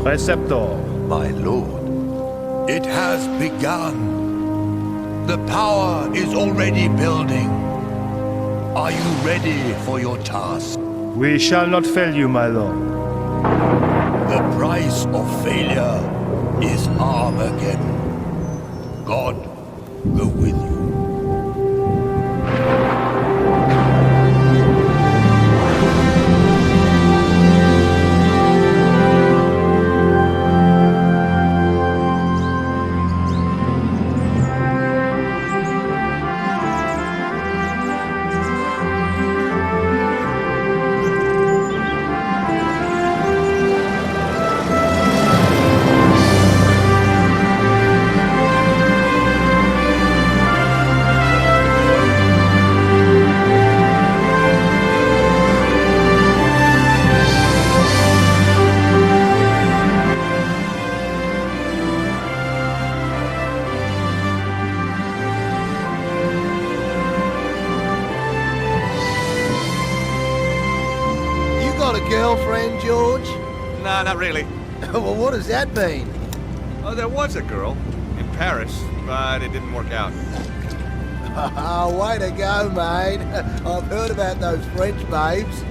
Preceptor. My lord, it has begun. The power is already building. Are you ready for your task? We shall not fail you, my lord. The price of failure is Armageddon. God go with you. Girlfriend, George? Nah, not really. Well, what does that mean? Oh, there was a girl in Paris, but it didn't work out. Oh, way to go, mate. I've heard about those French babes.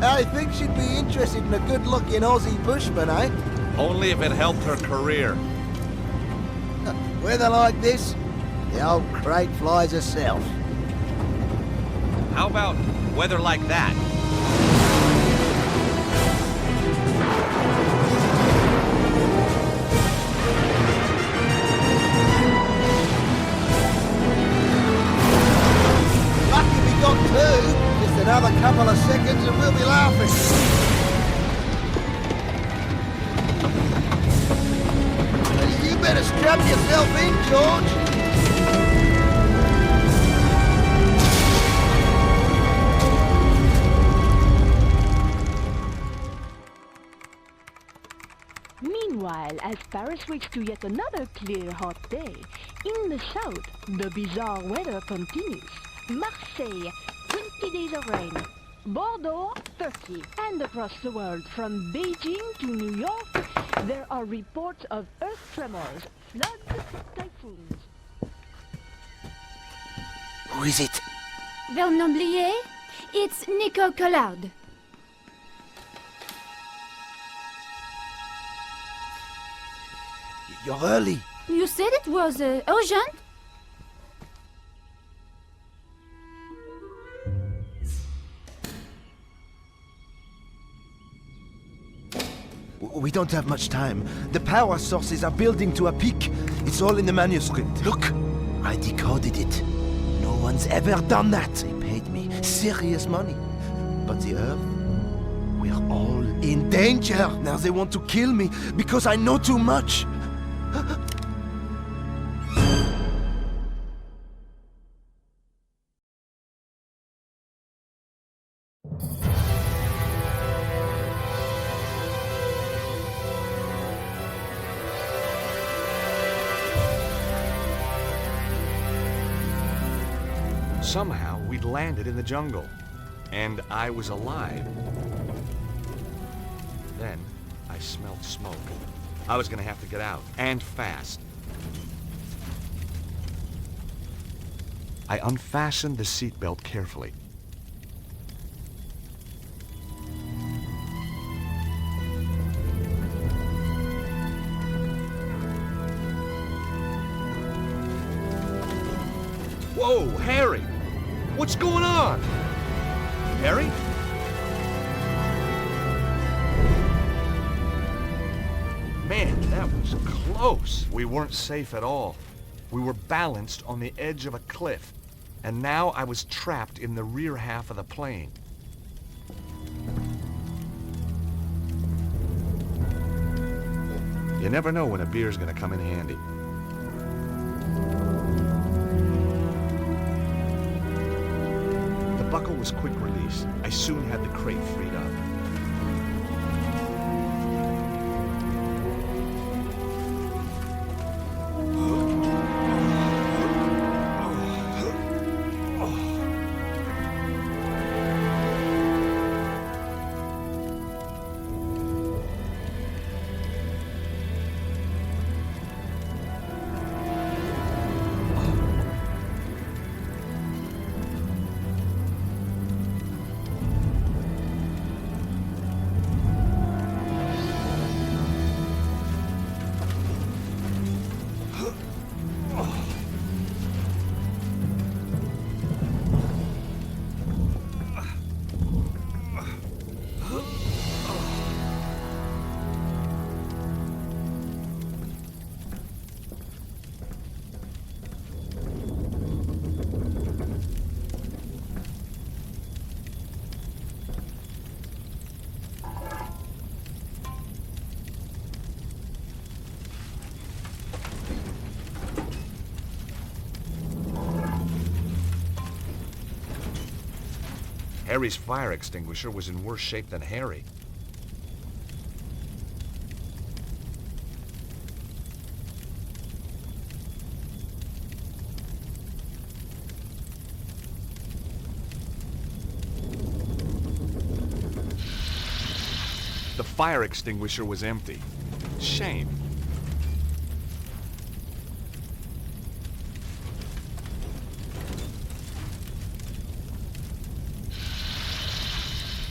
I think she'd be interested in a good-looking Aussie bushman, eh? Only if it helped her career. Weather like this, the old crate flies herself. How about weather like that? Just another couple of seconds and we'll be laughing. You better strap yourself in, George. Meanwhile, as Paris waits to yet another clear, hot day, in the south, the bizarre weather continues. Marseille, 20 days of rain. Bordeaux, 30. And across the world, from Beijing to New York, there are reports of earth tremors, floods, typhoons. Who is it? Vernon Blier? It's Nico Collard. You're early. You said it was urgent? We don't have much time. The power sources are building to a peak. It's all in the manuscript. Look, I decoded it. No one's ever done that. They paid me serious money. But the Earth, we're all in danger. Now they want to kill me because I know too much. Somehow, we'd landed in the jungle, and I was alive. Then, I smelled smoke. I was gonna have to get out, and fast. I unfastened the seatbelt carefully. Whoa, Harry! What's going on? Harry? Man, that was close. We weren't safe at all. We were balanced on the edge of a cliff, and now I was trapped in the rear half of the plane. You never know when a beer's gonna come in handy. The buckle was quick release. I soon had the crate freed up. Harry's fire extinguisher was in worse shape than Harry. The fire extinguisher was empty. Shame.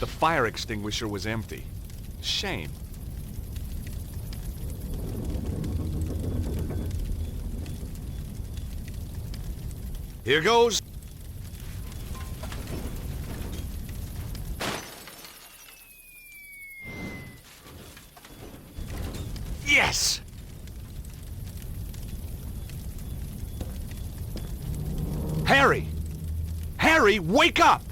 The fire extinguisher was empty. Shame. Here goes. Yes! Harry! Harry, wake up!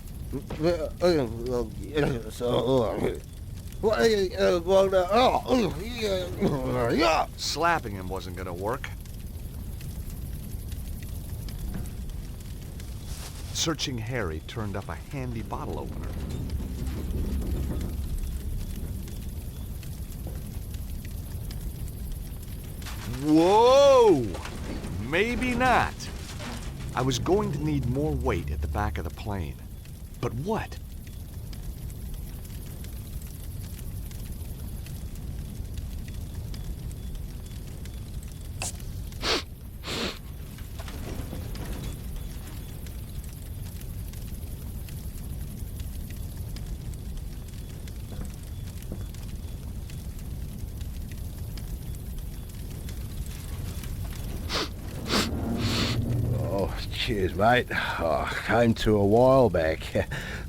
Slapping him wasn't gonna work. Searching Harry turned up a handy bottle opener. Whoa! Maybe not. I was going to need more weight at the back of the plane. But what? Cheers, mate. Came to a while back.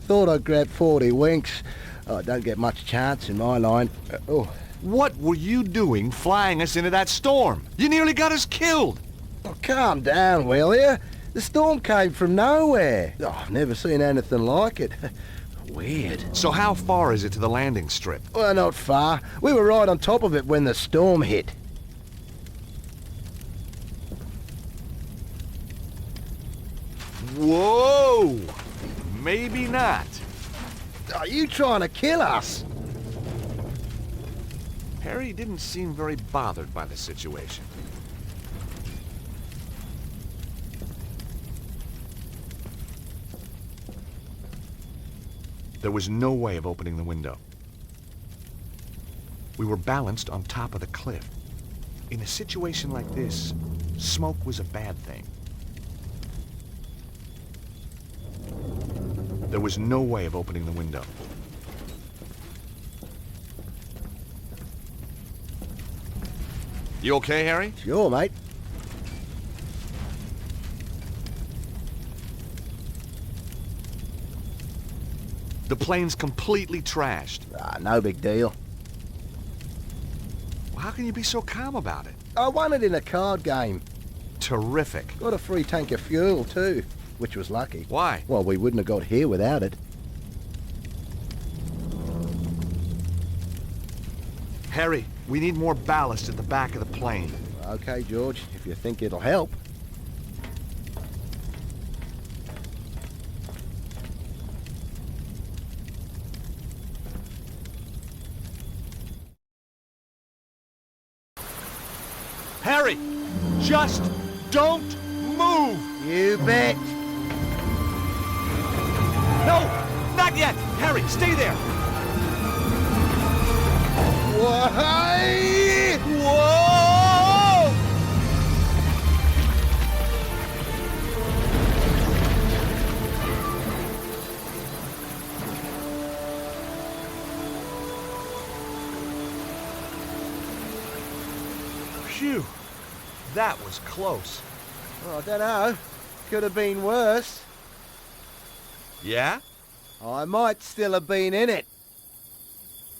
Thought I'd grab 40 winks. Don't get much chance in my line. What were you doing flying us into that storm? You nearly got us killed! Calm down, will you? The storm came from nowhere. I've never seen anything like it. Weird. So how far is it to the landing strip? Well, not far. We were right on top of it when the storm hit. Whoa! Maybe not. Are you trying to kill us? Harry didn't seem very bothered by the situation. There was no way of opening the window. We were balanced on top of the cliff. In a situation like this, smoke was a bad thing. There was no way of opening the window. You okay, Harry? Sure, mate. The plane's completely trashed. No big deal. Well, how can you be so calm about it? I won it in a card game. Terrific. Got a free tank of fuel, too. Which was lucky. Why? Well, we wouldn't have got here without it. Harry, we need more ballast at the back of the plane. Okay, George, if you think it'll help. Harry, just don't move! You bet. No, not yet! Harry, stay there! Why? Whoa! Phew, that was close. Well, I don't know. Could have been worse. Yeah? I might still have been in it.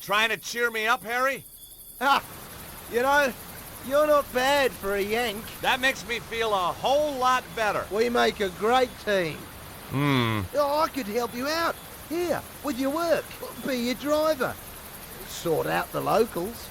Trying to cheer me up, Harry? Ha! You know, you're not bad for a Yank. That makes me feel a whole lot better. We make a great team. Hmm. Oh, I could help you out. Here, with your work. Be your driver. Sort out the locals.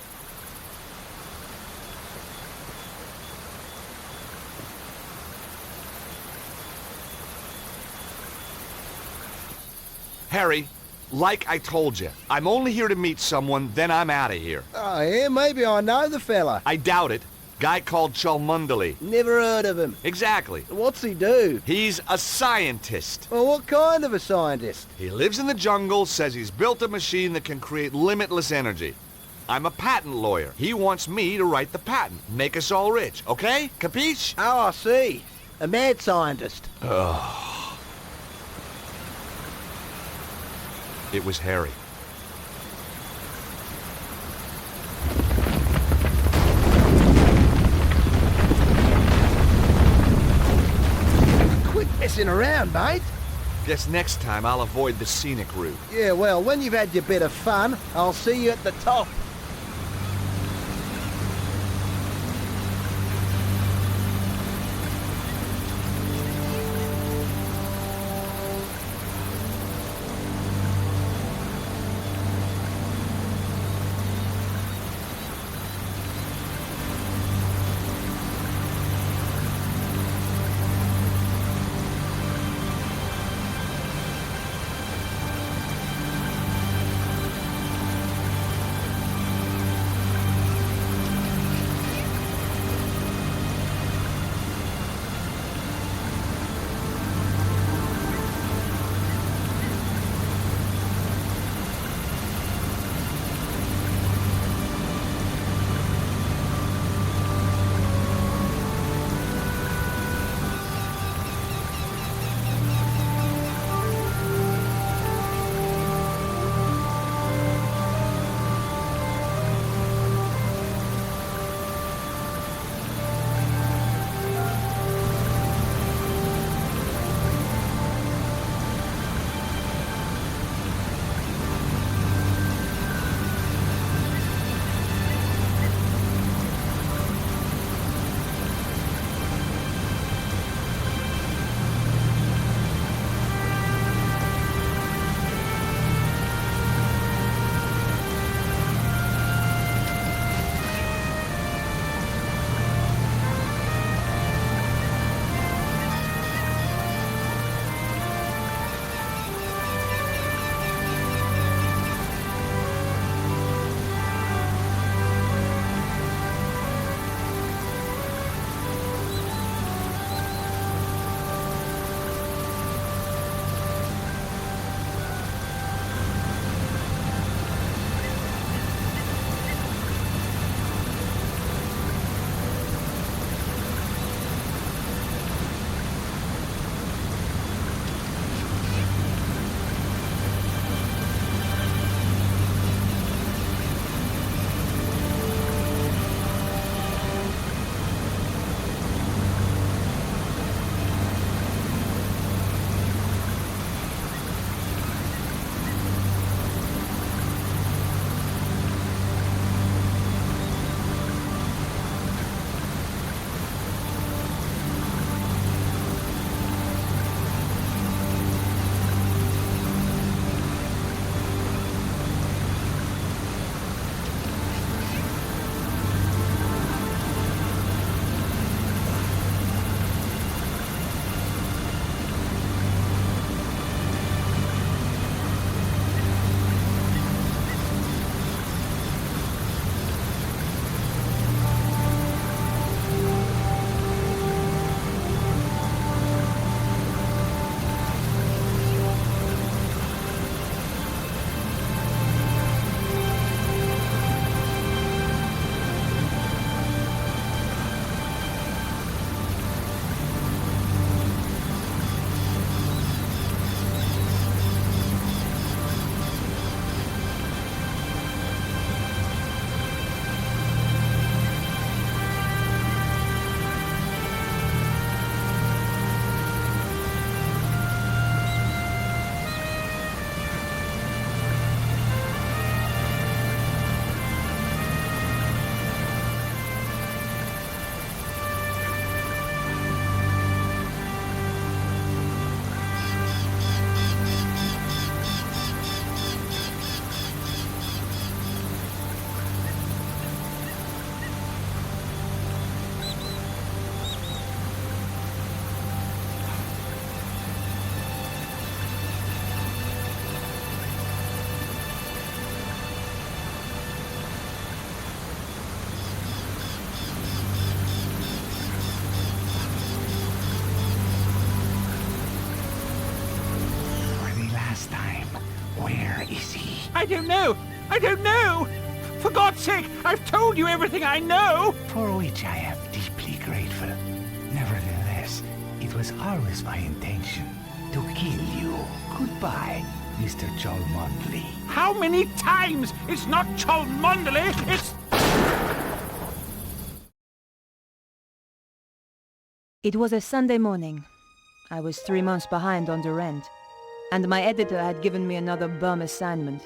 Harry, like I told you, I'm only here to meet someone, then I'm out of here. Oh, yeah, maybe I know the fella. I doubt it. Guy called Cholmondeley. Never heard of him. Exactly. What's he do? He's a scientist. Well, what kind of a scientist? He lives in the jungle, says he's built a machine that can create limitless energy. I'm a patent lawyer. He wants me to write the patent. Make us all rich, okay? Capiche? Oh, I see. A mad scientist. It was Harry. Quit messing around, mate. Guess next time I'll avoid the scenic route. Yeah, well, when you've had your bit of fun, I'll see you at the top. I don't know. I don't know. For God's sake, I've told you everything I know. For which I am deeply grateful. Nevertheless, it was always my intention to kill you. Goodbye, Mr. Cholmondeley. How many times? It's not Cholmondeley, it's... It was a Sunday morning. I was 3 months behind on the rent, and my editor had given me another bum assignment,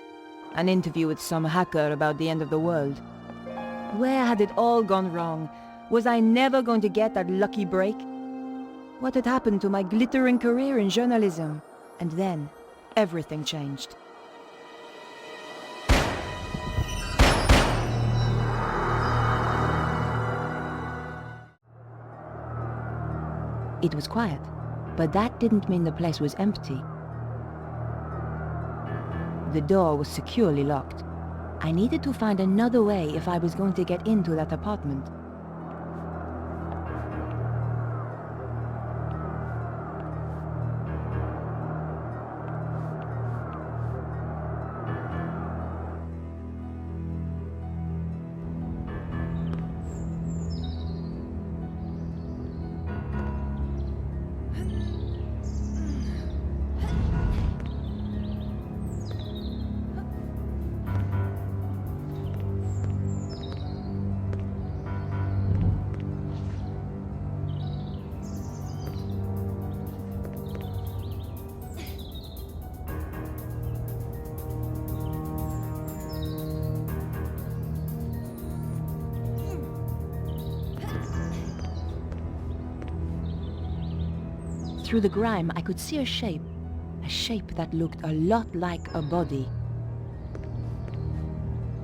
an interview with some hacker about the end of the world. Where had it all gone wrong? Was I never going to get that lucky break? What had happened to my glittering career in journalism? And then, everything changed. It was quiet, but that didn't mean the place was empty. The door was securely locked. I needed to find another way if I was going to get into that apartment. Through the grime, I could see a shape that looked a lot like a body.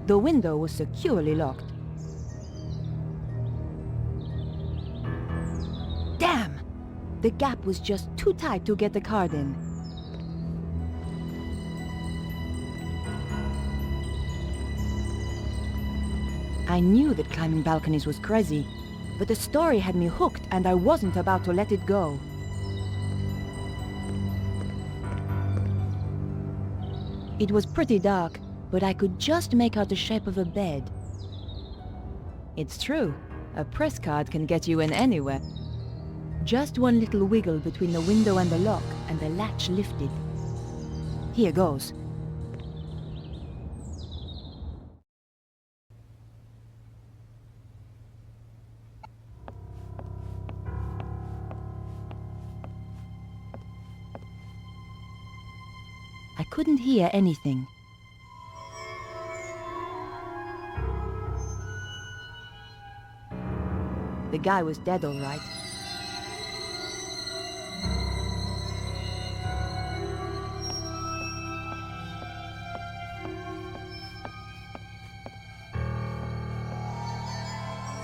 The window was securely locked. Damn! The gap was just too tight to get the card in. I knew that climbing balconies was crazy, but the story had me hooked and I wasn't about to let it go. It was pretty dark, but I could just make out the shape of a bed. It's true, a press card can get you in anywhere. Just one little wiggle between the window and the lock, and the latch lifted. Here goes. I couldn't hear anything. The guy was dead, all right.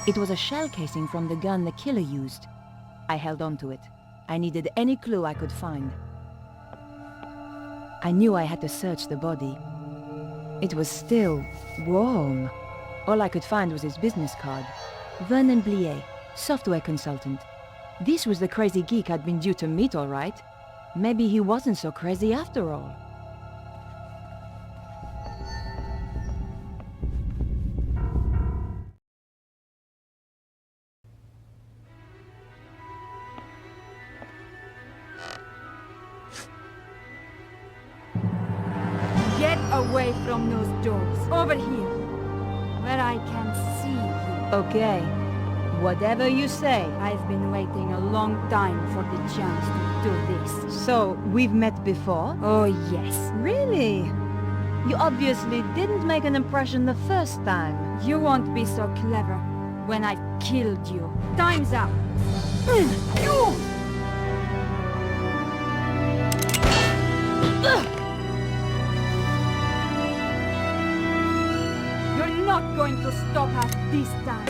It was a shell casing from the gun the killer used. I held on to it. I needed any clue I could find. I knew I had to search the body. It was still warm. All I could find was his business card. Vernon Blier, software consultant. This was the crazy geek I'd been due to meet, all right. Maybe he wasn't so crazy after all. Get away from those doors. Over here, where I can see you. Okay, whatever you say. I've been waiting a long time for the chance to do this. So, we've met before? Oh, yes. Really? You obviously didn't make an impression the first time. You won't be so clever when I've killed you. Time's up. You're not going to stop us this time.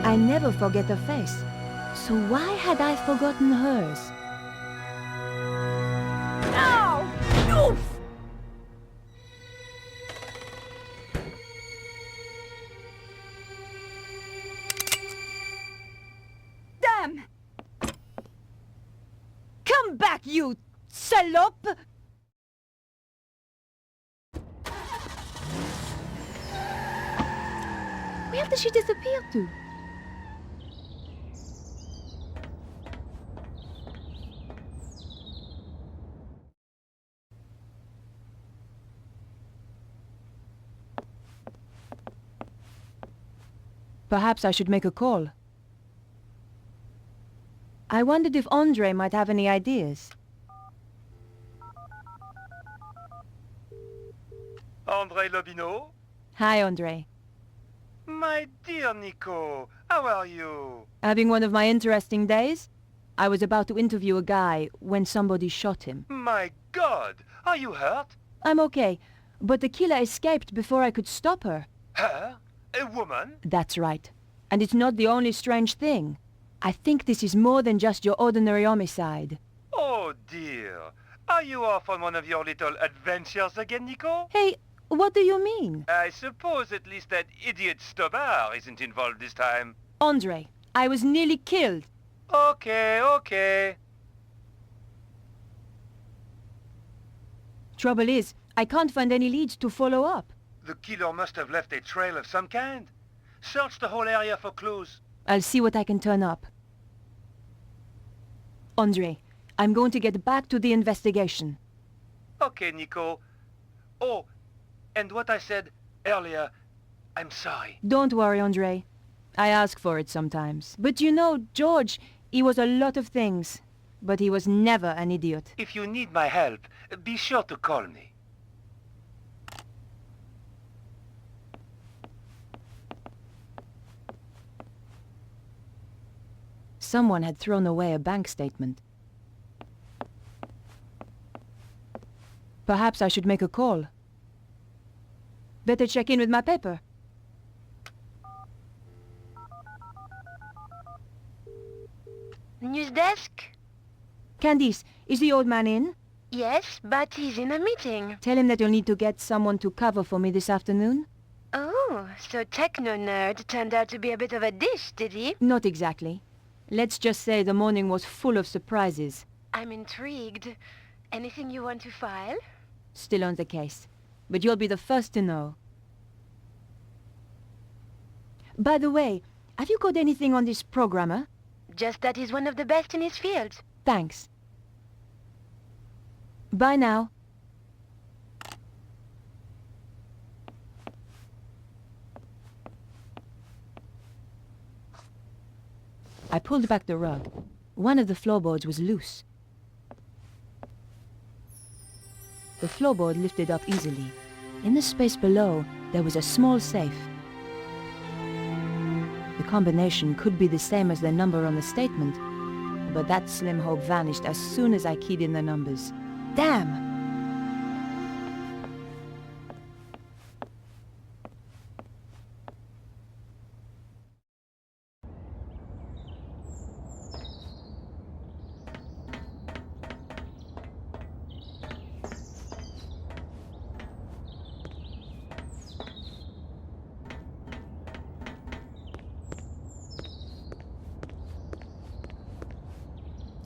I never forget a face. So why had I forgotten hers? Ow! Oof! Damn! Come back, you salope! Where did she disappear to? Perhaps I should make a call. I wondered if Andre might have any ideas. Andre Lobineau? Hi, Andre. My dear Nico, how are you? Having one of my interesting days? I was about to interview a guy when somebody shot him. My God, are you hurt? I'm okay, but the killer escaped before I could stop her. Her? A woman? That's right. And it's not the only strange thing. I think this is more than just your ordinary homicide. Oh dear. Are you off on one of your little adventures again, Nico? Hey, what do you mean? I suppose at least that idiot Stobbart isn't involved this time. Andre, I was nearly killed. Okay. Trouble is, I can't find any leads to follow up. The killer must have left a trail of some kind. Search the whole area for clues. I'll see what I can turn up. Andre, I'm going to get back to the investigation. Okay, Nico. Oh, and what I said earlier, I'm sorry. Don't worry, Andre. I ask for it sometimes. But you know, George, he was a lot of things. But he was never an idiot. If you need my help, be sure to call me. Someone had thrown away a bank statement. Perhaps I should make a call. Better check in with my paper. News desk? Candice, is the old man in? Yes, but he's in a meeting. Tell him that you'll need to get someone to cover for me this afternoon. Oh, so techno-nerd turned out to be a bit of a dish, did he? Not exactly. Let's just say the morning was full of surprises. I'm intrigued. Anything you want to file? Still on the case. But you'll be the first to know. By the way, have you got anything on this programmer? Just that he's one of the best in his field. Thanks. Bye now. I pulled back the rug. One of the floorboards was loose. The floorboard lifted up easily. In the space below, there was a small safe. The combination could be the same as the number on the statement, but that slim hope vanished as soon as I keyed in the numbers. Damn!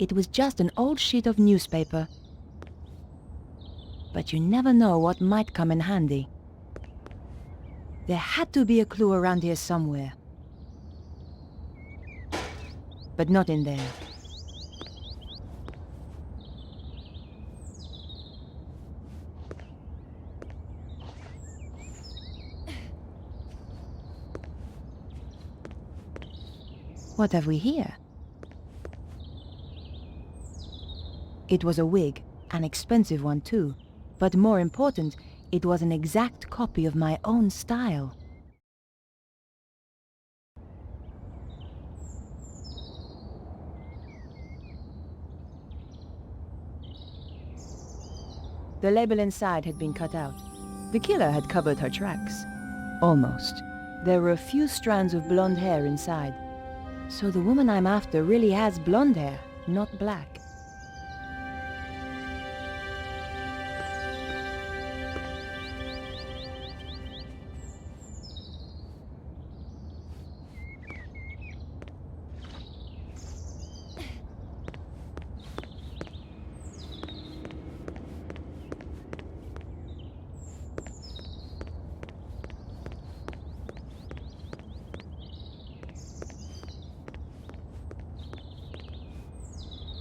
It was just an old sheet of newspaper. But you never know what might come in handy. There had to be a clue around here somewhere. But not in there. What have we here? It was a wig, an expensive one too. But more important, it was an exact copy of my own style. The label inside had been cut out. The killer had covered her tracks. Almost. There were a few strands of blonde hair inside. So the woman I'm after really has blonde hair, not black.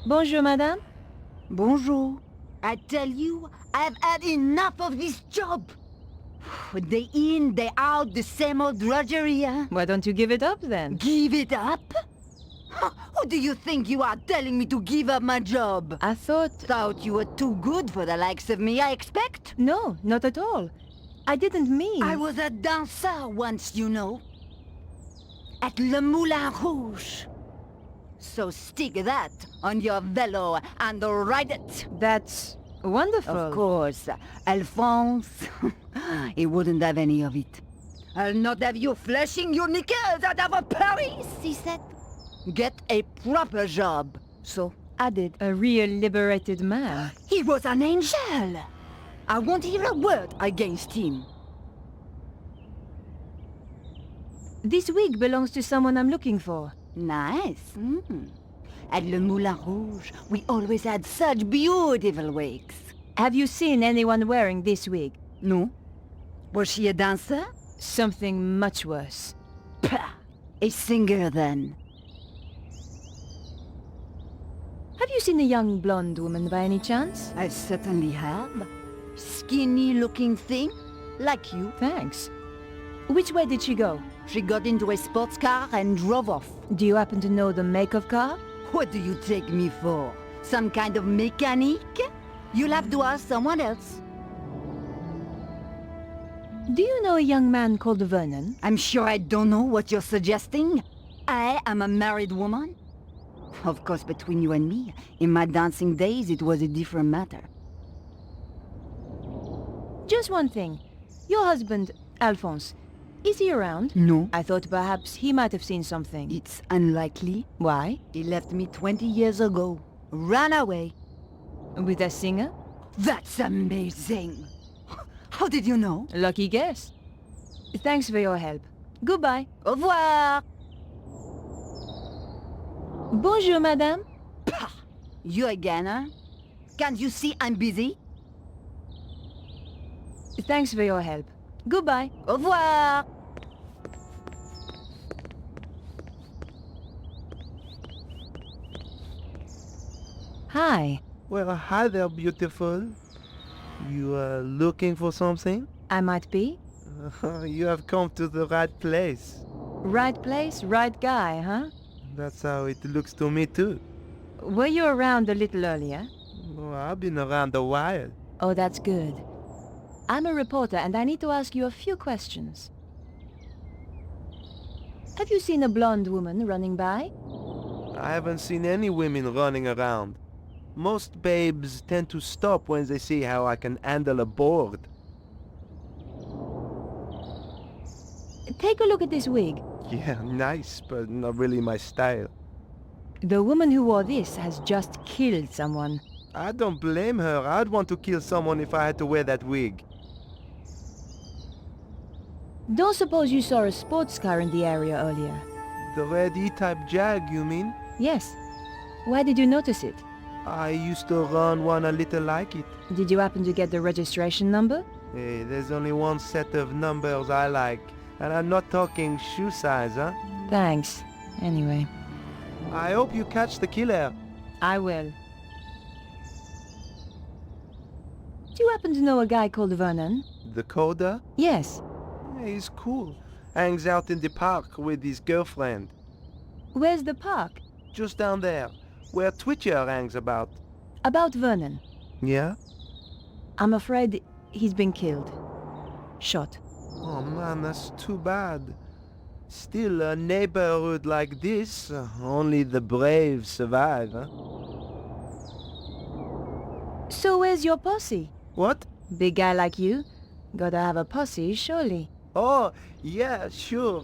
Bonjour, madame. Bonjour. I tell you, I've had enough of this job. Day in, day out, the same old drudgery, huh? Why don't you give it up, then? Give it up? Who do you think you are telling me to give up my job? I thought... Thought you were too good for the likes of me, I expect? No, not at all. I didn't mean... I was a dancer once, you know. At Le Moulin Rouge. So stick that on your velo and ride it. That's wonderful. Of course. Alphonse, he wouldn't have any of it. I'll not have you flashing your knickers out of Paris, he said. Get a proper job. So I did. A real liberated man. He was an angel. I won't hear a word against him. This wig belongs to someone I'm looking for. Nice. At Le Moulin Rouge, we always had such beautiful wigs. Have you seen anyone wearing this wig? No. Was she a dancer? Something much worse. Pah! A singer, then. Have you seen a young blonde woman by any chance? I certainly have. Skinny-looking thing, like you. Thanks. Which way did she go? She got into a sports car and drove off. Do you happen to know the make of car? What do you take me for? Some kind of mechanic? You'll have to ask someone else. Do you know a young man called Vernon? I'm sure I don't know what you're suggesting. I am a married woman. Of course, between you and me, in my dancing days, it was a different matter. Just one thing. Your husband, Alphonse, is he around? No. I thought perhaps he might have seen something. It's unlikely. Why? He left me 20 years ago. Ran away. With a singer? That's amazing. How did you know? Lucky guess. Thanks for your help. Goodbye. Au revoir. Bonjour, madame. Pah! You again, huh? Can't you see I'm busy? Thanks for your help. Goodbye. Au revoir. Hi. Well, hi there, beautiful. You are looking for something? I might be. You have come to the right place. Right place, right guy, huh? That's how it looks to me, too. Were you around a little earlier? Oh, I've been around a while. Oh, that's good. I'm a reporter and I need to ask you a few questions. Have you seen a blonde woman running by? I haven't seen any women running around. Most babes tend to stop when they see how I can handle a board. Take a look at this wig. Yeah, nice, but not really my style. The woman who wore this has just killed someone. I don't blame her. I'd want to kill someone if I had to wear that wig. Don't suppose you saw a sports car in the area earlier? The red E-type Jag, you mean? Yes. Why did you notice it? I used to run one a little like it. Did you happen to get the registration number? Hey, there's only one set of numbers I like. And I'm not talking shoe size, huh? Thanks. Anyway. I hope you catch the killer. I will. Do you happen to know a guy called Vernon? The coder? Yes. Yeah, he's cool. Hangs out in the park with his girlfriend. Where's the park? Just down there, where Twitcher hangs about. About Vernon. Yeah? I'm afraid he's been killed. Shot. Oh man, that's too bad. Still, a neighborhood like this, only the brave survive, huh? So where's your posse? What? Big guy like you? Gotta have a posse, surely. Oh, yeah, sure.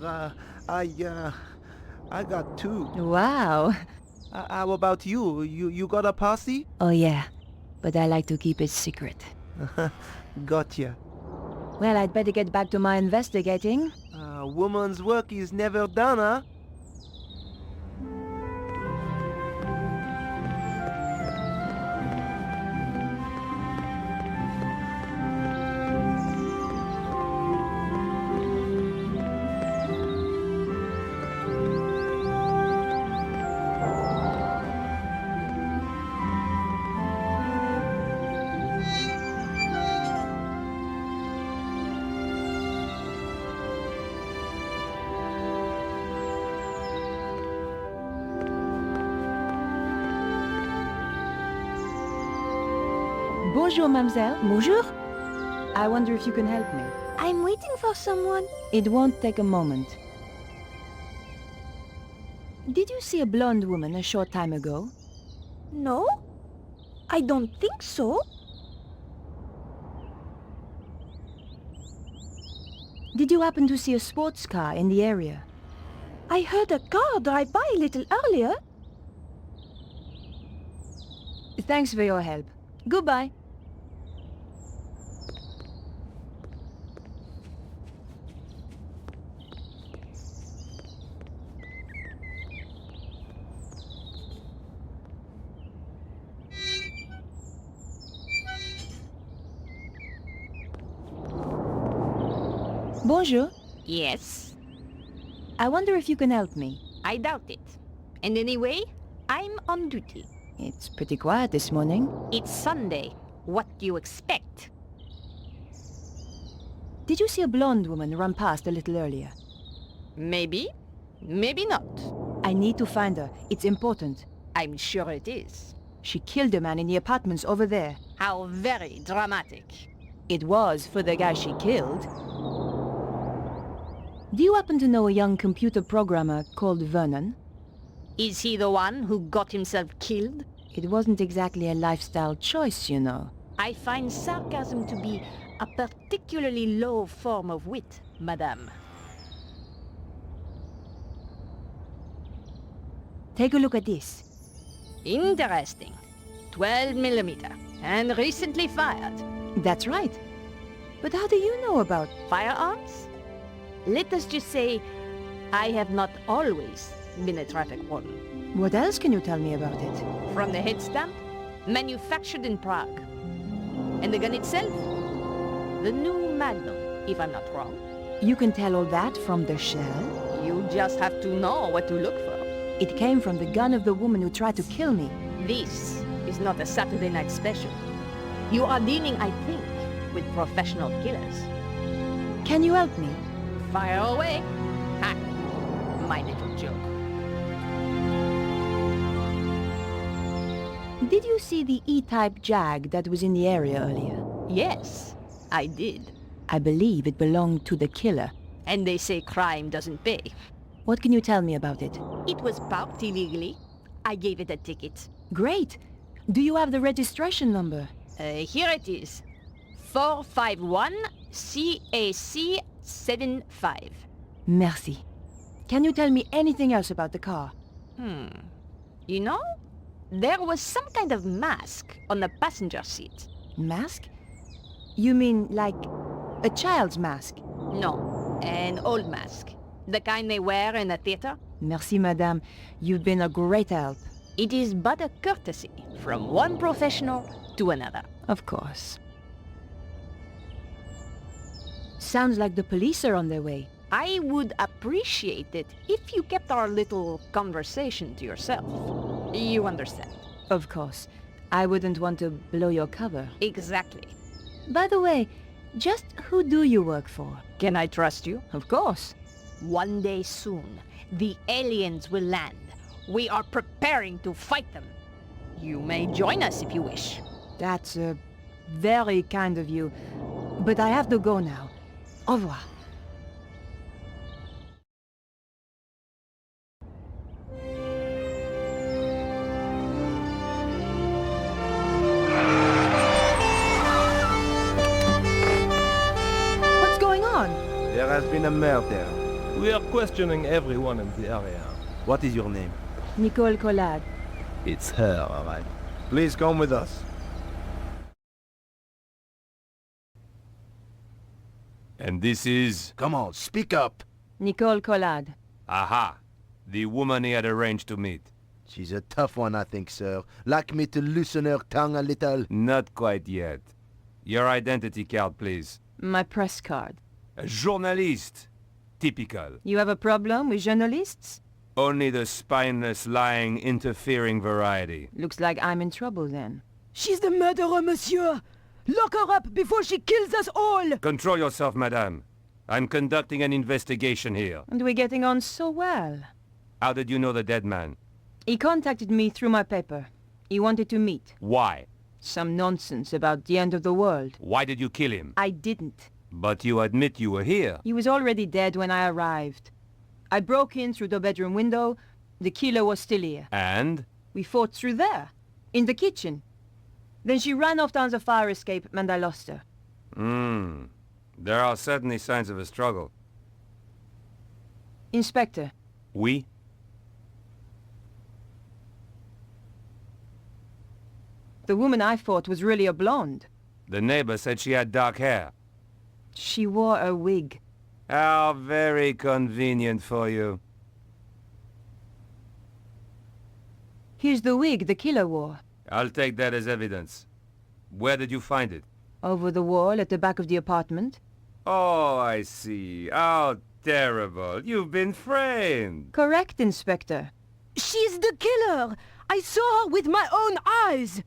I got two. Wow. How about you? You got a posse? Oh yeah, but I like to keep it secret. Gotcha. Well, I'd better get back to my investigating. Woman's work is never done, huh? Bonjour, mademoiselle. Bonjour. I wonder if you can help me. I'm waiting for someone. It won't take a moment. Did you see a blonde woman a short time ago? No? I don't think so. Did you happen to see a sports car in the area? I heard a car drive by a little earlier. Thanks for your help. Goodbye. Bonjour. Yes? I wonder if you can help me. I doubt it. And anyway, I'm on duty. It's pretty quiet this morning. It's Sunday. What do you expect? Did you see a blonde woman run past a little earlier? Maybe. Maybe not. I need to find her. It's important. I'm sure it is. She killed a man in the apartments over there. How very dramatic. It was for the guy she killed. Do you happen to know a young computer programmer called Vernon? Is he the one who got himself killed? It wasn't exactly a lifestyle choice, you know. I find sarcasm to be a particularly low form of wit, madame. Take a look at this. Interesting. 12 millimeter, and recently fired. That's right. But how do you know about firearms? Let us just say, I have not always been a traffic warden. What else can you tell me about it? From the head stamp, manufactured in Prague. And the gun itself? The new Magnum, if I'm not wrong. You can tell all that from the shell? You just have to know what to look for. It came from the gun of the woman who tried to kill me. This is not a Saturday night special. You are dealing, I think, with professional killers. Can you help me? Fire away. Ha! My little joke. Did you see the E-type Jag that was in the area earlier? Yes, I did. I believe it belonged to the killer. And they say crime doesn't pay. What can you tell me about it? It was parked illegally. I gave it a ticket. Great! Do you have the registration number? Here it is. 451 CAC 75. Merci. Can you tell me anything else about the car? You know, there was some kind of mask on the passenger seat. Mask? You mean like a child's mask? No, an old mask. The kind they wear in a theater. Merci, madame. You've been a great help. It is but a courtesy from one professional to another. Of course. Sounds like the police are on their way. I would appreciate it if you kept our little conversation to yourself. You understand? Of course. I wouldn't want to blow your cover. Exactly. By the way, just who do you work for? Can I trust you? Of course. One day soon, the aliens will land. We are preparing to fight them. You may join us if you wish. That's very kind of you. But I have to go now. Au revoir. What's going on? There has been a murder. We are questioning everyone in the area. What is your name? Nicole Collard. It's her, all right. Please come with us. And this is... Come on, speak up. Nicole Collard. Aha! The woman he had arranged to meet. She's a tough one, I think, sir. Like me to loosen her tongue a little? Not quite yet. Your identity card, please. My press card. A journalist. Typical. You have a problem with journalists? Only the spineless, lying, interfering variety. Looks like I'm in trouble then. She's the murderer, monsieur! Lock her up before she kills us all! Control yourself, madame. I'm conducting an investigation here. And we're getting on so well. How did you know the dead man? He contacted me through my paper. He wanted to meet. Why? Some nonsense about the end of the world. Why did you kill him? I didn't. But you admit you were here. He was already dead when I arrived. I broke in through the bedroom window. The killer was still here. And? We fought through there, in the kitchen. Then she ran off down the fire escape and I lost her. There are certainly signs of a struggle. Inspector. Oui? The woman I fought was really a blonde. The neighbor said she had dark hair. She wore a wig. How very convenient for you. Here's the wig the killer wore. I'll take that as evidence. Where did you find it? Over the wall at the back of the apartment. Oh, I see. How terrible. You've been framed. Correct, Inspector. She's the killer! I saw her with my own eyes!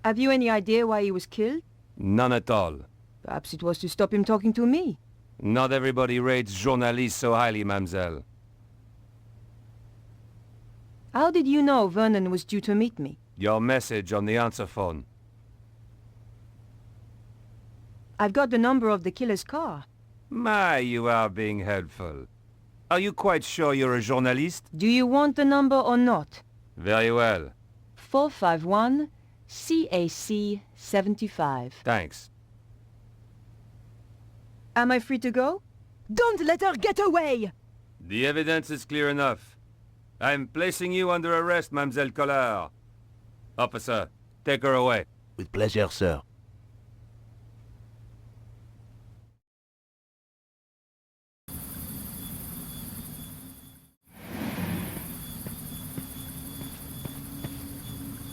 Have you any idea why he was killed? None at all. Perhaps it was to stop him talking to me. Not everybody rates journalists so highly, mademoiselle. How did you know Vernon was due to meet me? Your message on the answer phone. I've got the number of the killer's car. My, you are being helpful. Are you quite sure you're a journalist? Do you want the number or not? Very well. 451 CAC 75. Thanks. Am I free to go? Don't let her get away! The evidence is clear enough. I'm placing you under arrest, Mademoiselle Collard. Officer, take her away. With pleasure, sir.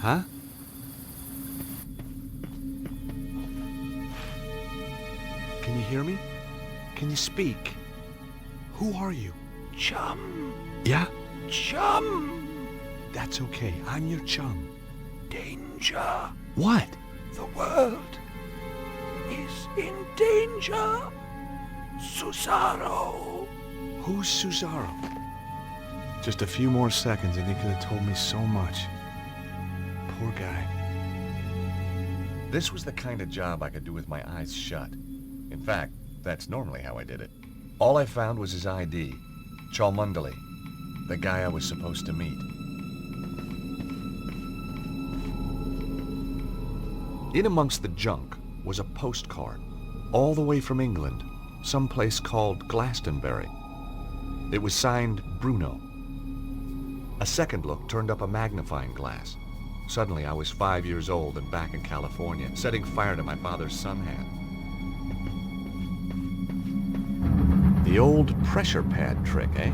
Huh? Can you hear me? Can you speak? Who are you? Chum. Yeah? Chum. That's okay. I'm your chum. Danger. What? The world is in danger. Susaro. Who's Susaro? Just a few more seconds and he could have told me so much. Poor guy. This was the kind of job I could do with my eyes shut. In fact, that's normally how I did it. All I found was his ID, Cholmondeley, the guy I was supposed to meet. In amongst the junk was a postcard, all the way from England, someplace called Glastonbury. It was signed Bruno. A second look turned up a magnifying glass. Suddenly I was 5 years old and back in California, setting fire to my father's sun hat. The old pressure pad trick, eh?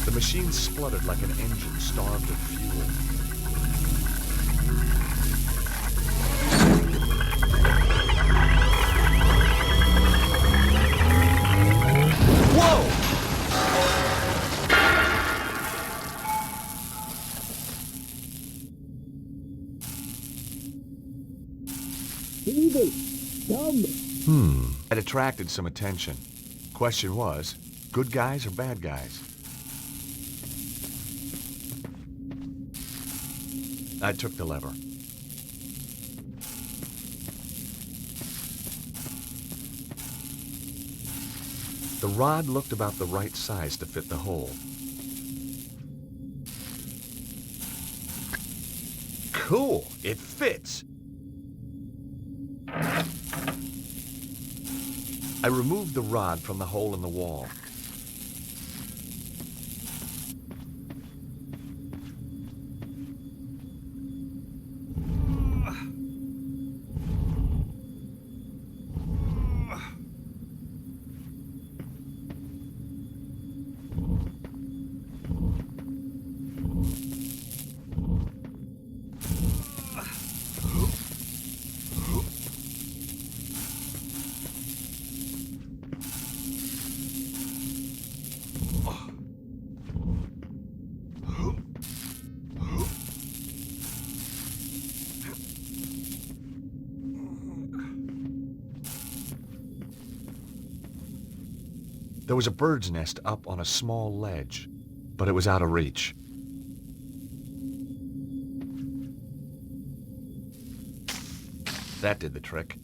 The machine spluttered like an engine starved of fuel. Whoa! It attracted some attention. Question was, good guys or bad guys? I took the lever. The rod looked about the right size to fit the hole. Cool, it fits. I removed the rod from the hole in the wall. There was a bird's nest up on a small ledge, but it was out of reach. That did the trick.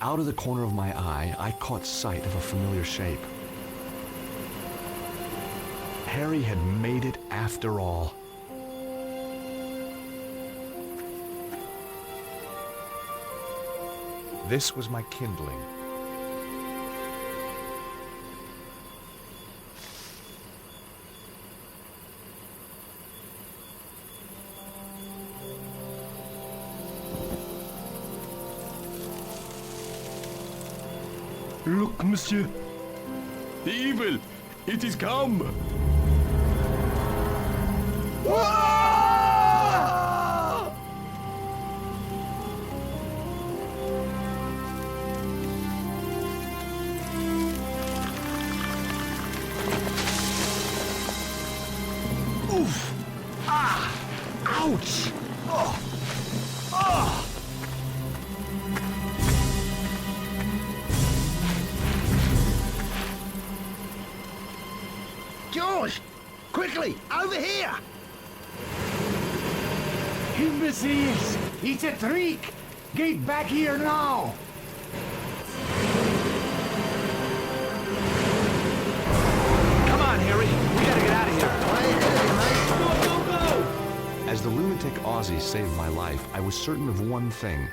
Out of the corner of my eye, I caught sight of a familiar shape. Harry had made it after all. This was my kindling. Look, monsieur. The evil! It is come! Oof! Ah! Ouch! Oh! Oh! George! Quickly! Over here! Imbeciles! It's a trick! Get back here now! Come on, Harry! We gotta get out of here! Go, go, go! As the lunatic Aussie saved my life, I was certain of one thing.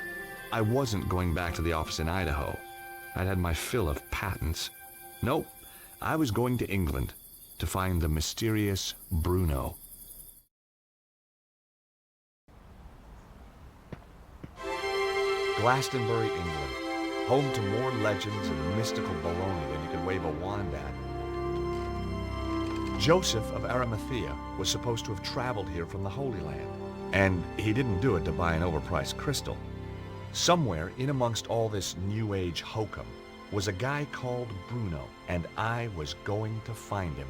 I wasn't going back to the office in Idaho. I'd had my fill of patents. Nope. I was going to England to find the mysterious Bruno. Glastonbury, England, home to more legends and mystical baloney than you could wave a wand at. Joseph of Arimathea was supposed to have traveled here from the Holy Land, and he didn't do it to buy an overpriced crystal. Somewhere in amongst all this New Age hokum was a guy called Bruno, and I was going to find him.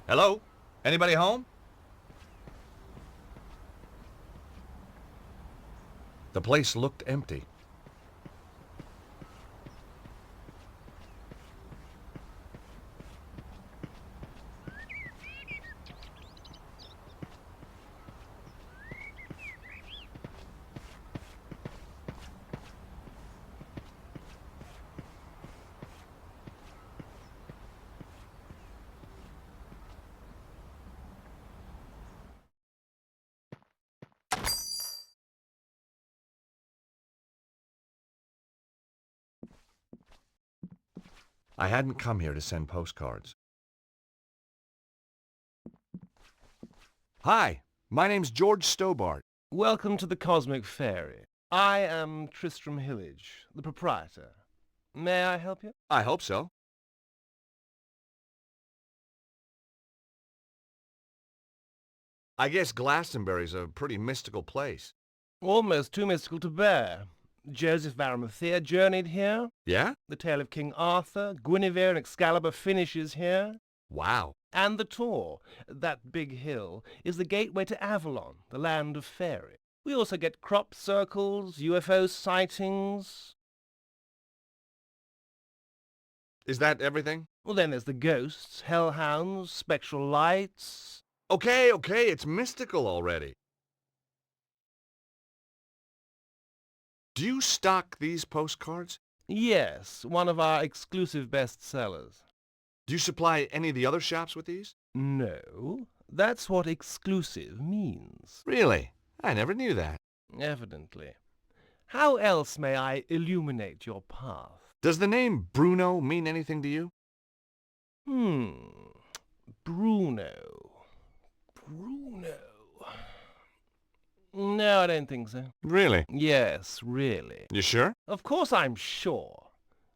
Hello? Anybody home? The place looked empty. I hadn't come here to send postcards. Hi, my name's George Stobbart. Welcome to the Cosmic Fairy. I am Tristram Hillage, the proprietor. May I help you? I hope so. I guess Glastonbury's a pretty mystical place. Almost too mystical to bear. Joseph of Arimathea journeyed here. Yeah? The tale of King Arthur, Guinevere and Excalibur finishes here. Wow. And the Tor, that big hill, is the gateway to Avalon, the land of fairy. We also get crop circles, UFO sightings. Is that everything? Well, then there's the ghosts, hellhounds, spectral lights. Okay, it's mystical already. Do you stock these postcards? Yes, one of our exclusive bestsellers. Do you supply any of the other shops with these? No. That's what exclusive means. Really? I never knew that. Evidently. How else may I illuminate your path? Does the name Bruno mean anything to you? Bruno. No, I don't think so. Really? Yes, really. You sure? Of course I'm sure.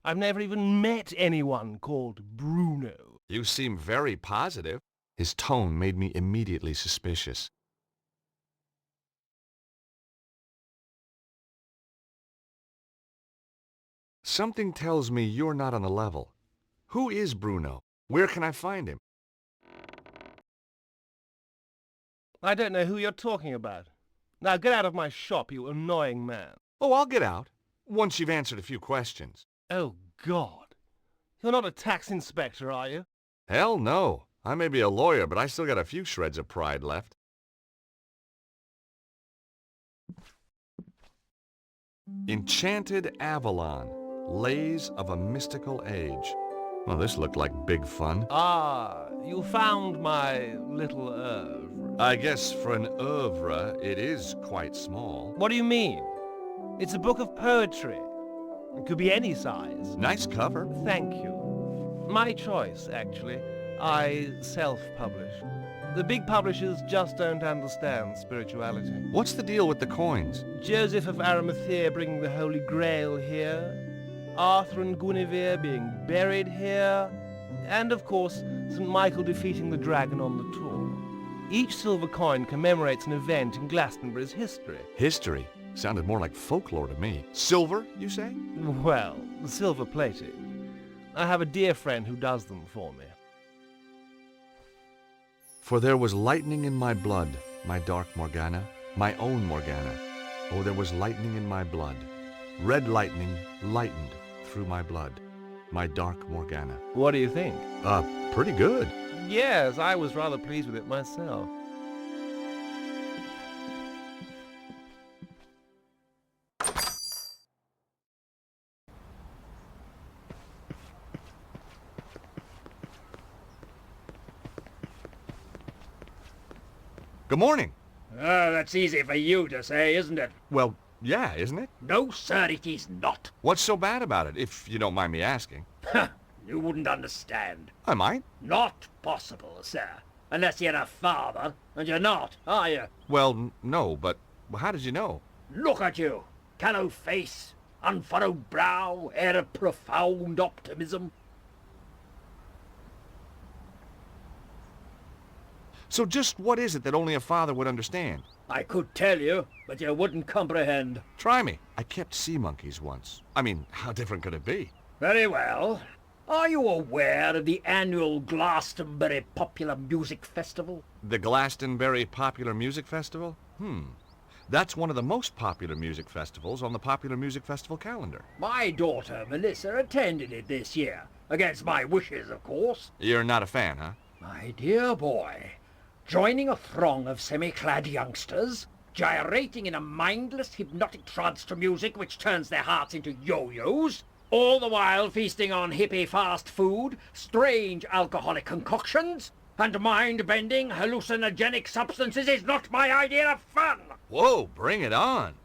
I've never even met anyone called Bruno. You seem very positive. His tone made me immediately suspicious. Something tells me you're not on the level. Who is Bruno? Where can I find him? I don't know who you're talking about. Now get out of my shop, you annoying man. Oh, I'll get out, once you've answered a few questions. Oh, God. You're not a tax inspector, are you? Hell no. I may be a lawyer, but I still got a few shreds of pride left. Enchanted Avalon, Lays of a Mystical Age. Well, this looked like big fun. Ah, you found my little oeuvre. I guess for an oeuvre, it is quite small. What do you mean? It's a book of poetry. It could be any size. Nice cover. Thank you. My choice, actually. I self-publish. The big publishers just don't understand spirituality. What's the deal with the coins? Joseph of Arimathea bringing the Holy Grail here, Arthur and Guinevere being buried here, and of course, St. Michael defeating the dragon on the tour. Each silver coin commemorates an event in Glastonbury's history. History? Sounded more like folklore to me. Silver, you say? Well, silver-plated. I have a dear friend who does them for me. For there was lightning in my blood, my dark Morgana, my own Morgana. Oh, there was lightning in my blood. Red lightning lightened through my blood, my dark Morgana. What do you think? Pretty good. Yes, I was rather pleased with it myself. Good morning. Oh, that's easy for you to say, isn't it? Well, yeah, isn't it? No, sir, it is not. What's so bad about it, if you don't mind me asking? You wouldn't understand. I might. Not possible, sir. Unless you're a father, and you're not, are you? Well, no, but how did you know? Look at you. Callow face, unfurrowed brow, air of profound optimism. So just what is it that only a father would understand? I could tell you, but you wouldn't comprehend. Try me. I kept sea monkeys once. I mean, how different could it be? Very well. Are you aware of the annual Glastonbury Popular Music Festival? The Glastonbury Popular Music Festival? That's one of the most popular music festivals on the Popular Music Festival calendar. My daughter, Melissa, attended it this year. Against my wishes, of course. You're not a fan, huh? My dear boy, joining a throng of semi-clad youngsters, gyrating in a mindless, hypnotic trance to music which turns their hearts into yo-yos, all the while feasting on hippie fast food, strange alcoholic concoctions, and mind-bending hallucinogenic substances is not my idea of fun! Whoa, bring it on!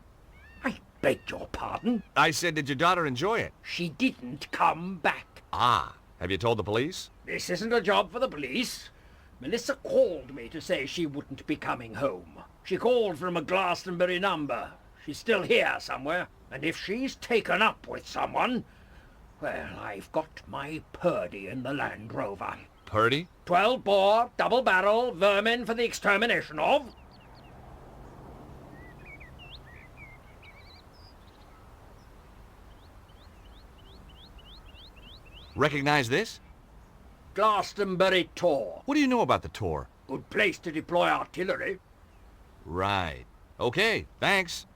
I beg your pardon? I said, did your daughter enjoy it? She didn't come back. Ah, have you told the police? This isn't a job for the police. Melissa called me to say she wouldn't be coming home. She called from a Glastonbury number. She's still here somewhere. And if she's taken up with someone, well, I've got my Purdy in the Land Rover. Purdy? 12-bore, double-barrel, vermin for the extermination of... Recognize this? Glastonbury Tor. What do you know about the Tor? Good place to deploy artillery. Right. Okay, thanks.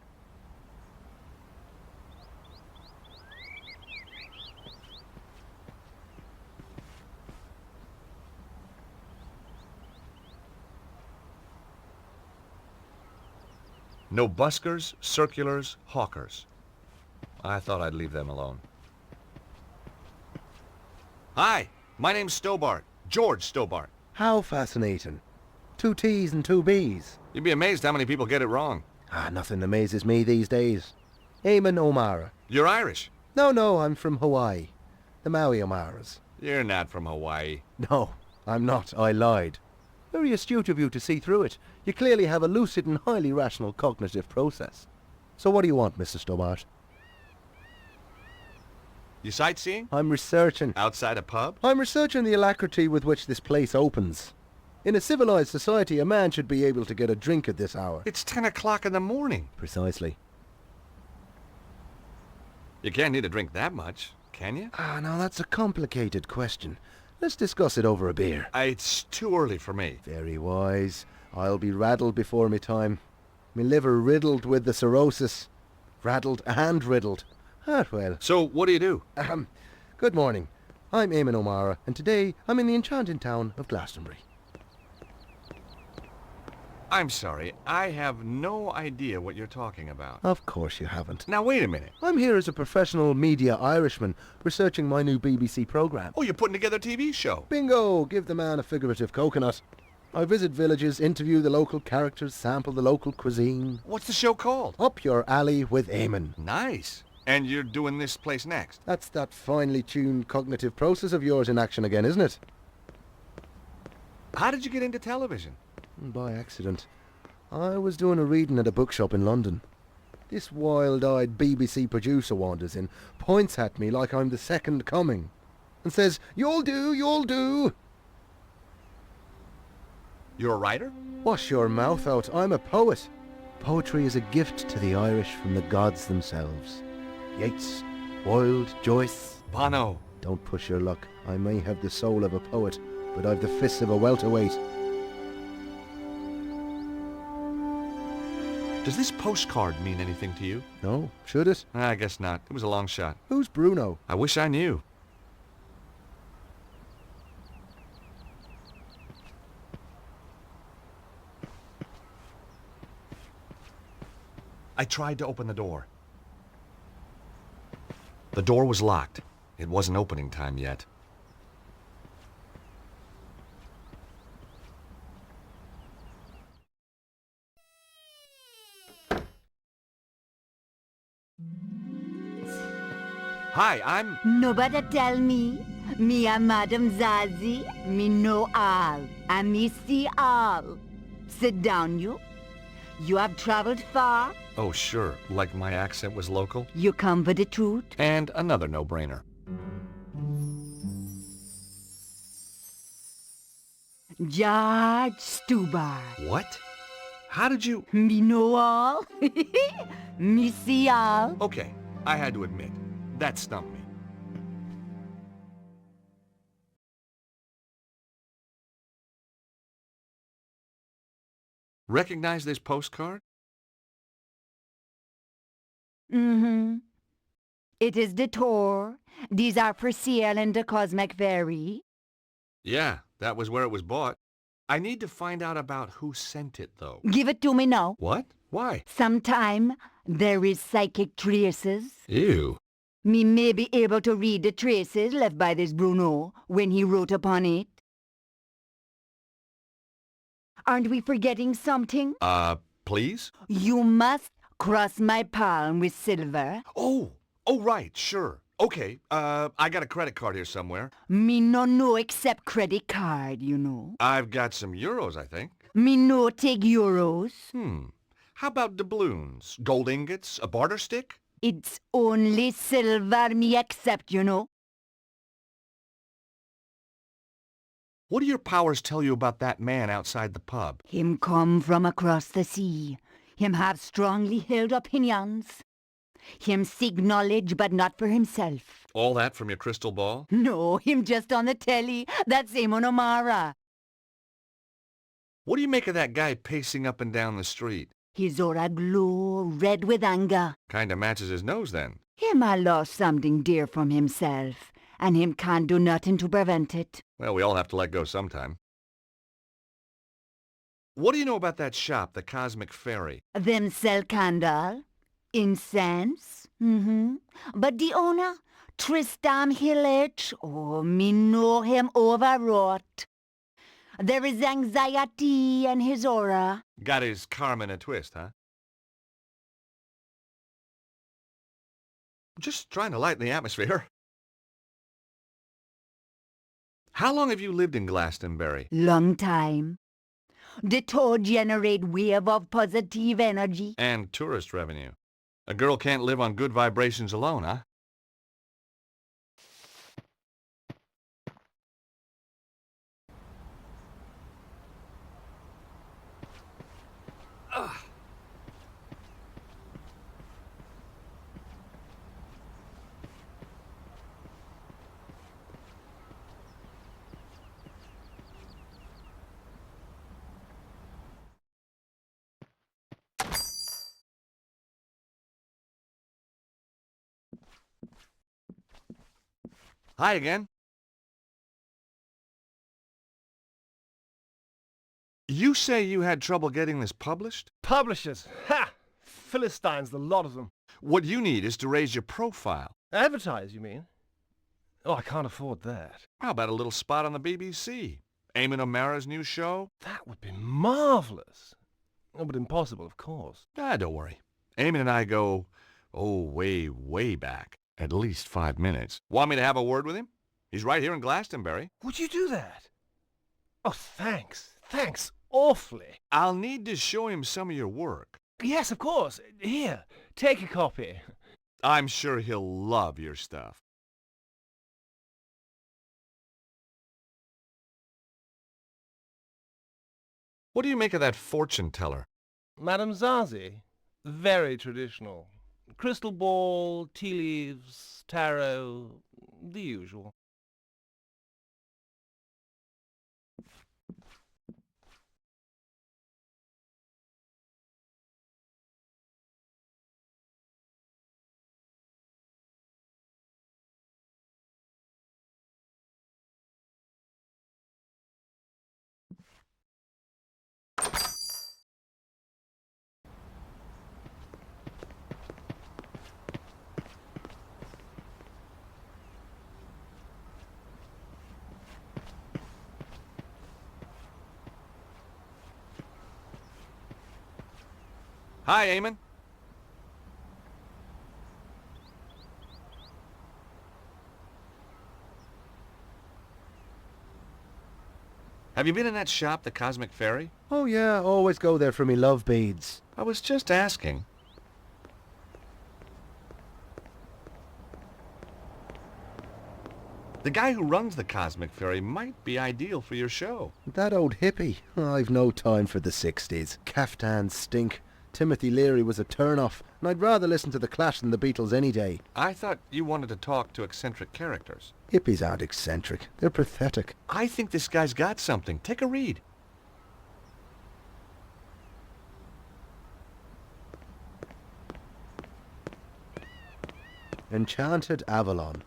No buskers, circulars, hawkers. I thought I'd leave them alone. Hi, my name's Stobbart. George Stobbart. How fascinating. 2 T's and 2 B's. You'd be amazed how many people get it wrong. Nothing amazes me these days. Eamon O'Mara. You're Irish. No, I'm from Hawaii. The Maui O'Maras. You're not from Hawaii. No, I'm not. I lied. Very astute of you to see through it. You clearly have a lucid and highly rational cognitive process. So what do you want, Mr. Stobbart? You sightseeing? I'm researching. Outside a pub? I'm researching the alacrity with which this place opens. In a civilized society, a man should be able to get a drink at this hour. It's 10 o'clock in the morning. Precisely. You can't need a drink that much, can you? Now that's a complicated question. Let's discuss it over a beer. It's too early for me. Very wise. I'll be raddled before me time. Me liver riddled with the cirrhosis. Raddled and riddled. Well. So, what do you do? Good morning. I'm Eamon O'Mara, and today I'm in the enchanting town of Glastonbury. I'm sorry, I have no idea what you're talking about. Of course you haven't. Now wait a minute. I'm here as a professional media Irishman, researching my new BBC programme. Oh, you're putting together a TV show. Bingo! Give the man a figurative coconut. I visit villages, interview the local characters, sample the local cuisine. What's the show called? Up Your Alley with Eamon. Nice. And you're doing this place next? That's that finely tuned cognitive process of yours in action again, isn't it? How did you get into television? By accident. I was doing a reading at a bookshop in London. This wild-eyed BBC producer wanders in, points at me like I'm the second coming, and says, "You'll do, you'll do." You're a writer? Wash your mouth out. I'm a poet. Poetry is a gift to the Irish from the gods themselves. Yeats, Wilde, Joyce. Bono. Don't push your luck. I may have the soul of a poet, but I've the fists of a welterweight. Does this postcard mean anything to you? No. Should it? I guess not. It was a long shot. Who's Bruno? I wish I knew. I tried to open the door. The door was locked. It wasn't opening time yet. Hi, I'm... Nobody tell me. Me a Madame Zazie. Me know all. And me see all. Sit down, you. You have traveled far? Oh, sure. Like my accent was local? You come for the truth? And another no-brainer. George Stobbart. What? How did you... Me know all. Me see all. Okay, I had to admit, that stumped me. Recognize this postcard? Mm-hmm. It is the tour. These are for sale in the Cosmic Ferry. Yeah, that was where it was bought. I need to find out about who sent it, though. Give it to me now. What? Why? Sometime there is psychic traces. Ew. Me may be able to read the traces left by this Bruno when he wrote upon it. Aren't we forgetting something? Please? You must cross my palm with silver. Oh, right, sure. Okay, I got a credit card here somewhere. Me no know except credit card, you know. I've got some euros, I think. Me no take euros. How about doubloons, gold ingots, a barter stick? It's only silver me accept, you know. What do your powers tell you about that man outside the pub? Him come from across the sea. Him have strongly held opinions. Him seek knowledge, but not for himself. All that from your crystal ball? No, him just on the telly. That's Eamon O'Mara. What do you make of that guy pacing up and down the street? His aura glow, red with anger. Kinda matches his nose, then. Him a lost something dear from himself, and him can't do nothing to prevent it. Well, we all have to let go sometime. What do you know about that shop, the Cosmic Ferry? Them sell candle, incense, But the owner, Tristan Hillage, oh, me know him overwrought. There is anxiety in his aura. Got his charm in a twist, huh? Just trying to lighten the atmosphere. How long have you lived in Glastonbury? Long time. The tour generate wave of positive energy. And tourist revenue. A girl can't live on good vibrations alone, huh? Hi again. You say you had trouble getting this published? Publishers! Ha! Philistines, the lot of them. What you need is to raise your profile. Advertise, you mean? Oh, I can't afford that. How about a little spot on the BBC? Eamon O'Mara's new show? That would be marvelous. Oh, but impossible, of course. Don't worry. Eamon and I go, way, way back. At least 5 minutes. Want me to have a word with him? He's right here in Glastonbury. Would you do that? Oh, thanks. Thanks awfully. I'll need to show him some of your work. Yes, of course. Here, take a copy. I'm sure he'll love your stuff. What do you make of that fortune teller? Madame Zazi. Very traditional. Crystal ball, tea leaves, tarot, the usual. Hi, Eamon. Have you been in that shop, the Cosmic Fairy? Oh yeah, always go there for me love beads. I was just asking. The guy who runs the Cosmic Fairy might be ideal for your show. That old hippie. I've no time for the 60s. Caftans stink. Timothy Leary was a turn-off, and I'd rather listen to The Clash than the Beatles any day. I thought you wanted to talk to eccentric characters. Hippies aren't eccentric. They're pathetic. I think this guy's got something. Take a read. Enchanted Avalon.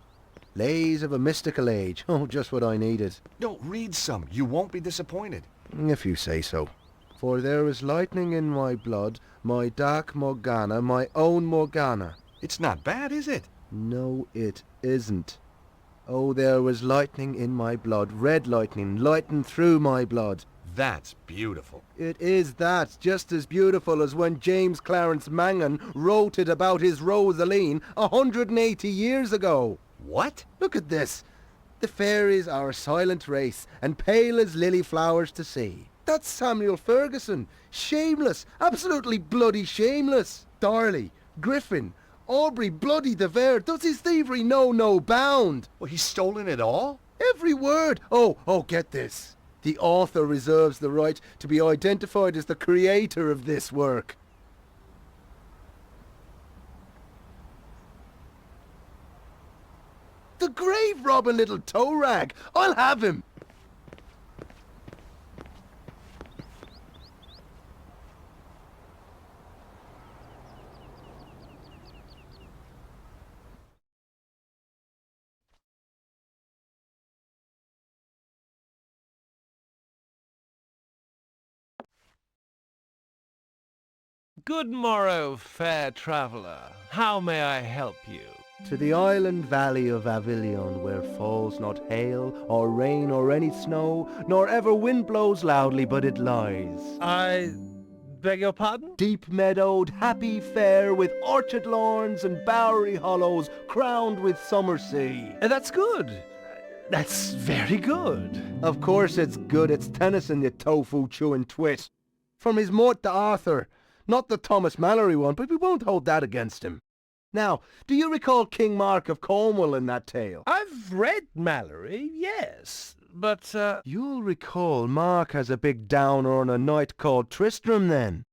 Lays of a mystical age. Oh, just what I needed. No, read some. You won't be disappointed. If you say so. For there is lightning in my blood, my dark Morgana, my own Morgana. It's not bad, is it? No, it isn't. Oh, there was lightning in my blood, red lightning, lighting through my blood. That's beautiful. It is that, just as beautiful as when James Clarence Mangan wrote it about his Rosaline 180 years ago. What? Look at this. The fairies are a silent race, and pale as lily flowers to see. That's Samuel Ferguson. Shameless. Absolutely bloody shameless. Darley, Griffin, Aubrey bloody de Vere. Does his thievery know no bound? Well, he's stolen it all? Every word. Oh, get this. The author reserves the right to be identified as the creator of this work. The grave robbing little toe rag. I'll have him. Good morrow, fair traveller. How may I help you? To the island valley of Avilion, where falls not hail, or rain, or any snow, nor ever wind blows loudly, but it lies. I beg your pardon? Deep meadowed, happy fair, with orchard lawns and bowery hollows, crowned with summer sea. That's good. That's very good. Of course it's good. It's Tennyson, you tofu-chewing twit. From his Mort to Arthur. Not the Thomas Mallory one, but we won't hold that against him. Now, do you recall King Mark of Cornwall in that tale? I've read Mallory, yes, but, You'll recall Mark has a big downer on a knight called Tristram then.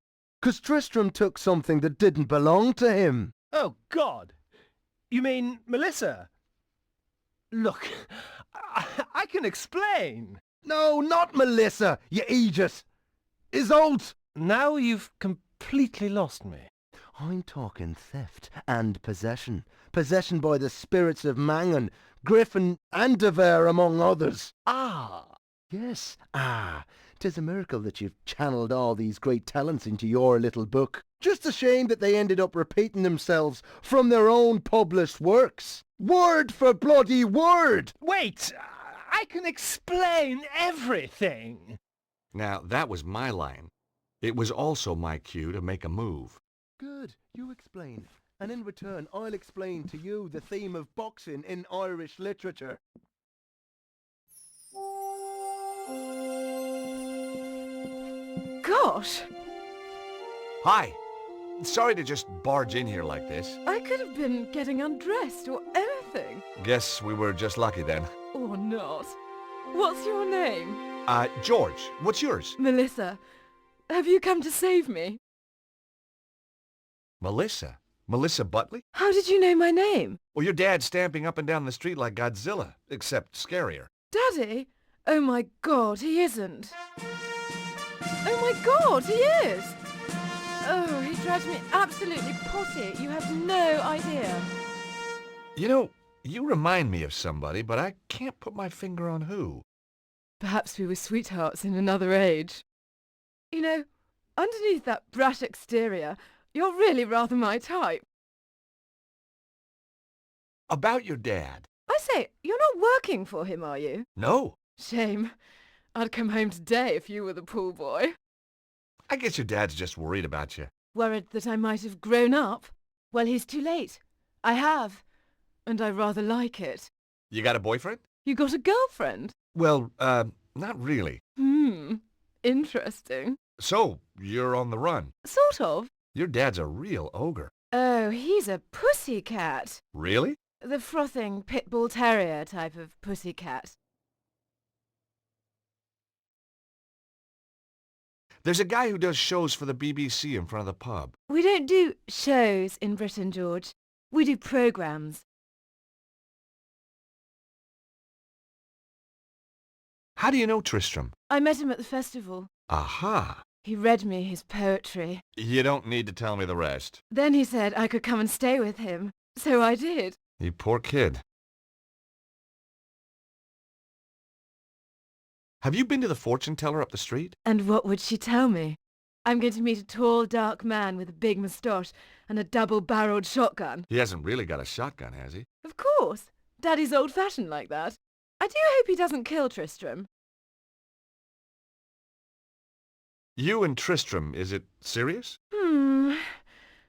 'Cause Tristram took something that didn't belong to him. Oh, God. You mean Melissa? Look, I can explain. No, not Melissa, you idiot. Isolde! Now you've completely lost me. I'm talking theft and possession. Possession by the spirits of Mangan, Griffin and De Vere, among others. Ah! Yes, 'Tis a miracle that you've channeled all these great talents into your little book. Just a shame that they ended up repeating themselves from their own published works. Word for bloody word! Wait! I can explain everything! Now, that was my line. It was also my cue to make a move. Good, you explain. And in return, I'll explain to you the theme of boxing in Irish literature. Gosh! Hi! Sorry to just barge in here like this. I could have been getting undressed or anything. Guess we were just lucky then. Or not. What's your name? George, what's yours? Melissa. Have you come to save me? Melissa? Melissa Butley? How did you know my name? Well, your dad's stamping up and down the street like Godzilla, except scarier. Daddy? Oh my God, he isn't. Oh my God, he is! Oh, he drives me absolutely potty. You have no idea. You know, you remind me of somebody, but I can't put my finger on who. Perhaps we were sweethearts in another age. You know, underneath that brash exterior, you're really rather my type. About your dad. I say, you're not working for him, are you? No. Shame. I'd come home today if you were the pool boy. I guess your dad's just worried about you. Worried that I might have grown up? Well, he's too late. I have. And I rather like it. You got a boyfriend? You got a girlfriend? Well, not really. Interesting. So, you're on the run. Sort of. Your dad's a real ogre. Oh, he's a pussycat. Really? The frothing pit bull terrier type of pussycat. There's a guy who does shows for the BBC in front of the pub. We don't do shows in Britain, George. We do programmes. How do you know Tristram? I met him at the festival. Aha! He read me his poetry. You don't need to tell me the rest. Then he said I could come and stay with him. So I did. You poor kid. Have you been to the fortune teller up the street? And what would she tell me? I'm going to meet a tall, dark man with a big moustache and a double-barreled shotgun. He hasn't really got a shotgun, has he? Of course. Daddy's old-fashioned like that. I do hope he doesn't kill Tristram. You and Tristram, is it serious?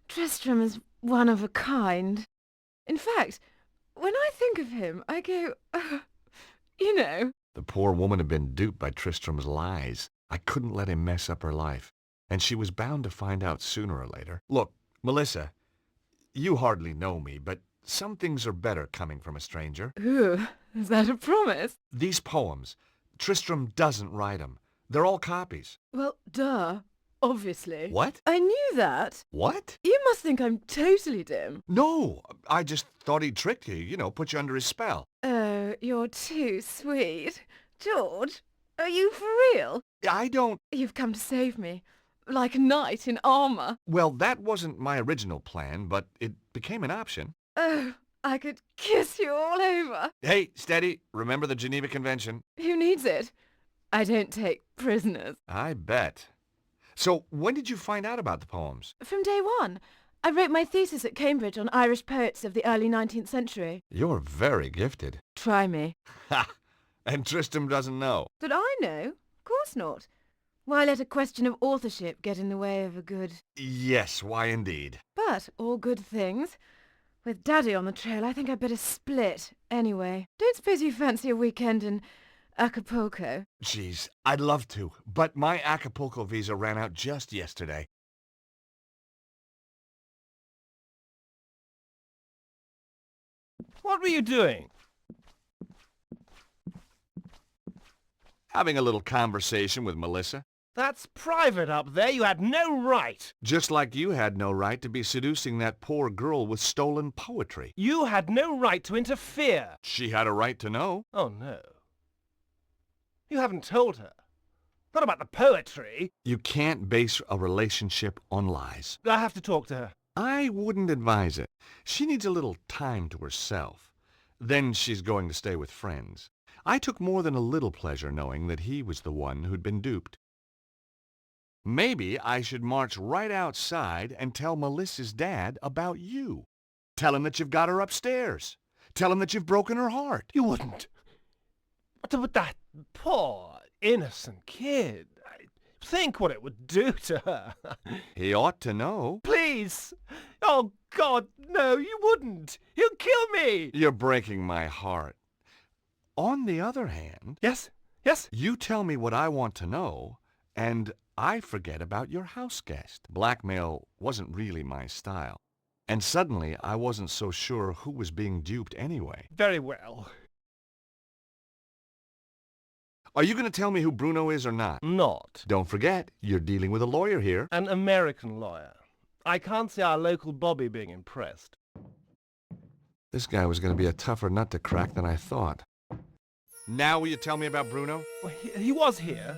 Tristram is one of a kind. In fact, when I think of him, I go, you know. The poor woman had been duped by Tristram's lies. I couldn't let him mess up her life. And she was bound to find out sooner or later. Look, Melissa, you hardly know me, but some things are better coming from a stranger. Ooh, is that a promise? These poems, Tristram doesn't write them. They're all copies. Well, duh. Obviously. What? I knew that. What? You must think I'm totally dim. No, I just thought he'd tricked you, you know, put you under his spell. Oh, you're too sweet. George, are you for real? I don't... You've come to save me. Like a knight in armour. Well, that wasn't my original plan, but it became an option. Oh, I could kiss you all over. Hey, steady. Remember the Geneva Convention? Who needs it? I don't take prisoners. I bet. So, when did you find out about the poems? From day one. I wrote my thesis at Cambridge on Irish poets of the early 19th century. You're very gifted. Try me. Ha! And Tristram doesn't know. Did I know? Of course not. Why let a question of authorship get in the way of a good... Yes, why indeed. But all good things. With Daddy on the trail, I think I'd better split. Anyway, don't suppose you fancy a weekend in Acapulco? Geez, I'd love to, but my Acapulco visa ran out just yesterday. What were you doing? Having a little conversation with Melissa. That's private up there. You had no right. Just like you had no right to be seducing that poor girl with stolen poetry. You had no right to interfere. She had a right to know. Oh, no. You haven't told her. Not about the poetry. You can't base a relationship on lies. I have to talk to her. I wouldn't advise it. She needs a little time to herself. Then she's going to stay with friends. I took more than a little pleasure knowing that he was the one who'd been duped. Maybe I should march right outside and tell Melissa's dad about you. Tell him that you've got her upstairs. Tell him that you've broken her heart. You wouldn't. But that poor, innocent kid. Think what it would do to her. He ought to know. Please. Oh, God, no, you wouldn't. He'll kill me. You're breaking my heart. On the other hand... Yes? Yes? You tell me what I want to know, and I forget about your house guest. Blackmail wasn't really my style. And suddenly, I wasn't so sure who was being duped anyway. Very well. Are you going to tell me who Bruno is or not? Not. Don't forget, you're dealing with a lawyer here. An American lawyer. I can't see our local Bobby being impressed. This guy was going to be a tougher nut to crack than I thought. Now will you tell me about Bruno? Well, he was here,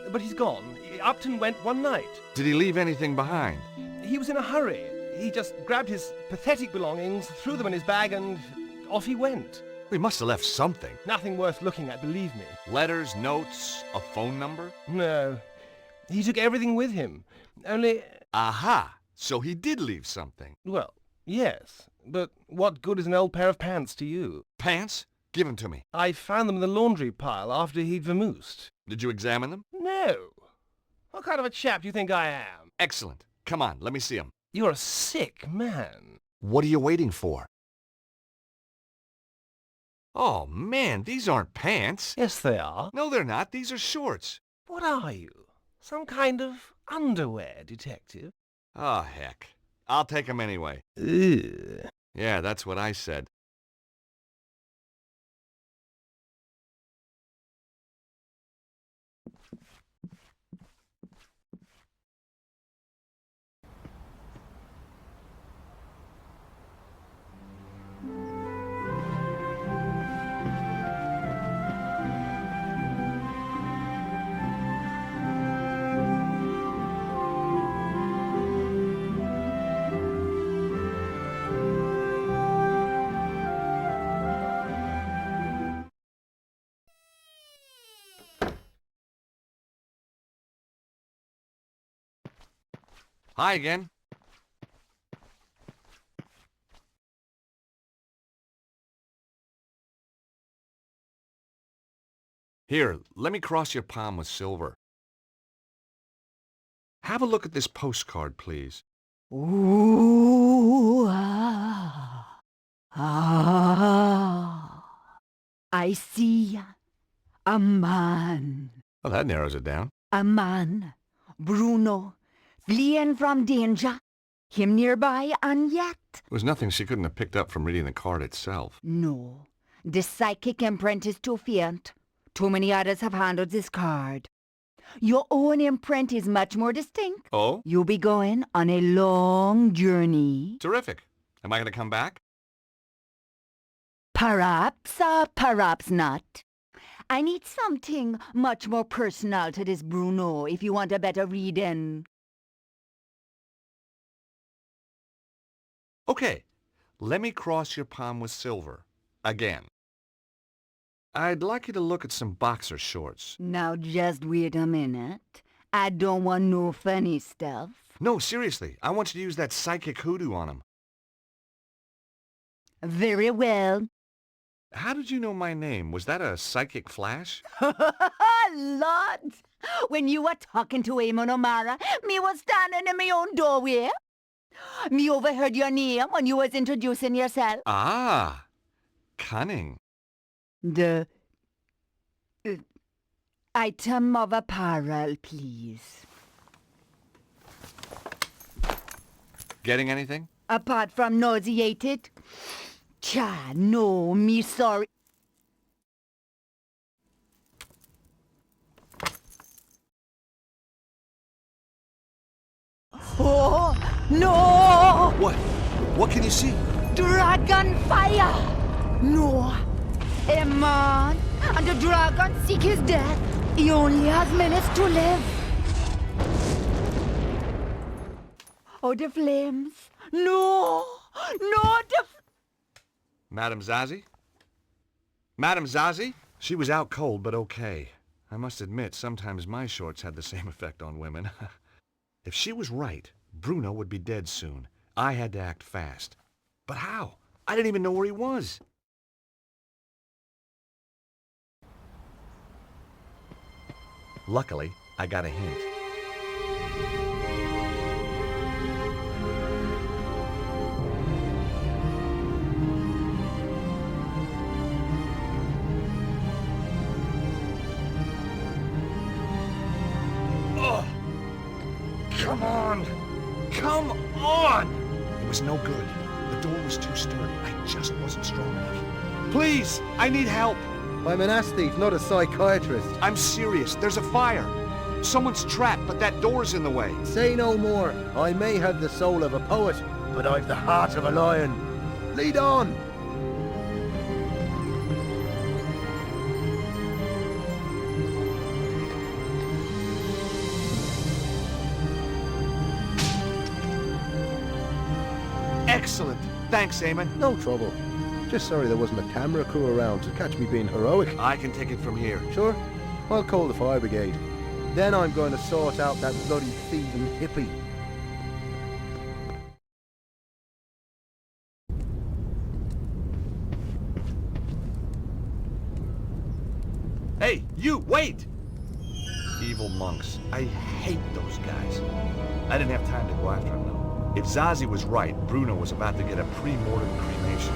but he's gone. Upton went one night. Did he leave anything behind? He was in a hurry. He just grabbed his pathetic belongings, threw them in his bag, and off he went. We must have left something. Nothing worth looking at, believe me. Letters, notes, a phone number? No. He took everything with him. Only... Aha! So he did leave something. Well, yes. But what good is an old pair of pants to you? Pants? Give them to me. I found them in the laundry pile after he'd vamoosed. Did you examine them? No. What kind of a chap do you think I am? Excellent. Come on, let me see them. You're a sick man. What are you waiting for? Oh, man, these aren't pants. Yes, they are. No, they're not. These are shorts. What are you? Some kind of underwear detective? Oh, heck. I'll take them anyway. Ugh. Yeah, that's what I said. Hi again. Here, let me cross your palm with silver. Have a look at this postcard, please. Ooh, ah, ah. I see a man. Well, that narrows it down. A man. Bruno. Fleeing from danger. Him nearby and yet... It was nothing she couldn't have picked up from reading the card itself. No. The psychic imprint is too faint. Too many others have handled this card. Your own imprint is much more distinct. Oh? You'll be going on a long journey. Terrific. Am I going to come back? Perhaps, perhaps not. I need something much more personal to this Bruno if you want a better reading. Okay, let me cross your palm with silver. Again. I'd like you to look at some boxer shorts. Now just wait a minute. I don't want no funny stuff. No, seriously. I want you to use that psychic hoodoo on him. Very well. How did you know my name? Was that a psychic flash? Lord! When you were talking to Eamon O'Mara, me was standing in my own doorway. Me overheard your name when you was introducing yourself. Ah, cunning. The item of apparel, please. Getting anything? Apart from nauseated? Cha, no, me sorry. Oh, no! What? What can you see? Dragon fire! No. A man and the dragon seek his death. He only has minutes to live. Oh, the flames. No! No, Madame Zazie? Madame Zazie? She was out cold, but okay. I must admit, sometimes my shorts had the same effect on women. If she was right, Bruno would be dead soon. I had to act fast. But how? I didn't even know where he was. Luckily, I got a hint. Come on! Come on! It was no good. The door was too sturdy. I just wasn't strong enough. Please! I need help! I'm an aesthete, not a psychiatrist. I'm serious. There's a fire. Someone's trapped, but that door's in the way. Say no more. I may have the soul of a poet, but I've the heart of a lion. Lead on! Excellent. Thanks, Eamon. No trouble. Just sorry there wasn't a camera crew around to catch me being heroic. I can take it from here. Sure. I'll call the fire brigade. Then I'm going to sort out that bloody thieving hippie. Hey, you, wait! Evil monks. I hate those guys. I didn't have time to go after them, though. If Zazie was right, Bruno was about to get a pre-mortem cremation.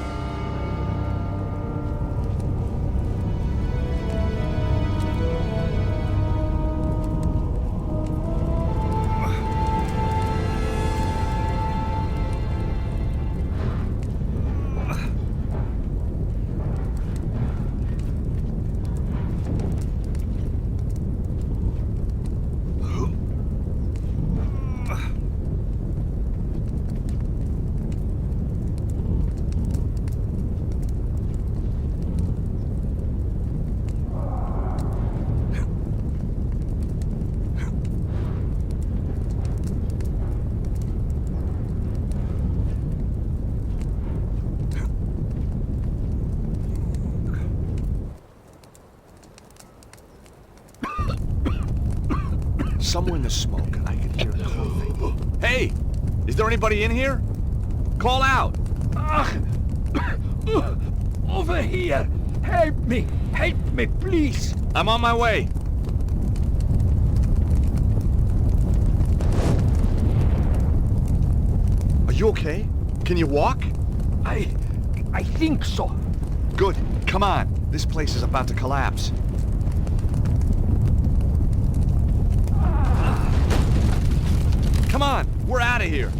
Somewhere in the smoke, I could hear a coughing. Hey! Is there anybody in here? Call out! Over here! Help me! Help me, please! I'm on my way. Are you okay? Can you walk? I think so. Good. Come on. This place is about to collapse. Come on, we're out of here.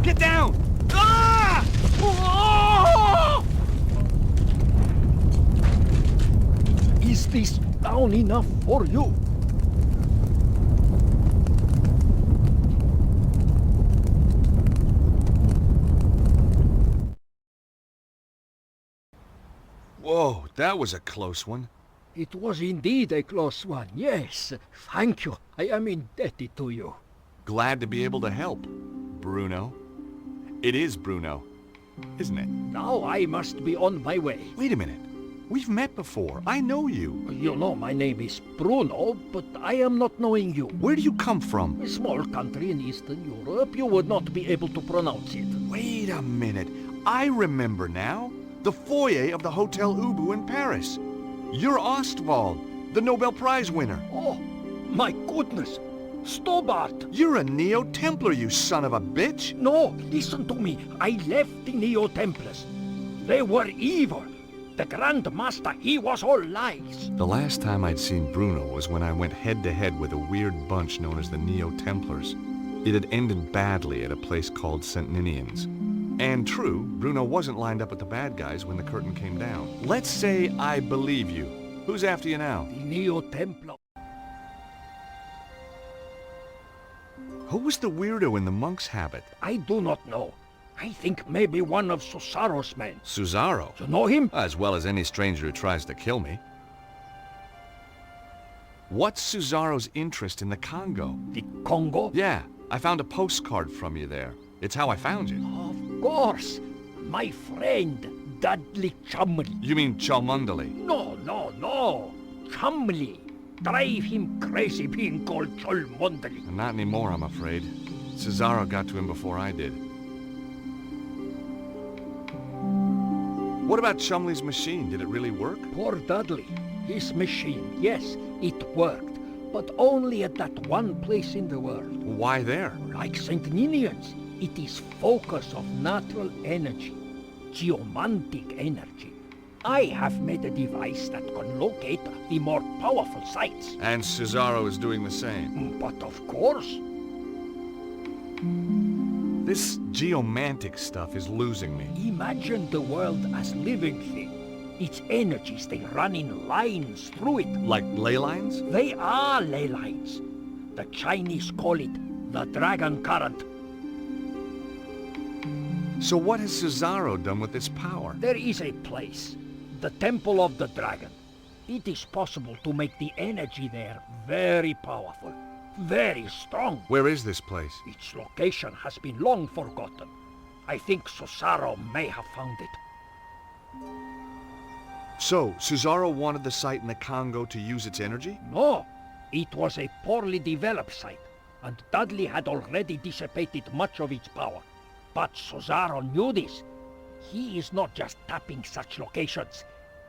Get down! Ah! Oh! Is this down enough for you? Whoa, that was a close one. It was indeed a close one, yes. Thank you. I am indebted to you. Glad to be able to help, Bruno. It is Bruno, isn't it? Now I must be on my way. Wait a minute. We've met before. I know you. You know my name is Bruno, but I am not knowing you. Where do you come from? A small country in Eastern Europe. You would not be able to pronounce it. Wait a minute. I remember now. The foyer of the Hotel Ubu in Paris. You're Ostwald, the Nobel Prize winner. Oh, my goodness. Stobbart! You're a Neo-Templar, you son of a bitch! No, listen to me. I left the Neo-Templars. They were evil. The Grand Master, he was all lies. The last time I'd seen Bruno was when I went head-to-head with a weird bunch known as the Neo-Templars. It had ended badly at a place called St. Ninian's. And true, Bruno wasn't lined up with the bad guys when the curtain came down. Let's say I believe you. Who's after you now? The Neo-Templar. Who was the weirdo in the monk's habit? I do not know. I think maybe one of Susaro's men. Susaro? You know him? As well as any stranger who tries to kill me. What's Susaro's interest in the Congo? The Congo? Yeah, I found a postcard from you there. It's how I found you. Of course. My friend, Dudley Chumley. You mean Cholmondeley? No. Chumley. Drive him crazy being called Cholmondeley. Not anymore, I'm afraid. Susaro got to him before I did. What about Chumley's machine? Did it really work? Poor Dudley. His machine, yes, it worked. But only at that one place in the world. Why there? Like St. Ninian's. It is focus of natural energy. Geomantic energy. I have made a device that can locate the more powerful sites. And Susaro is doing the same. But of course. This geomantic stuff is losing me. Imagine the world as living thing. Its energies, they run in lines through it. Like ley lines? They are ley lines. The Chinese call it the dragon current. So what has Susaro done with this power? There is a place. The Temple of the Dragon. It is possible to make the energy there very powerful, very strong. Where is this place? Its location has been long forgotten. I think Susaro may have found it. So, Susaro wanted the site in the Congo to use its energy? No, it was a poorly developed site, and Dudley had already dissipated much of its power. But Susaro knew this. He is not just tapping such locations.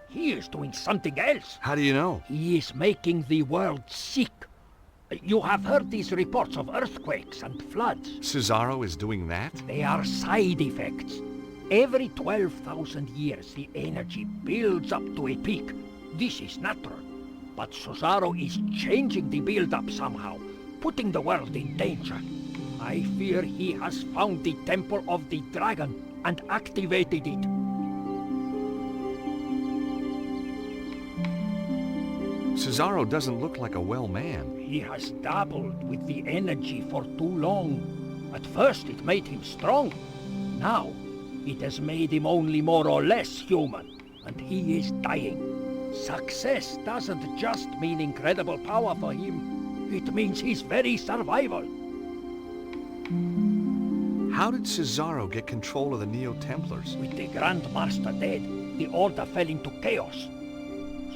He is doing something else. How do you know? He is making the world sick. You have heard these reports of earthquakes and floods. Susaro is doing that? They are side effects. Every 12,000 years, the energy builds up to a peak. This is natural. But Susaro is changing the build-up somehow, putting the world in danger. I fear he has found the Temple of the Dragon and activated it. Susaro doesn't look like a well man. He has dabbled with the energy for too long. At first it made him strong. Now it has made him only more or less human, and he is dying. Success doesn't just mean incredible power for him. It means his very survival. How did Susaro get control of the Neo-Templars? With the Grand Master dead, the Order fell into chaos.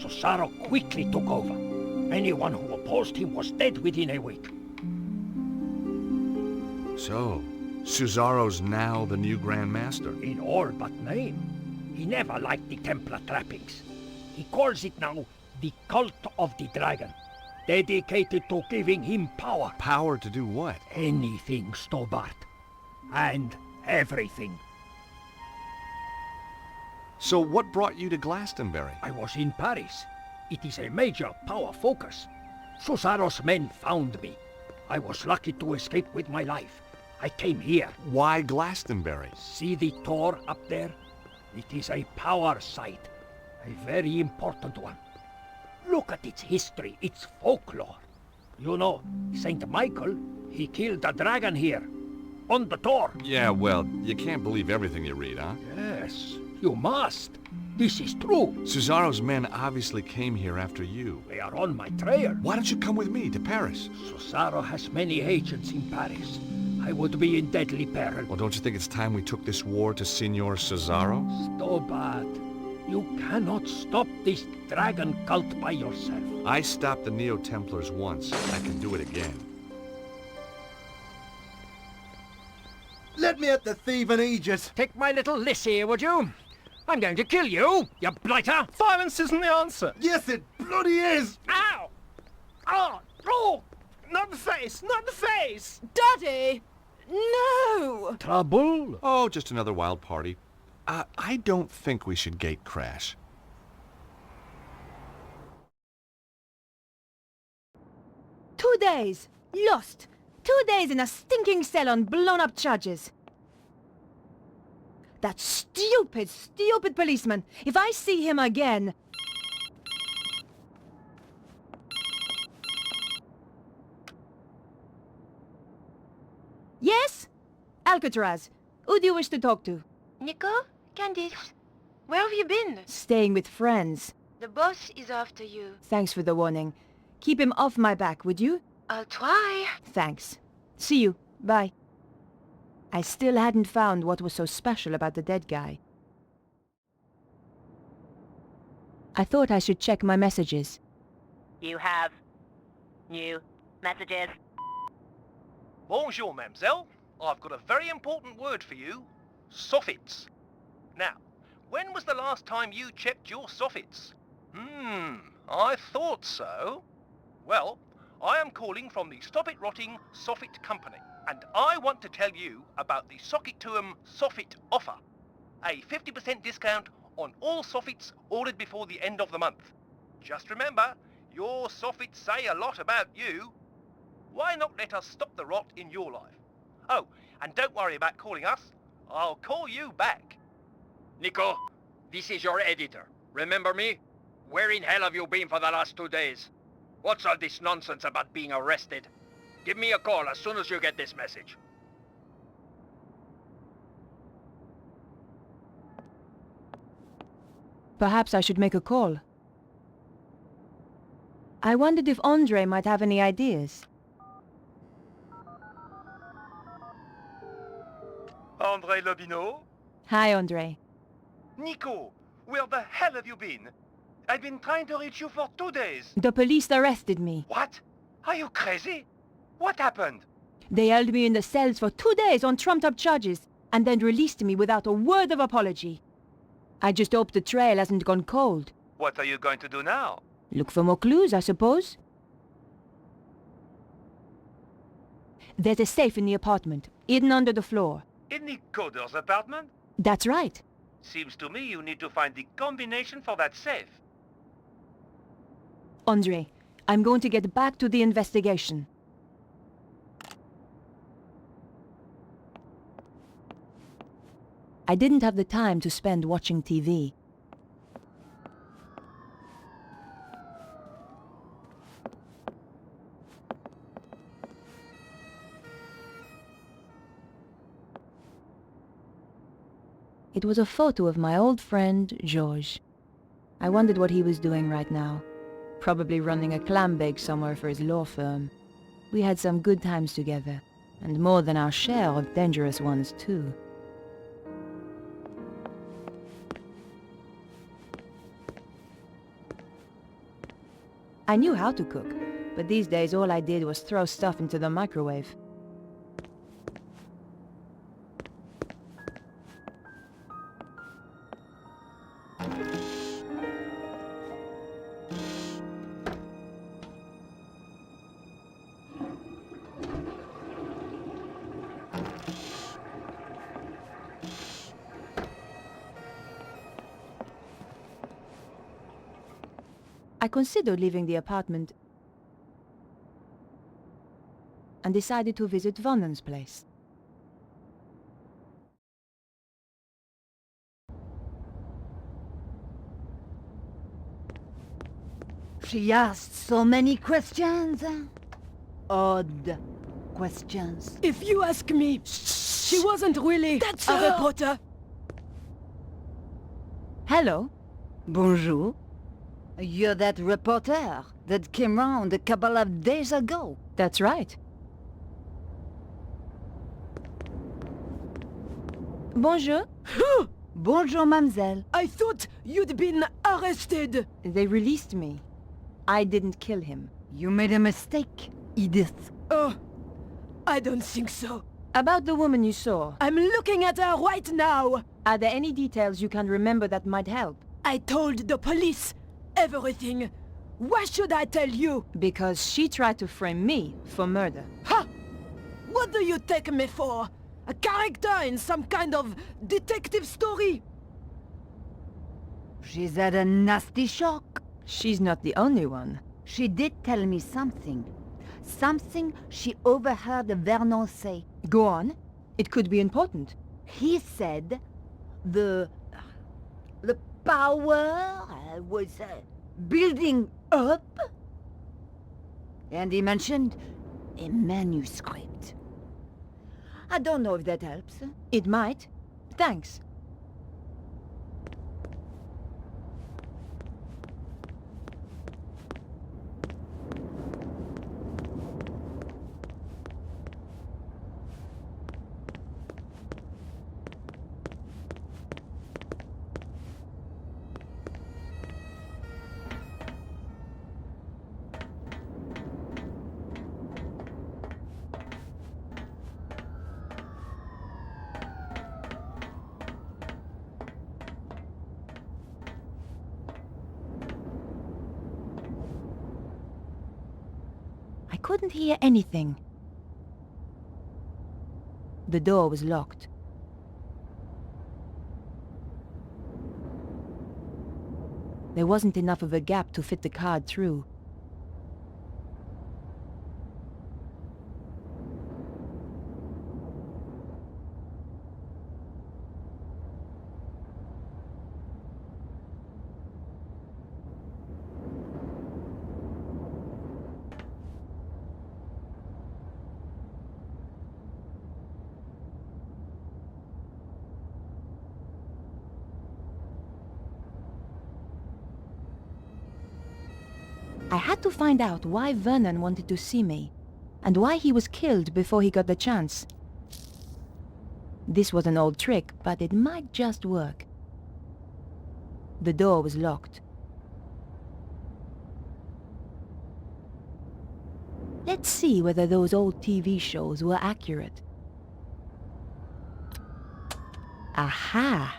Susaro quickly took over. Anyone who opposed him was dead within a week. So, Susaro's now the new Grand Master? In all but name. He never liked the Templar trappings. He calls it now the Cult of the Dragon, dedicated to giving him power. Power to do what? Anything, Stobbart. And everything. So what brought you to Glastonbury? I was in Paris. It is a major power focus. Susaro's men found me. I was lucky to escape with my life. I came here. Why Glastonbury? See the Tor up there? It is a power site. A very important one. Look at its history, its folklore. You know, Saint Michael, he killed a dragon here. On the Tor. Yeah, well, you can't believe everything you read, huh? Yes, you must. This is true. Susaro's men obviously came here after you. They are on my trail. Why don't you come with me to Paris? Susaro has many agents in Paris. I would be in deadly peril. Well, don't you think it's time we took this war to Signor Susaro? Stobbart, You cannot stop this dragon cult by yourself. I stopped the Neo-Templars once. I can do it again. Let me at the thieving Aegis! Take my little Lissy, would you? I'm going to kill you, you blighter! Violence isn't the answer. Yes, it bloody is! Ow! Oh! Oh! Not the face! Not the face! Daddy! No! Trouble? Oh, just another wild party. I don't think we should gate crash. "2 days! Lost! 2 days in a stinking cell on blown-up charges! That stupid, stupid policeman! If I see him again... Yes? Alcatraz. Who do you wish to talk to? Nico? Candice? Where have you been? Staying with friends. The boss is after you. Thanks for the warning. Keep him off my back, would you? I'll try. Thanks. See you. Bye. I still hadn't found what was so special about the dead guy. I thought I should check my messages. You have new messages. Bonjour, mademoiselle. I've got a very important word for you. Soffits. Now, when was the last time you checked your soffits? I thought so. Well, I am calling from the Stop It Rotting Soffit Company, and I want to tell you about the Socket to 'em Soffit offer. A 50% discount on all soffits ordered before the end of the month. Just remember, your soffits say a lot about you. Why not let us stop the rot in your life? Oh, and don't worry about calling us. I'll call you back. Nico, this is your editor. Remember me? Where in hell have you been for the last 2 days? What's all this nonsense about being arrested? Give me a call as soon as you get this message. Perhaps I should make a call. I wondered if Andre might have any ideas. Andre Lobineau? Hi, Andre. Nico, where the hell have you been? I've been trying to reach you for 2 days. The police arrested me. What? Are you crazy? What happened? They held me in the cells for 2 days on trumped-up charges, and then released me without a word of apology. I just hope the trail hasn't gone cold. What are you going to do now? Look for more clues, I suppose. There's a safe in the apartment, hidden under the floor. In the coder's apartment? That's right. Seems to me you need to find the combination for that safe. Andre, I'm going to get back to the investigation. I didn't have the time to spend watching TV. It was a photo of my old friend, Georges. I wondered what he was doing right now. Probably running a clam bake somewhere for his law firm. We had some good times together, and more than our share of dangerous ones, too. I knew how to cook, but these days all I did was throw stuff into the microwave. I considered leaving the apartment and decided to visit Vonnen's place. She asked so many questions. Odd questions. If you ask me, she wasn't really a reporter. Hello. Bonjour. You're that reporter that came round a couple of days ago. That's right. Bonjour. Bonjour, mademoiselle. I thought you'd been arrested. They released me. I didn't kill him. You made a mistake, Edith. Oh, I don't think so. About the woman you saw. I'm looking at her right now. Are there any details you can remember that might help? I told the police everything. Why should I tell you? Because she tried to frame me for murder. Ha! What do you take me for? A character in some kind of detective story? She's had a nasty shock. She's not the only one. She did tell me something. Something she overheard Vernon say. Go on. It could be important. He said the power was building up. And he mentioned a manuscript. I don't know if that helps. It might. Thanks. I couldn't hear anything. The door was locked. There wasn't enough of a gap to fit the card through. I had to find out why Vernon wanted to see me, and why he was killed before he got the chance. This was an old trick, but it might just work. The door was locked. Let's see whether those old TV shows were accurate. Aha!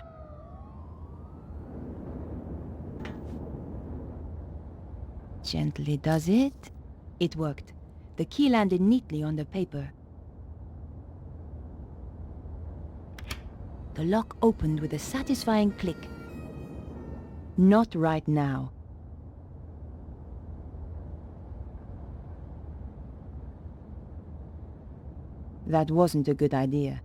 Gently does it. It worked. The key landed neatly on the paper. The lock opened with a satisfying click. Not right now. That wasn't a good idea.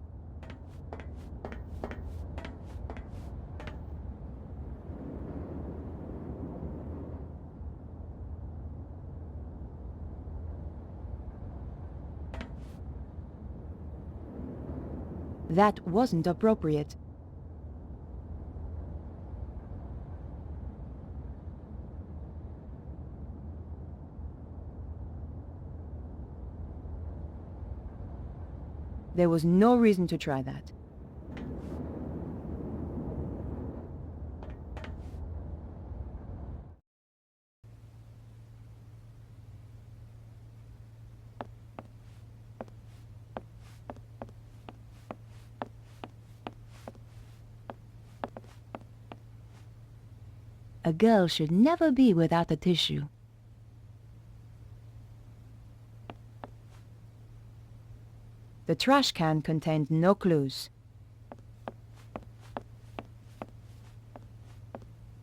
That wasn't appropriate. There was no reason to try that. A girl should never be without a tissue. The trash can contained no clues.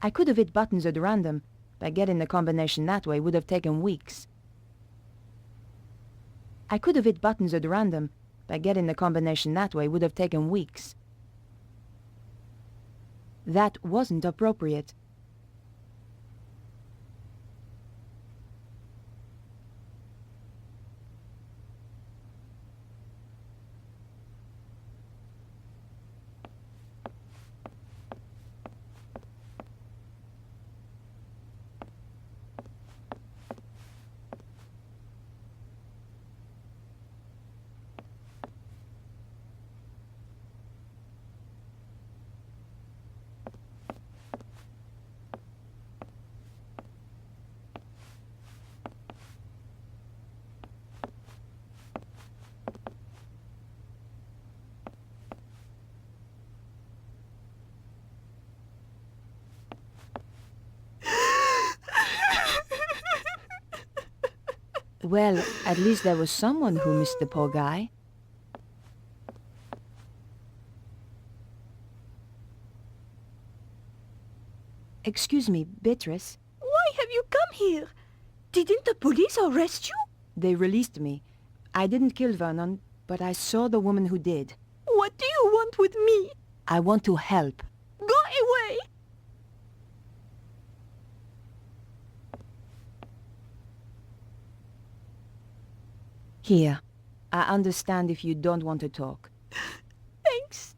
I could have hit buttons at random, but getting the combination that way would have taken weeks. I could have hit buttons at random, but getting the combination that way would have taken weeks. That wasn't appropriate. Well, at least there was someone who missed the poor guy. Excuse me, Beatrice. Why have you come here? Didn't the police arrest you? They released me. I didn't kill Vernon, but I saw the woman who did. What do you want with me? I want to help. Go away! Here. I understand if you don't want to talk. Thanks.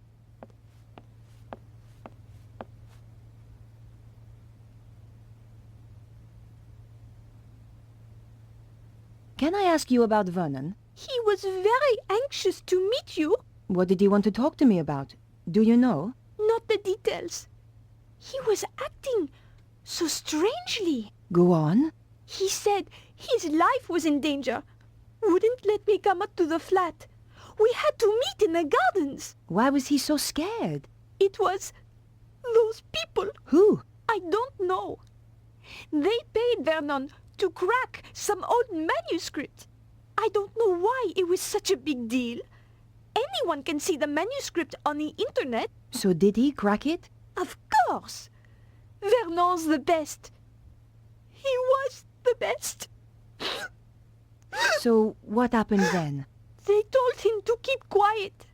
Can I ask you about Vernon? He was very anxious to meet you. What did he want to talk to me about? Do you know? Not the details. He was acting so strangely. Go on. He said his life was in danger. Wouldn't let me come up to the flat. We had to meet in the gardens. Why was he so scared? It was those people. Who? I don't know. They paid Vernon to crack some old manuscript. I don't know why it was such a big deal. Anyone can see the manuscript on the internet. So did he crack it? Of course. Vernon's the best. He was the best. So what happened then? They told him to keep quiet.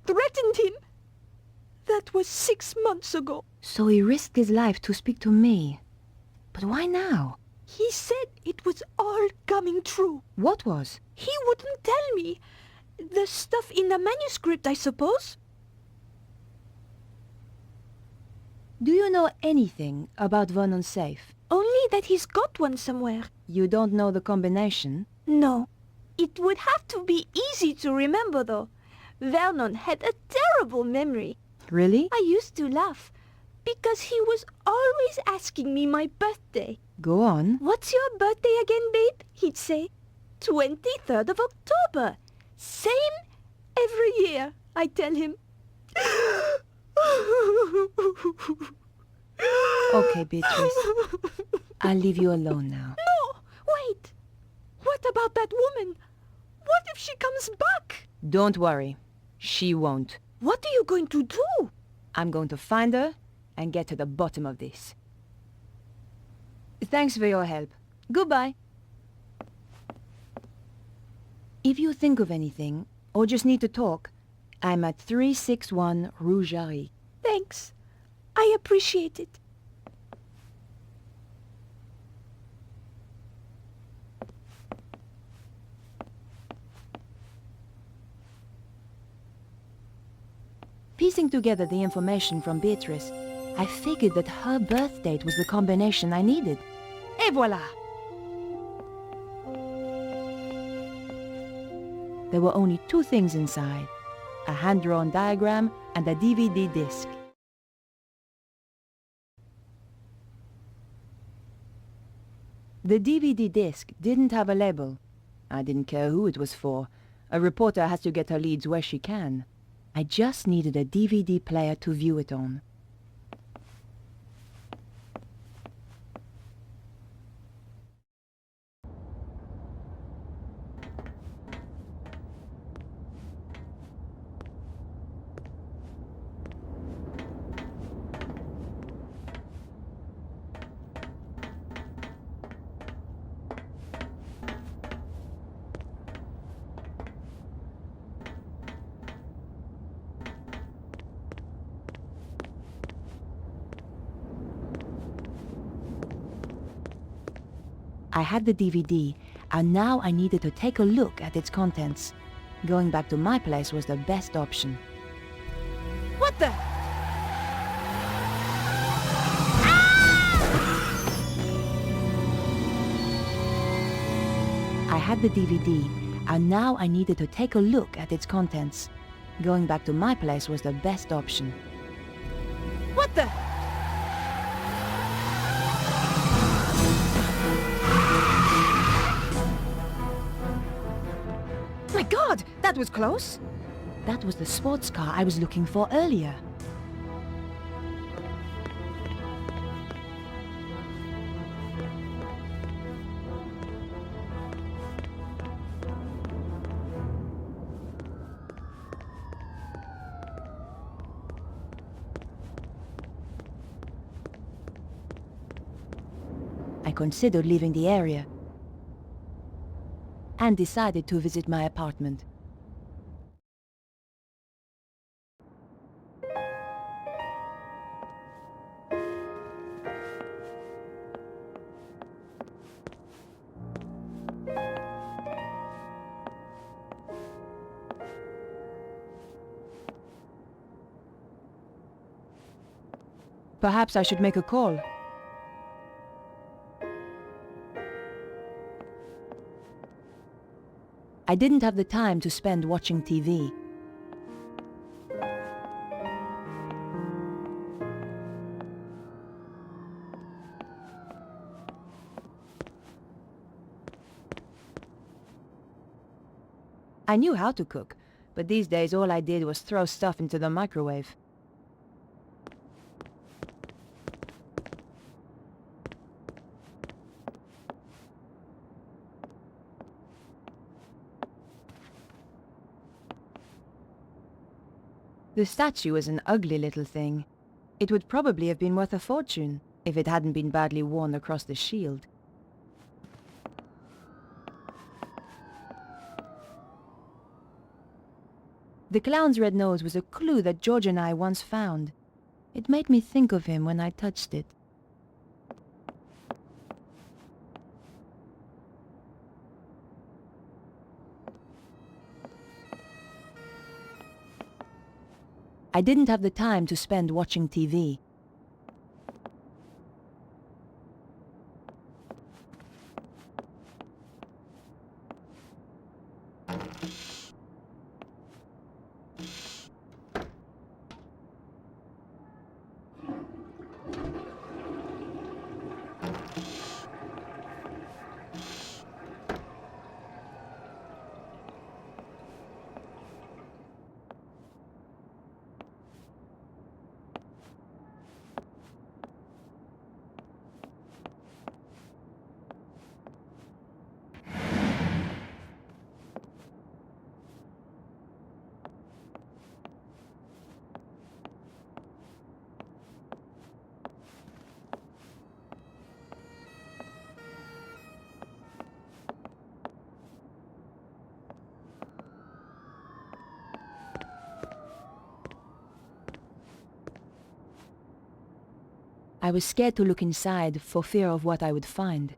Threatened him. That was 6 months ago. So he risked his life to speak to me. But why now? He said it was all coming true. What was? He wouldn't tell me. The stuff in the manuscript, I suppose. Do you know anything about Vernon's safe? Only that he's got one somewhere. You don't know the combination? No. It would have to be easy to remember, though. Vernon had a terrible memory. Really? I used to laugh, because he was always asking me my birthday. Go on. What's your birthday again, babe? He'd say. 23rd of October. Same every year, I tell him. Okay, Beatrice. I'll leave you alone now. No, wait. What about that woman? What if she comes back? Don't worry. She won't. What are you going to do? I'm going to find her and get to the bottom of this. Thanks for your help. Goodbye. If you think of anything, or just need to talk, I'm at 361 Rue Jarry. Thanks. I appreciate it. Piecing together the information from Beatrice, I figured that her birth date was the combination I needed. Et voilà! There were only 2 things inside, a hand-drawn diagram and a DVD disc. The DVD disc didn't have a label. I didn't care who it was for. A reporter has to get her leads where she can. I just needed a DVD player to view it on. I had the DVD, and now I needed to take a look at its contents. Going back to my place was the best option. What the? I had the DVD, and now I needed to take a look at its contents. Going back to my place was the best option. What the? My God, that was close! That was the sports car I was looking for earlier. I considered leaving the area and decided to visit my apartment. Perhaps I should make a call. I didn't have the time to spend watching TV. I knew how to cook, but these days all I did was throw stuff into the microwave. The statue is an ugly little thing. It would probably have been worth a fortune if it hadn't been badly worn across the shield. The clown's red nose was a clue that George and I once found. It made me think of him when I touched it. I didn't have the time to spend watching TV. I was scared to look inside for fear of what I would find.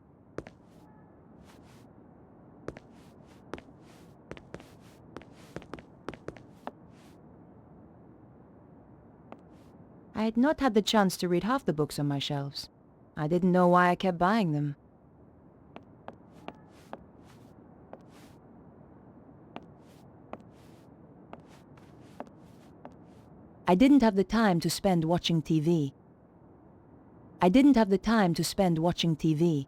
I had not had the chance to read half the books on my shelves. I didn't know why I kept buying them. I didn't have the time to spend watching TV. I didn't have the time to spend watching TV.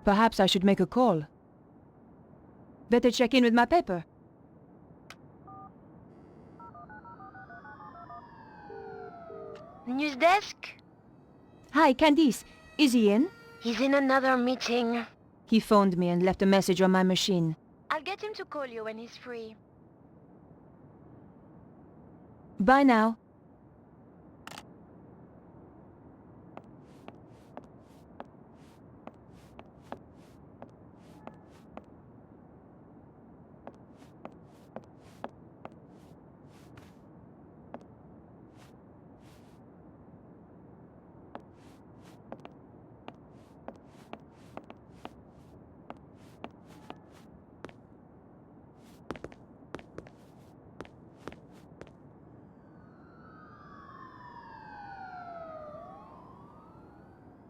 Perhaps I should make a call. Better check in with my paper. News desk? Hi, Candice. Is he in? He's in another meeting. He phoned me and left a message on my machine. I'll get him to call you when he's free. Bye now.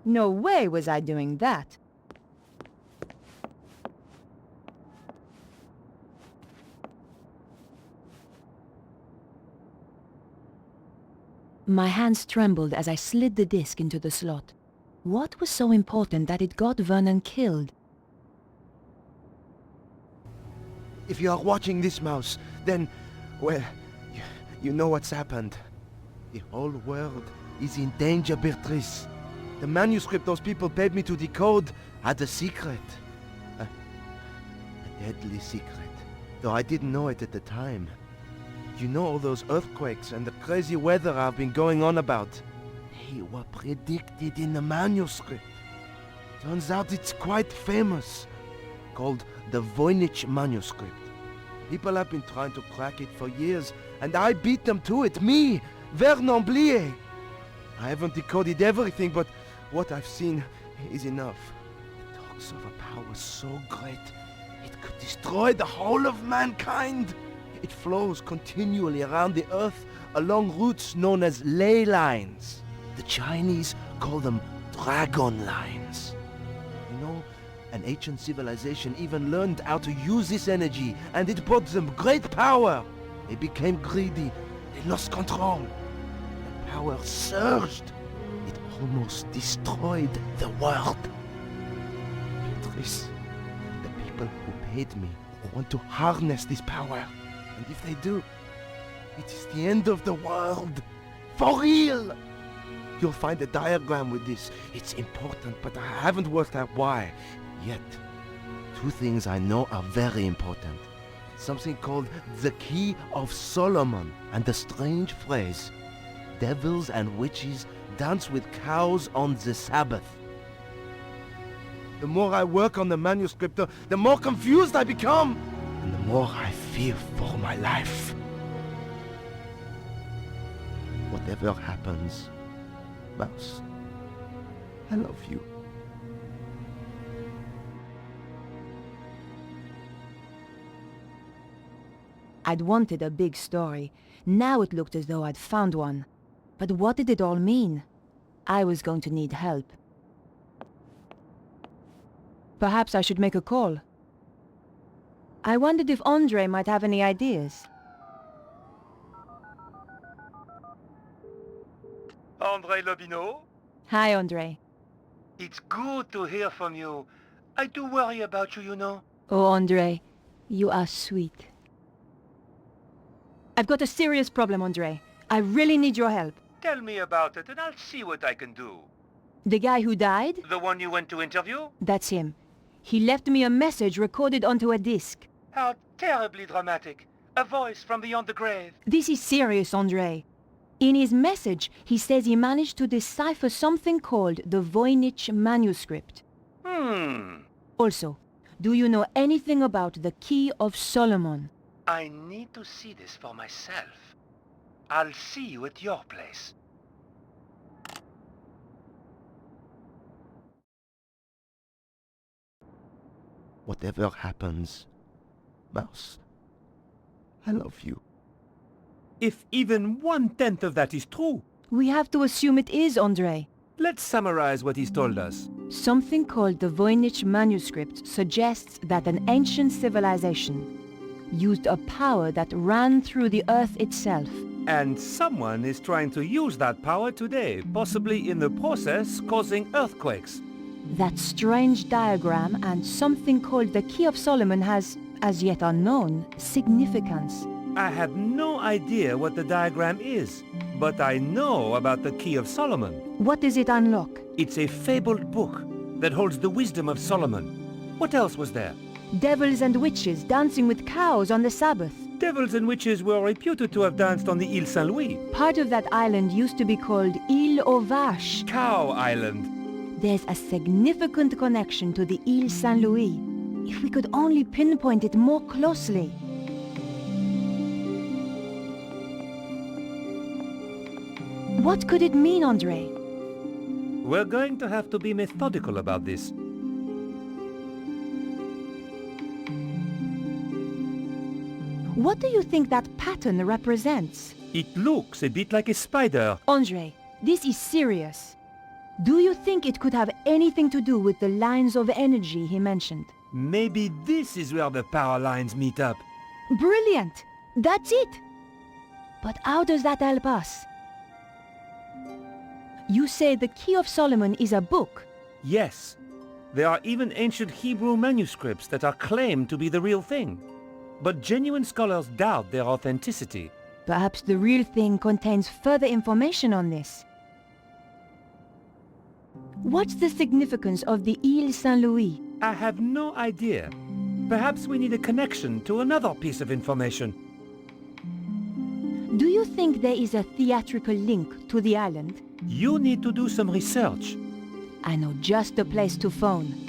No way was I doing that. My hands trembled as I slid the disc into the slot. What was so important that it got Vernon killed? If you are watching this, Mouse, then, well, you know what's happened. The whole world is in danger, Beatrice. The manuscript those people paid me to decode had a secret. A deadly secret. Though I didn't know it at the time. You know all those earthquakes and the crazy weather I've been going on about. They were predicted in the manuscript. Turns out it's quite famous. Called the Voynich Manuscript. People have been trying to crack it for years, and I beat them to it. Me, Vernon Blier. I haven't decoded everything, but what I've seen is enough. It talks of a power so great, it could destroy the whole of mankind. It flows continually around the earth along routes known as ley lines. The Chinese call them dragon lines. You know, an ancient civilization even learned how to use this energy, and it brought them great power. They became greedy. They lost control. The power surged. It almost destroyed the world. Beatrice, the people who paid me want to harness this power. And if they do, it is the end of the world. For real! You'll find a diagram with this. It's important, but I haven't worked out why yet. Two things I know are very important. Something called the Key of Solomon, and the strange phrase, devils and witches dance with cows on the Sabbath. The more I work on the manuscript, the more confused I become, and the more I fear for my life. Whatever happens, Mouse, I love you. I'd wanted a big story. Now it looked as though I'd found one. But what did it all mean? I was going to need help. Perhaps I should make a call. I wondered if Andre might have any ideas. Andre Lobineau? Hi, Andre. It's good to hear from you. I do worry about you, you know. Oh, Andre, you are sweet. I've got a serious problem, Andre. I really need your help. Tell me about it and I'll see what I can do. The guy who died? The one you went to interview? That's him. He left me a message recorded onto a disc. How terribly dramatic. A voice from beyond the grave. This is serious, Andre. In his message, he says he managed to decipher something called the Voynich Manuscript. Also, do you know anything about the Key of Solomon? I need to see this for myself. I'll see you at your place. Whatever happens, Mouse, I love you. If even 1/10 of that is true... We have to assume it is, Andre. Let's summarize what he's told us. Something called the Voynich Manuscript suggests that an ancient civilization used a power that ran through the earth itself. And someone is trying to use that power today, possibly in the process causing earthquakes. That strange diagram and something called the Key of Solomon has, as yet unknown, significance. I have no idea what the diagram is, but I know about the Key of Solomon. What does it unlock? It's a fabled book that holds the wisdom of Solomon. What else was there? Devils and witches dancing with cows on the Sabbath. Devils and witches were reputed to have danced on the Île Saint-Louis. Part of that island used to be called Île aux Vaches. Cow Island. There's a significant connection to the Île Saint-Louis. If we could only pinpoint it more closely. What could it mean, Andre? We're going to have to be methodical about this. What do you think that pattern represents? It looks a bit like a spider. Andre, this is serious. Do you think it could have anything to do with the lines of energy he mentioned? Maybe this is where the power lines meet up. Brilliant! That's it! But how does that help us? You say the Key of Solomon is a book? Yes. There are even ancient Hebrew manuscripts that are claimed to be the real thing. But genuine scholars doubt their authenticity. Perhaps the real thing contains further information on this. What's the significance of the Île Saint-Louis? I have no idea. Perhaps we need a connection to another piece of information. Do you think there is a theatrical link to the island? You need to do some research. I know just the place to phone.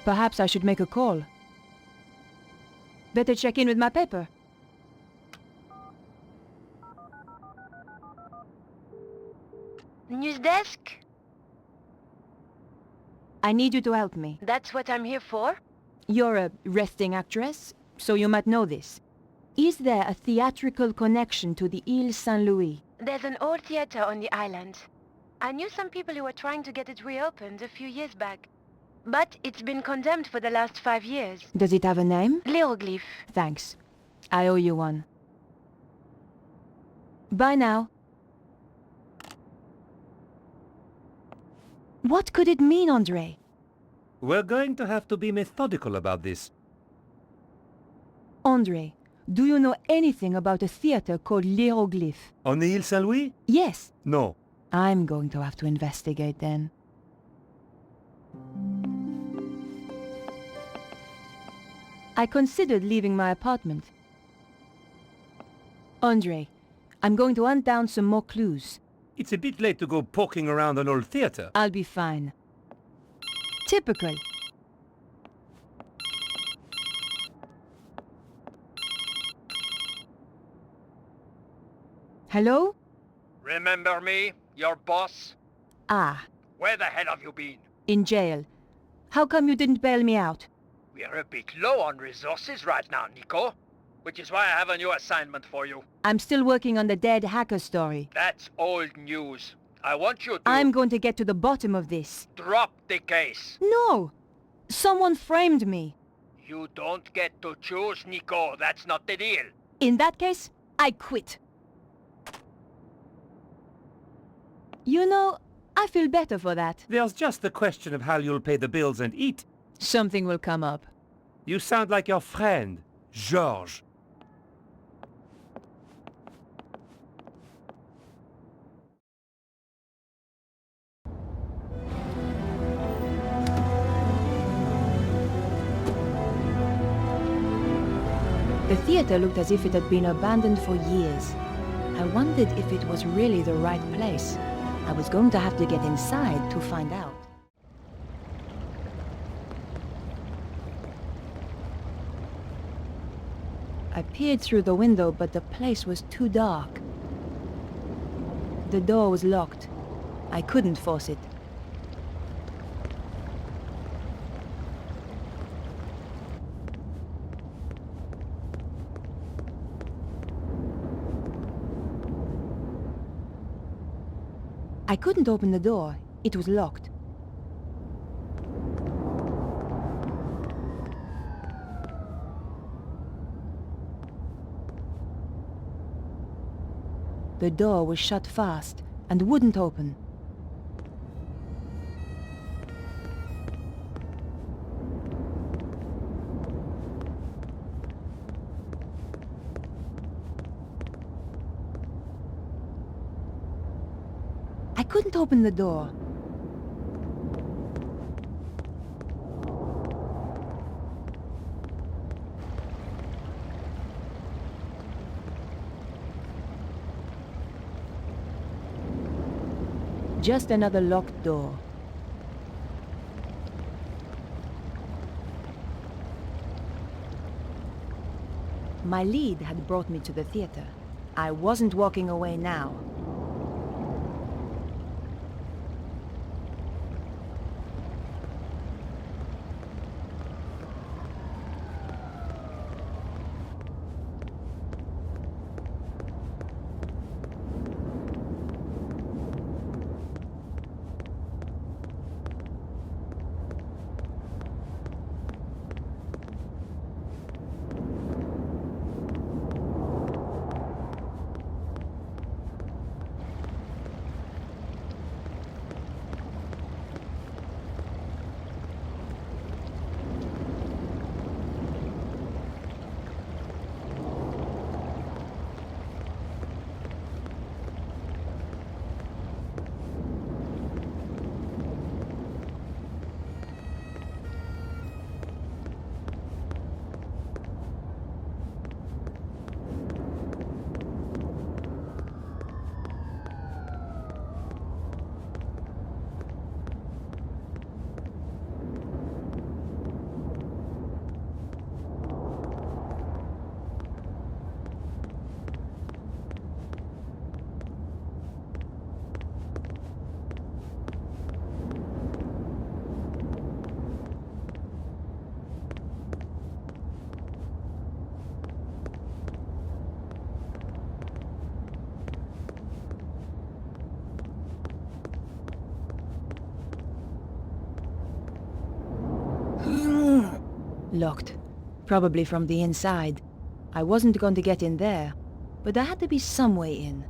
Perhaps I should make a call. Better check in with my paper. News desk? I need you to help me. That's what I'm here for? You're a resting actress, so you might know this. Is there a theatrical connection to the Ile Saint-Louis? There's an old theater on the island. I knew some people who were trying to get it reopened a few years back. But it's been condemned for the last 5 years. Does it have a name? L'Hieroglyph. Thanks. I owe you one. Bye now. What could it mean, André? We're going to have to be methodical about this. André, do you know anything about a theater called L'Hieroglyph? On the Ile Saint-Louis? Yes. No. I'm going to have to investigate then. I considered leaving my apartment. André, I'm going to hunt down some more clues. It's a bit late to go poking around an old theater. I'll be fine. Typical. Hello? Remember me, your boss? Ah, Where the hell have you been? in jail. How come you didn't bail me out? We're a bit low on resources right now, Nico. Which is why I have a new assignment for you. I'm still working on the dead hacker story. That's old news. I want you to... I'm going to get to the bottom of this. drop the case. No! Someone framed me. You don't get to choose, Nico. That's not the deal. In that case, I quit. You know, I feel better for that. There's just the question of how you'll pay the bills and eat. Something will come up. You sound like your friend, Georges. The theater looked as if it had been abandoned for years. I wondered if it was really the right place. I was going to have to get inside to find out. I peered through the window, but the place was too dark. The door was locked. I couldn't force it. I couldn't open the door. It was locked. The door was shut fast and wouldn't open. I couldn't open the door. Just another locked door. My lead had brought me to the theater. I wasn't walking away now. Locked. Probably from the inside. I wasn't going to get in there, but there had to be some way in.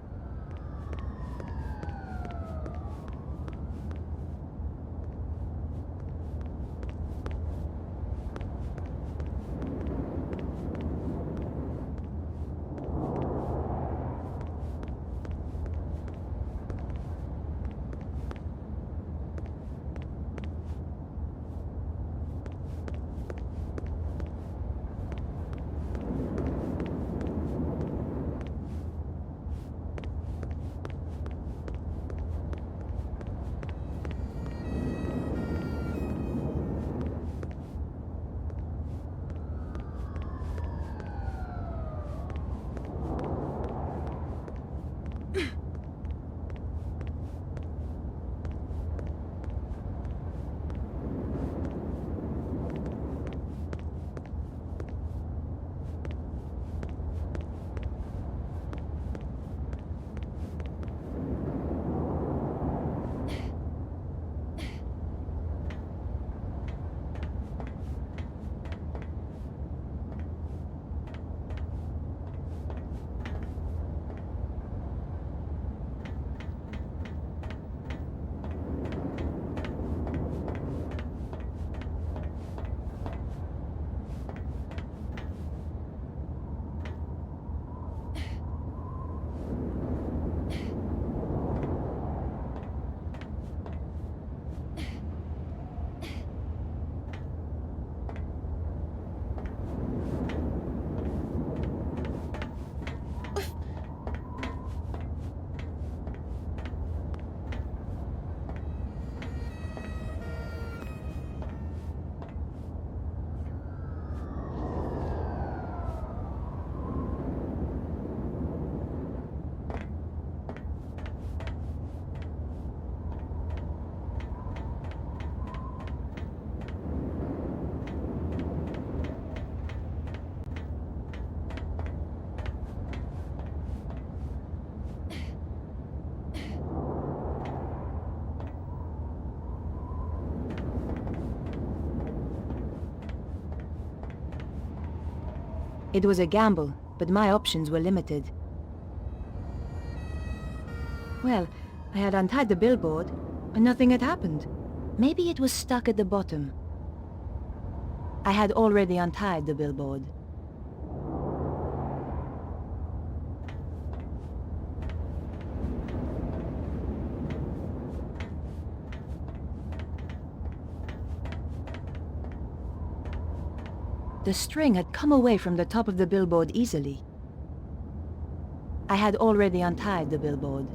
It was a gamble, but my options were limited. Well, I had untied the billboard, and nothing had happened. Maybe it was stuck at the bottom. I had already untied the billboard. The string had come away from the top of the billboard easily. I had already untied the billboard.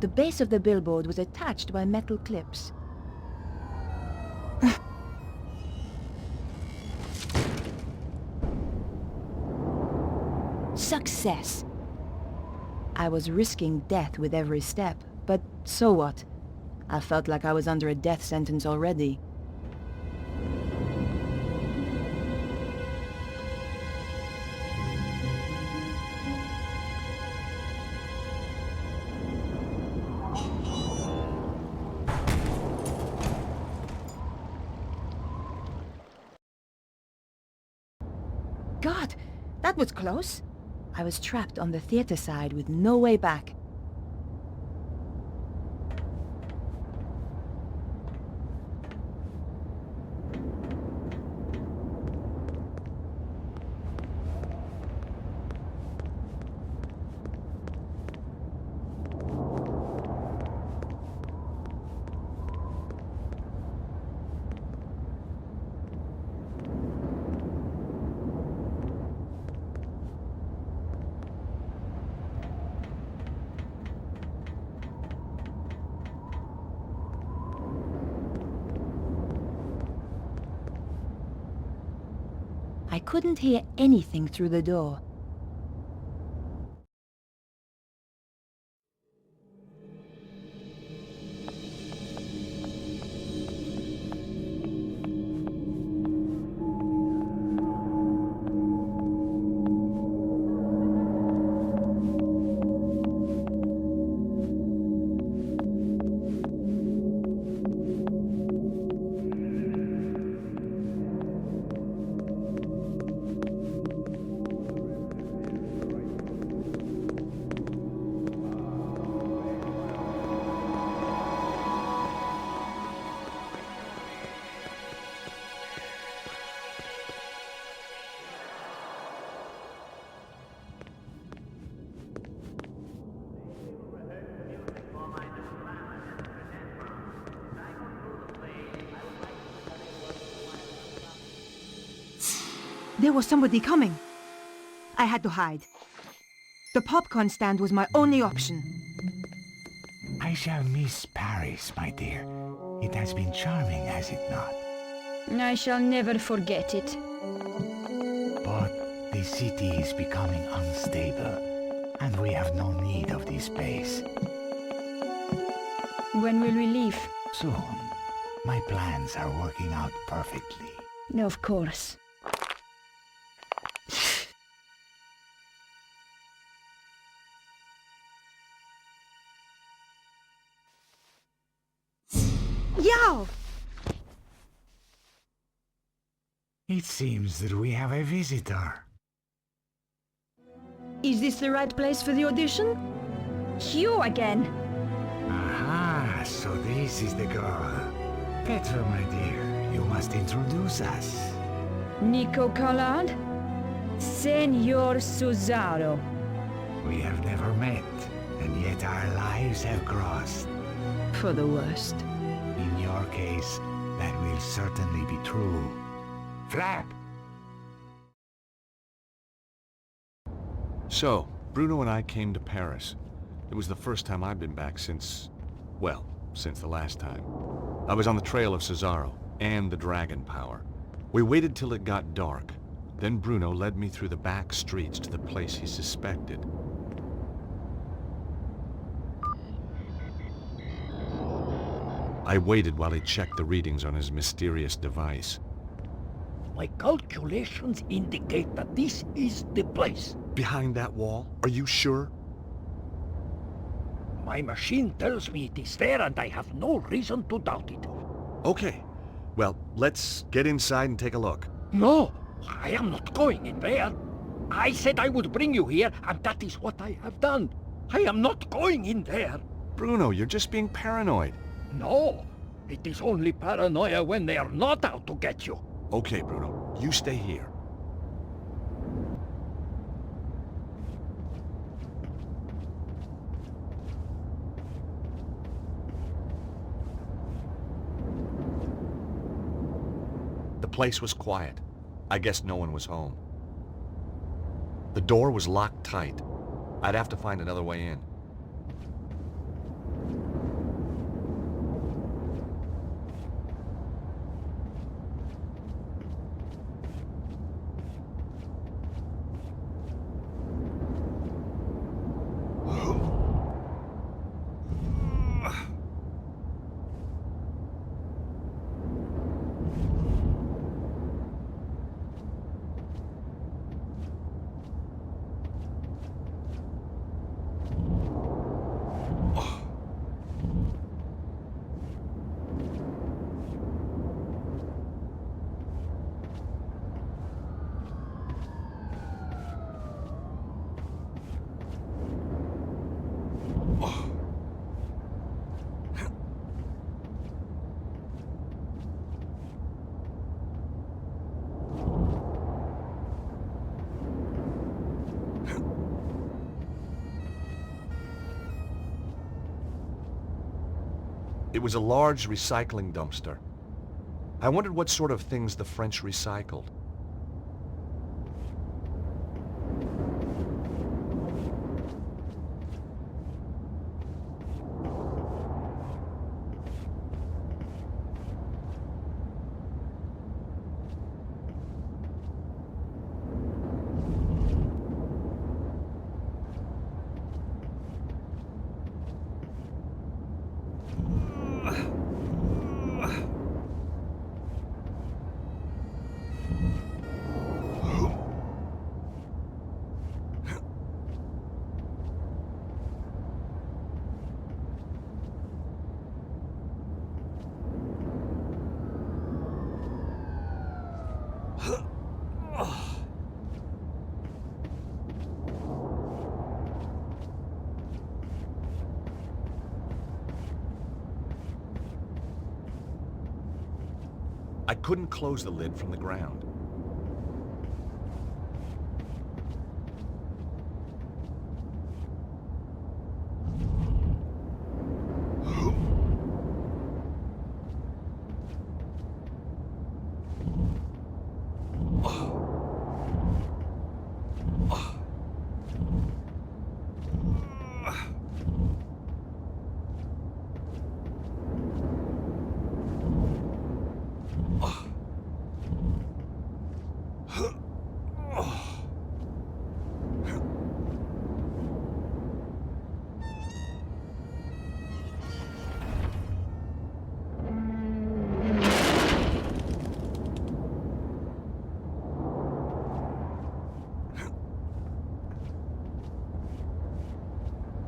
The base of the billboard was attached by metal clips. Success! I was risking death with every step, but so what? I felt like I was under a death sentence already. God, that was close. I was trapped on the theater side with no way back. I couldn't hear anything through the door. There was somebody coming. I had to hide. The popcorn stand was my only option. I shall miss Paris, my dear. It has been charming, has it not? I shall never forget it. But the city is becoming unstable, and we have no need of this base. When will we leave? Soon. My plans are working out perfectly. Of course. Yow! It seems that we have a visitor. Is this the right place for the audition? You again. Aha, so this is the girl. Petra, my dear, you must introduce us. Nico Collard? Senor Susaro. We have never met, and yet our lives have crossed. For the worst. In your case, that will certainly be true. Flap! So, Bruno and I came to Paris. It was the first time I'd been back since the last time. I was on the trail of Cesaro and the dragon power. We waited till it got dark. Then Bruno led me through the back streets to the place he suspected. I waited while he checked the readings on his mysterious device. My calculations indicate that this is the place. Behind that wall? Are you sure? My machine tells me it is there, and I have no reason to doubt it. Okay. Well, let's get inside and take a look. No, I am not going in there. I said I would bring you here, and that is what I have done. I am not going in there. Bruno, you're just being paranoid. No, it is only paranoia when they are not out to get you. Okay, Bruno, you stay here. The place was quiet. I guess no one was home. The door was locked tight. I'd have to find another way in. It was a large recycling dumpster. I wondered what sort of things the French recycled. I couldn't close the lid from the ground.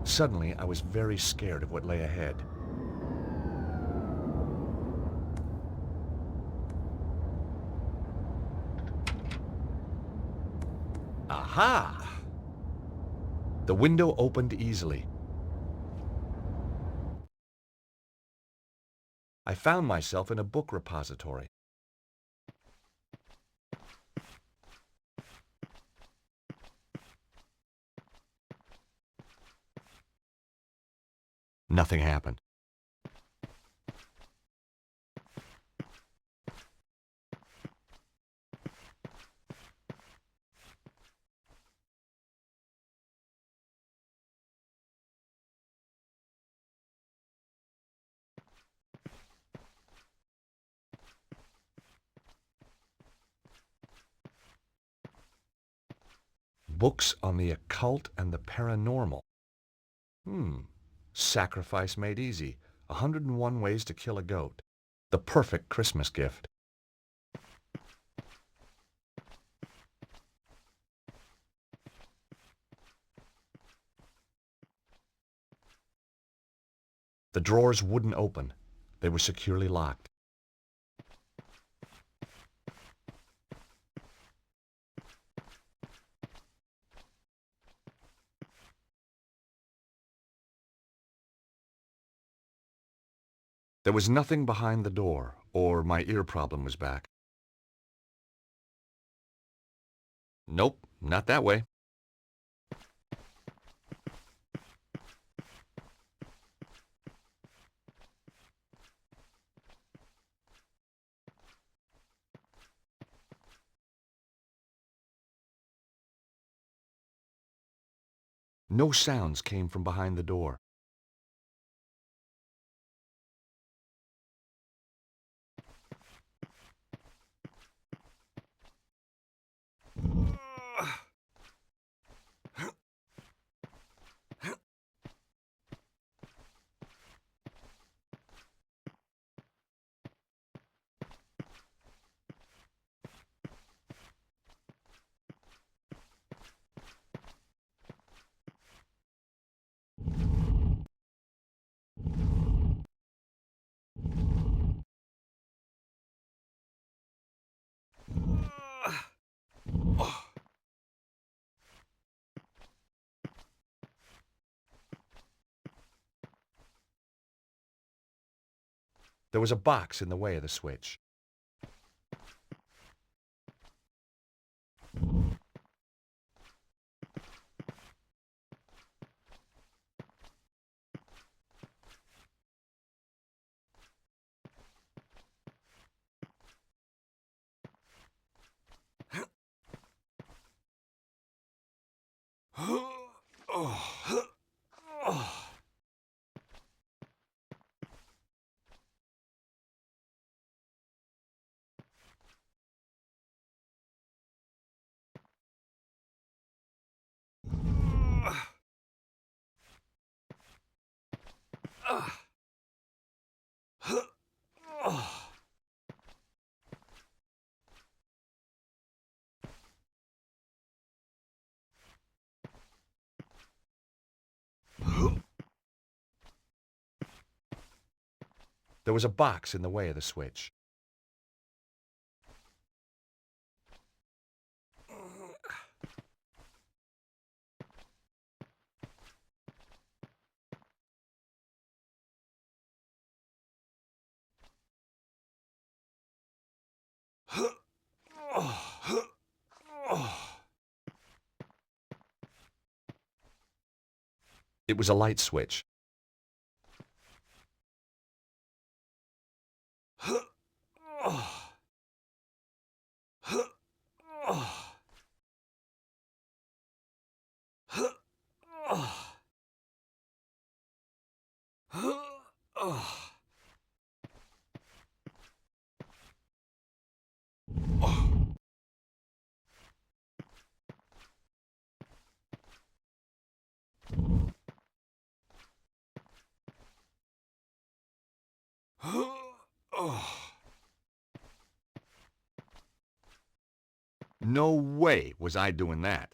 Suddenly, I was very scared of what lay ahead. Aha! The window opened easily. I found myself in a book repository. Nothing happened. Books on the occult and the paranormal. Sacrifice made easy. 101 ways to kill a goat. The perfect Christmas gift. The drawers wouldn't open. They were securely locked. There was nothing behind the door, or my ear problem was back. Nope, not that way. No sounds came from behind the door. There was a box in the way of the switch. There was a box in the way of the switch. It was a light switch. No way was I doing that.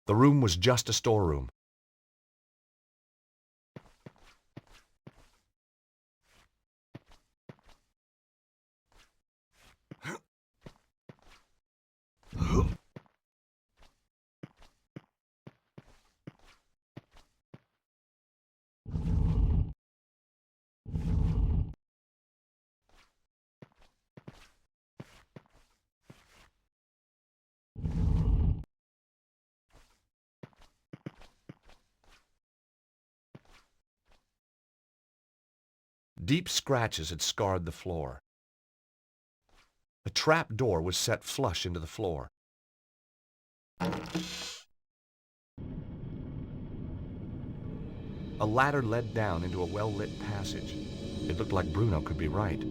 The room was just a storeroom. Deep scratches had scarred the floor. The trap door was set flush into the floor. A ladder led down into a well-lit passage. It looked like Bruno could be right.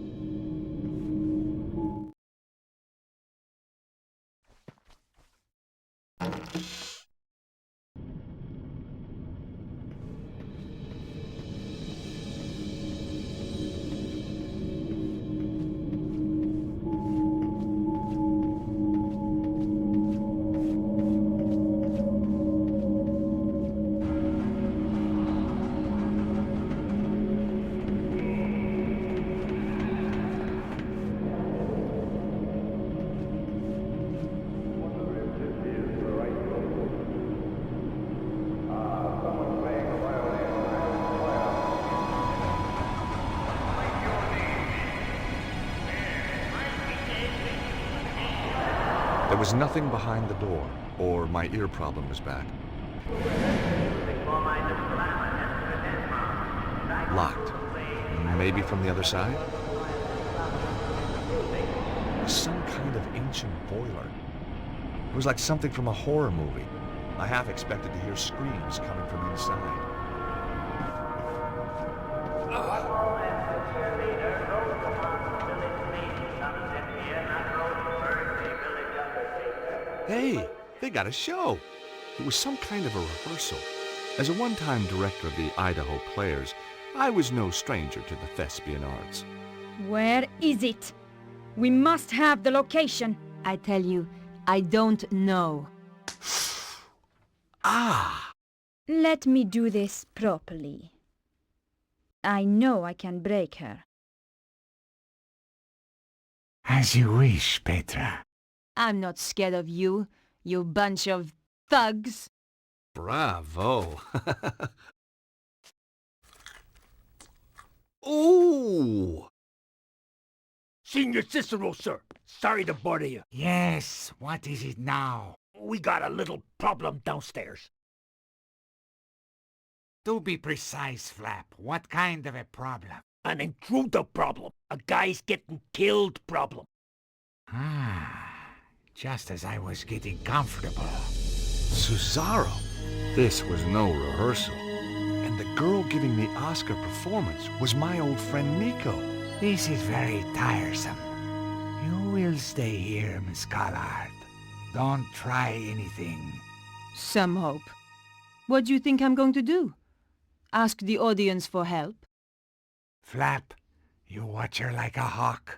There was nothing behind the door, or my ear problem was back. Locked. Maybe from the other side? Some kind of ancient boiler. It was like something from a horror movie. I half expected to hear screams coming from inside. Hey, they got a show. It was some kind of a rehearsal. As a one-time director of the Idaho Players, I was no stranger to the thespian arts. Where is it? We must have the location. I tell you, I don't know. Ah! Let me do this properly. I know I can break her. As you wish, Petra. I'm not scared of you, you bunch of thugs. Bravo! Ooh! Senior Cicero, sir. Sorry to bother you. Yes, what is it now? We got a little problem downstairs. To be precise, Flap, what kind of a problem? An intruder problem. A guy's getting killed problem. Ah, just as I was getting comfortable. Cesaro! This was no rehearsal. And the girl giving the Oscar performance was my old friend Nico. This is very tiresome. You will stay here, Miss Collard. Don't try anything. Some hope. What do you think I'm going to do? Ask the audience for help? Flap, you watch her like a hawk.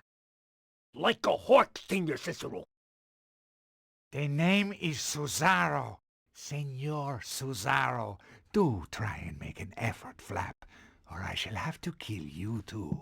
Like a hawk, Senior Cicero. The name is Cesaro. Senor Cesaro. Do try and make an effort, Flap, or I shall have to kill you too.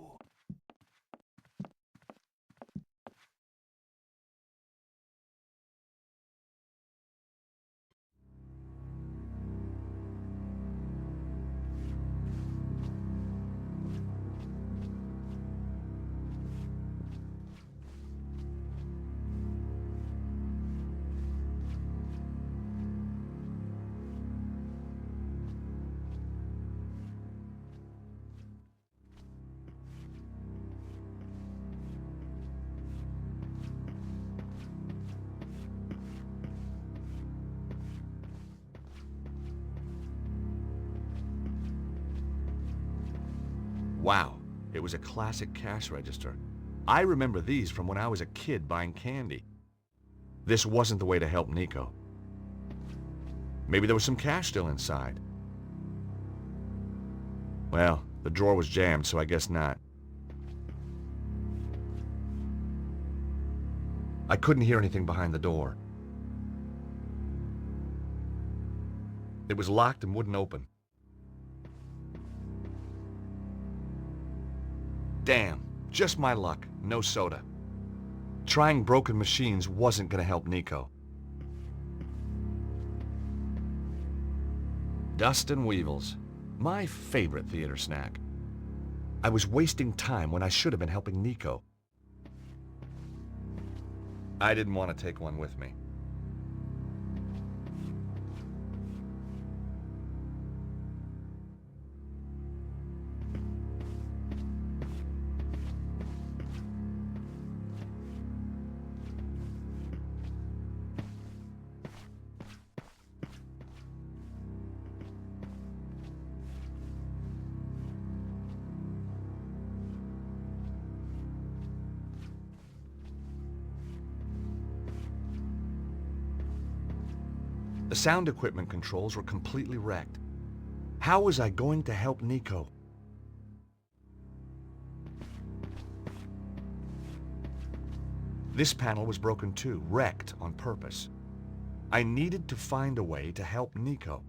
Wow, it was a classic cash register. I remember these from when I was a kid buying candy. This wasn't the way to help Nico. Maybe there was some cash still inside. Well, the drawer was jammed, so I guess not. I couldn't hear anything behind the door. It was locked and wouldn't open. Damn, just my luck, no soda. Trying broken machines wasn't gonna help Nico. Dust and Weevils, my favorite theater snack. I was wasting time when I should have been helping Nico. I didn't want to take one with me. The sound equipment controls were completely wrecked. How was I going to help Nico? This panel was broken too, wrecked on purpose. I needed to find a way to help Nico.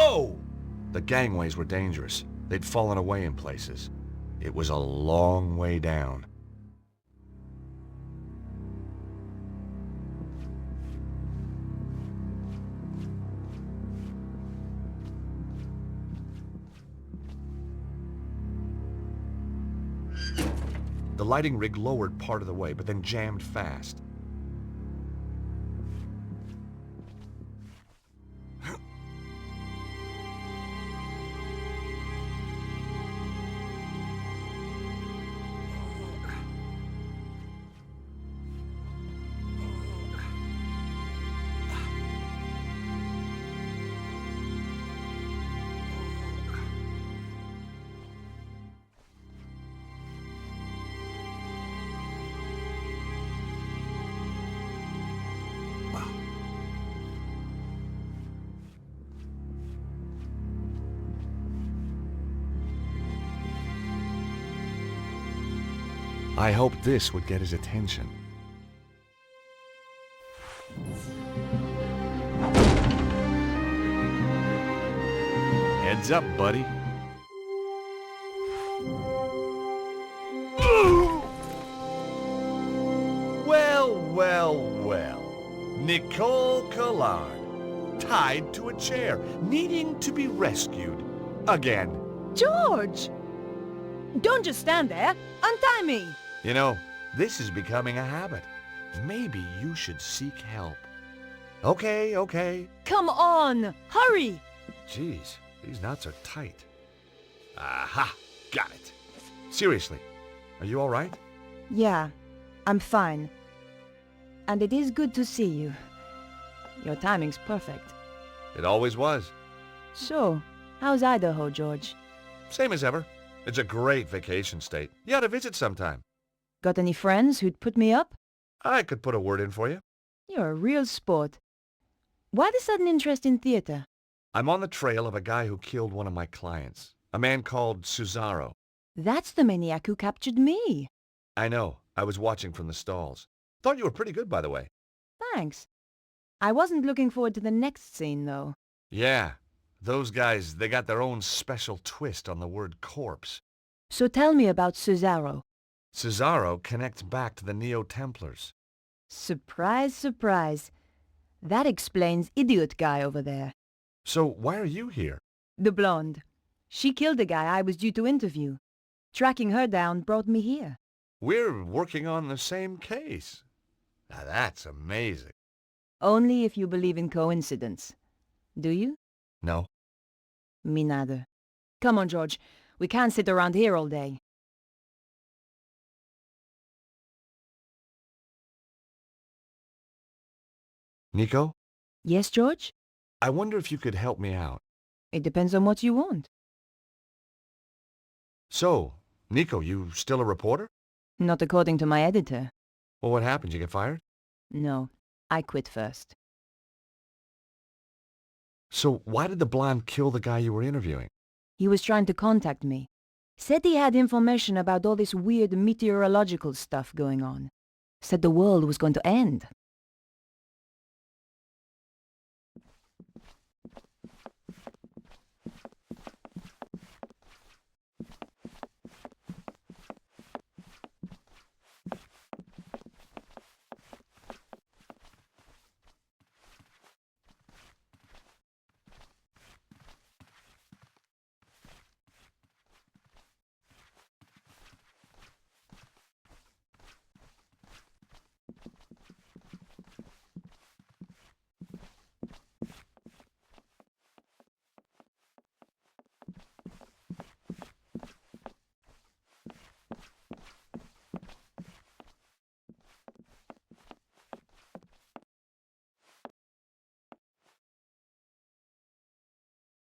Whoa! The gangways were dangerous. They'd fallen away in places. It was a long way down. The lighting rig lowered part of the way, but then jammed fast. I hoped this would get his attention. Heads up, buddy. Well, well, well. Nicole Collard, tied to a chair, needing to be rescued. Again. George! Don't just stand there. Untie me! You know, this is becoming a habit. Maybe you should seek help. Okay, okay. Come on! Hurry! Jeez, these knots are tight. Aha! Got it. Seriously, are you all right? Yeah, I'm fine. And it is good to see you. Your timing's perfect. It always was. So, how's Idaho, George? Same as ever. It's a great vacation state. You ought to visit sometime. Got any friends who'd put me up? I could put a word in for you. You're a real sport. Why the sudden interest in theater? I'm on the trail of a guy who killed one of my clients. A man called Cesaro. That's the maniac who captured me. I know. I was watching from the stalls. Thought you were pretty good, by the way. Thanks. I wasn't looking forward to the next scene, though. Yeah. Those guys, they got their own special twist on the word corpse. So tell me about Cesaro. Cesaro connects back to the Neo-Templars. Surprise, surprise. That explains idiot guy over there. So why are you here? The blonde. She killed the guy I was due to interview. Tracking her down brought me here. We're working on the same case. Now that's amazing. Only if you believe in coincidence. Do you? No. Me neither. Come on, George. We can't sit around here all day. Nico? Yes, George? I wonder if you could help me out. It depends on what you want. So, Nico, you still a reporter? Not according to my editor. Well, what happened? You get fired? No, I quit first. So why did the blonde kill the guy you were interviewing? He was trying to contact me. Said he had information about all this weird meteorological stuff going on. Said the world was going to end.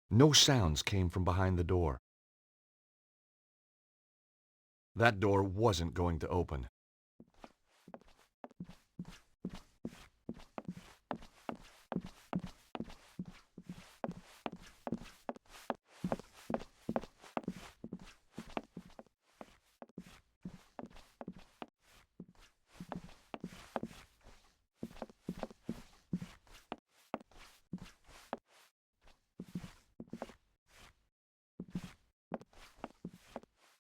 No sounds came from behind the door. That door wasn't going to open.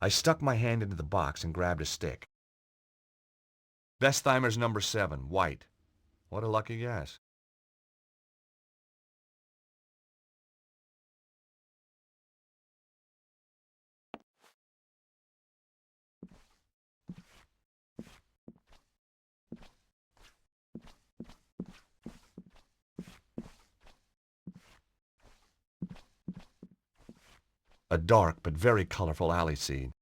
I stuck my hand into the box and grabbed a stick. Bestheimer's number 7, white. What a lucky guess. A dark but very colorful alley scene.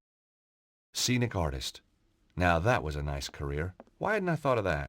Scenic artist. Now that was a nice career. Why hadn't I thought of that?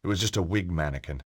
It was just a wig mannequin.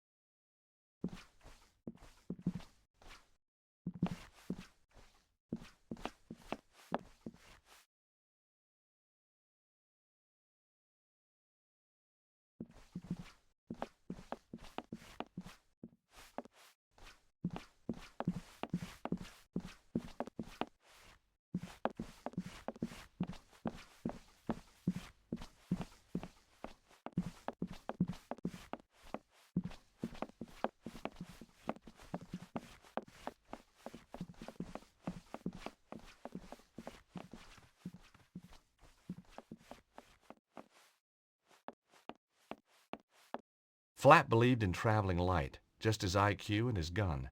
Flap believed in traveling light, just his IQ and his gun.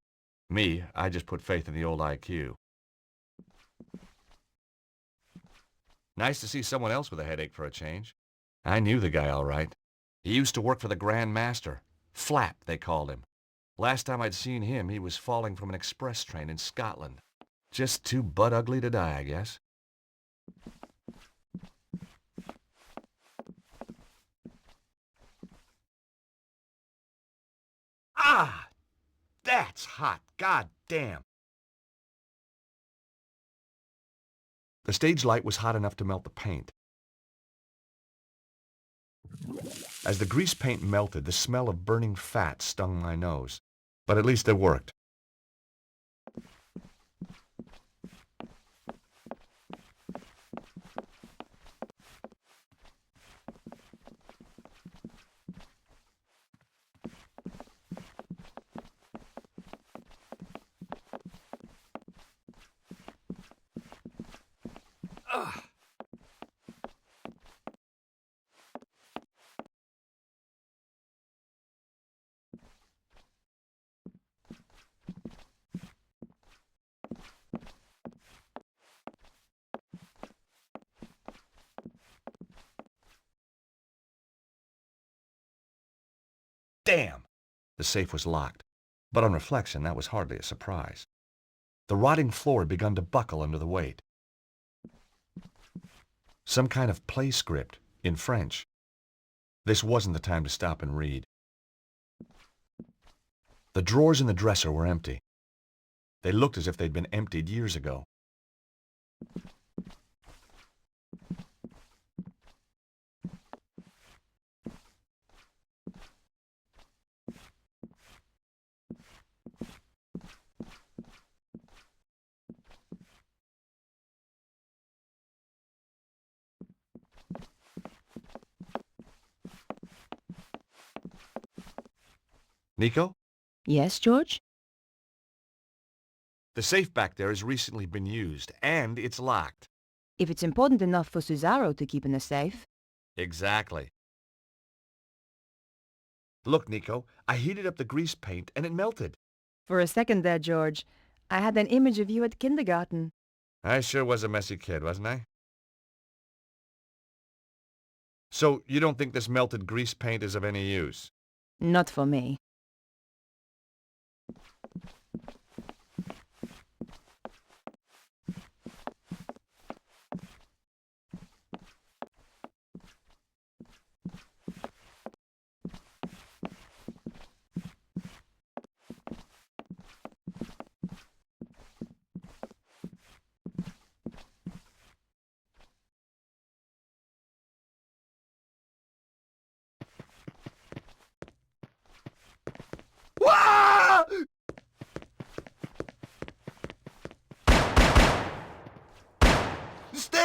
Me, I just put faith in the old IQ. Nice to see someone else with a headache for a change. I knew the guy all right. He used to work for the Grand Master. Flap, they called him. Last time I'd seen him, he was falling from an express train in Scotland. Just too butt ugly to die, I guess. Ah! That's hot. God damn. The stage light was hot enough to melt the paint. As the grease paint melted, the smell of burning fat stung my nose. But at least it worked. Ugh. Damn! The safe was locked, but on reflection, that was hardly a surprise. The rotting floor had begun to buckle under the weight. Some kind of play script, in French. This wasn't the time to stop and read. The drawers in the dresser were empty. They looked as if they'd been emptied years ago. Nico? Yes, George? The safe back there has recently been used, and it's locked. If it's important enough for Cesaro to keep in the safe. Exactly. Look, Nico, I heated up the grease paint and it melted. For a second there, George, I had an image of you at kindergarten. I sure was a messy kid, wasn't I? So, you don't think this melted grease paint is of any use? Not for me.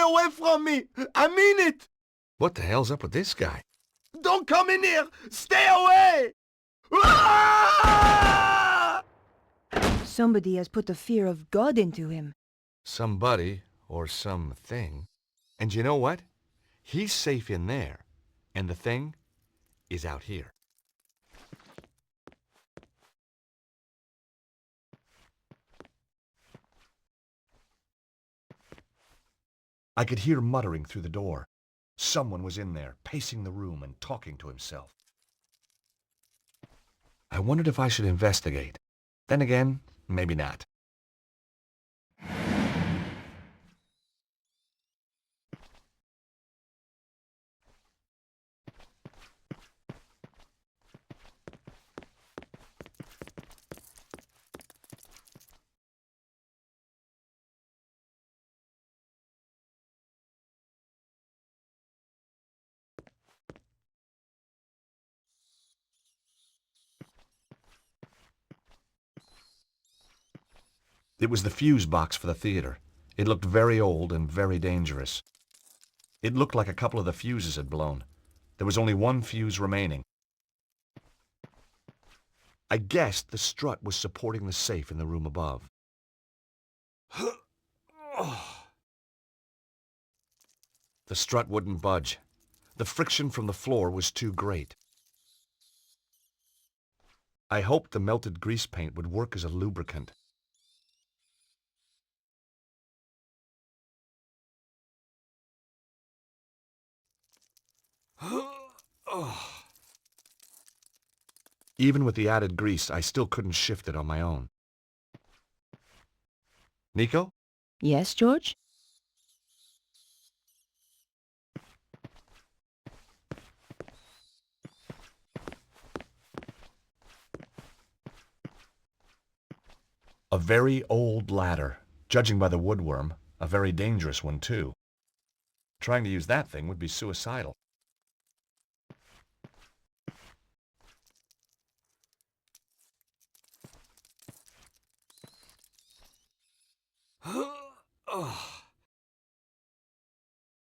away from me! I mean it! What the hell's up with this guy? Don't come in here! Stay away! Ah! Somebody has put the fear of God into him. Somebody, or something. And you know what? He's safe in there, and the thing is out here. I could hear muttering through the door. Someone was in there, pacing the room and talking to himself. I wondered if I should investigate. Then again, maybe not. It was the fuse box for the theater. It looked very old and very dangerous. It looked like a couple of the fuses had blown. There was only one fuse remaining. I guessed the strut was supporting the safe in the room above. The strut wouldn't budge. The friction from the floor was too great. I hoped the melted grease paint would work as a lubricant. Even with the added grease, I still couldn't shift it on my own. Nico? Yes, George? A very old ladder. Judging by the woodworm, a very dangerous one, too. Trying to use that thing would be suicidal.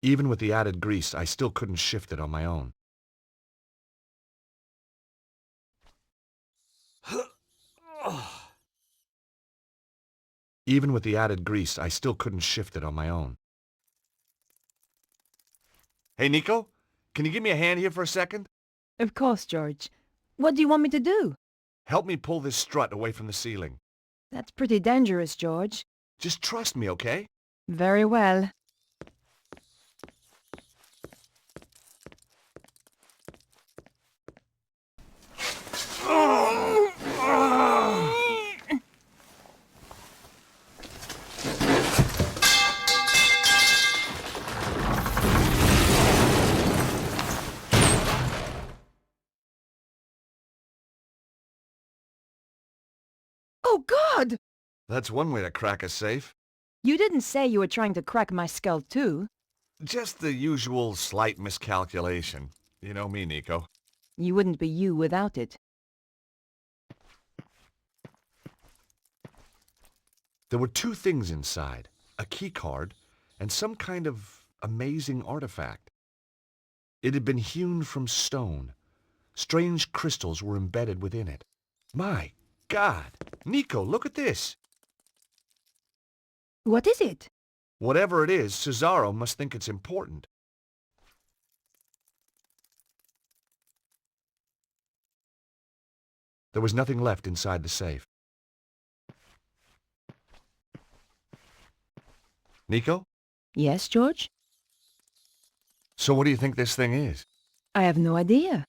Even with the added grease, I still couldn't shift it on my own. Even with the added grease, I still couldn't shift it on my own. Hey, Nico, can you give me a hand here for a second? Of course, George. What do you want me to do? Help me pull this strut away from the ceiling. That's pretty dangerous, George. Just trust me, okay? Very well. Oh, God! That's one way to crack a safe. You didn't say you were trying to crack my skull, too. Just the usual slight miscalculation. You know me, Nico. You wouldn't be you without it. There were two things inside, a key card and some kind of amazing artifact. It had been hewn from stone. Strange crystals were embedded within it. My God! Nico, look at this! What is it? Whatever it is, Cesaro must think it's important. There was nothing left inside the safe. Nico? Yes, George? So what do you think this thing is? I have no idea.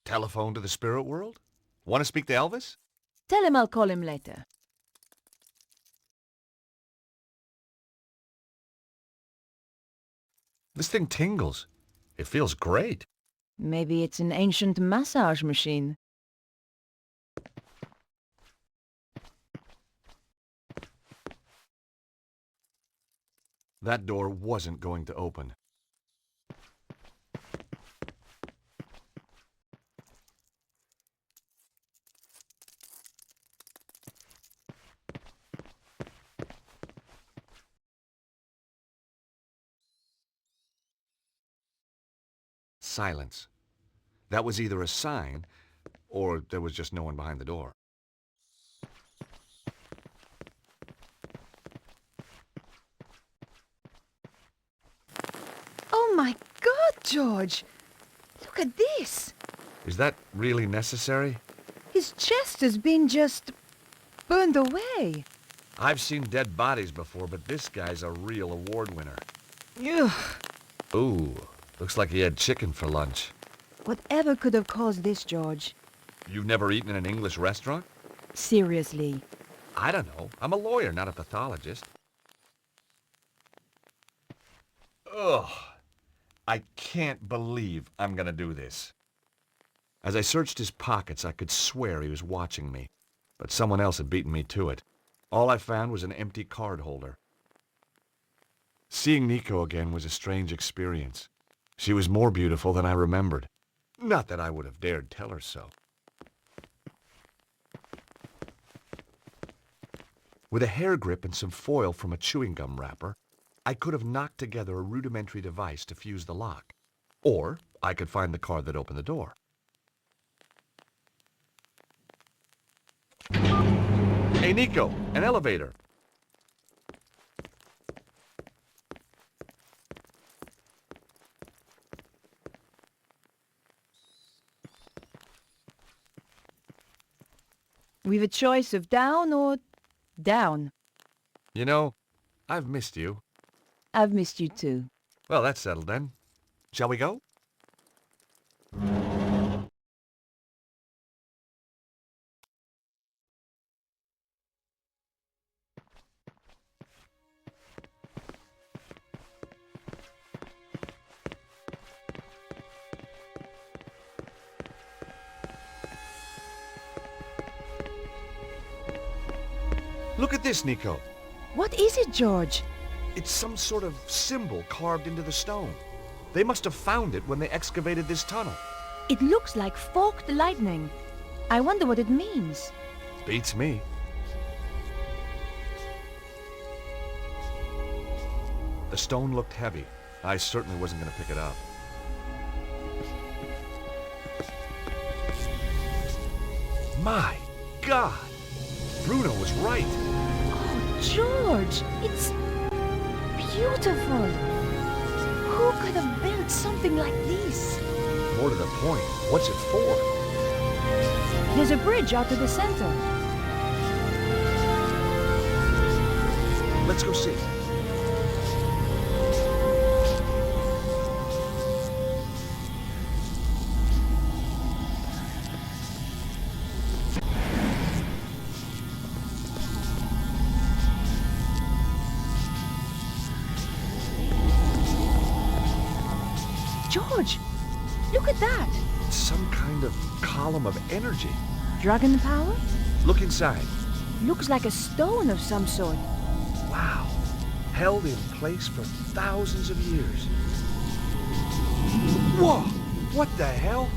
Telephone to the spirit world? Want to speak to Elvis? Tell him I'll call him later. This thing tingles. It feels great. Maybe it's an ancient massage machine. That door wasn't going to open. silence. That was either a sign, or there was just no one behind the door. Oh my God, George! Look at this! Is that really necessary? His chest has been just burned away. I've seen dead bodies before, but this guy's a real award winner. Ugh. Ooh, looks like he had chicken for lunch. Whatever could have caused this, George? You've never eaten in an English restaurant? Seriously. I don't know. I'm a lawyer, not a pathologist. Ugh. I can't believe I'm gonna do this. As I searched his pockets, I could swear he was watching me, but someone else had beaten me to it. All I found was an empty card holder. Seeing Nico again was a strange experience. She was more beautiful than I remembered. Not that I would have dared tell her so. With a hair grip and some foil from a chewing gum wrapper, I could have knocked together a rudimentary device to fuse the lock. Or I could find the card that opened the door. Hey, Nico, an elevator. We've a choice of down or down. You know, I've missed you. I've missed you too. Well, that's settled then. Shall we go? Look at this, Nico. What is it, George? It's some sort of symbol carved into the stone. They must have found it when they excavated this tunnel. It looks like forked lightning. I wonder what it means. Beats me. The stone looked heavy. I certainly wasn't going to pick it up. My God! Bruno was right. Oh, George! It's beautiful! Who could have built something like this? More to the point, what's it for? There's a bridge out to the center. Let's go see. George, look at that. It's some kind of column of energy. Dragon power? Look inside. Looks like a stone of some sort. Wow. Held in place for thousands of years. Whoa! What the hell?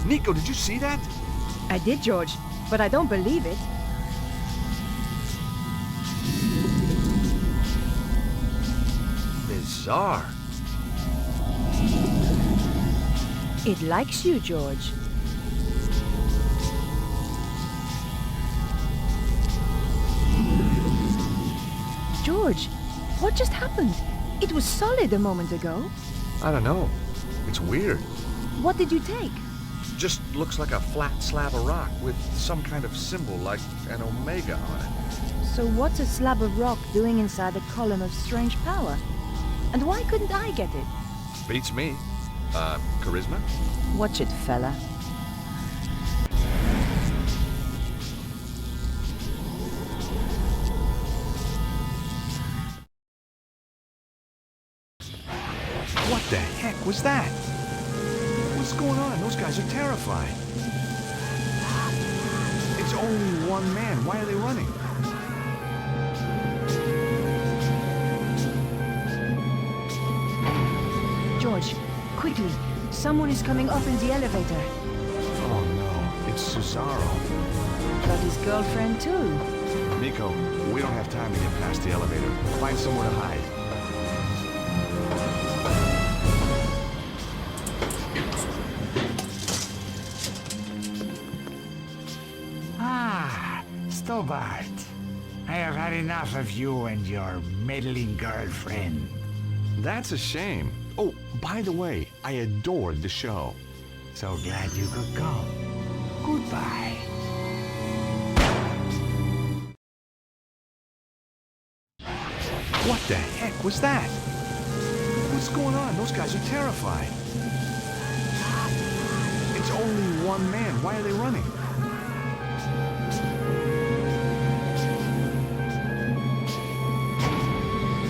Nico, did you see that? I did, George, but I don't believe it. Bizarre. It likes you, George. George, what just happened? It was solid a moment ago. I don't know. It's weird. What did you take? Just looks like a flat slab of rock with some kind of symbol like an omega on it. So what's a slab of rock doing inside a column of strange power? And why couldn't I get it? Beats me. Charisma? Watch it, fella. What the heck was that? What's going on? Those guys are terrified. It's only one man. Why are they running? George, quickly. Someone is coming up in the elevator. Oh no, it's Cesaro. But his girlfriend too. Nico, we don't have time to get past the elevator. Find somewhere to hide. Stobbart, I have had enough of you and your meddling girlfriend. That's a shame. Oh, by the way, I adored the show. So glad you could come. Goodbye. What the heck was that? What's going on? Those guys are terrified. It's only one man. Why are they running?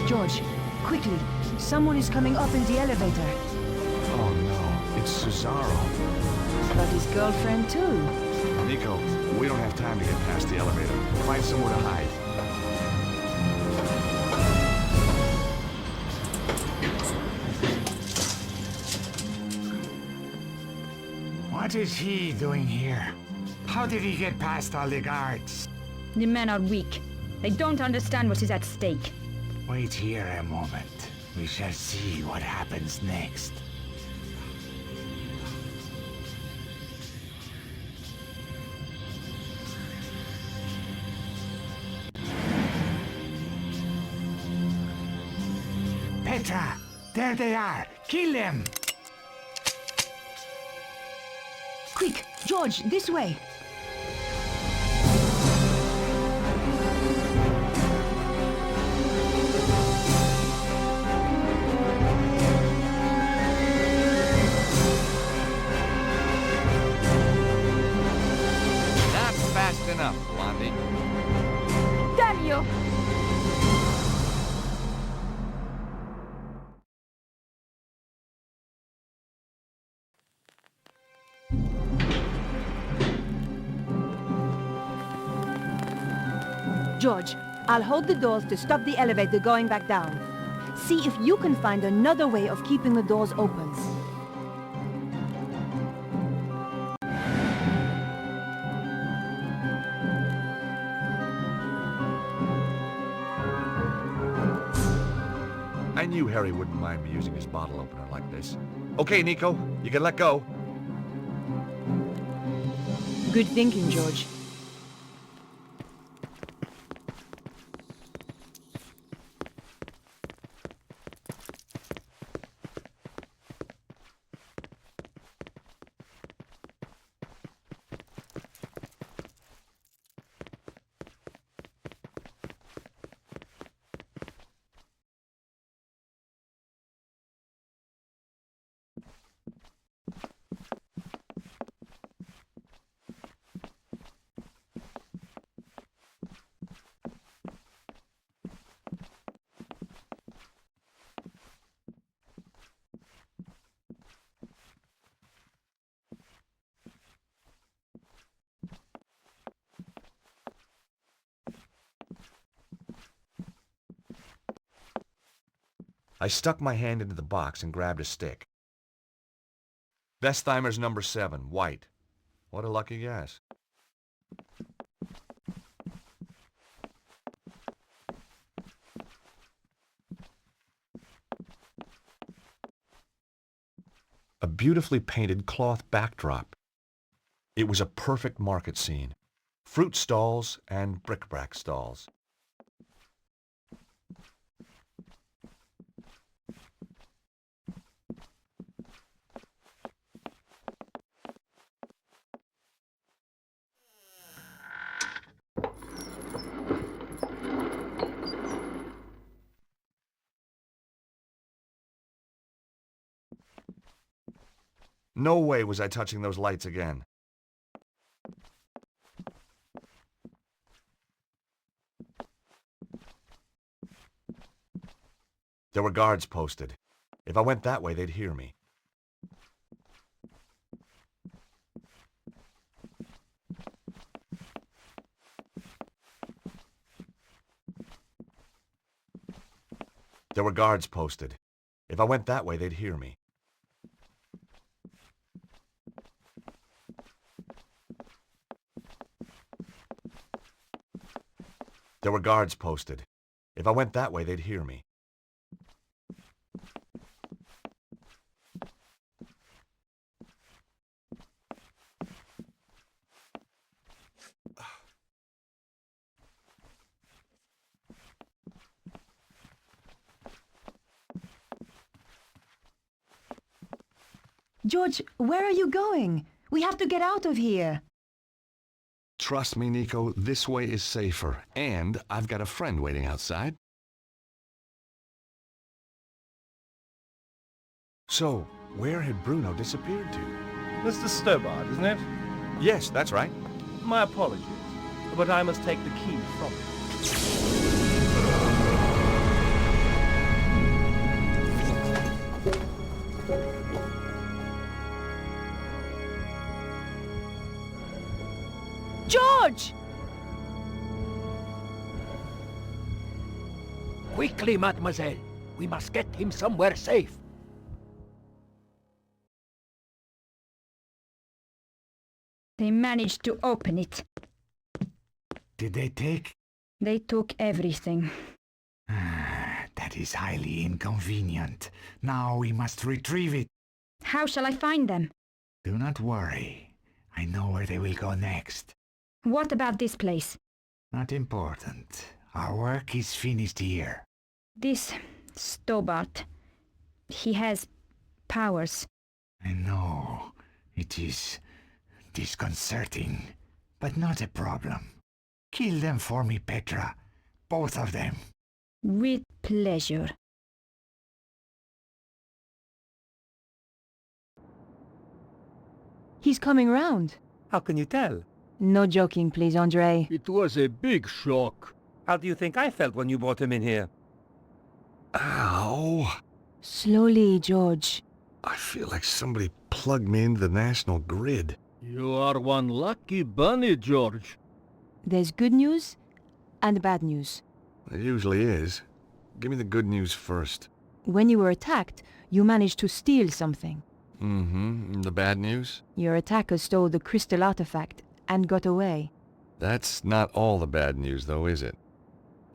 George, quickly. Someone is coming up in the elevator. Oh no, it's Cesaro. But his girlfriend too. Nico, we don't have time to get past the elevator. Find somewhere to hide. What is he doing here? How did he get past all the guards? The men are weak. They don't understand what is at stake. Wait here a moment. We shall see what happens next. Petra! There they are! Kill them! Quick, George, this way. Not fast enough, Blondie. Damn you! George, I'll hold the doors to stop the elevator going back down. See if you can find another way of keeping the doors open. I knew Harry wouldn't mind me using his bottle opener like this. Okay, Nico, you can let go. Good thinking, George. I stuck my hand into the box and grabbed a stick. Bestheimer's number 7, white. What a lucky guess. A beautifully painted cloth backdrop. It was a perfect market scene. Fruit stalls and bric-a-brac stalls. No way was I touching those lights again. There were guards posted. If I went that way, they'd hear me. There were guards posted. If I went that way, they'd hear me. There were guards posted. If I went that way, they'd hear me. George, where are you going? We have to get out of here. Trust me, Nico, this way is safer. And I've got a friend waiting outside. So, where had Bruno disappeared to? Mr. Stobbart, isn't it? Yes, that's right. My apologies, but I must take the key from him. George! Quickly, mademoiselle. We must get him somewhere safe. They managed to open it. Did they take? They took everything. That is highly inconvenient. Now we must retrieve it. How shall I find them? Do not worry. I know where they will go next. What about this place? Not important. Our work is finished here. This Stobbart. He has powers. I know. It is disconcerting, but not a problem. Kill them for me, Petra. Both of them. With pleasure. He's coming round. How can you tell? No joking, please, Andre. It was a big shock. How do you think I felt when you brought him in here? Ow! Slowly, George. I feel like somebody plugged me into the national grid. You are one lucky bunny, George. There's good news and bad news. It usually is. Give me the good news first. When you were attacked, you managed to steal something. Mm-hmm. The bad news? Your attacker stole the crystal artifact and got away. That's not all the bad news, though, is it?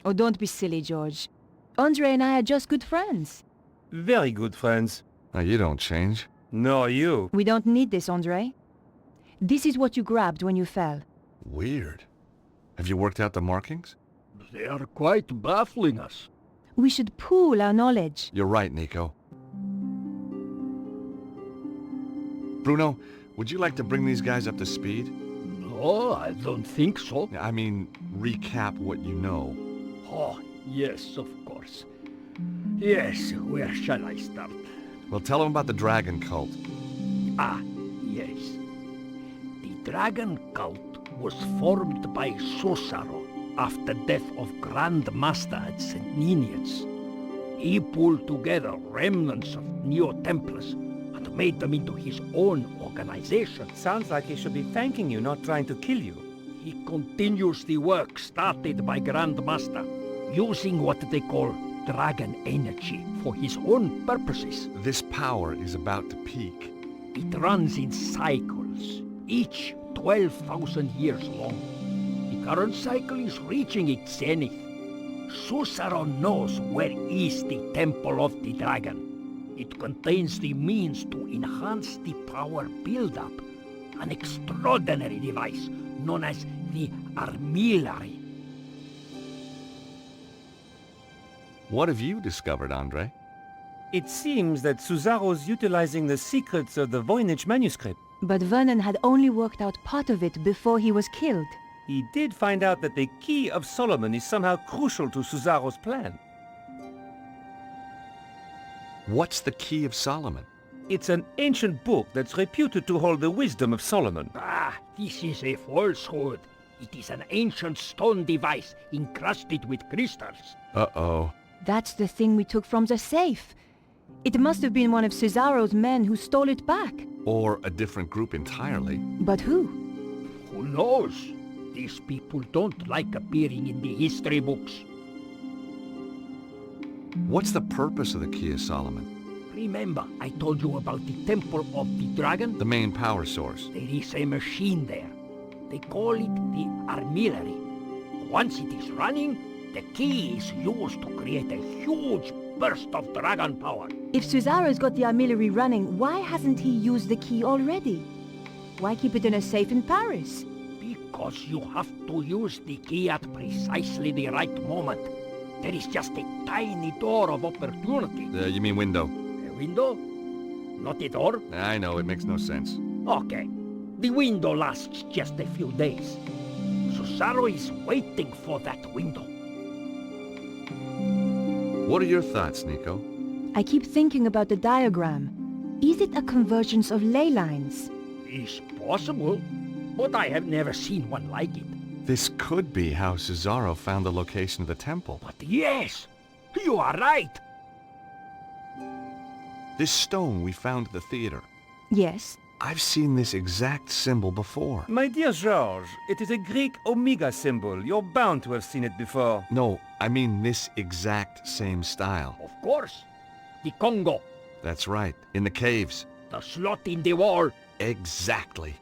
Oh, don't be silly, George. Andre and I are just good friends. Very good friends. Now, you don't change. Nor you. We don't need this, Andre. This is what you grabbed when you fell. Weird. Have you worked out the markings? They are quite baffling us. We should pool our knowledge. You're right, Nico. Bruno, would you like to bring these guys up to speed? No, I don't think so. I mean, recap what you know. Oh, yes, of course. Yes, where shall I start? Well, tell them about the dragon cult. Ah, yes. The dragon cult was formed by Suzzaro after death of Grand Master at St. Ninians. He pulled together remnants of Neo-Templars and made them into his own organization. Sounds like he should be thanking you, not trying to kill you. He continues the work started by Grand Master, using what they call dragon energy for his own purposes. This power is about to peak. It runs in cycles, each 12,000 years long. The current cycle is reaching its zenith. Suzzaro knows where is the Temple of the Dragon. It contains the means to enhance the power build-up, an extraordinary device known as the armillary. What have you discovered, Andre? It seems that Suzzaro's utilizing the secrets of the Voynich Manuscript. But Vernon had only worked out part of it before he was killed. He did find out that the Key of Solomon is somehow crucial to Suzzaro's plan. What's the Key of Solomon? It's an ancient book that's reputed to hold the wisdom of Solomon. Ah, this is a falsehood. It is an ancient stone device encrusted with crystals. Uh-oh. That's the thing we took from the safe. It must have been one of Suzzaro's men who stole it back. Or a different group entirely. But who? Who knows? These people don't like appearing in the history books. What's the purpose of the Key of Solomon? Remember, I told you about the Temple of the Dragon? The main power source. There is a machine there. They call it the armillary. Once it is running, the key is used to create a huge burst of dragon power. If Suzzaro's got the armillary running, why hasn't he used the key already? Why keep it in a safe in Paris? Because you have to use the key at precisely the right moment. There is just a tiny door of opportunity. You mean window? A window? not the door. I know, it makes no sense. Okay. The window lasts just a few days. Susaro is waiting for that window. What are your thoughts, Nico? I keep thinking about the diagram. Is it a convergence of ley lines? It's possible, but I have never seen one like it. This could be how Susaro found the location of the temple. But yes, you are right. This stone we found at the theater. Yes. I've seen this exact symbol before. My dear George, it is a Greek omega symbol. You're bound to have seen it before. No, I mean this exact same style. Of course. The Congo. That's right, in the caves. The slot in the wall. Exactly.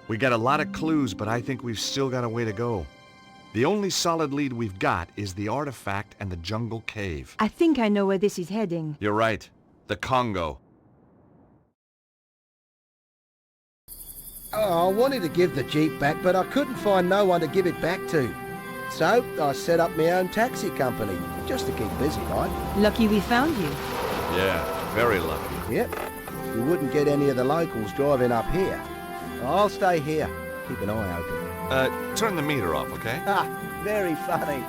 We got a lot of clues, but I think we've still got a way to go. The only solid lead we've got is the artifact and the jungle cave. I think I know where this is heading. You're right. The Congo. Oh, I wanted to give the Jeep back, but I couldn't find no one to give it back to. So, I set up my own taxi company, just to keep busy, like. Lucky we found you. Yeah, very lucky. Yep. You wouldn't get any of the locals driving up here. I'll stay here. Keep an eye open. Turn the meter off, okay? Ah, very funny.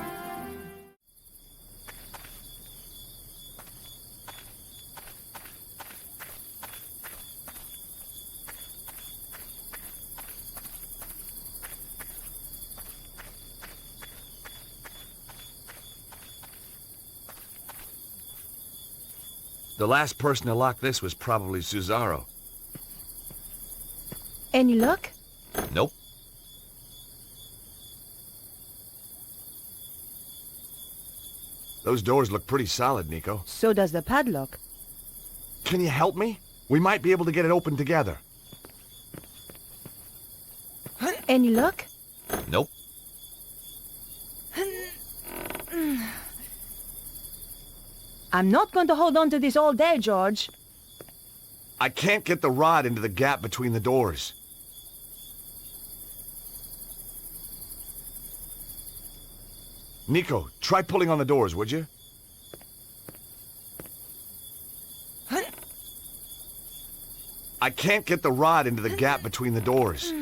The last person to lock this was probably Susaro. Any luck? Nope. Those doors look pretty solid, Nico. So does the padlock. Can you help me? We might be able to get it open together. Any luck? Nope. I'm not going to hold on to this all day, George. I can't get the rod into the gap between the doors. Nico, try pulling on the doors, would you? I can't get the rod into the gap between the doors.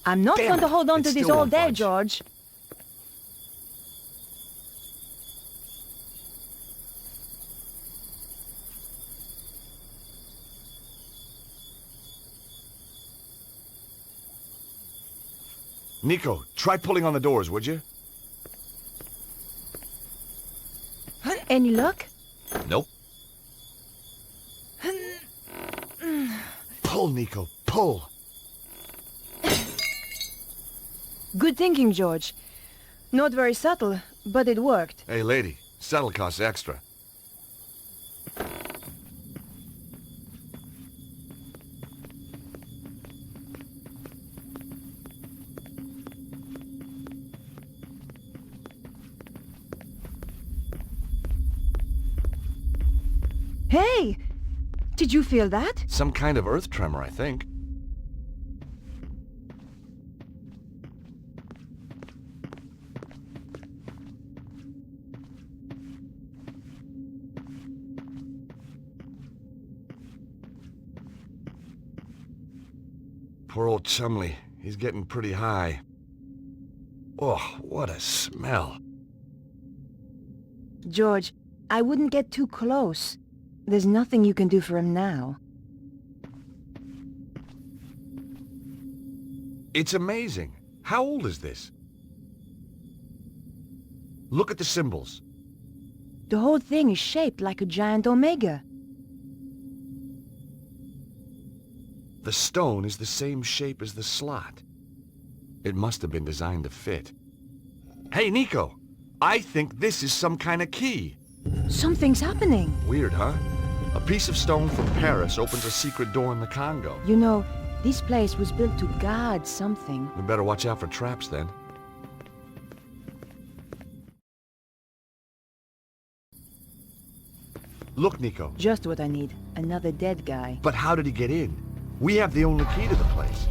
I'm not going to hold on to this all day, budge. George. Nico, try pulling on the doors, would you? Any luck? Nope. Pull, Nico, pull. Good thinking, George. Not very subtle, but it worked. Hey, lady, saddle costs extra. Hey! Did you feel that? Some kind of earth tremor, I think. Poor old Chumley. He's getting pretty high. Oh, what a smell. George, I wouldn't get too close. There's nothing you can do for him now. It's amazing. How old is this? Look at the symbols. The whole thing is shaped like a giant omega. The stone is the same shape as the slot. It must have been designed to fit. Hey, Nico! I think this is some kind of key. Something's happening. Weird, huh? A piece of stone from Paris opens a secret door in the Congo. You know, this place was built to guard something. We better watch out for traps then. Look, Nico. Just what I need. Another dead guy. But how did he get in? We have the only key to the place.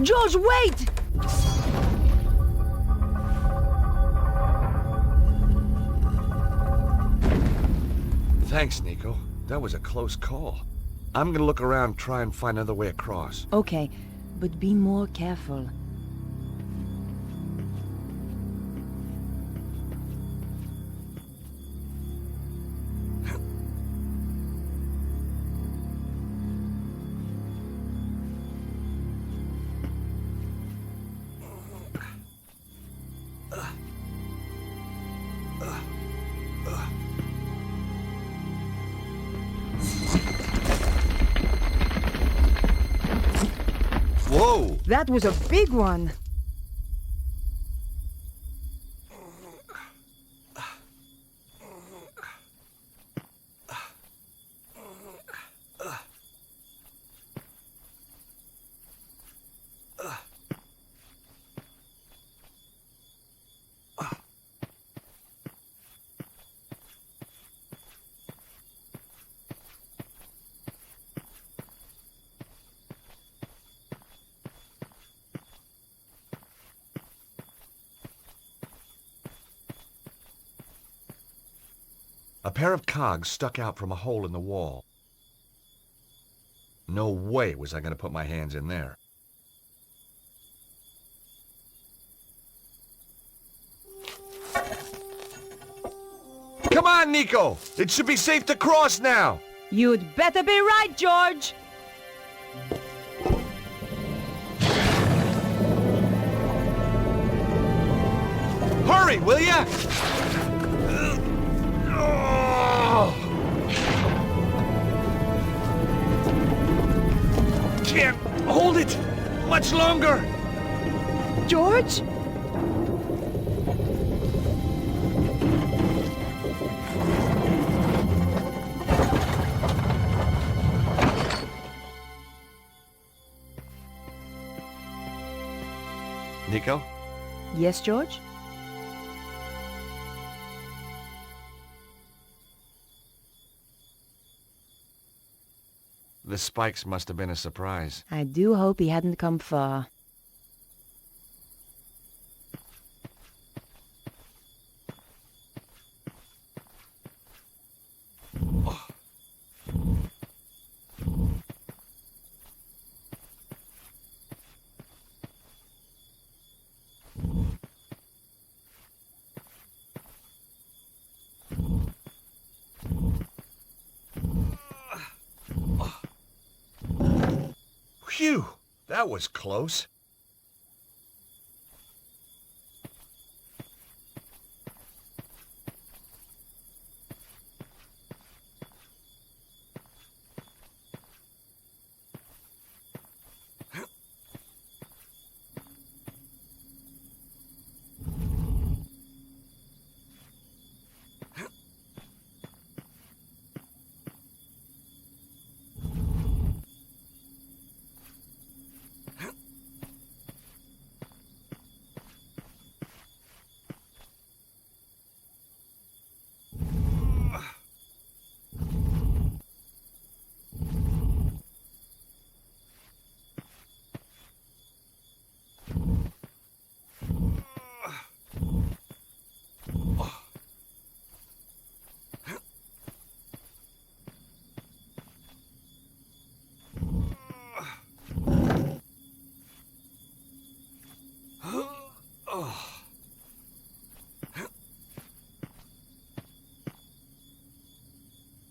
George, wait! Thanks, Nico. That was a close call. I'm gonna look around, try and find another way across. Okay, but be more careful. Whoa! That was a big one. A pair of cogs stuck out from a hole in the wall. No way was I going to put my hands in there. Come on, Nico! It should be safe to cross now! You'd better be right, George! Hurry, will ya? Can't hold it much longer. George? Nico? Yes, George? The spikes must have been a surprise. I do hope he hadn't come far. Phew! That was close.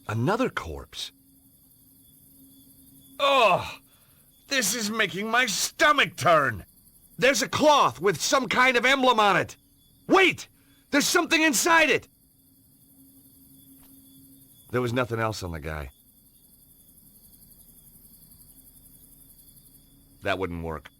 Another corpse. Oh, this is making my stomach turn. There's a cloth with some kind of emblem on it. Wait! There's something inside it! There was nothing else on the guy. That wouldn't work.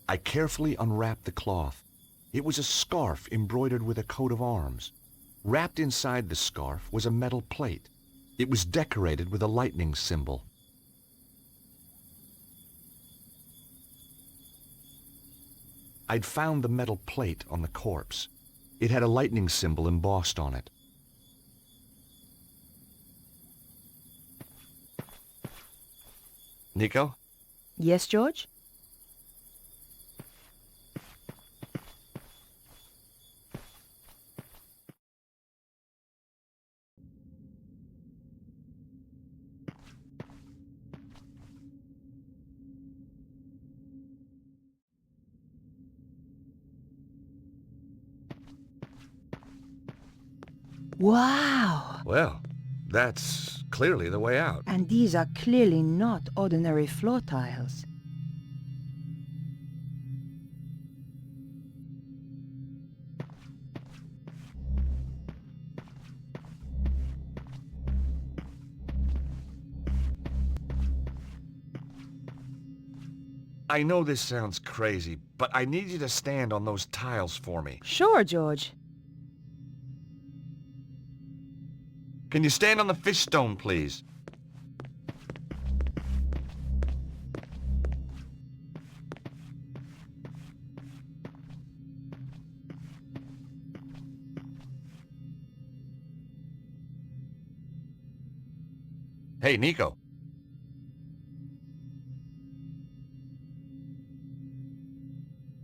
I carefully unwrapped the cloth. It was a scarf embroidered with a coat of arms. Wrapped inside the scarf was a metal plate. It was decorated with a lightning symbol. I'd found the metal plate on the corpse. It had a lightning symbol embossed on it. Nico? Yes, George? Wow! Well, that's clearly the way out. And these are clearly not ordinary floor tiles. I know this sounds crazy, but I need you to stand on those tiles for me. Sure, George. Can you stand on the fish stone, please? Hey, Nico.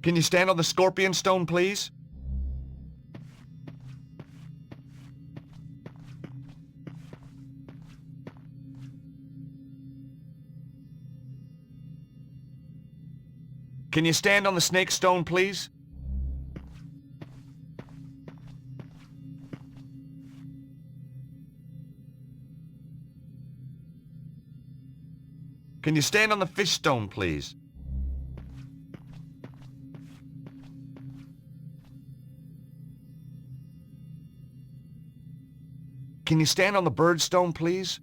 Can you stand on the scorpion stone, please? Can you stand on the snake stone, please? Can you stand on the fish stone, please? Can you stand on the bird stone, please?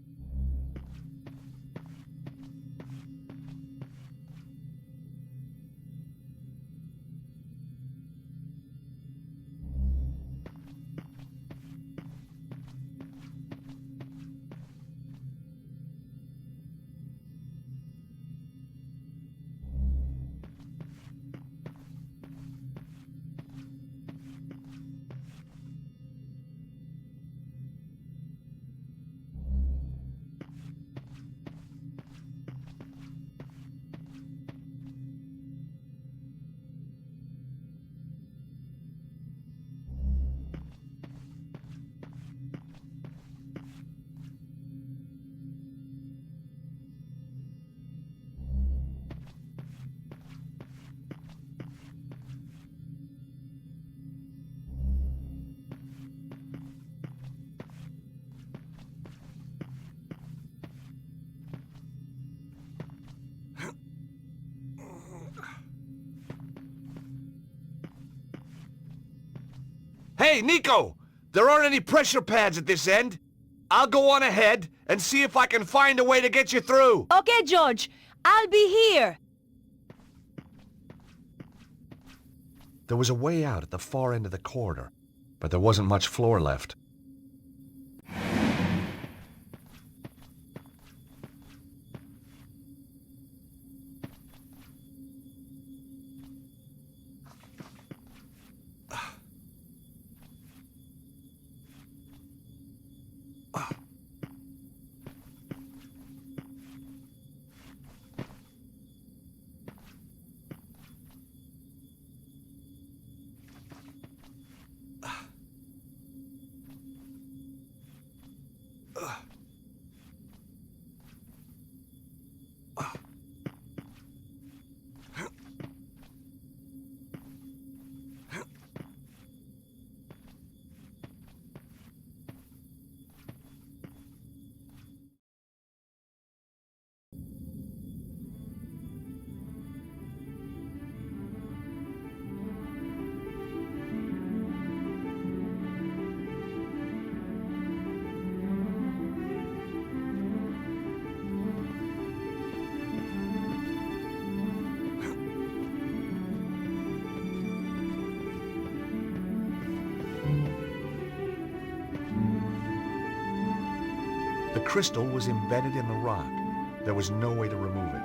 Hey, Nico! There aren't any pressure pads at this end. I'll go on ahead and see if I can find a way to get you through. Okay, George. I'll be here. There was a way out at the far end of the corridor, but there wasn't much floor left. The crystal was embedded in the rock. There was no way to remove it.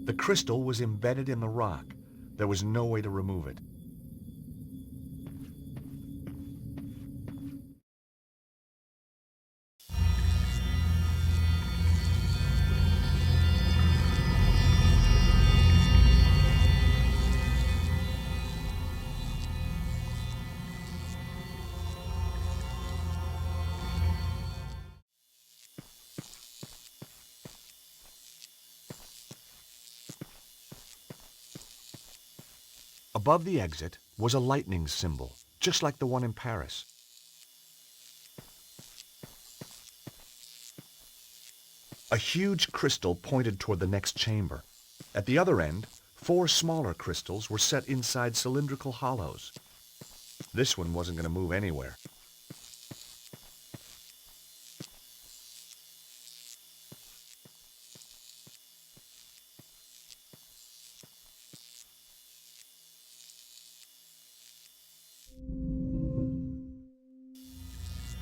The crystal was embedded in the rock. There was no way to remove it. Above the exit was a lightning symbol, just like the one in Paris. A huge crystal pointed toward the next chamber. At the other end, 4 smaller crystals were set inside cylindrical hollows. This one wasn't going to move anywhere.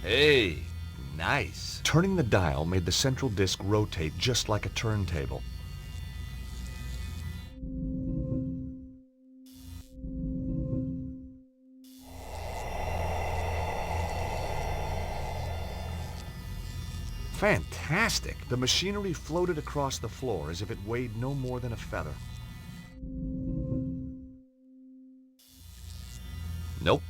Hey, nice. Turning the dial made the central disc rotate just like a turntable. Fantastic! The machinery floated across the floor as if it weighed no more than a feather. Nope.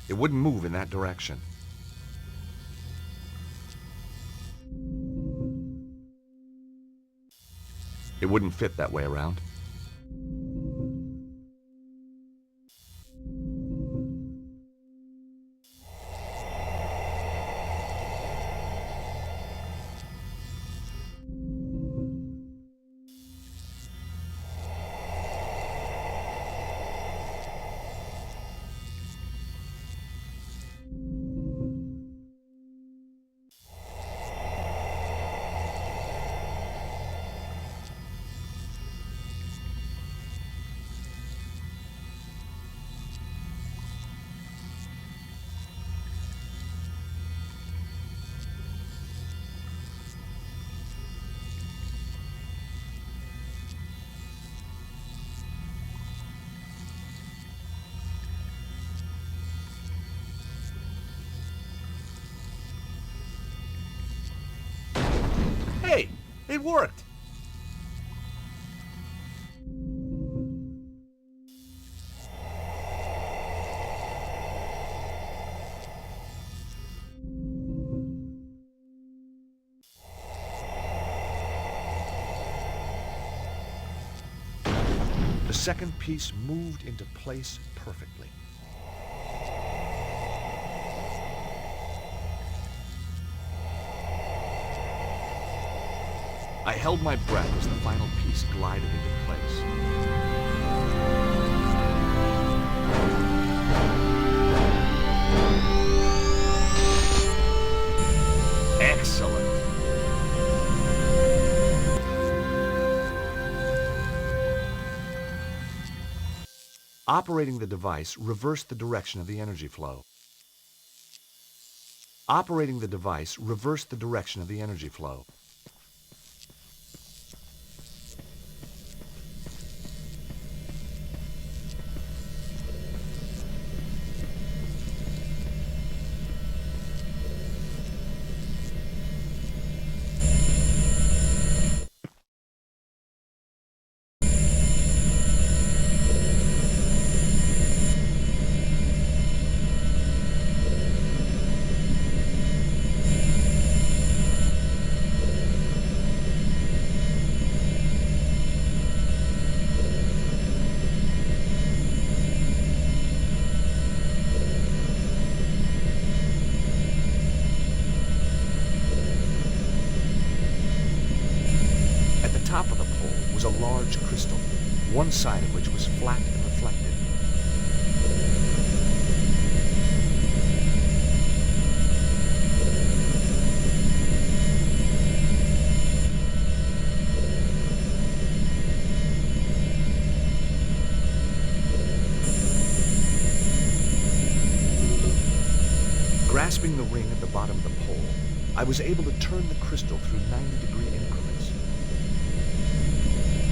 It wouldn't move in that direction. It wouldn't fit that way around. Hey, it worked! The second piece moved into place perfectly. I held my breath as the final piece glided into place. Excellent. Operating the device reversed the direction of the energy flow. Operating the device reversed the direction of the energy flow. large crystal, one side of which was flat and reflected. Grasping the ring at the bottom of the pole, I was able to turn the crystal through 90-degree increments.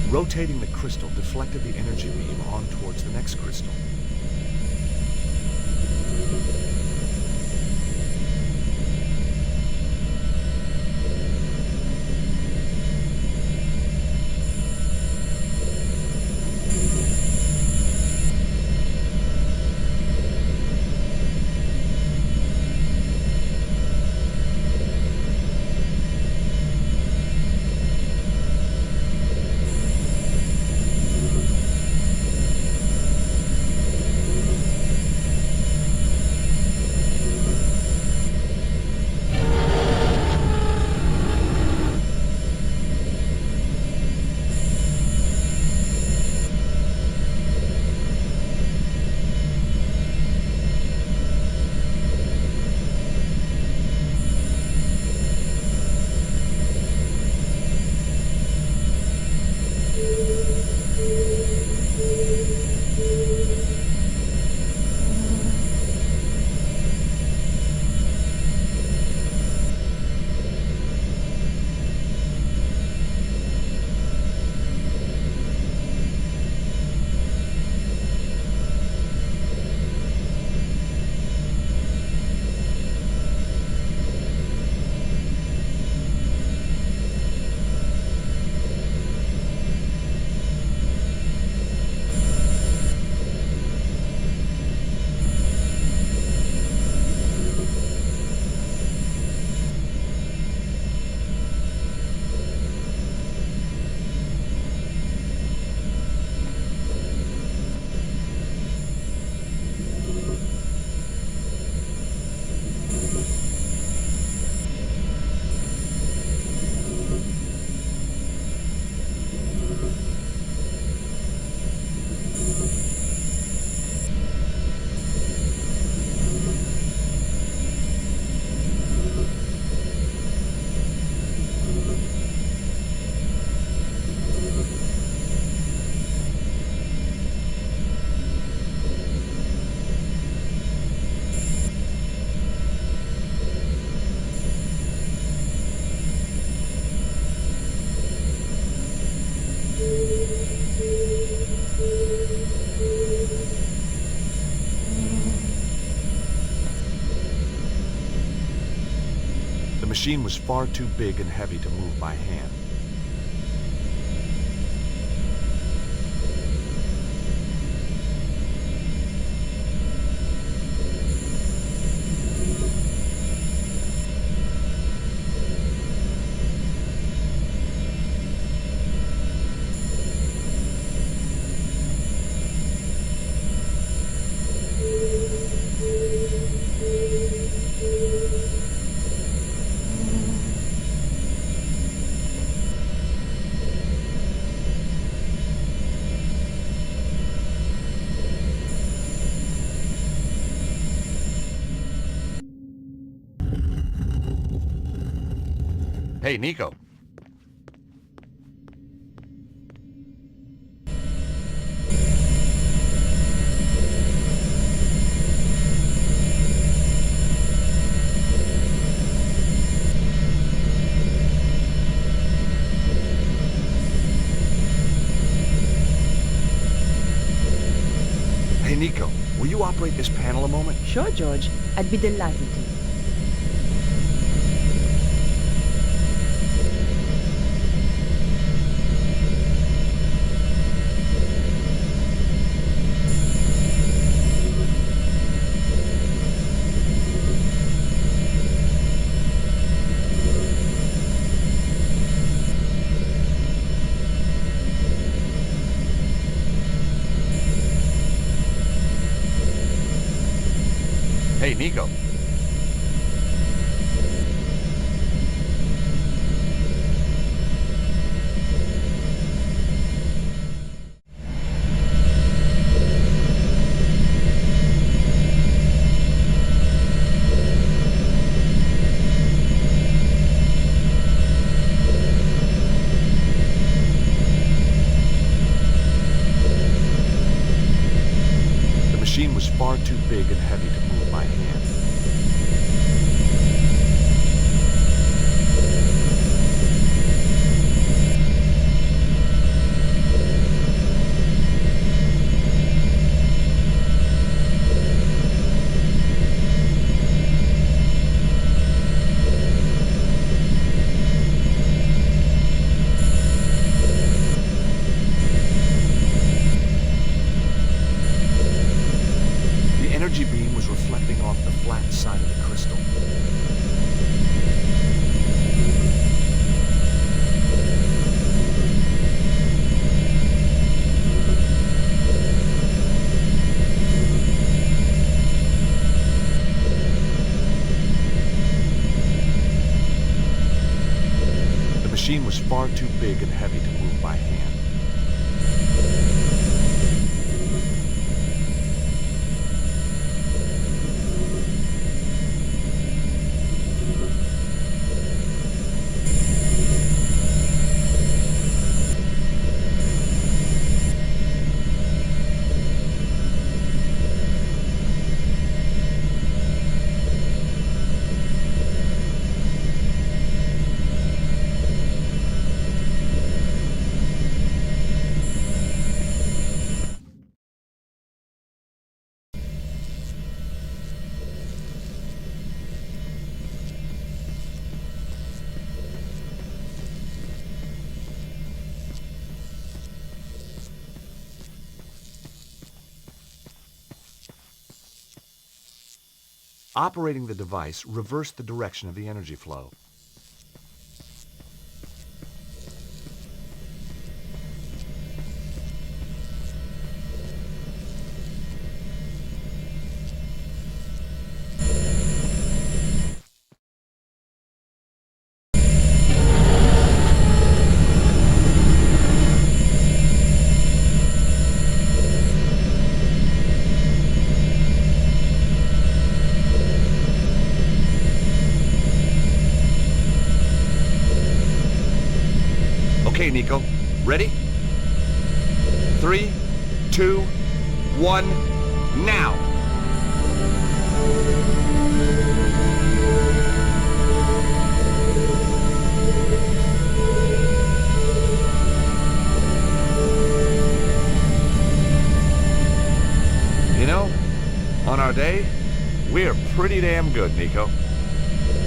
Rotating the crystal deflected the energy beam on towards the next crystal. The machine was far too big and heavy to move by hand. Hey, Nico. Hey, Nico, will you operate this panel a moment? Sure, George. I'd be delighted to. Hey, Nico. big and heavy to move by hand. Energy beam was reflecting off the flat side of the crystal. The machine was far too big and heavy to move by hand. Operating the device reversed the direction of the energy flow. Okay, Nico. Ready? 3, 2, 1, now! You know, on our day, we're pretty damn good, Nico.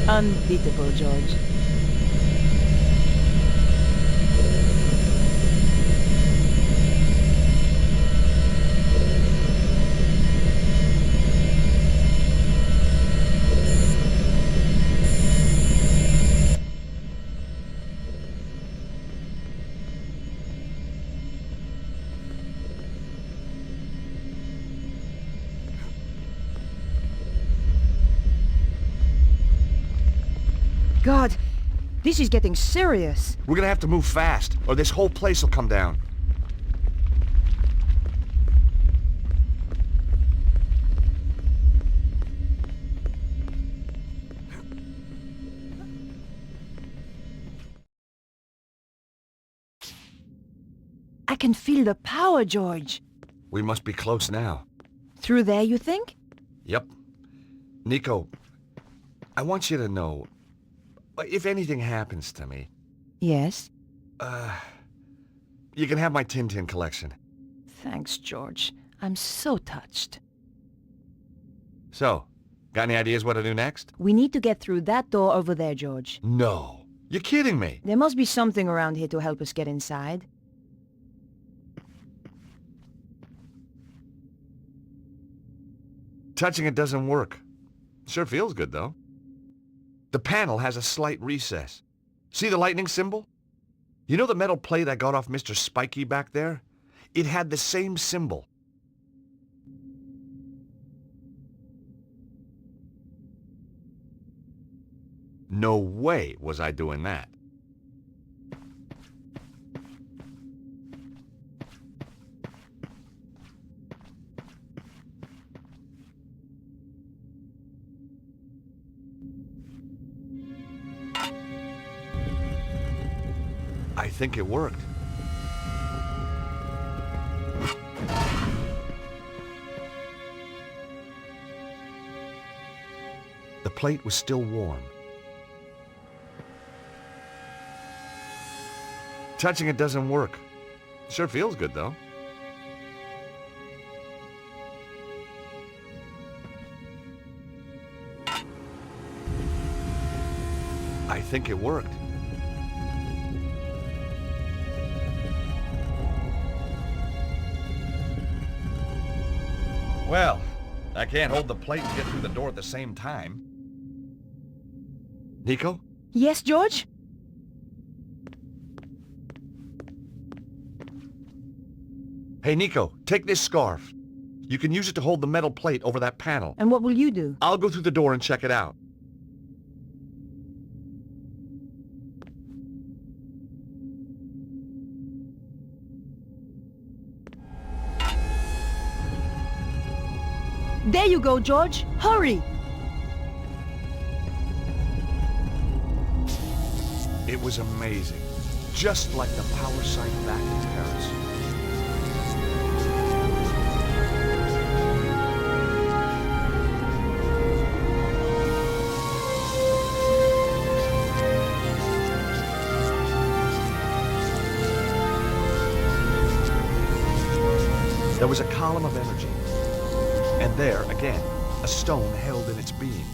Unbeatable, George. God, this is getting serious. We're gonna have to move fast, or this whole place will come down. I can feel the power, George. We must be close now. Through there, you think? Yep. Nico, I want you to know, if anything happens to me... Yes? You can have my Tintin collection. Thanks, George. I'm so touched. So, got any ideas what to do next? We need to get through that door over there, George. No. You're kidding me. There must be something around here to help us get inside. Touching it doesn't work. Sure feels good, though. The panel has a slight recess. See the lightning symbol? You know the metal plate I got off Mr. Spiky back there? It had the same symbol. No way was I doing that. I think it worked. plate was still warm. Touching it doesn't work. Sure feels good, though. I think it worked. Well, I can't hold the plate and get through the door at the same time. Nico? Yes, George? Hey, Nico, take this scarf. You can use it to hold the metal plate over that panel. And what will you do? I'll go through the door and check it out. There you go, George. Hurry! It was amazing. Just like the power site back in Paris. There was a column of energy. And there, again, a stone held in its beam.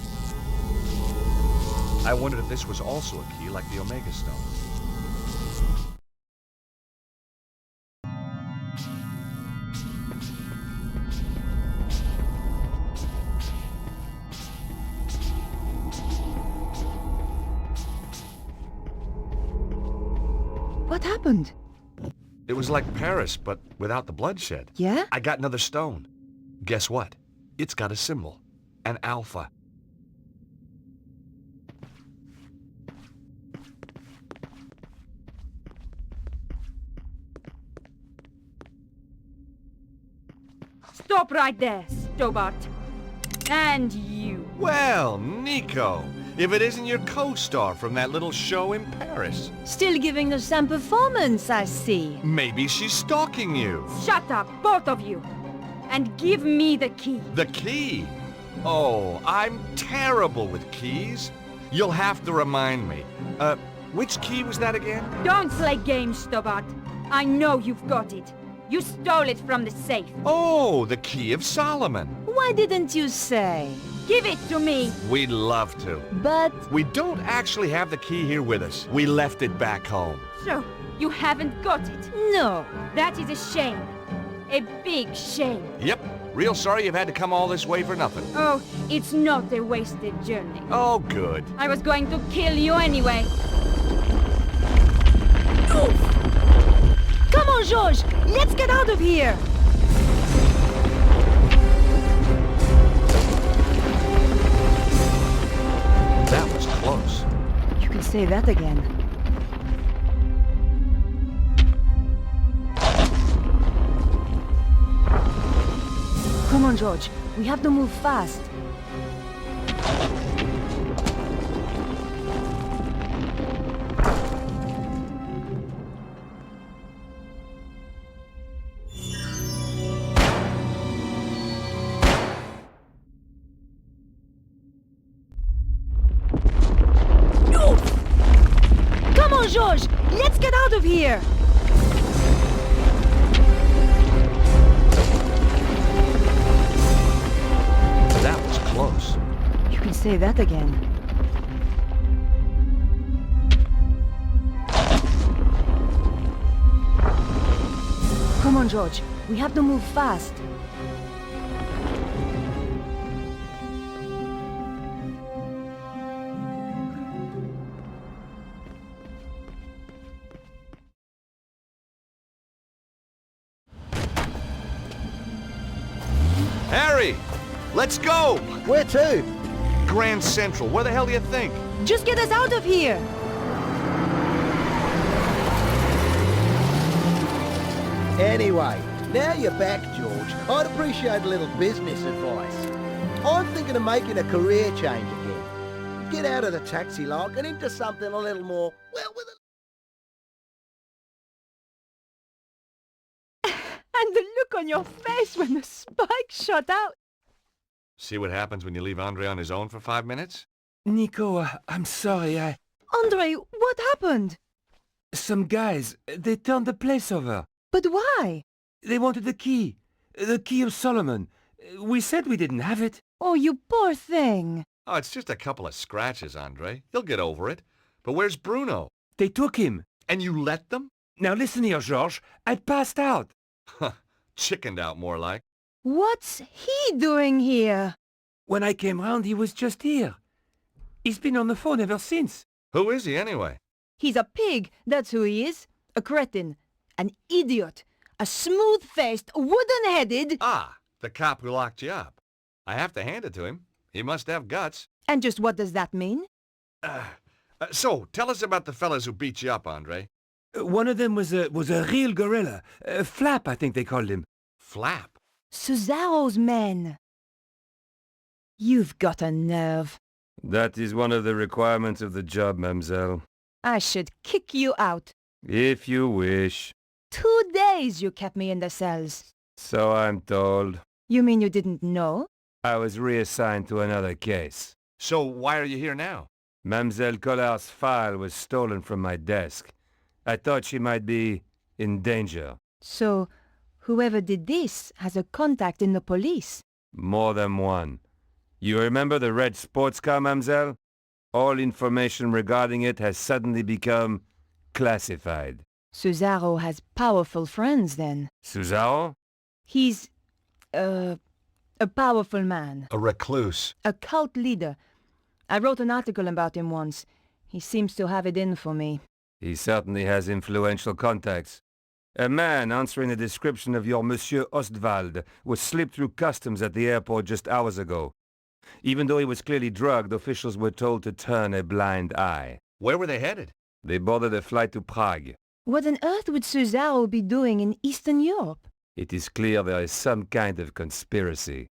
I wondered if this was also a key like the Omega Stone. What happened? It was like Paris, but without the bloodshed. Yeah? I got another stone. Guess what? It's got a symbol. An alpha. Stop right there, Stobbart. And you. Well, Nico, if it isn't your co-star from that little show in Paris. Still giving us some performance, I see. Maybe she's stalking you. Shut up, both of you. And give me the key. The key? Oh, I'm terrible with keys. You'll have to remind me. Which key was that again? Don't play games, Stobbart. I know you've got it. You stole it from the safe. Oh, the Key of Solomon. Why didn't you say? Give it to me. We'd love to. But... we don't actually have the key here with us. We left it back home. So, you haven't got it? No. That is a shame. A big shame. Yep. Real sorry you've had to come all this way for nothing. Oh, it's not a wasted journey. Oh, good. I was going to kill you anyway. Come on, George! Let's get out of here! That was close. You can say that again. Come on, George. We have to move fast. Come on, George! Let's get out of here! That was close. You can say that again. Come on, George. We have to move fast. Harry! Let's go! Where to? Grand Central. Where the hell do you think? Just get us out of here! Anyway, now you're back, George. I'd appreciate a little business advice. I'm thinking of making a career change again. Get out of the taxi like and into something a little more, well, with a... And the look on your face when the spike shot out. See what happens when you leave Andre on his own for 5 minutes? Nico, I'm sorry, Andre, what happened? Some guys, they turned the place over. But why? They wanted the key of Solomon. We said we didn't have it. Oh, you poor thing. Oh, it's just a couple of scratches, Andre. He'll get over it. But where's Bruno? They took him. And you let them? Now listen here, Georges. I passed out. Chickened out, more like. What's he doing here? When I came round, he was just here. He's been on the phone ever since. Who is he, anyway? He's a pig, that's who he is. A cretin. An idiot. A smooth-faced, wooden-headed... Ah, the cop who locked you up. I have to hand it to him. He must have guts. And just what does that mean? So, tell us about the fellas who beat you up, Andre. One of them was a real gorilla. Flap, I think they called him. Flap? Suzaro's men. You've got a nerve. That is one of the requirements of the job, mademoiselle. I should kick you out. If you wish. 2 days you kept me in the cells. So I'm told. You mean you didn't know? I was reassigned to another case. So why are you here now? Mademoiselle Collard's file was stolen from my desk. I thought she might be in danger. So, whoever did this has a contact in the police? More than one. You remember the red sports car, mademoiselle? All information regarding it has suddenly become classified. Suzaro has powerful friends, then. Suzaro? He's, a powerful man. A recluse. A cult leader. I wrote an article about him once. He seems to have it in for me. He certainly has influential contacts. A man answering the description of your Monsieur Ostwald was slipped through customs at the airport just hours ago. Even though he was clearly drugged, officials were told to turn a blind eye. Where were they headed? They boarded a flight to Prague. What on earth would Suzaro be doing in Eastern Europe? It is clear there is some kind of conspiracy.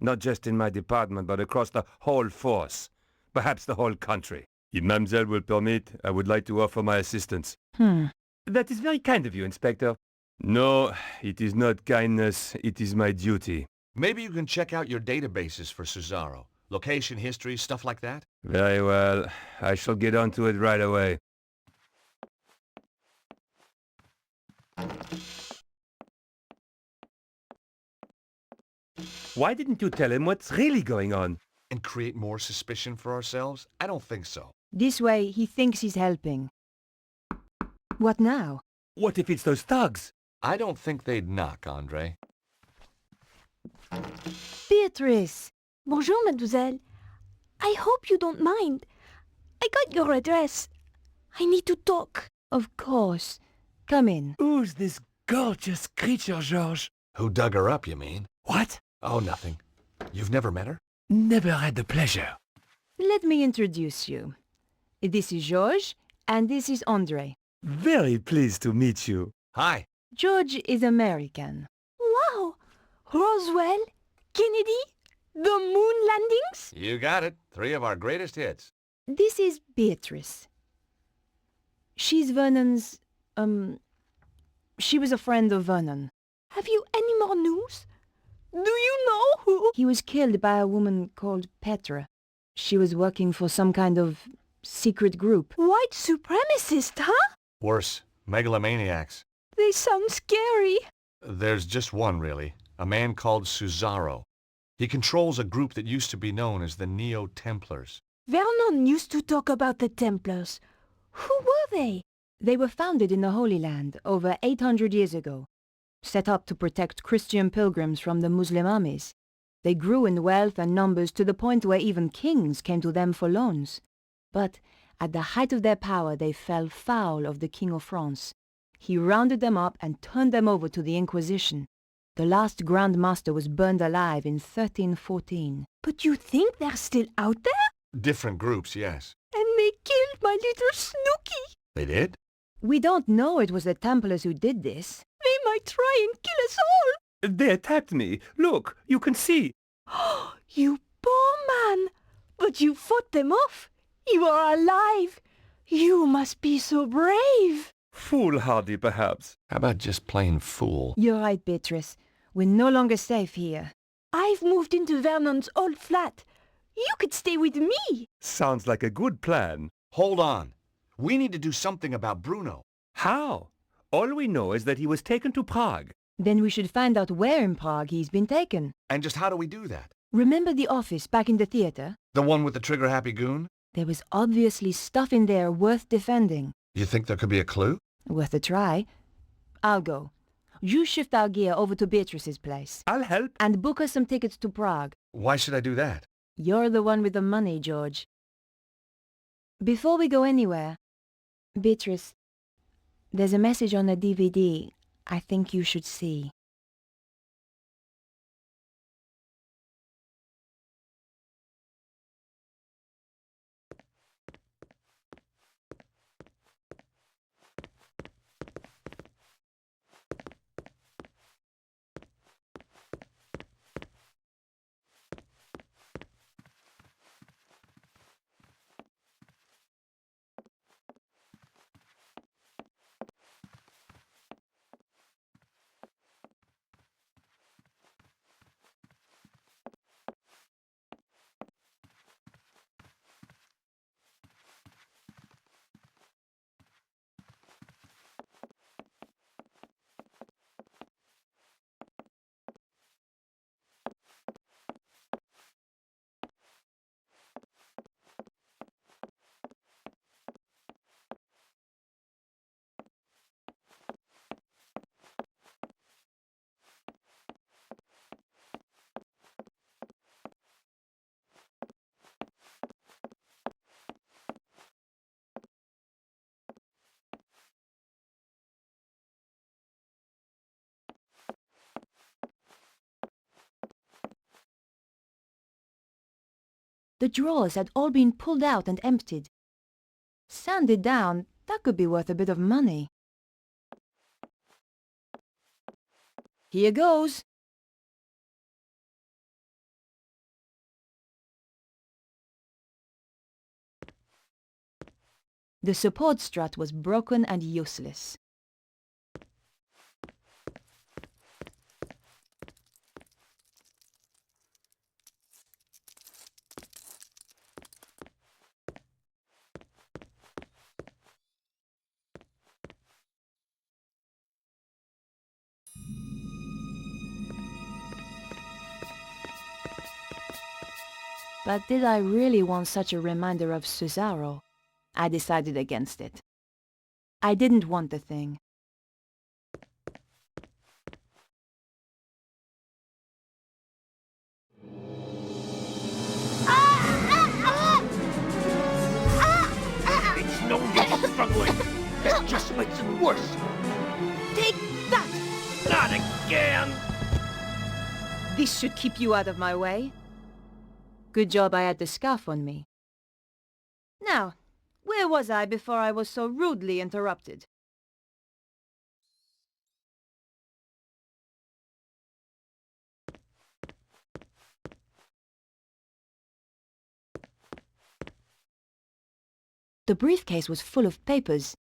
Not just in my department, but across the whole force. Perhaps the whole country. If mademoiselle will permit, I would like to offer my assistance. That is very kind of you, Inspector. No, it is not kindness. It is my duty. Maybe you can check out your databases for Suzaro. Location, history, stuff like that? Very well. I shall get onto it right away. Why didn't you tell him what's really going on? And create more suspicion for ourselves? I don't think so. This way, he thinks he's helping. What now? What if it's those thugs? I don't think they'd knock, Andre. Beatrice! Bonjour, mademoiselle. I hope you don't mind. I got your address. I need to talk. Of course. Come in. Who's this gorgeous creature, Georges? Who dug her up, you mean? What? Oh, nothing. You've never met her? Never had the pleasure. Let me introduce you. This is Georges, and this is Andre. Very pleased to meet you. Hi. George is American. Wow! Roswell? Kennedy? The moon landings? You got it. 3 of our greatest hits. This is Beatrice. She's Vernon's, she was a friend of Vernon. Have you any more news? Do you know who? He was killed by a woman called Petra. She was working for some kind of secret group. White supremacist, huh? Worse, megalomaniacs. They sound scary. There's just one, really. A man called Suzaro. He controls a group that used to be known as the Neo-Templars. Vernon used to talk about the Templars. Who were they? They were founded in the Holy Land over 800 years ago, set up to protect Christian pilgrims from the Muslim armies. They grew in wealth and numbers to the point where even kings came to them for loans. But at the height of their power, they fell foul of the King of France. He rounded them up and turned them over to the Inquisition. The last Grand Master was burned alive in 1314. But you think they're still out there? Different groups, yes. And they killed my little Snooky. They did? We don't know it was the Templars who did this. They might try and kill us all. They attacked me. Look, you can see. You poor man. But you fought them off. You are alive. You must be so brave. Foolhardy, perhaps. How about just plain fool? You're right, Beatrice. We're no longer safe here. I've moved into Vernon's old flat. You could stay with me. Sounds like a good plan. Hold on. We need to do something about Bruno. How? All we know is that he was taken to Prague. Then we should find out where in Prague he's been taken. And just how do we do that? Remember the office back in the theater? The one with the trigger-happy goon? There was obviously stuff in there worth defending. You think there could be a clue? Worth a try. I'll go. You shift our gear over to Beatrice's place. I'll help. And book us some tickets to Prague. Why should I do that? You're the one with the money, George. Before we go anywhere, Beatrice, there's a message on the DVD I think you should see. The drawers had all been pulled out and emptied. Sanded down, that could be worth a bit of money. Here goes. The support strut was broken and useless. But did I really want such a reminder of Cesaro? I decided against it. I didn't want the thing. It's no use struggling. That just makes it worse. Take that! Not again! This should keep you out of my way. Good job I had the scarf on me. Now, where was I before I was so rudely interrupted? The briefcase was full of papers.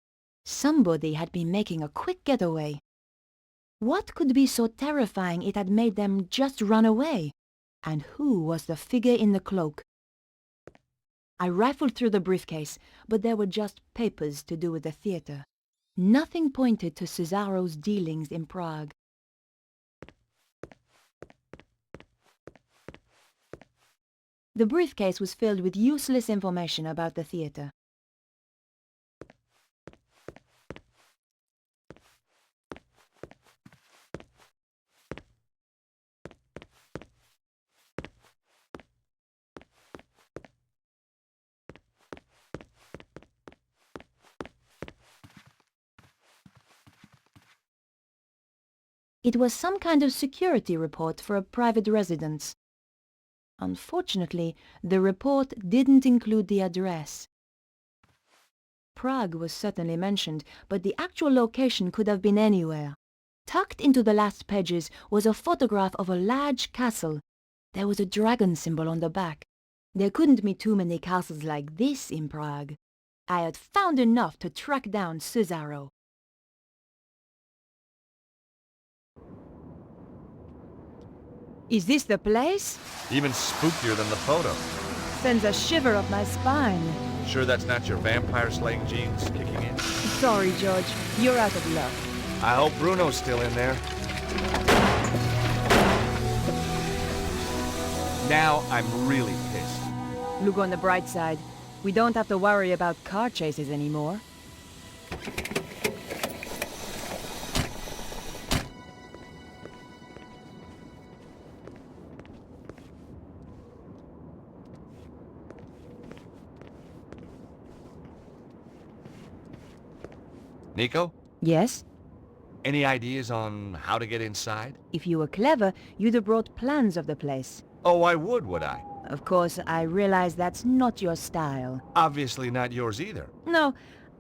Somebody had been making a quick getaway. What could be so terrifying it had made them just run away? And who was the figure in the cloak? I rifled through the briefcase, but there were just papers to do with the theater. Nothing pointed to Cesaro's dealings in Prague. The briefcase was filled with useless information about the theater. It was some kind of security report for a private residence. Unfortunately, the report didn't include the address. Prague was certainly mentioned, but the actual location could have been anywhere. Tucked into the last pages was a photograph of a large castle. There was a dragon symbol on the back. There couldn't be too many castles like this in Prague. I had found enough to track down Cesaro. Is this the place? Even spookier than the photo. sends a shiver up my spine. Sure that's not your vampire-slaying genes kicking in? Sorry, George. You're out of luck. I hope Bruno's still in there. Now I'm really pissed. Look on the bright side. We don't have to worry about car chases anymore. Nico? Yes? Any ideas on how to get inside? If you were clever, you'd have brought plans of the place. Oh, I would I? Of course, I realize that's not your style. Obviously not yours either. No,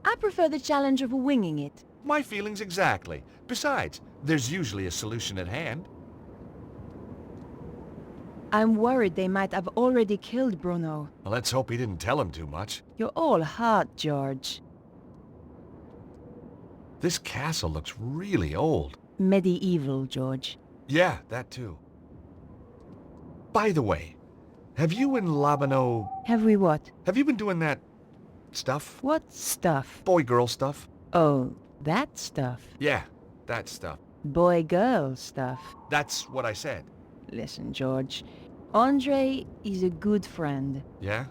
I prefer the challenge of winging it. My feelings exactly. Besides, there's usually a solution at hand. I'm worried they might have already killed Bruno. Well, let's hope he didn't tell him too much. You're all heart, George. This castle looks really old. Medieval, George. Yeah, that too. By the way, have you and Labano... Have we what? Have you been doing that... stuff? What stuff? Boy-girl stuff. Oh, that stuff. Yeah, that stuff. Boy-girl stuff. That's what I said. Listen, George. Andre is a good friend. Yeah?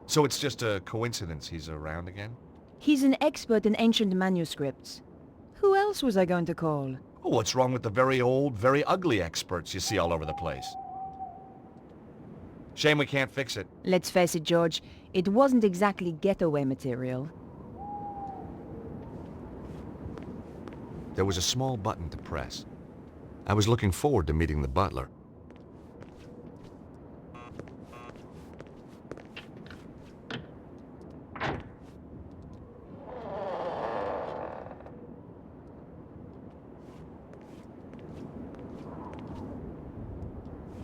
So it's just a coincidence he's around again? He's an expert in ancient manuscripts. Who else was I going to call? Oh, what's wrong with the very old, very ugly experts you see all over the place? Shame we can't fix it. Let's face it, George. It wasn't exactly getaway material. There was a small button to press. I was looking forward to meeting the butler.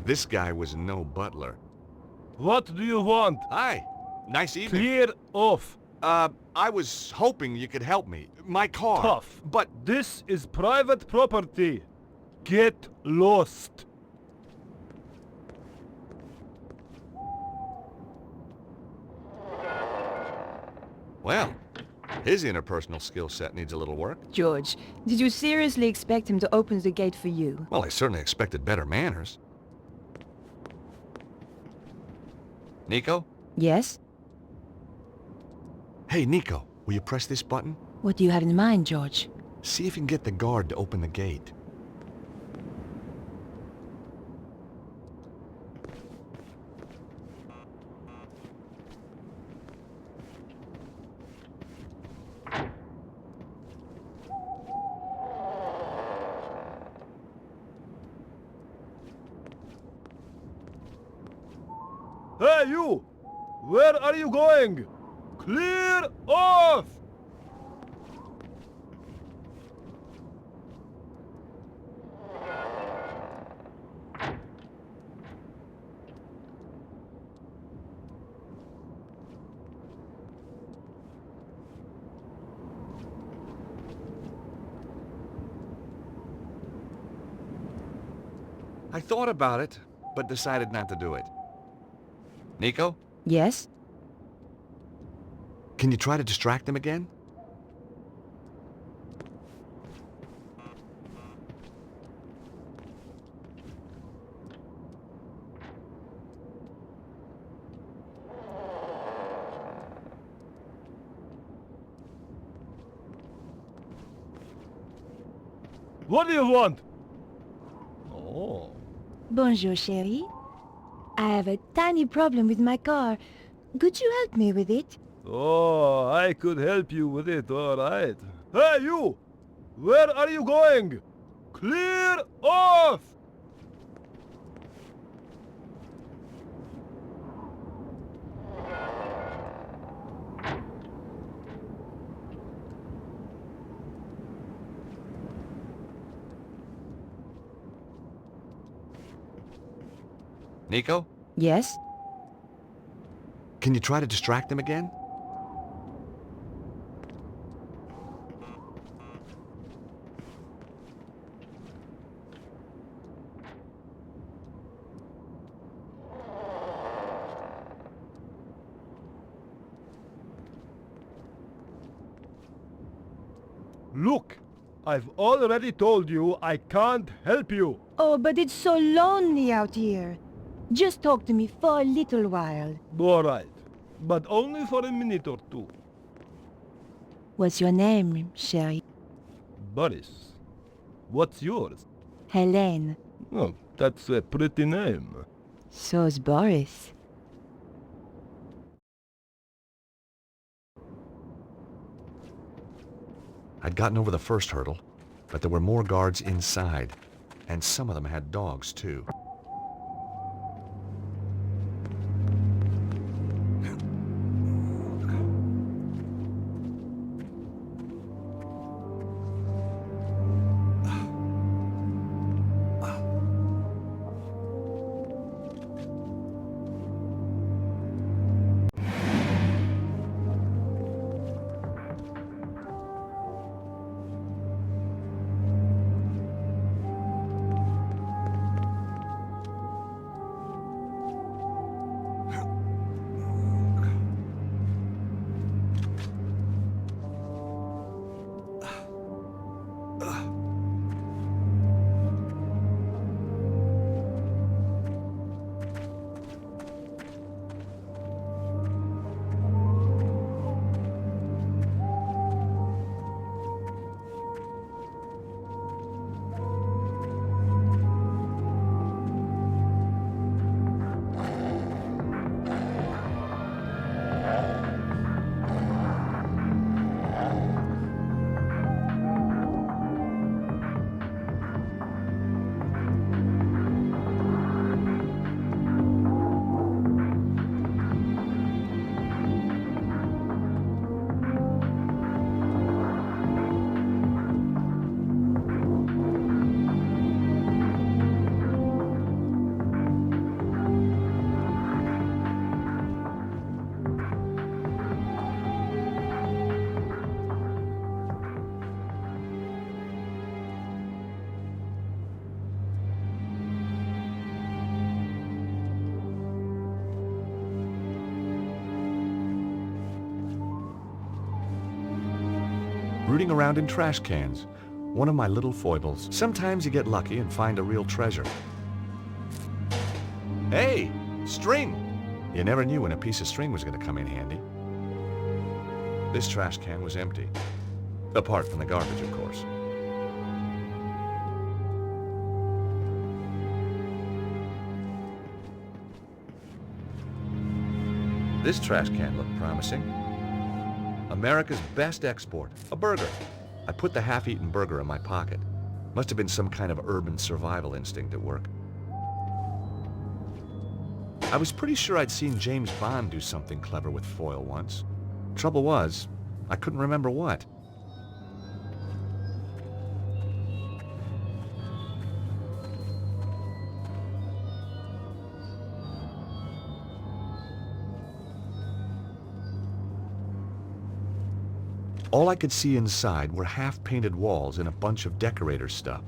This guy was no butler. What do you want? Hi. Nice evening. Clear off. I was hoping you could help me. My car. Tough. But this is private property. Get lost. well, his interpersonal skill set needs a little work. George, did you seriously expect him to open the gate for you? Well, I certainly expected better manners. Nico? Yes? Hey, Nico, will you press this button? What do you have in mind, George? See if you can get the guard to open the gate. Hey, you! Where are you going? Clear off! I thought about it, but decided not to do it. Nico? Yes? Can you try to distract him again? What do you want? Oh. Bonjour, chérie. I have a tiny problem with my car. Could you help me with it? Oh, I could help you with it, all right. Hey, you! Where are you going? Clear off! Nico? Yes? Can you try to distract him again? Look, I've already told you I can't help you. Oh, but it's so lonely out here. Just talk to me for a little while. All right, but only for a minute or two. What's your name, chérie? Boris, what's yours? Helene. Oh, that's a pretty name. So's Boris. I'd gotten over the first hurdle, but there were more guards inside, and some of them had dogs, too. Rooting around in trash cans. One of my little foibles. Sometimes you get lucky and find a real treasure. Hey! String! You never knew when a piece of string was going to come in handy. This trash can was empty. Apart from the garbage, of course. This trash can looked promising. America's best export, a burger. I put the half-eaten burger in my pocket. Must have been some kind of urban survival instinct at work. I was pretty sure I'd seen James Bond do something clever with foil once. Trouble was, I couldn't remember what. All I could see inside were half-painted walls and a bunch of decorator stuff.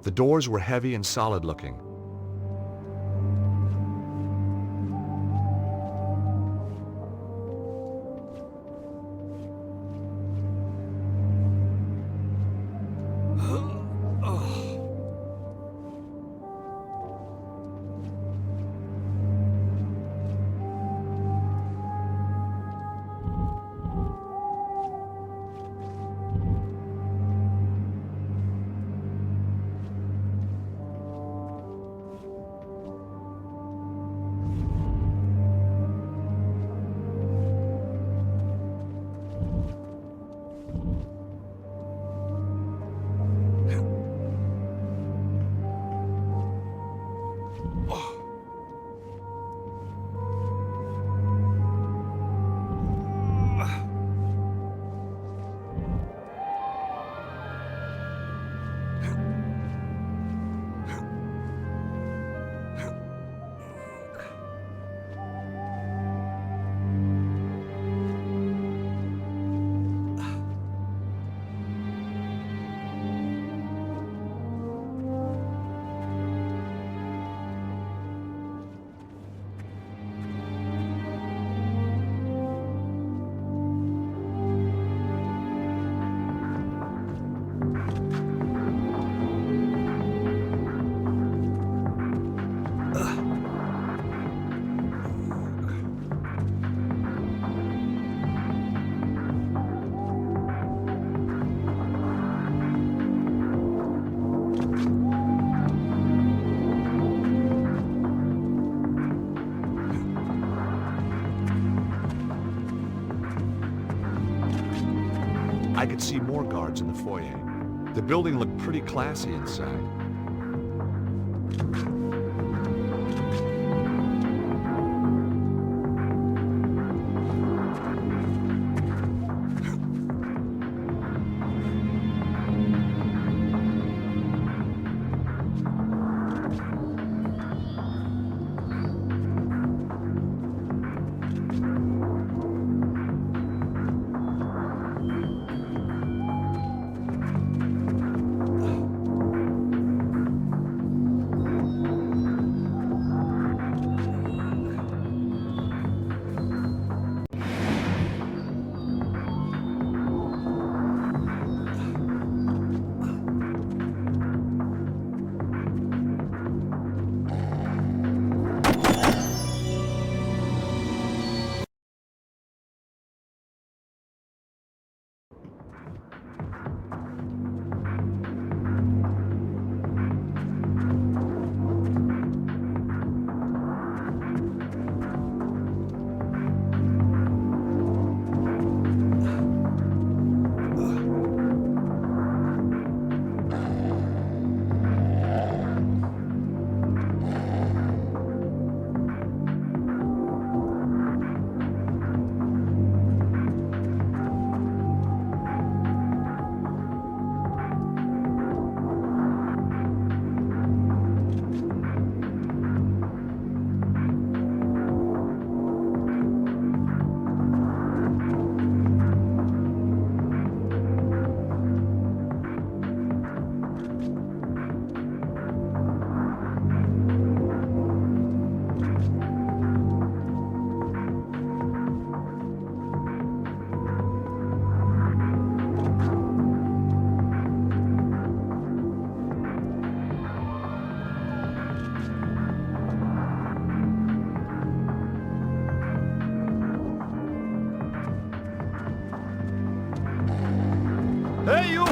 The doors were heavy and solid-looking. I could see more guards in the foyer. The building looked pretty classy inside. Hey, you!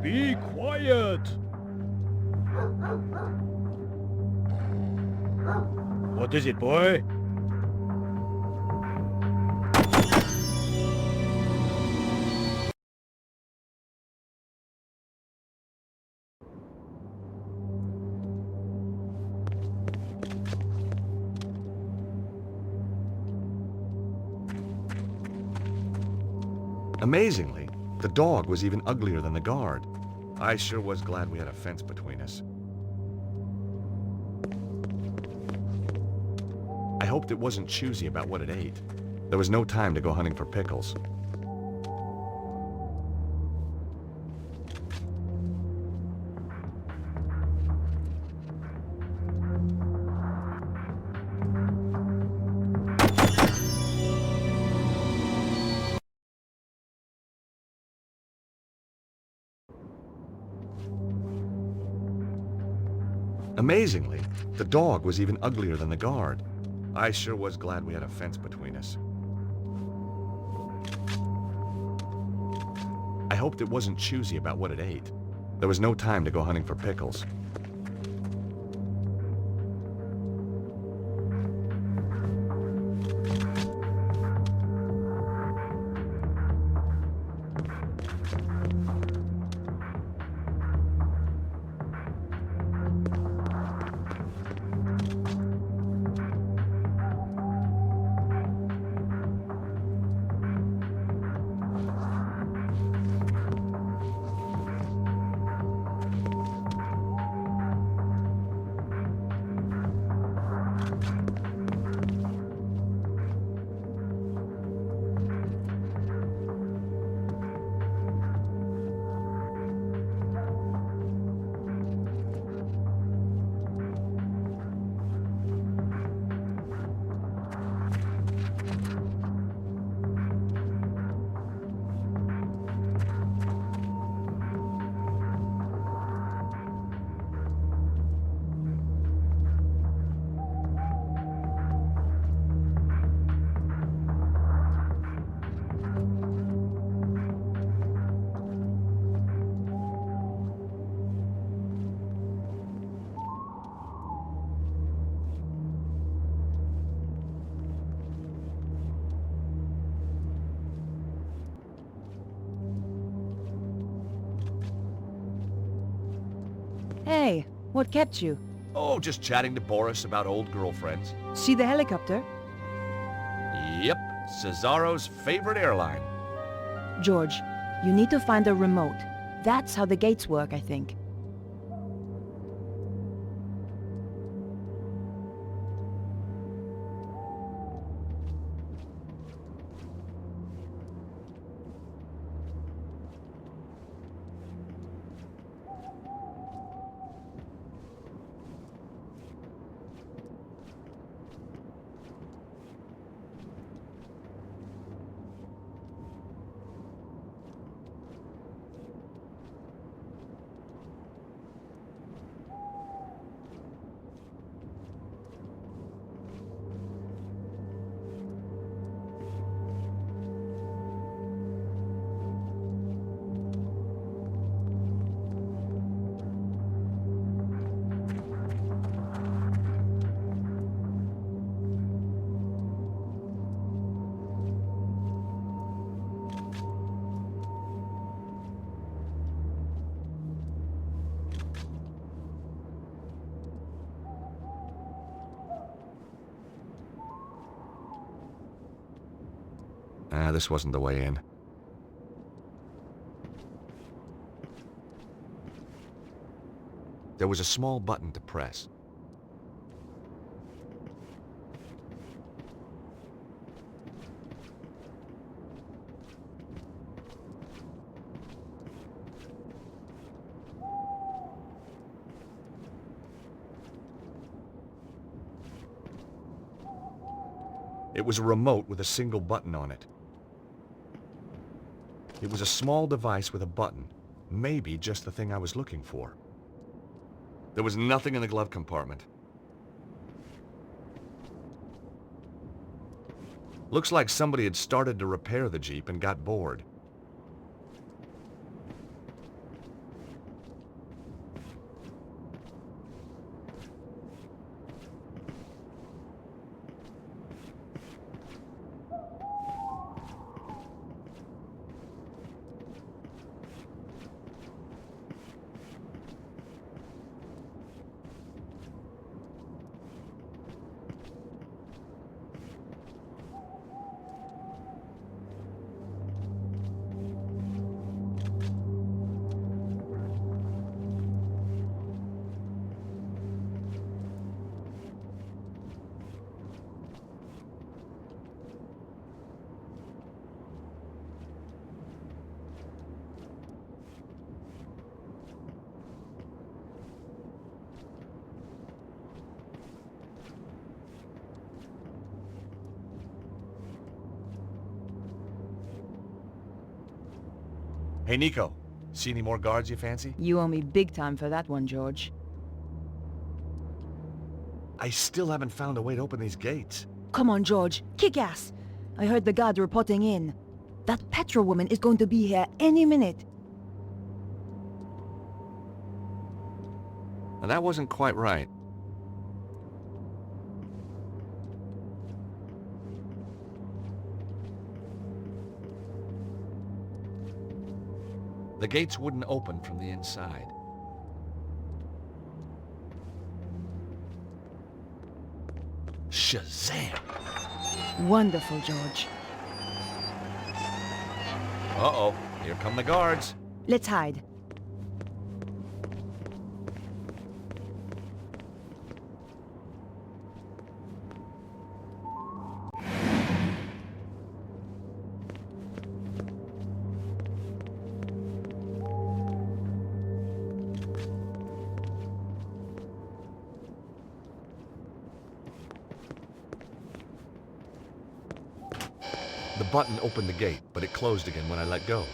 Be quiet! What is it, boy? Amazingly, the dog was even uglier than the guard. I sure was glad we had a fence between us. I hoped it wasn't choosy about what it ate. There was no time to go hunting for pickles. Amazingly, the dog was even uglier than the guard. I sure was glad we had a fence between us. I hoped it wasn't choosy about what it ate. There was no time to go hunting for pickles. Hey, what kept you? Oh, just chatting to Boris about old girlfriends. See the helicopter? Yep, Cesaro's favorite airline. George, you need to find a remote. That's how the gates work, I think. This wasn't the way in. There was a small button to press. It was a remote with a single button on it. It was a small device with a button. Maybe just the thing I was looking for. There was nothing in the glove compartment. Looks like somebody had started to repair the Jeep and got bored. Hey, Nico. See any more guards you fancy? You owe me big time for that one, George. I still haven't found a way to open these gates. Come on, George. Kick ass. I heard the guard reporting in. That Petra woman is going to be here any minute. Now, that wasn't quite right. The gates wouldn't open from the inside. Shazam! Wonderful, George. Uh-oh, here come the guards. Let's hide. The button opened the gate, but it closed again when I let go.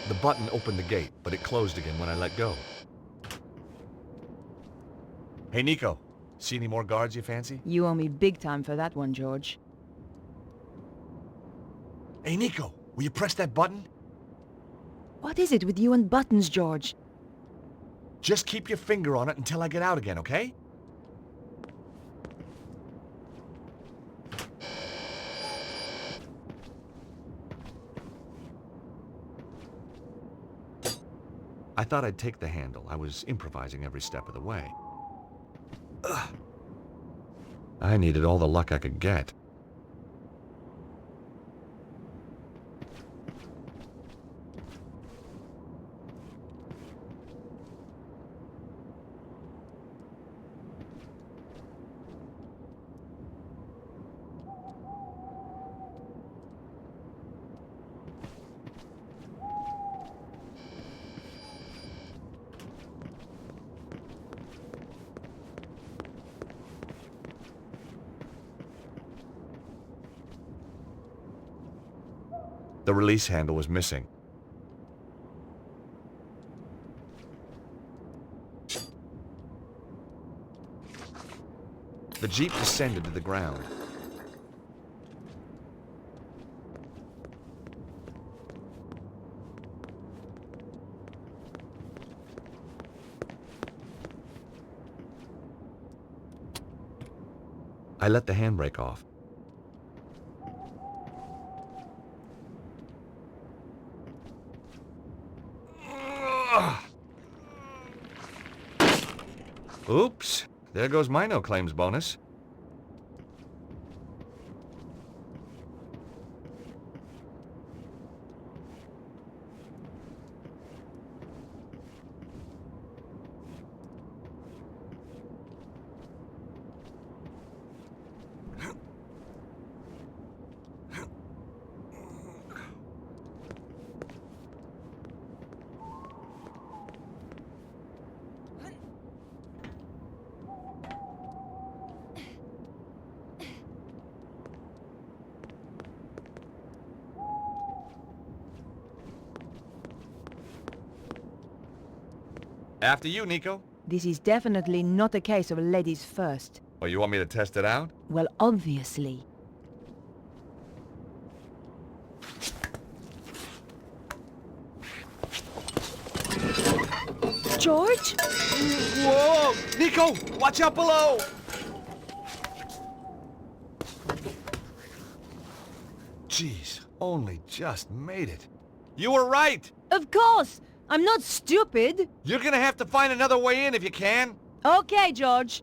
The button opened the gate, but it closed again when I let go. Hey, Nico. See any more guards you fancy? You owe me big time for that one, George. Hey, Nico. Will you press that button? What is it with you and buttons, George? Just keep your finger on it until I get out again, okay? I thought I'd take the handle. I was improvising every step of the way. Ugh. I needed all the luck I could get. The release handle was missing. The Jeep descended to the ground. I let the handbrake off. Oops, there goes my no claims bonus. After you, Nico. This is definitely not a case of ladies first. Oh, you want me to test it out? Well, obviously. George? Whoa! Nico! Watch out below! Jeez, only just made it. You were right! Of course! I'm not stupid! You're gonna have to find another way in if you can. Okay, George.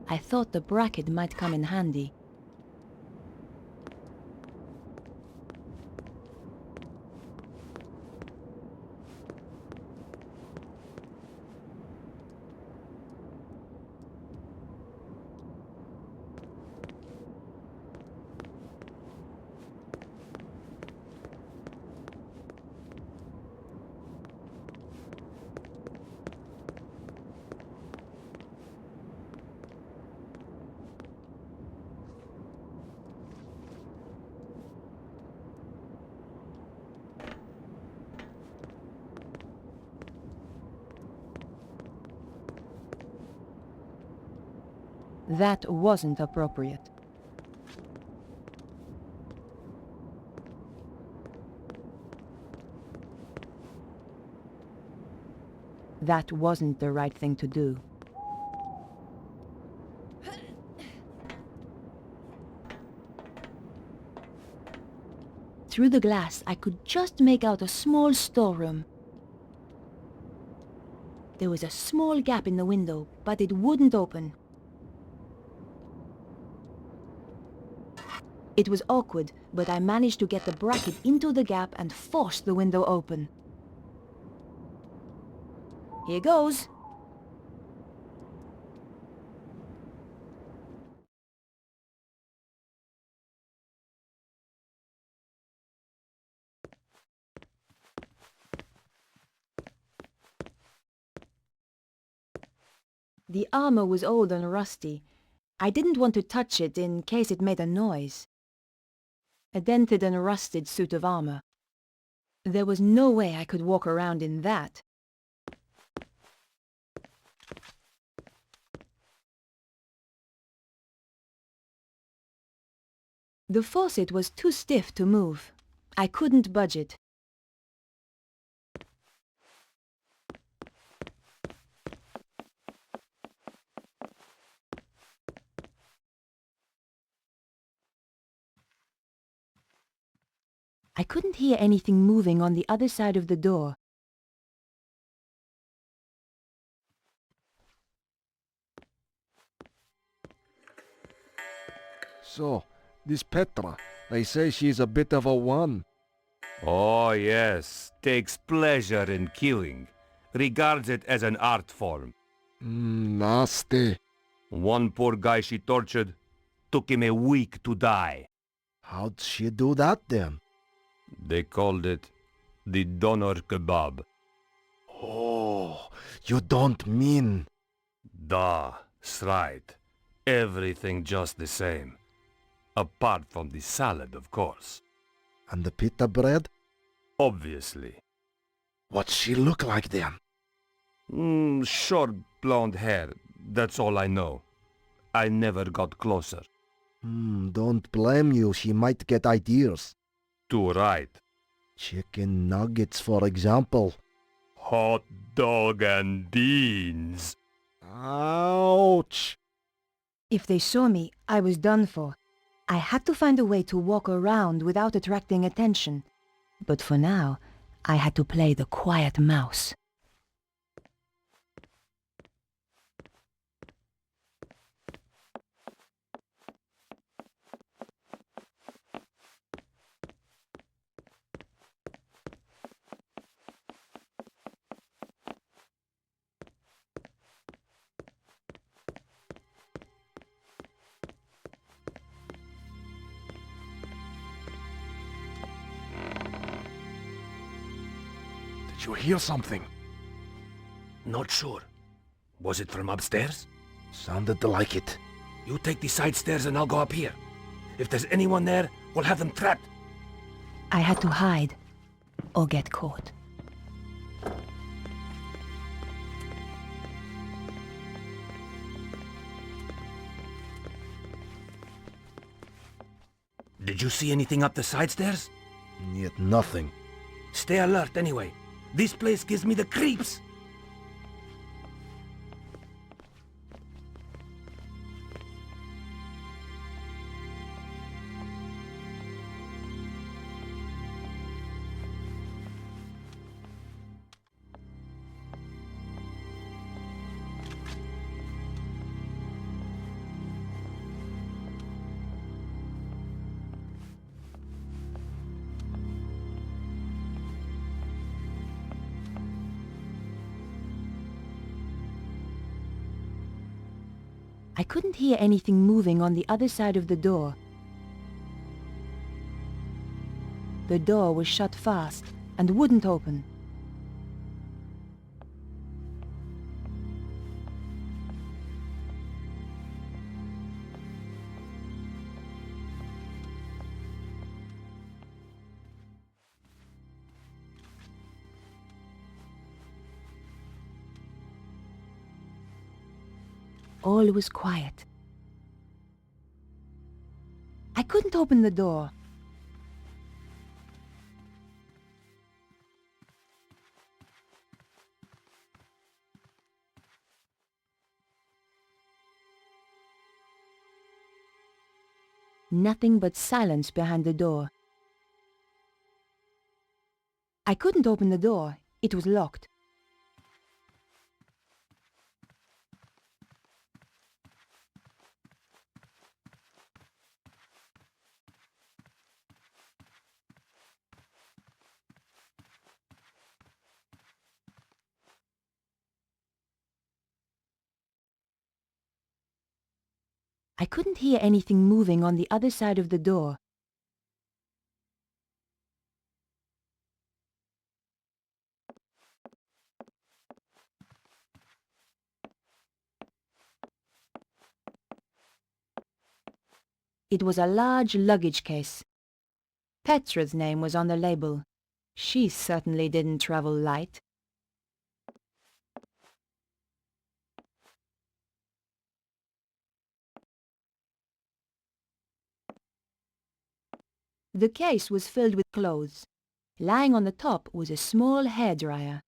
I thought the bracket might come in handy. That wasn't appropriate. That wasn't the right thing to do. Through the glass, I could just make out a small storeroom. There was a small gap in the window, but it wouldn't open. It was awkward, but I managed to get the bracket into the gap and force the window open. Here goes. The armor was old and rusty. I didn't want to touch it in case it made a noise. A dented and rusted suit of armor. There was no way I could walk around in that. The faucet was too stiff to move. I couldn't budge it. I couldn't hear anything moving on the other side of the door. So, this Petra, they say she's a bit of a one. Oh yes, takes pleasure in killing. Regards it as an art form. Nasty. One poor guy she tortured, took him a week to die. How'd she do that then? They called it the doner kebab. Oh, you don't mean... That's right. Everything just the same. Apart from the salad, of course. And the pita bread? Obviously. What'd she look like then? Short blonde hair. That's all I know. I never got closer. Don't blame you. She might get ideas. Too right. Chicken nuggets, for example. Hot dog and beans. Ouch! If they saw me, I was done for. I had to find a way to walk around without attracting attention. But for now, I had to play the quiet mouse. Did you hear something? Not sure. Was it from upstairs? Sounded like it. You take the side stairs and I'll go up here. If there's anyone there, we'll have them trapped. I had to hide, or get caught. Did you see anything up the side stairs? Yet nothing. Stay alert anyway. This place gives me the creeps. I couldn't hear anything moving on the other side of the door. The door was shut fast and wouldn't open. All was quiet, I couldn't open the door. Nothing but silence behind the door. I couldn't open the door. It was locked. I couldn't hear anything moving on the other side of the door. It was a large luggage case. Petra's name was on the label. She certainly didn't travel light. The case was filled with clothes. Lying on the top was a small hairdryer.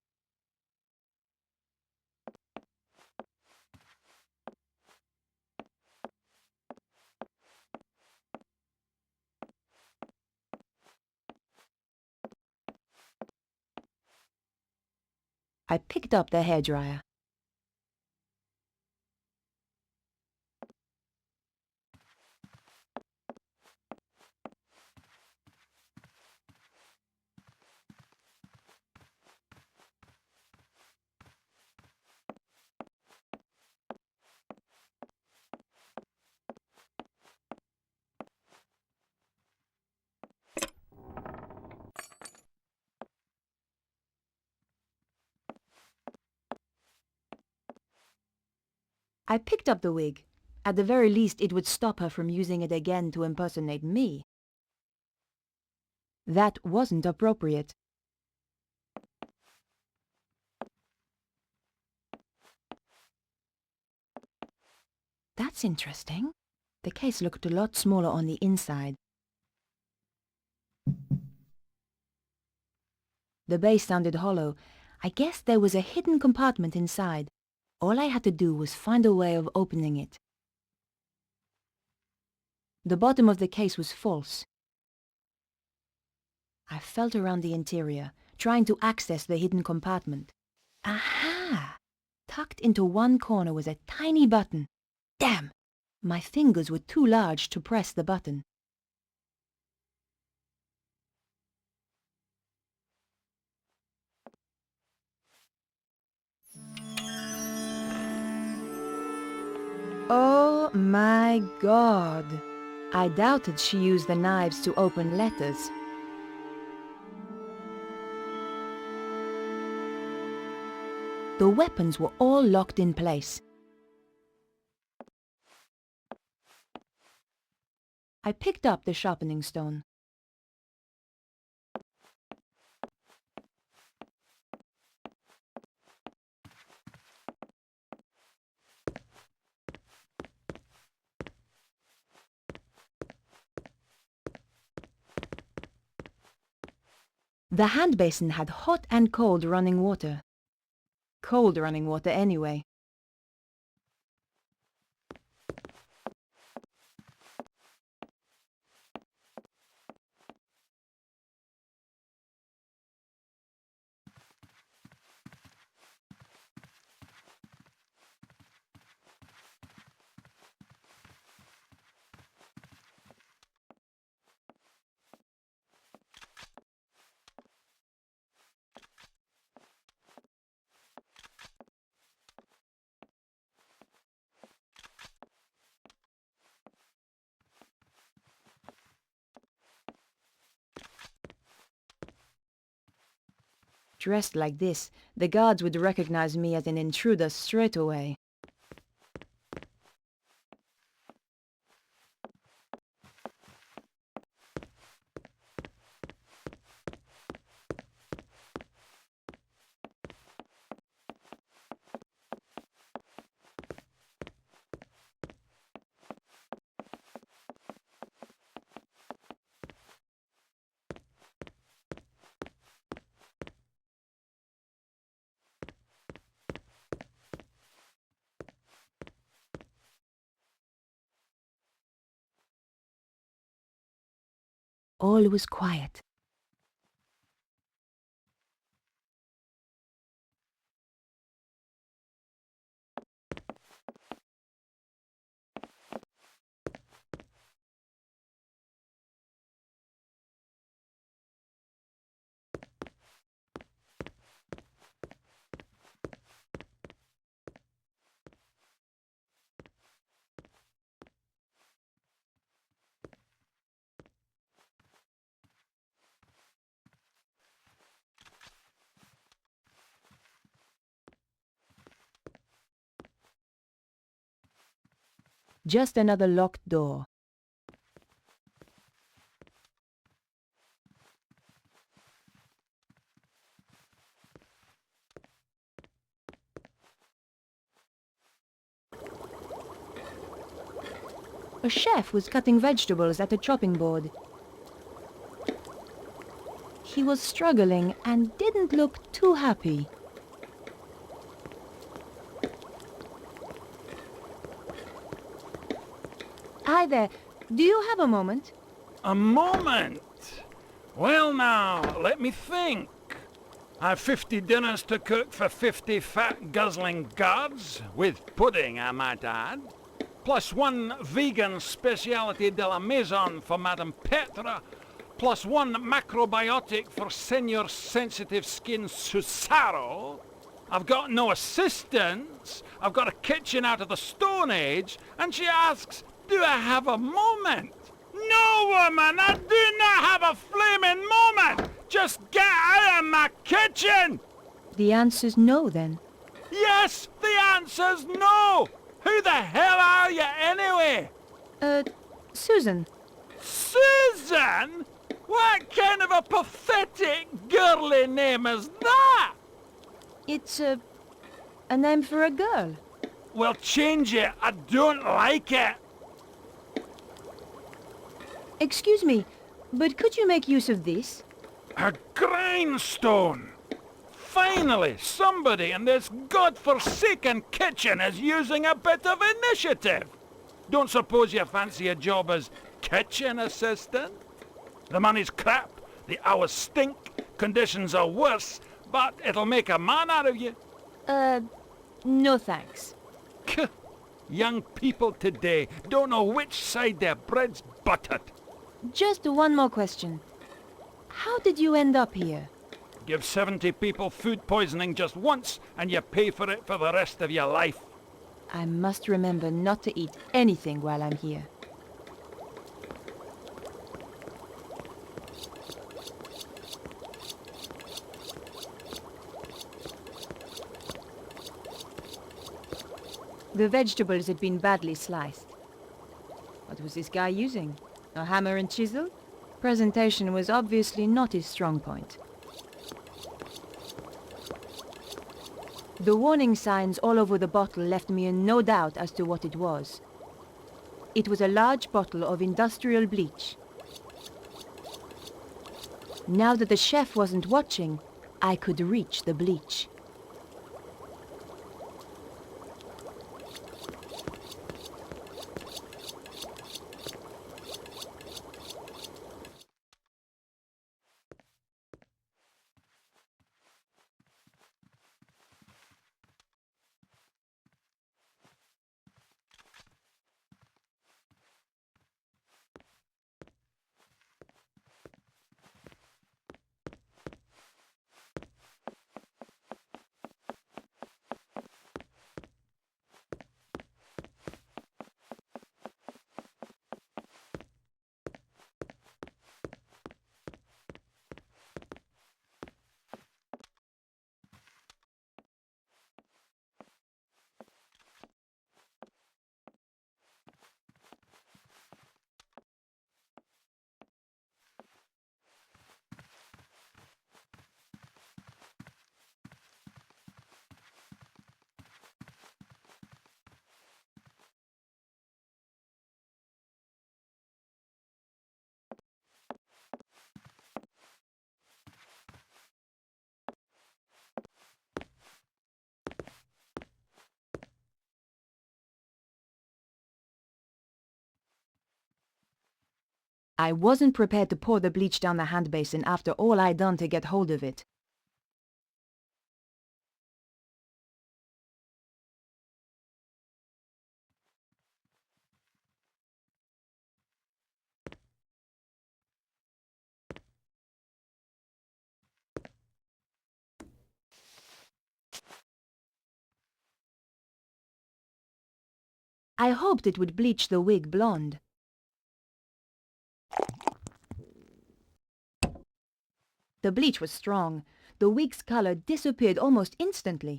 I picked up the hairdryer. I picked up the wig. At the very least, it would stop her from using it again to impersonate me. That wasn't appropriate. That's interesting. The case looked a lot smaller on the inside. The base sounded hollow. I guess there was a hidden compartment inside. All I had to do was find a way of opening it. The bottom of the case was false. I felt around the interior, trying to access the hidden compartment. Aha! Tucked into one corner was a tiny button. Damn! My fingers were too large to press the button. Oh my God! I doubted she used the knives to open letters. The weapons were all locked in place. I picked up the sharpening stone. The hand basin had hot and cold running water. Cold running water anyway. Dressed like this, the guards would recognize me as an intruder straight away. all was quiet. Just another locked door. A chef was cutting vegetables at a chopping board. He was struggling and didn't look too happy. Hi there. Do you have a moment? A moment? Well now, let me think. I've 50 dinners to cook for 50 fat guzzling guards, with pudding I might add, plus one vegan speciality de la maison for Madame Petra, plus one macrobiotic for Senor Sensitive Skin Susaro. I've got no assistants, I've got a kitchen out of the Stone Age, and she asks, do I have a moment? No, woman, I do not have a flaming moment! Just get out of my kitchen! The answer's no, then. Yes, the answer's no! Who the hell are you, anyway? Susan. Susan? What kind of a pathetic, girly name is that? It's a name for a girl. Well, change it. I don't like it. Excuse me, but could you make use of this? A grindstone! Finally, somebody in this godforsaken kitchen is using a bit of initiative. Don't suppose you fancy a job as kitchen assistant? The money's crap, the hours stink, conditions are worse, but it'll make a man out of you. No thanks. Young people today don't know which side their bread's buttered. Just one more question. How did you end up here? Give 70 people food poisoning just once, and you pay for it for the rest of your life. I must remember not to eat anything while I'm here. The vegetables had been badly sliced. What was this guy using? A hammer and chisel? Presentation was obviously not his strong point. The warning signs all over the bottle left me in no doubt as to what it was. It was a large bottle of industrial bleach. Now that the chef wasn't watching, I could reach the bleach. I wasn't prepared to pour the bleach down the hand basin after all I'd done to get hold of it. I hoped it would bleach the wig blonde. The bleach was strong. The wig's color disappeared almost instantly.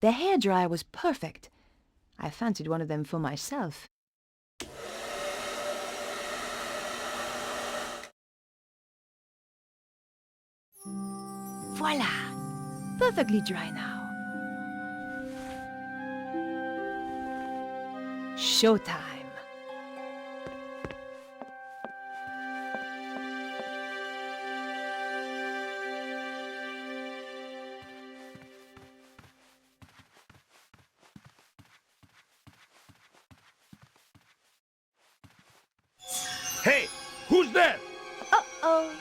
The hairdryer was perfect. I fancied one of them for myself. Voila! Perfectly dry now. Showtime. Hey, who's there? Uh-oh.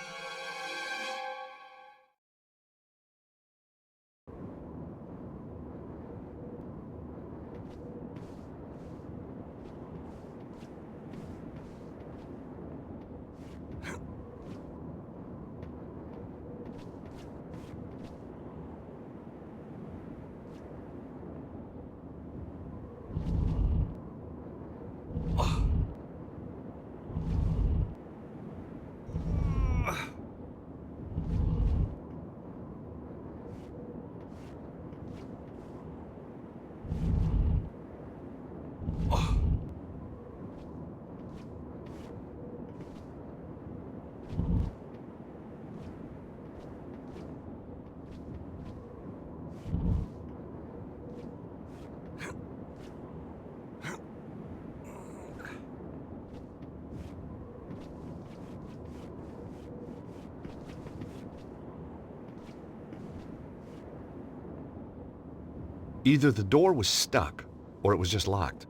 Either the door was stuck, or it was just locked.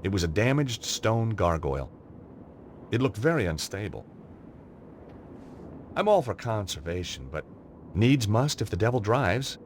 It was a damaged stone gargoyle. It looked very unstable. I'm all for conservation, but needs must if the devil drives.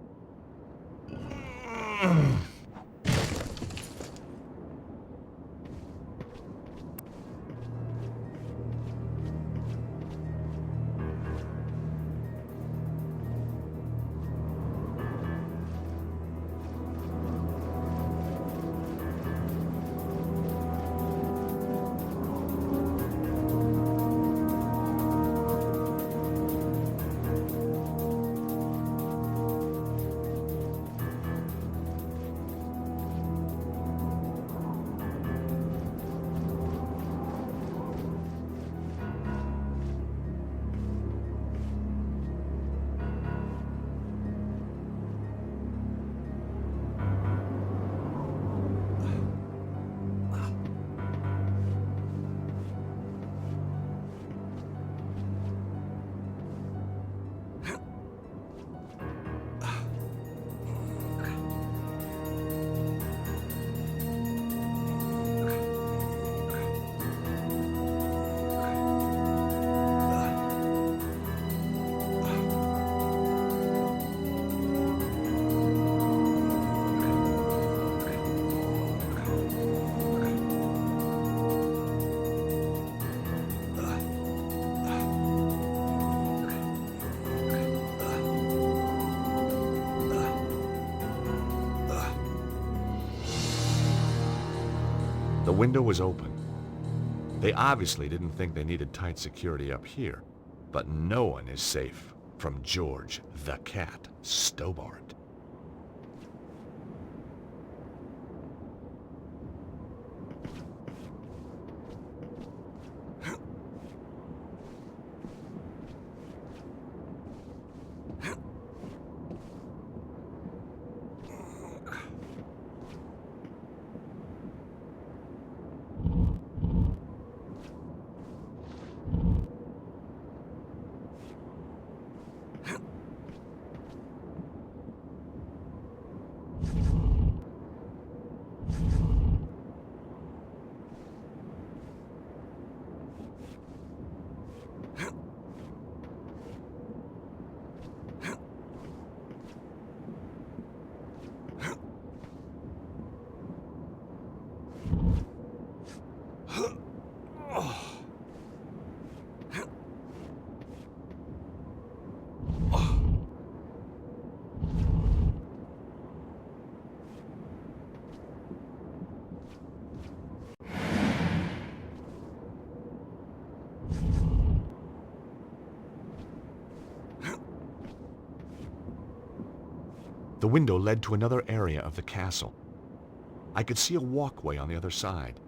The window was open. They obviously didn't think they needed tight security up here, but no one is safe from George the Cat Stobbart. The window led to another area of the castle. I could see a walkway on the other side.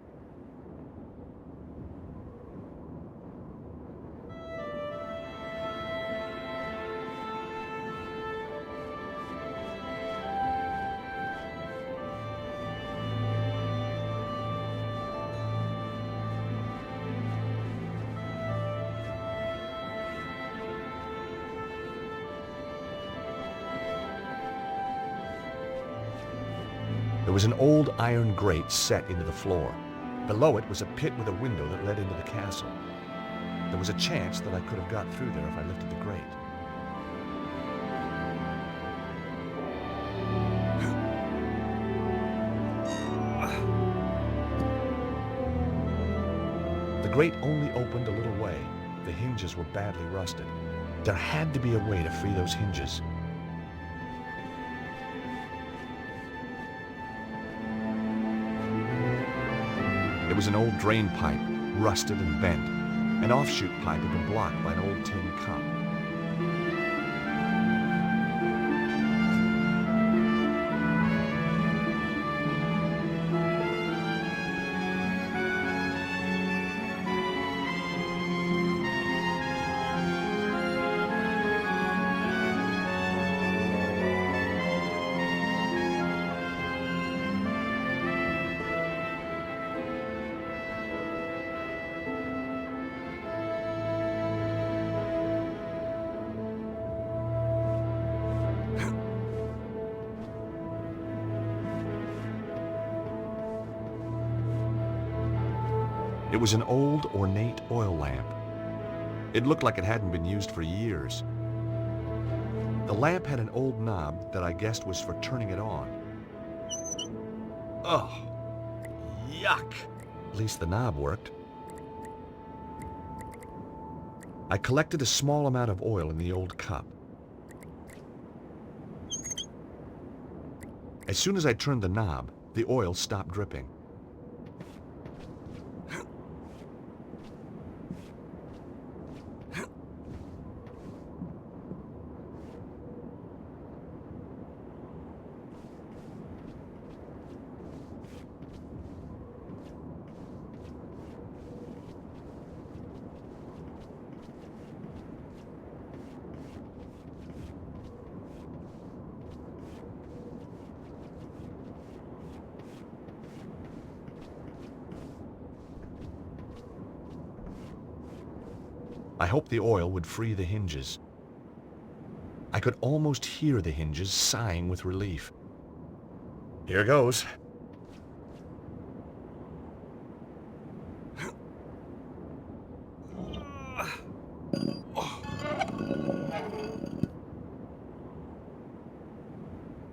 There was an old iron grate set into the floor. Below it was a pit with a window that led into the castle. There was a chance that I could have got through there if I lifted the grate. The grate only opened a little way. The hinges were badly rusted. There had to be a way to free those hinges. It was an old drain pipe, rusted and bent. An offshoot pipe had been blocked by an old tin cup. It was an old, ornate oil lamp. It looked like it hadn't been used for years. The lamp had an old knob that I guessed was for turning it on. Oh, yuck! At least the knob worked. I collected a small amount of oil in the old cup. As soon as I turned the knob, the oil stopped dripping. I hoped the oil would free the hinges. I could almost hear the hinges sighing with relief. Here goes.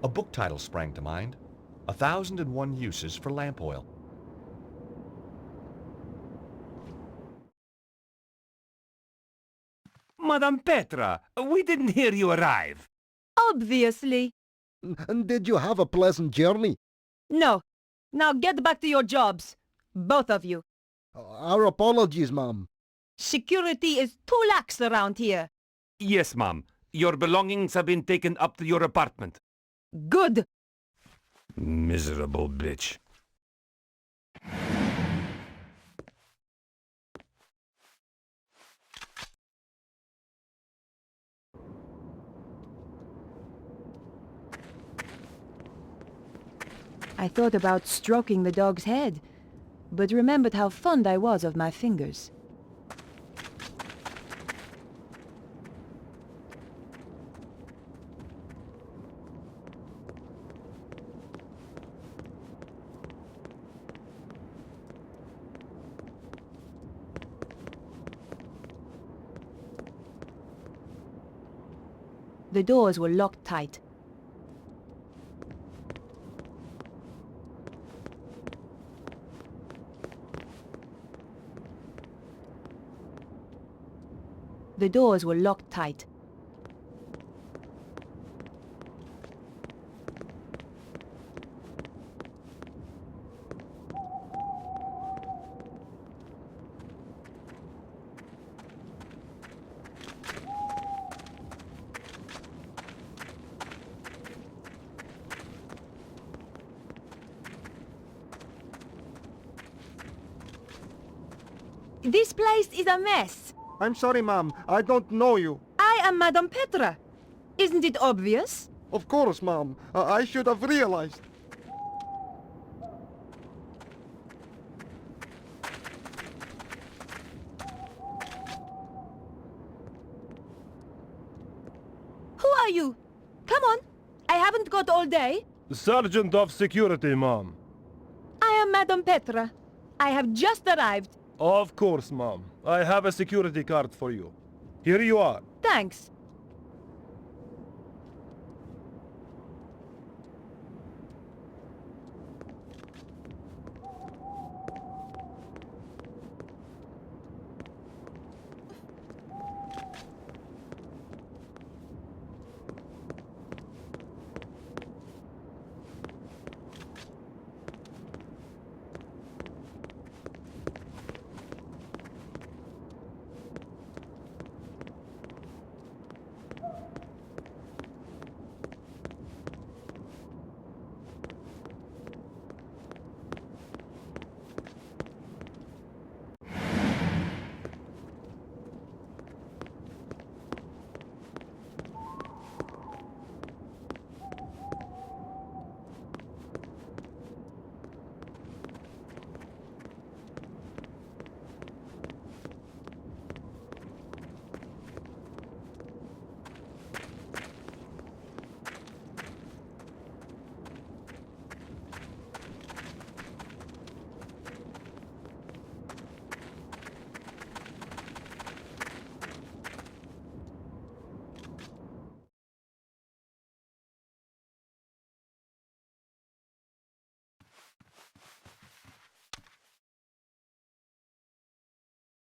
A book title sprang to mind. 1,001 Uses for Lamp Oil. Madame Petra, we didn't hear you arrive. Obviously. And did you have a pleasant journey? No. Now get back to your jobs. Both of you. Our apologies, Mom. Security is too lax around here. Yes, Mom. Your belongings have been taken up to your apartment. Good. Miserable bitch. I thought about stroking the dog's head, but remembered how fond I was of my fingers. The doors were locked tight. The doors were locked tight. This place is a mess. I'm sorry, ma'am. I don't know you. I am Madame Petra. Isn't it obvious? Of course, ma'am. I should have realized. Who are you? Come on. I haven't got all day. Sergeant of Security, ma'am. I am Madame Petra. I have just arrived. Of course, ma'am. I have a security card for you. Here you are. Thanks.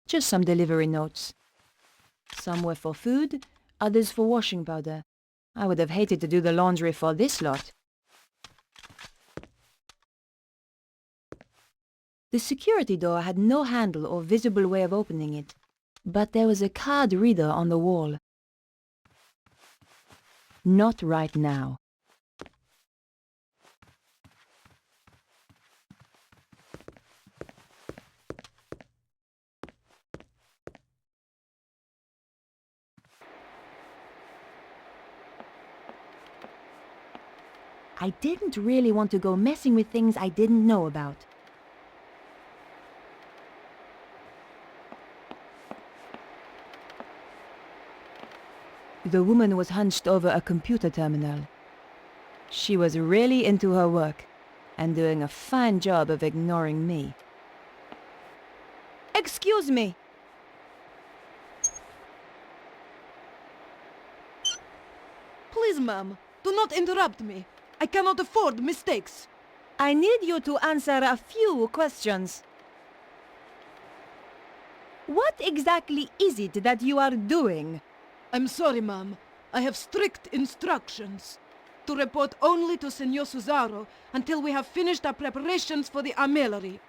Just some delivery notes. Some were for food, others for washing powder. I would have hated to do the laundry for this lot. The security door had no handle or visible way of opening it, but there was a card reader on the wall. Not right now. I didn't really want to go messing with things I didn't know about. The woman was hunched over a computer terminal. She was really into her work and doing a fine job of ignoring me. Excuse me. Please, ma'am, do not interrupt me. I cannot afford mistakes. I need you to answer a few questions. What exactly is it that you are doing? I'm sorry, ma'am. I have strict instructions to report only to Senor Suzaro until we have finished our preparations for the armillery.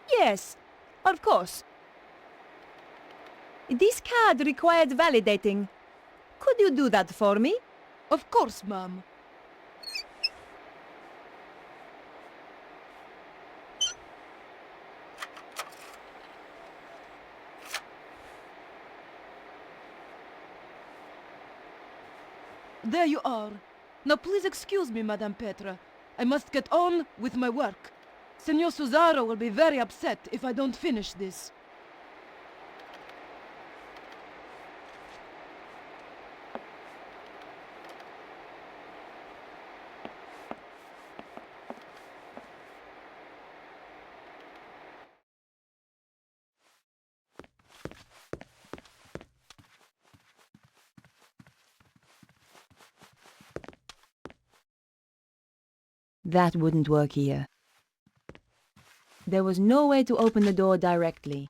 Yes, of course. This card required validating. Could you do that for me? Of course, ma'am. There you are. Now please excuse me, Madame Petra. I must get on with my work. Senor Suzaro will be very upset if I don't finish this. That wouldn't work here. There was no way to open the door directly.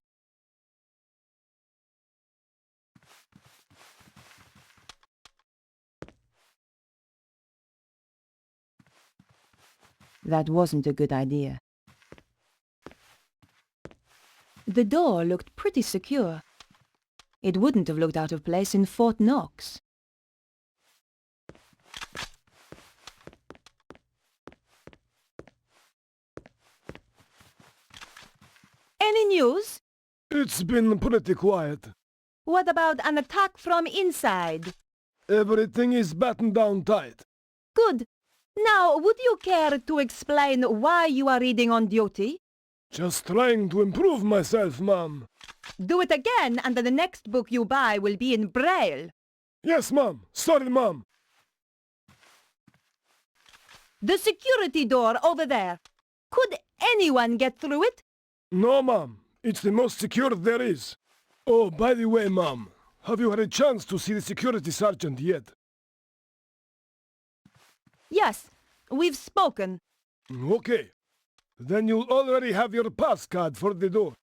That wasn't a good idea. The door looked pretty secure. It wouldn't have looked out of place in Fort Knox. Any news? It's been pretty quiet. What about an attack from inside? Everything is battened down tight. Good. Now, would you care to explain why you are reading on duty? Just trying to improve myself, Mom. Do it again, and the next book you buy will be in Braille. Yes, Mom. Sorry, Mom. The security door over there. Could anyone get through it? No, Mom. It's the most secure there is. Oh, by the way, Mom, have you had a chance to see the security sergeant yet? Yes, we've spoken. Okay. Then you'll already have your pass card for the door.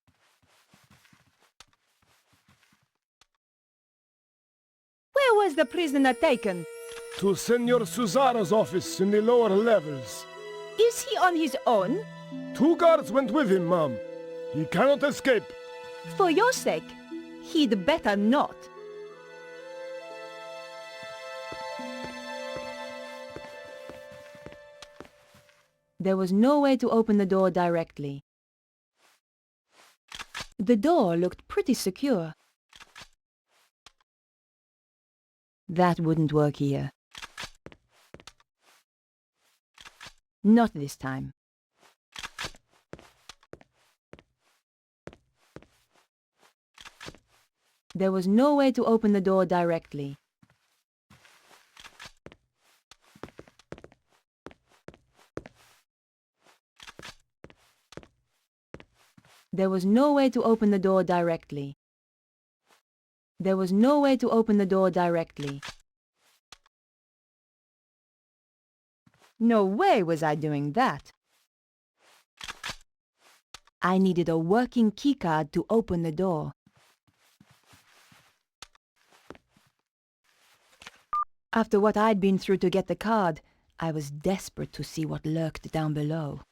Where was the prisoner taken? To Senor Suzaro's office in the lower levels. Is he on his own? 2 guards went with him, Mom. He cannot escape. For your sake, he'd better not. There was no way to open the door directly. The door looked pretty secure. That wouldn't work here. Not this time. There was no way to open the door directly. There was no way to open the door directly. There was no way to open the door directly. No way was I doing that. I needed a working keycard to open the door. After what I'd been through to get the card, I was desperate to see what lurked down below.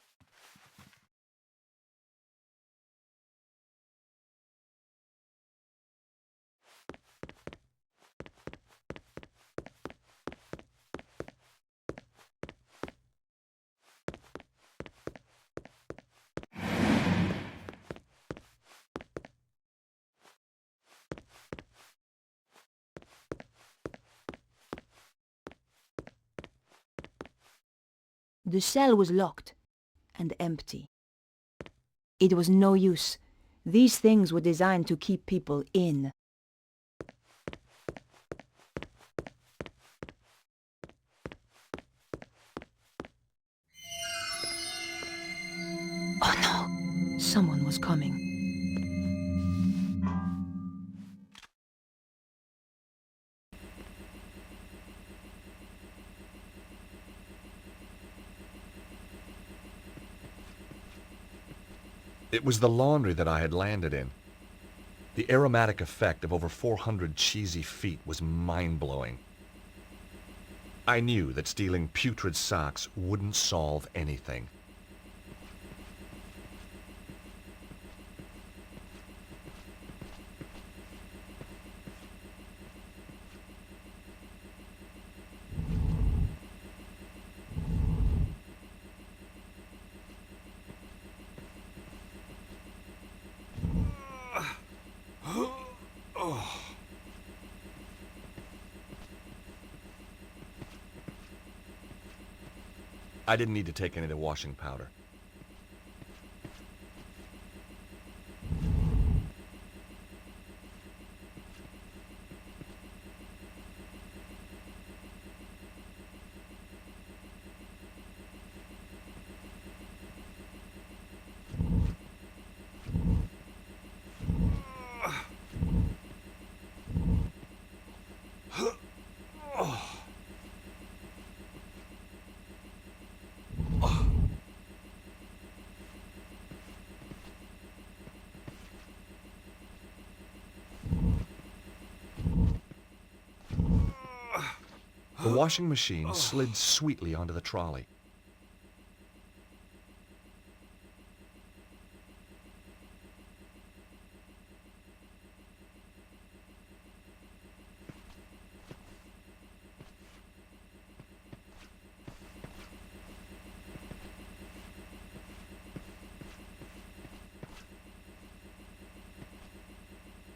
The cell was locked and empty. It was no use. These things were designed to keep people in. Oh no! Someone was coming. It was the laundry that I had landed in. The aromatic effect of over 400 cheesy feet was mind-blowing. I knew that stealing putrid socks wouldn't solve anything. I didn't need to take any of the washing powder. The washing machine slid sweetly onto the trolley.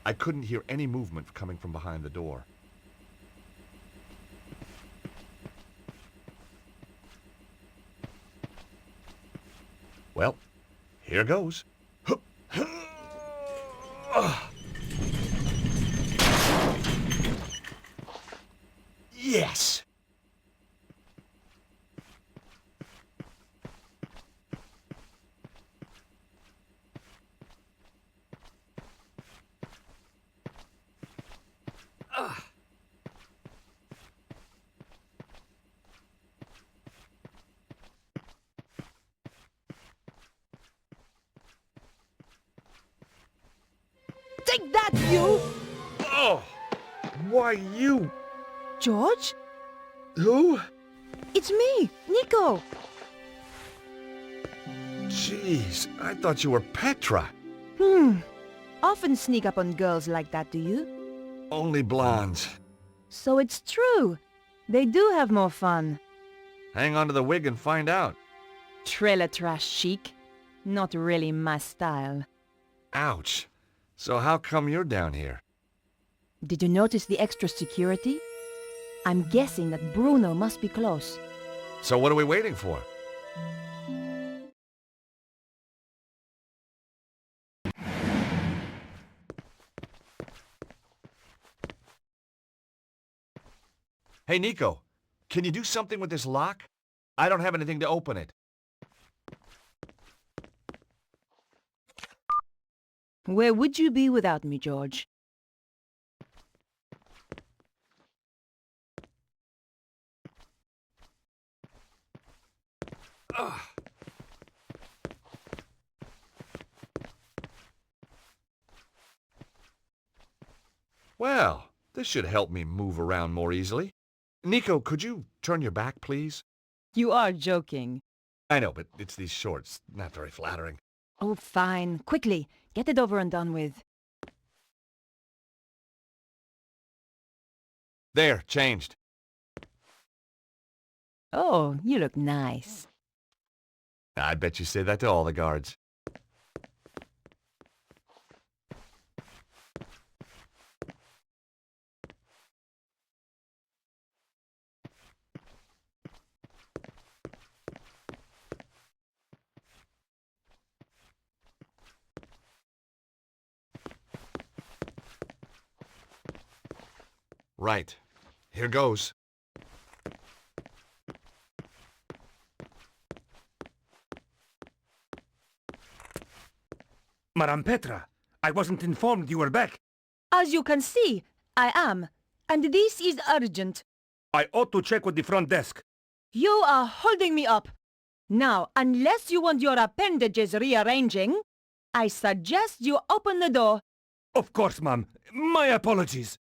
I couldn't hear any movement coming from behind the door. Well, here goes. Yes! Take that, you! Oh! Why you? George? Who? It's me, Nico. Jeez, I thought you were Petra. Often sneak up on girls like that, do you? Only blondes. So it's true. They do have more fun. Hang on to the wig and find out. Trailer trash chic. Not really my style. Ouch. So how come you're down here? Did you notice the extra security? I'm guessing that Bruno must be close. So what are we waiting for? Hey, Nico, can you do something with this lock? I don't have anything to open it. Where would you be without me, George? Well, this should help me move around more easily. Nico, could you turn your back, please? You are joking. I know, but it's these shorts. Not very flattering. Oh, fine. Quickly, get it over and done with. There, changed. Oh, you look nice. I bet you say that to all the guards. Right. Here goes. Madame Petra, I wasn't informed you were back. As you can see, I am. And this is urgent. I ought to check with the front desk. You are holding me up. Now, unless you want your appendages rearranging, I suggest you open the door. Of course, ma'am. My apologies.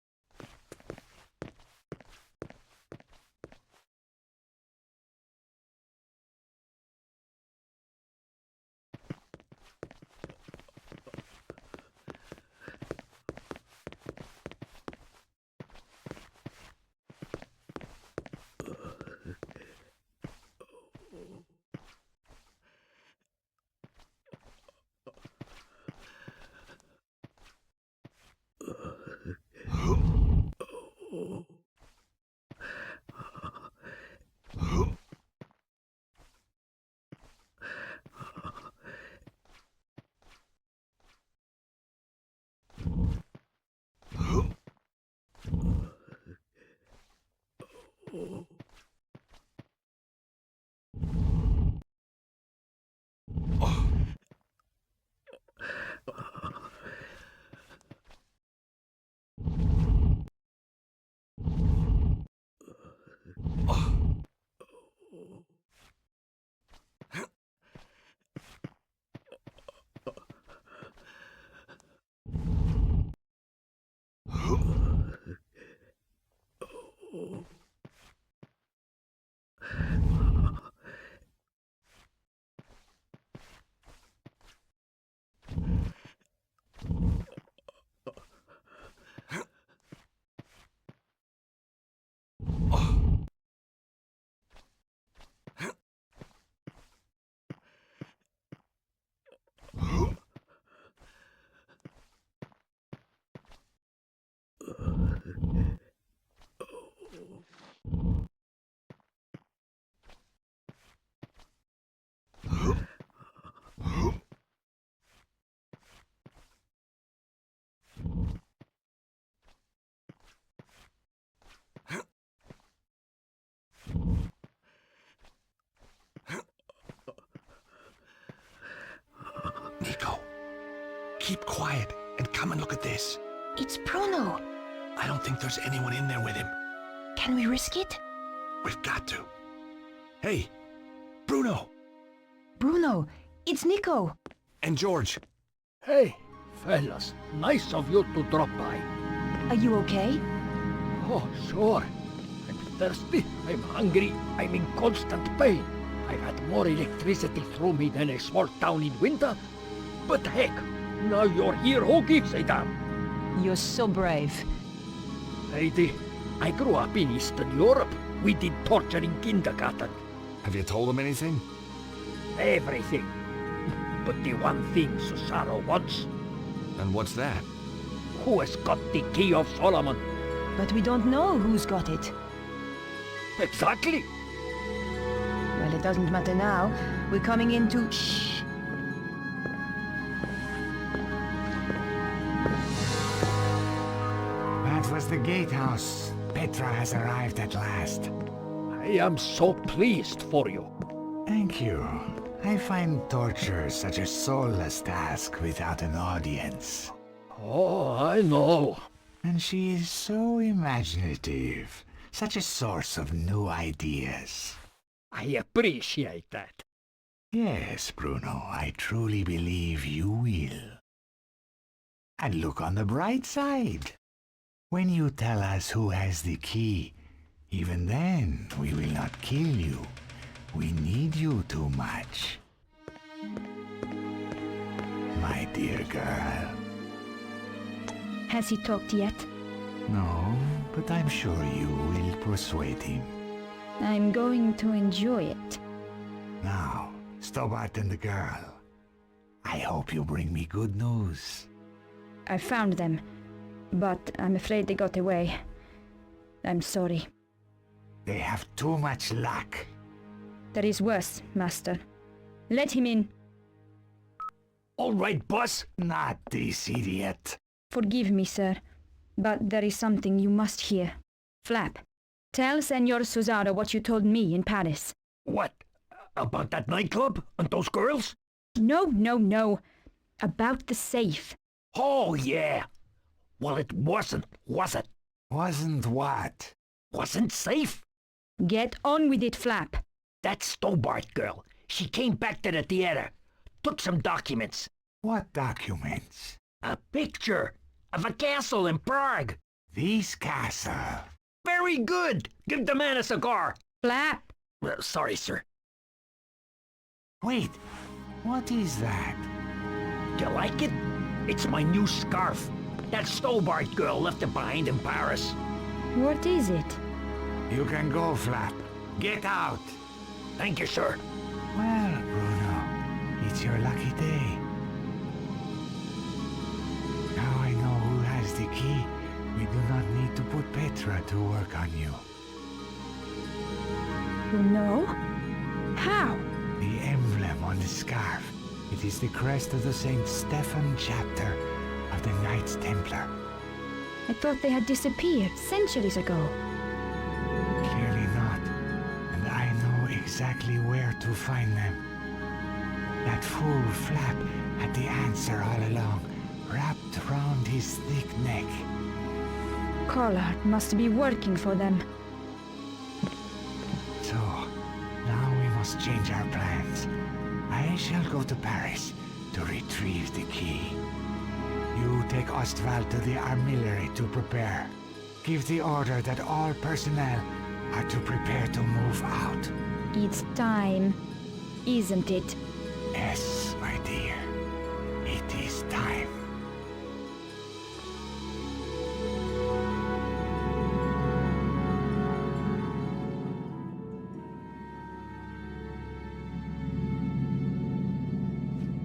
come and look at this. It's Bruno. I don't think there's anyone in there with him. Can we risk it? We've got to. Hey, Bruno! Bruno, it's Nico. And George. Hey, fellas. Nice of you to drop by. Are you okay? Oh, sure. I'm thirsty, I'm hungry, I'm in constant pain. I've had more electricity through me than a small town in winter. But heck, now you're here, who gives a damn? You're so brave. Lady, I grew up in Eastern Europe. We did torture in kindergarten. Have you told him anything? Everything. But the one thing Susano wants... And what's that? Who has got the key of Solomon? But we don't know who's got it. Exactly. Well, it doesn't matter now. We're coming into... Shh. That was the gatehouse. Petra has arrived at last. I am so pleased for you. Thank you. I find torture such a soulless task without an audience. Oh, I know. And she is so imaginative. Such a source of new ideas. I appreciate that. Yes, Bruno, I truly believe you will. And look on the bright side. When you tell us who has the key, even then we will not kill you. We need you too much. My dear girl. Has he talked yet? No, but I'm sure you will persuade him. I'm going to enjoy it. Now, Stobbart and the girl. I hope you bring me good news. I found them, but I'm afraid they got away. I'm sorry. They have too much luck. There is worse, Master. Let him in. All right, boss. Not this idiot. Forgive me, sir, but there is something you must hear. Flap, tell Senor Susano what you told me in Paris. What? About that nightclub and those girls? No. About the safe. Oh, yeah. Well, it wasn't, was it? Wasn't what? Wasn't safe? Get on with it, Flap. That Stobbart girl, she came back to the theater, took some documents. What documents? A picture of a castle in Prague. This castle. Very good. Give the man a cigar. Flap. Sorry, sir. Wait, what is that? Do you like it? It's my new scarf. That Stobbart girl left it behind in Paris. What is it? You can go, Flap. Get out. Thank you, sir. Well, Bruno, it's your lucky day. Now I know who has the key. We do not need to put Petra to work on you. You know? How? The emblem on the scarf. It is the crest of the St. Stephen chapter of the Knights Templar. I thought they had disappeared centuries ago. Clearly not. And I know exactly where to find them. That fool Flap had the answer all along, wrapped round his thick neck. Collard must be working for them. So, now we must change our plans. I shall go to Paris to retrieve the key. You take Ostwald to the artillery to prepare. Give the order that all personnel are to prepare to move out. It's time, isn't it? Yes, my dear. It is time.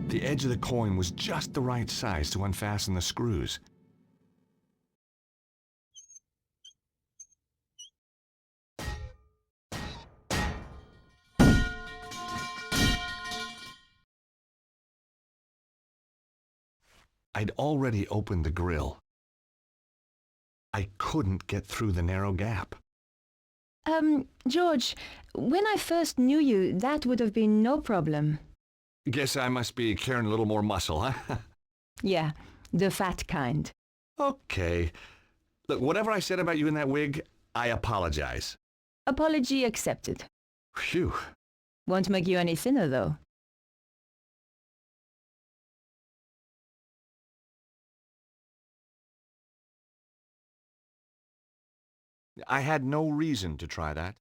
The edge of the coin was just the right size to unfasten the screws. I'd already opened the grill. I couldn't get through the narrow gap. George, when I first knew you, that would have been no problem. Guess I must be carrying a little more muscle, huh? Yeah, The fat kind. Okay. Look, whatever I said about you in that wig, I apologize. Apology accepted. Phew. Won't make you any thinner, though. I had no reason to try that.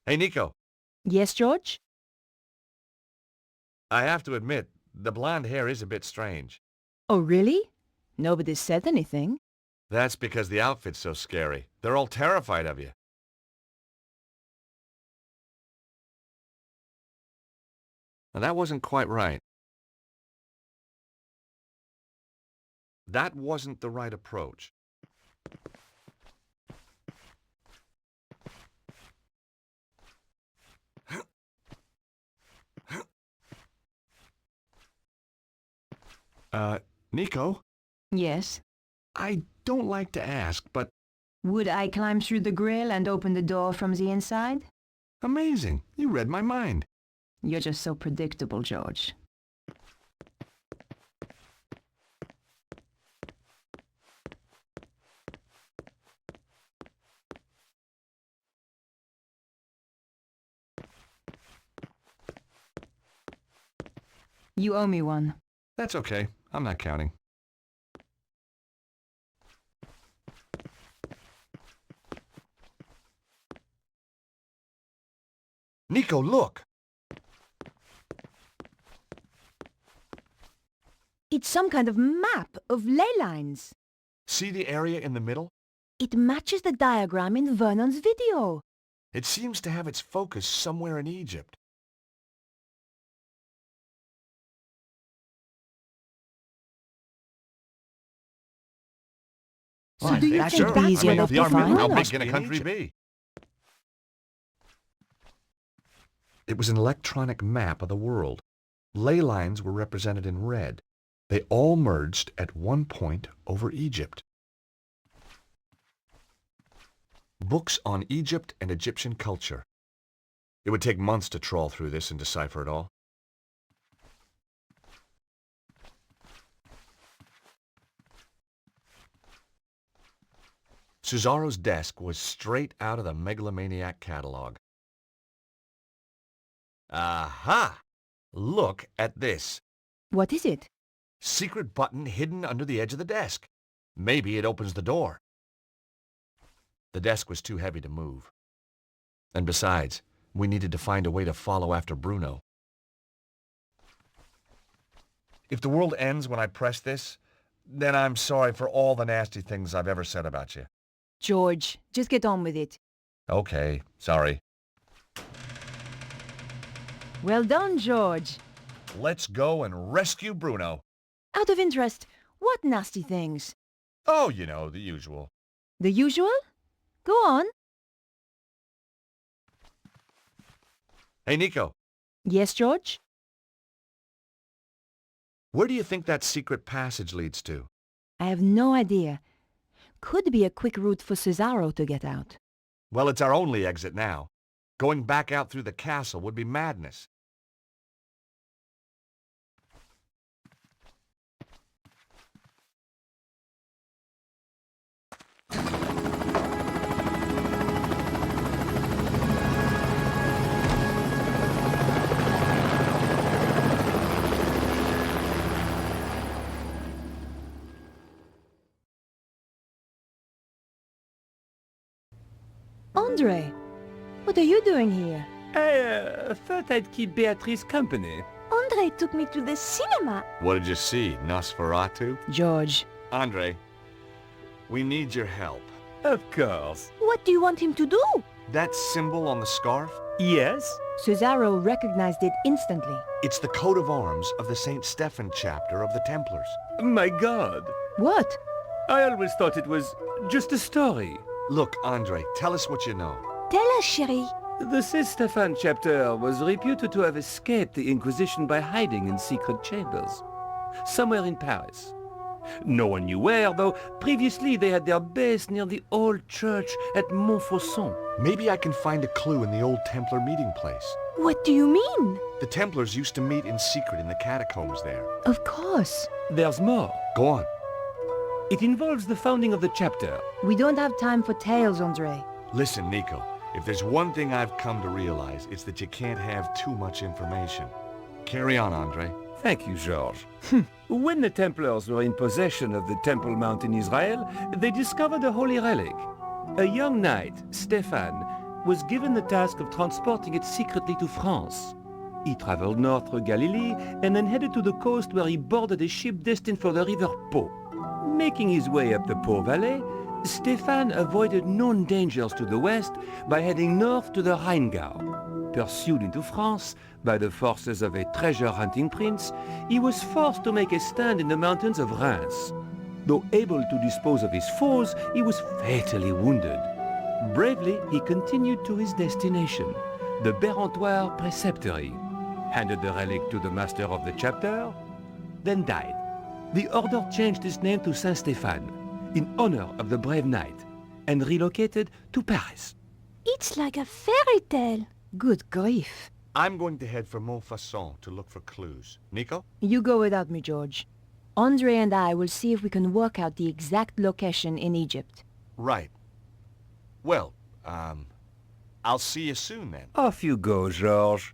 Hey, Nico. Yes, George? I have to admit, the blonde hair is a bit strange. Oh, really? Nobody said anything. That's because the outfit's so scary. They're all terrified of you. Now, that wasn't quite right. That wasn't the right approach. Nico? Yes? I don't like to ask, but... Would I climb through the grill and open the door from the inside? Amazing. You read my mind. You're just so predictable, George. You owe me one. That's okay. I'm not counting. Nico, look! It's some kind of map of ley lines. See the area in the middle? It matches the diagram in Vernon's video. It seems to have its focus somewhere in Egypt. So do you think these are the army, how big can a country be? It was an electronic map of the world. Ley lines were represented in red. They all merged at one point over Egypt. Books on Egypt and Egyptian culture. It would take months to trawl through this and decipher it all. Cesaro's desk was straight out of the megalomaniac catalog. Aha! Look at this. What is it? Secret button hidden under the edge of the desk. Maybe it opens the door. The desk was too heavy to move. And besides, we needed to find a way to follow after Bruno. If the world ends when I press this, then I'm sorry for all the nasty things I've ever said about you. George, just get on with it. Okay, sorry. Well done, George. Let's go and rescue Bruno. Out of interest, what nasty things? Oh, you know, the usual. The usual? Go on. Hey, Nico. Yes, George? Where do you think that secret passage leads to? I have no idea. Could be a quick route for Cesaro to get out. Well, it's our only exit now. Going back out through the castle would be madness. Andre, what are you doing here? I thought I'd keep Beatrice company. Andre took me to the cinema. What did you see, Nosferatu? George. Andre, we need your help. Of course. What do you want him to do? That symbol on the scarf? Yes? Cesaro recognized it instantly. It's the coat of arms of the St. Stephen chapter of the Templars. My God. What? I always thought it was just a story. Look, Andre, tell us what you know. Tell us, chérie. The St. Stephen chapter was reputed to have escaped the Inquisition by hiding in secret chambers, somewhere in Paris. No one knew where, though previously they had their base near the old church at Montfaucon. Maybe I can find a clue in the old Templar meeting place. What do you mean? The Templars used to meet in secret in the catacombs there. Of course. There's more. Go on. It involves the founding of the chapter. We don't have time for tales, Andre. Listen, Nico, if there's one thing I've come to realize, it's that you can't have too much information. Carry on, Andre. Thank you, Georges. When the Templars were in possession of the Temple Mount in Israel, they discovered a holy relic. A young knight, Stéphane, was given the task of transporting it secretly to France. He traveled north through Galilee and then headed to the coast where he boarded a ship destined for the river Po. Making his way up the Po Valley, Stéphane avoided known dangers to the west by heading north to the Rheingau. Pursued into France by the forces of a treasure-hunting prince, he was forced to make a stand in the mountains of Reims. Though able to dispose of his foes, he was fatally wounded. Bravely, he continued to his destination, the Bérentoire Preceptory, handed the relic to the master of the chapter, then died. The order changed its name to Saint-Stéphane, in honor of the brave knight, and relocated to Paris. It's like a fairy tale. Good grief. I'm going to head for Montfaucon to look for clues. Nico? You go without me, George. Andre and I will see if we can work out the exact location in Egypt. Right. Well, I'll see you soon then. Off you go, Georges.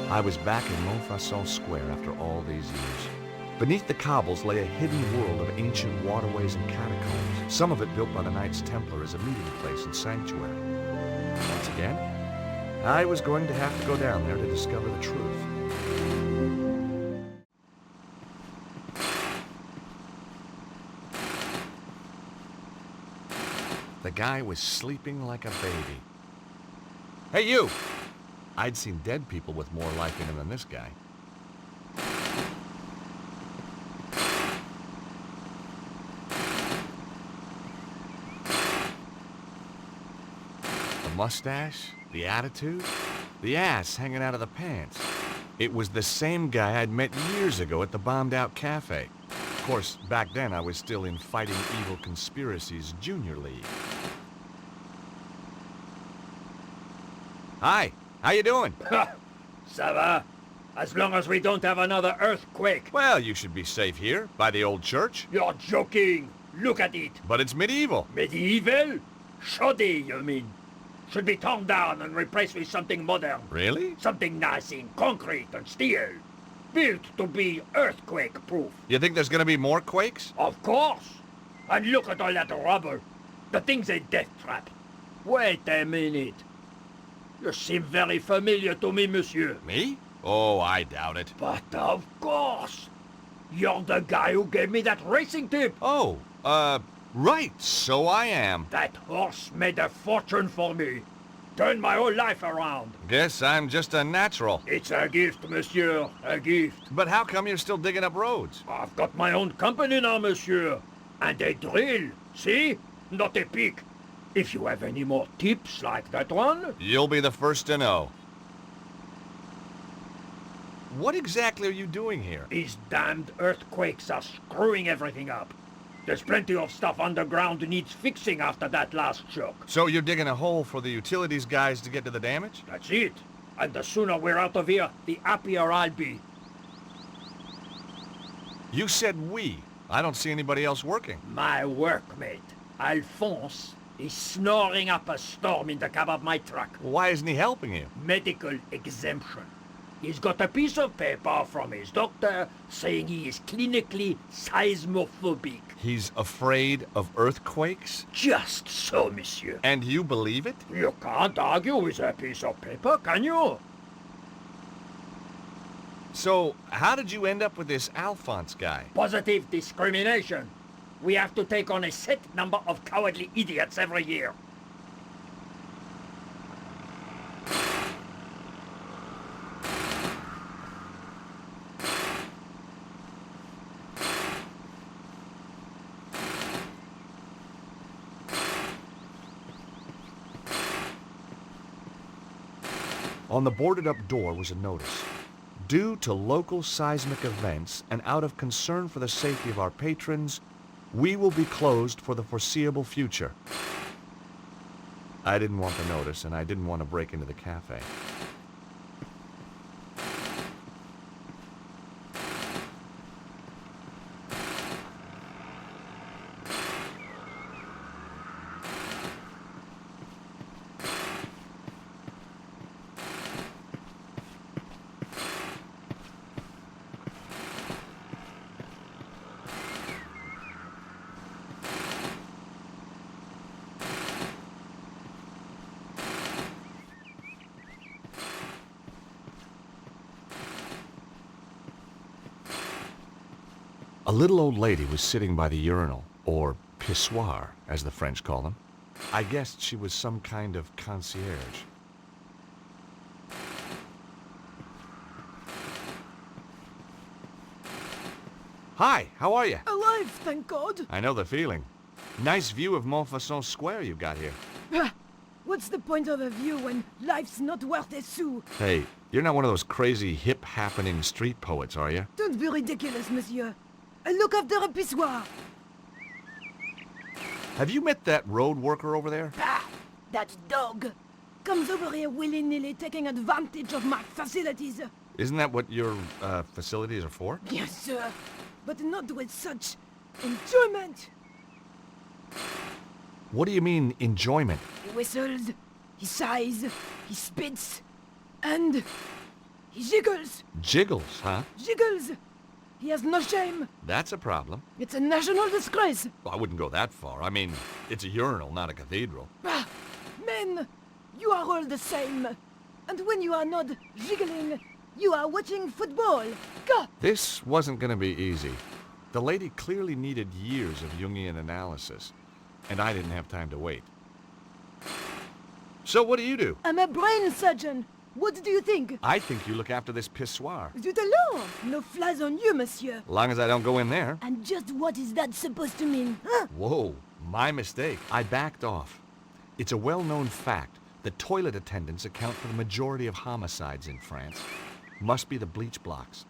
I was back in Montfaucon Square after all these years. Beneath the cobbles lay a hidden world of ancient waterways and catacombs, some of it built by the Knights Templar as a meeting place and sanctuary. Once again, I was going to have to go down there to discover the truth. The guy was sleeping like a baby. Hey, you! I'd seen dead people with more life in them than this guy. The mustache, the attitude, the ass hanging out of the pants. It was the same guy I'd met years ago at the bombed-out cafe. Of course, back then I was still in Fighting Evil Conspiracies Junior League. Hi, how you doing? Ça va? As long as we don't have another earthquake. Well, you should be safe here, by the old church. You're joking. Look at it. But it's medieval. Medieval? Shoddy, you mean? Should be torn down and replaced with something modern. Really? Something nice in concrete and steel. Built to be earthquake-proof. You think there's gonna be more quakes? Of course. And look at all that rubble. The thing's a death trap. Wait a minute. You seem very familiar to me, monsieur. Me? Oh, I doubt it. But of course. You're the guy who gave me that racing tip. Oh, right, so I am. That horse made a fortune for me. Turned my whole life around. Guess I'm just a natural. It's a gift, monsieur. A gift. But how come you're still digging up roads? I've got my own company now, monsieur. And a drill. See? Not a pick. If you have any more tips like that one... You'll be the first to know. What exactly are you doing here? These damned earthquakes are screwing everything up. There's plenty of stuff underground that needs fixing after that last shock. So you're digging a hole for the utilities guys to get to the damage? That's it. And the sooner we're out of here, the happier I'll be. You said we. I don't see anybody else working. My workmate, Alphonse, is snoring up a storm in the cab of my truck. Why isn't he helping you? Medical exemption. He's got a piece of paper from his doctor saying he is clinically seismophobic. He's afraid of earthquakes? Just so, monsieur. And you believe it? You can't argue with a piece of paper, can you? So, how did you end up with this Alphonse guy? Positive discrimination. We have to take on a set number of cowardly idiots every year. On the boarded-up door was a notice. Due to local seismic events and out of concern for the safety of our patrons, We will be closed for the foreseeable future. I didn't want the notice, and I didn't want to break into the cafe. A little old lady was sitting by the urinal, or pissoir, as the French call them. I guessed she was some kind of concierge. Hi, how are you? Alive, thank God. I know the feeling. Nice view of Montfaucon Square you got here. What's the point of a view when life's not worth a sou? Hey, you're not one of those crazy, hip-happening street poets, are you? Don't be ridiculous, monsieur. I look after a pissoir. Have you met that road worker over there? Ah, that dog. Comes over here willy-nilly taking advantage of my facilities. Isn't that what your, facilities are for? Yes, sir. But not with such enjoyment. What do you mean, enjoyment? He whistles, he sighs, he spits, and he jiggles. Jiggles, huh? Jiggles. He has no shame. That's a problem. It's a national disgrace. Well, I wouldn't go that far. I mean, it's a urinal, not a cathedral. Ah, men, you are all the same. And when you are not jiggling, you are watching football. Go! This wasn't going to be easy. The lady clearly needed years of Jungian analysis, and I didn't have time to wait. So what do you do? I'm a brain surgeon. What do you think? I think you look after this pissoir. Zut alors! No flies on you, monsieur. As long as I don't go in there. And just what is that supposed to mean, huh? Whoa, my mistake. I backed off. It's a well-known fact that toilet attendants account for the majority of homicides in France. Must be the bleach blocks.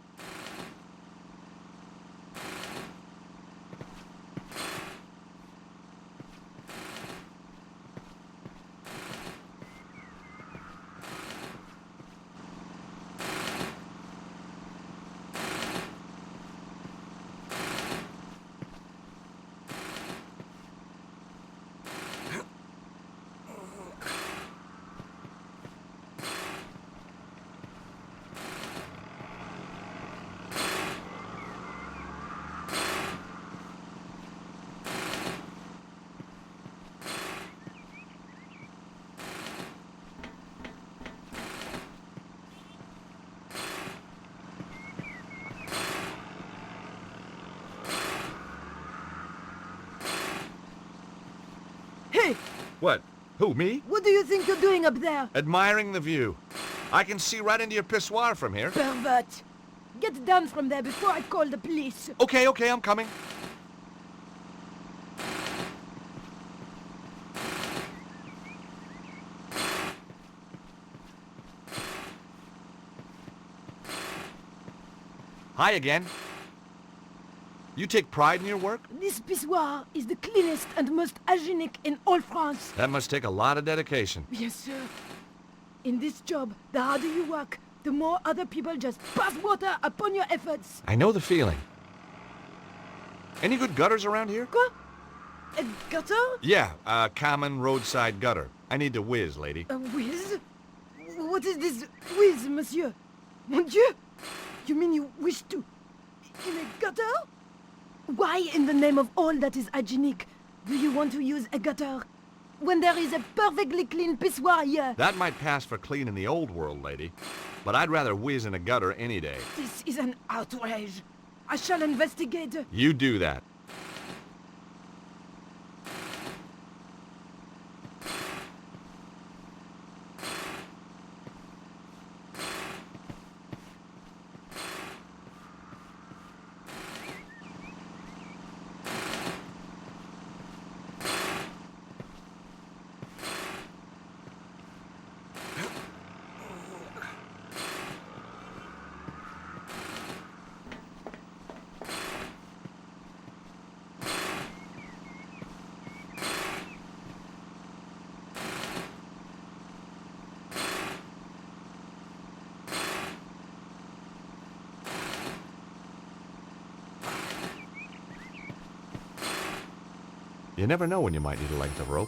Hey! What? Who, me? What do you think you're doing up there? Admiring the view. I can see right into your pissoir from here. Pervert! Get down from there before I call the police. Okay, I'm coming. Hi again. You take pride in your work? This pissoir is the cleanest and most hygienic in all France. That must take a lot of dedication. Yes, sir. In this job, the harder you work, the more other people just pass water upon your efforts. I know the feeling. Any good gutters around here? Quoi? A gutter? Yeah, a common roadside gutter. I need to whiz, lady. A whiz? What is this whiz, monsieur? Mon Dieu! You mean you wish to... in a gutter? Why, in the name of all that is hygienic, do you want to use a gutter? When there is a perfectly clean pissoir here. That might pass for clean in the old world, lady. But I'd rather whiz in a gutter any day. This is an outrage. I shall investigate. You do that. You never know when you might need a length of rope.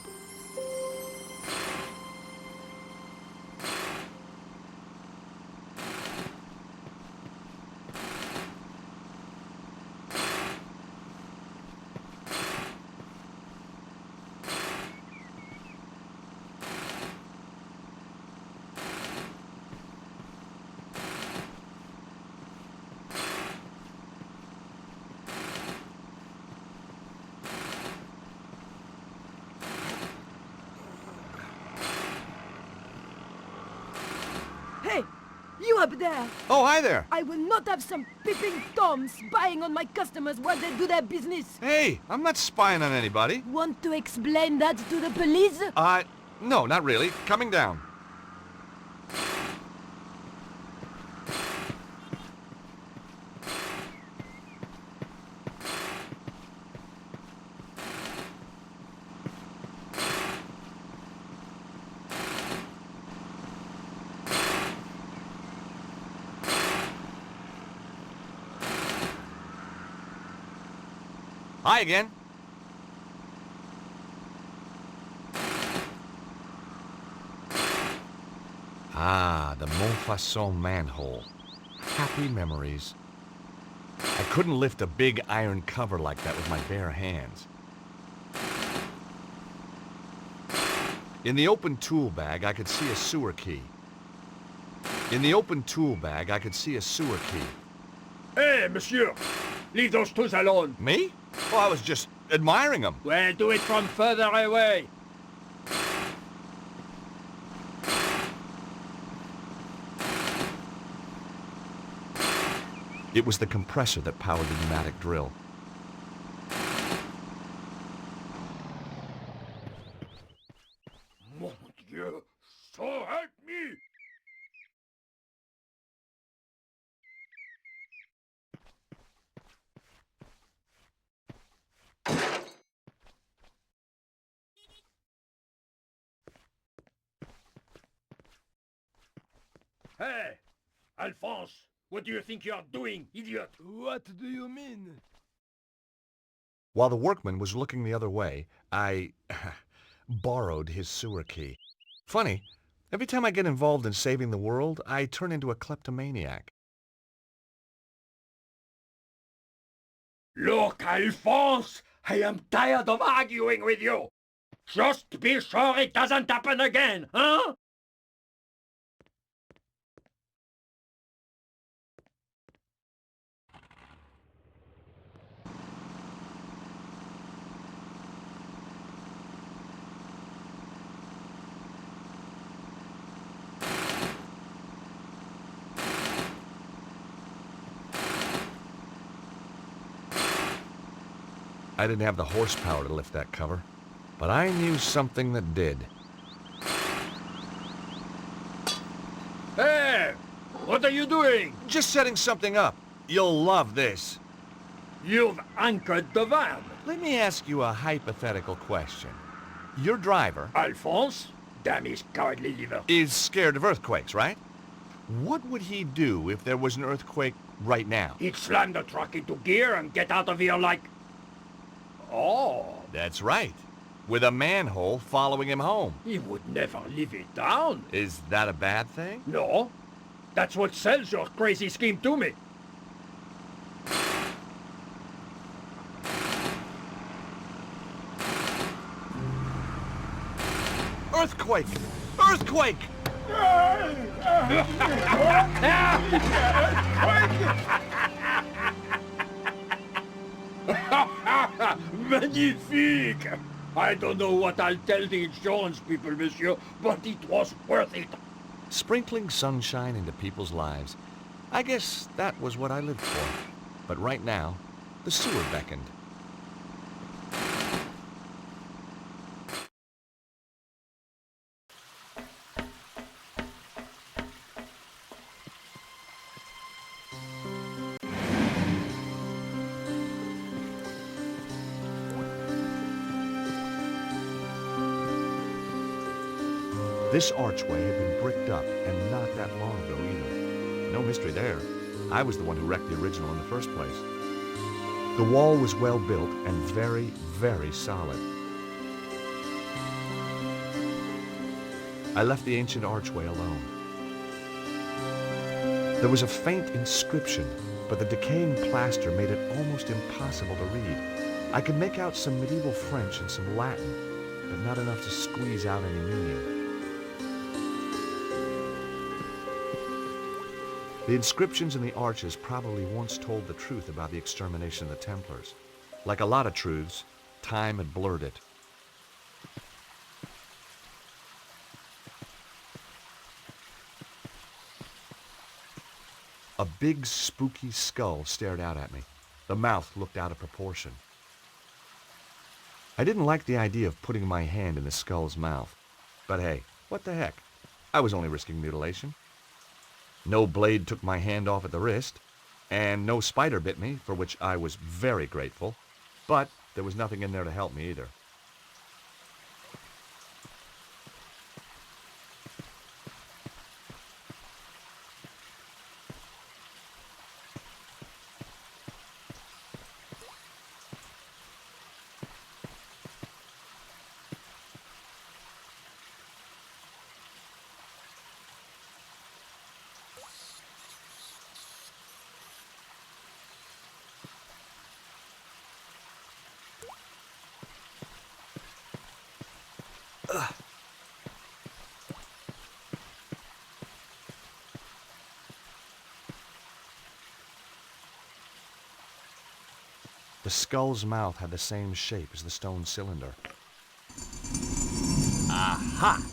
Hey, you up there! Oh, hi there! I will not have some peeping Toms spying on my customers while they do their business! Hey, I'm not spying on anybody. Want to explain that to the police? No, not really. Coming down. Hi again. Ah, the Montfaucon manhole. Happy memories. I couldn't lift a big iron cover like that with my bare hands. In the open tool bag, I could see a sewer key. In the open tool bag, I could see a sewer key. Hey, monsieur! Leave those tools alone! Me? Oh, I was just admiring them. Well, do it from further away! It was the compressor that powered the pneumatic drill. Mon Dieu! So help me! Hey! Alphonse! What do you think you're doing, idiot? What do you mean? While the workman was looking the other way, I borrowed his sewer key. Funny, every time I get involved in saving the world, I turn into a kleptomaniac. Look, Alphonse! I am tired of arguing with you! Just be sure it doesn't happen again, huh? I didn't have the horsepower to lift that cover, but I knew something that did. Hey! What are you doing? Just setting something up. You'll love this. You've anchored the van. Let me ask you a hypothetical question. Your driver, Alphonse, damn his cowardly liver, is scared of earthquakes, right? What would he do if there was an earthquake right now? He'd slam the truck into gear and get out of here like... Oh. That's right. With a manhole following him home. He would never live it down. Is that a bad thing? No. That's what sells your crazy scheme to me. Earthquake! Earthquake! Magnifique! I don't know what I'll tell the insurance people, monsieur, but it was worth it. Sprinkling sunshine into people's lives. I guess that was what I lived for. But right now, the sewer beckoned. This archway had been bricked up, and not that long ago either. No mystery there. I was the one who wrecked the original in the first place. The wall was well built and very, very solid. I left the ancient archway alone. There was a faint inscription, but the decaying plaster made it almost impossible to read. I could make out some medieval French and some Latin, but not enough to squeeze out any meaning. The inscriptions in the arches probably once told the truth about the extermination of the Templars. Like a lot of truths, time had blurred it. A big, spooky skull stared out at me. The mouth looked out of proportion. I didn't like the idea of putting my hand in the skull's mouth. But hey, what the heck? I was only risking mutilation. No blade took my hand off at the wrist, and no spider bit me, for which I was very grateful. But there was nothing in there to help me either. The skull's mouth had the same shape as the stone cylinder. Aha!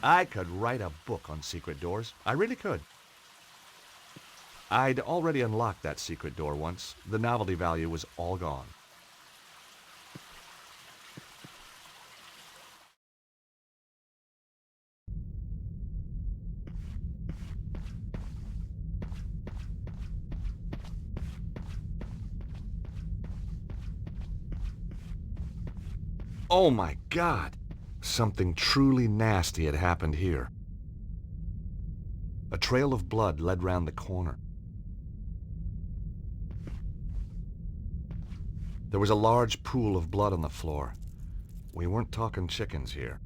I could write a book on secret doors. I really could. I'd already unlocked that secret door once. The novelty value was all gone. Oh my God! Something truly nasty had happened here. A trail of blood led round the corner. There was a large pool of blood on the floor. We weren't talking chickens here.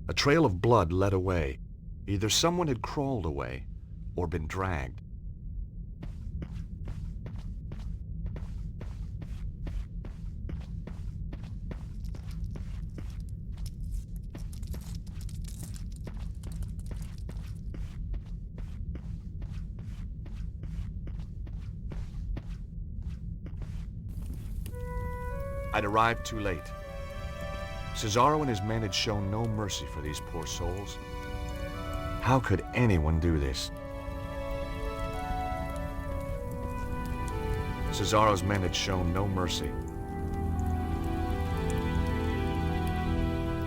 A trail of blood led away. Either someone had crawled away or been dragged. I'd arrived too late. Cesaro and his men had shown no mercy for these poor souls. How could anyone do this? Cesaro's men had shown no mercy.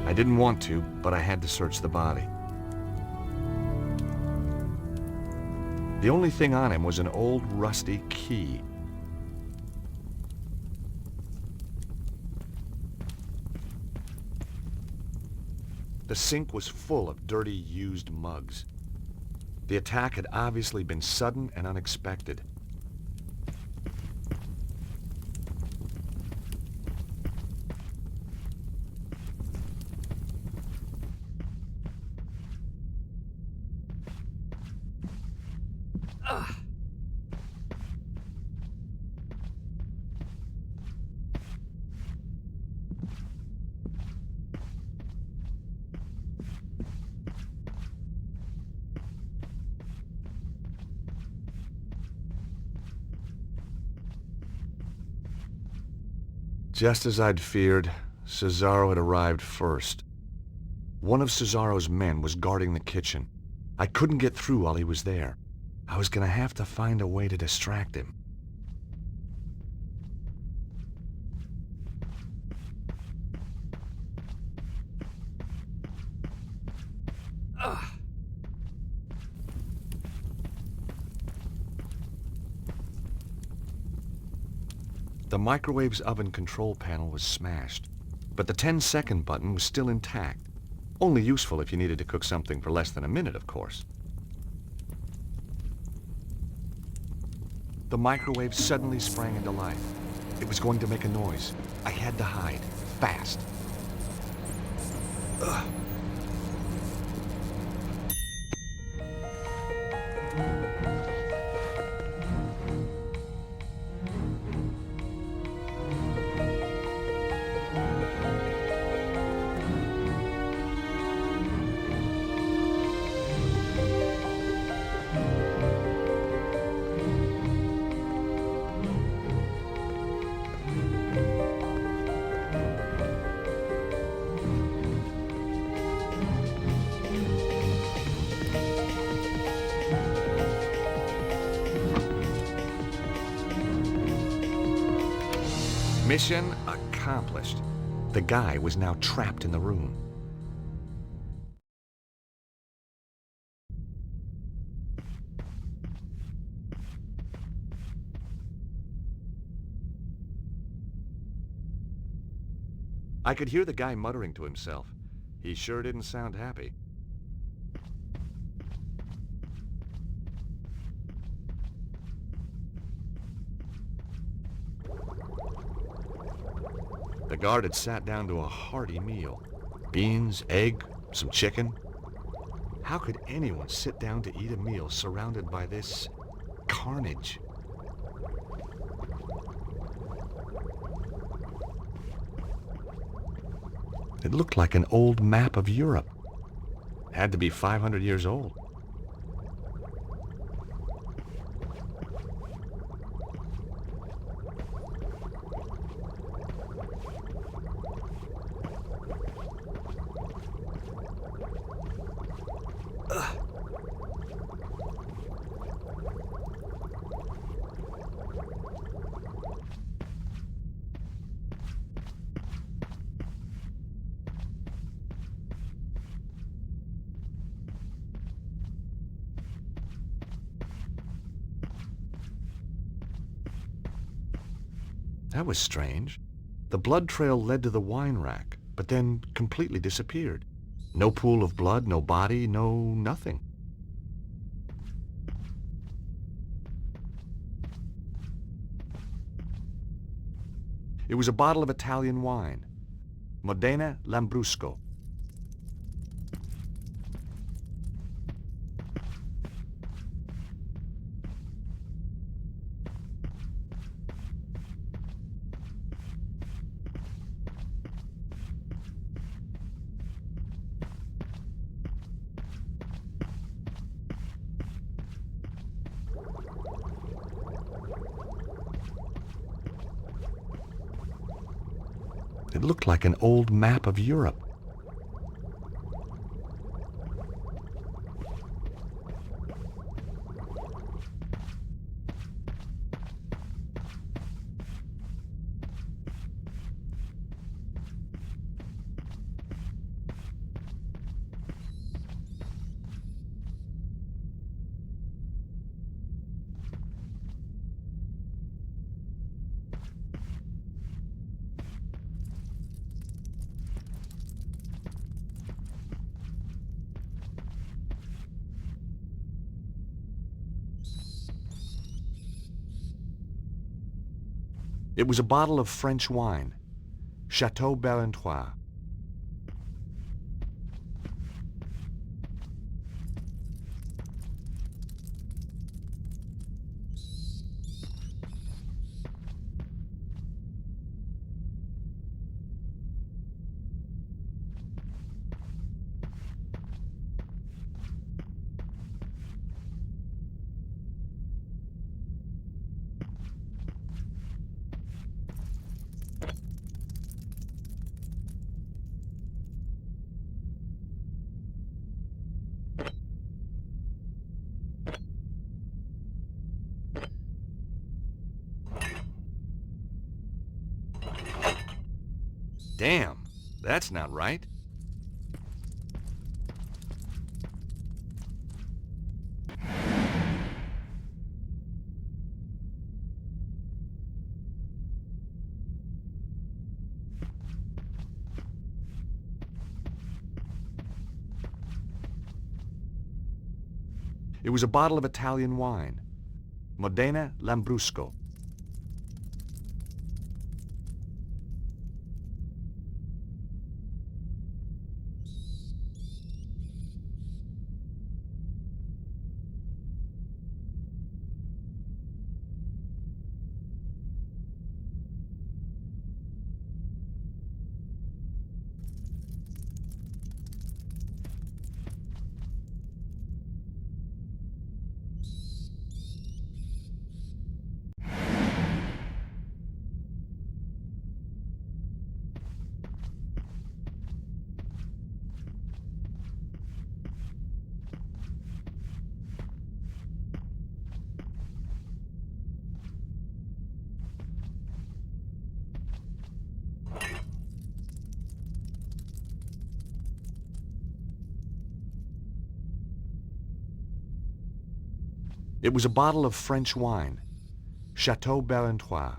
I didn't want to, but I had to search the body. The only thing on him was an old rusty key. The sink was full of dirty, used mugs. The attack had obviously been sudden and unexpected. Just as I'd feared, Cesaro had arrived first. One of Cesaro's men was guarding the kitchen. I couldn't get through while he was there. I was gonna have to find a way to distract him. The microwave's oven control panel was smashed, but the 10-second button was still intact. Only useful if you needed to cook something for less than a minute, of course. The microwave suddenly sprang into life. It was going to make a noise. I had to hide, fast. Ugh. Mission accomplished. The guy was now trapped in the room. I could hear the guy muttering to himself. He sure didn't sound happy. The guard had sat down to a hearty meal. Beans, egg, some chicken. How could anyone sit down to eat a meal surrounded by this carnage? It looked like an old map of Europe. Had to be 500 years old. That was strange. The blood trail led to the wine rack, but then completely disappeared. No pool of blood, no body, no nothing. It was a bottle of Italian wine, Modena Lambrusco. It looked like an old map of Europe. It was a bottle of French wine, Chateau Barentois. Damn, that's not right. It was a bottle of Italian wine, Modena Lambrusco. It was a bottle of French wine, Chateau Barentois.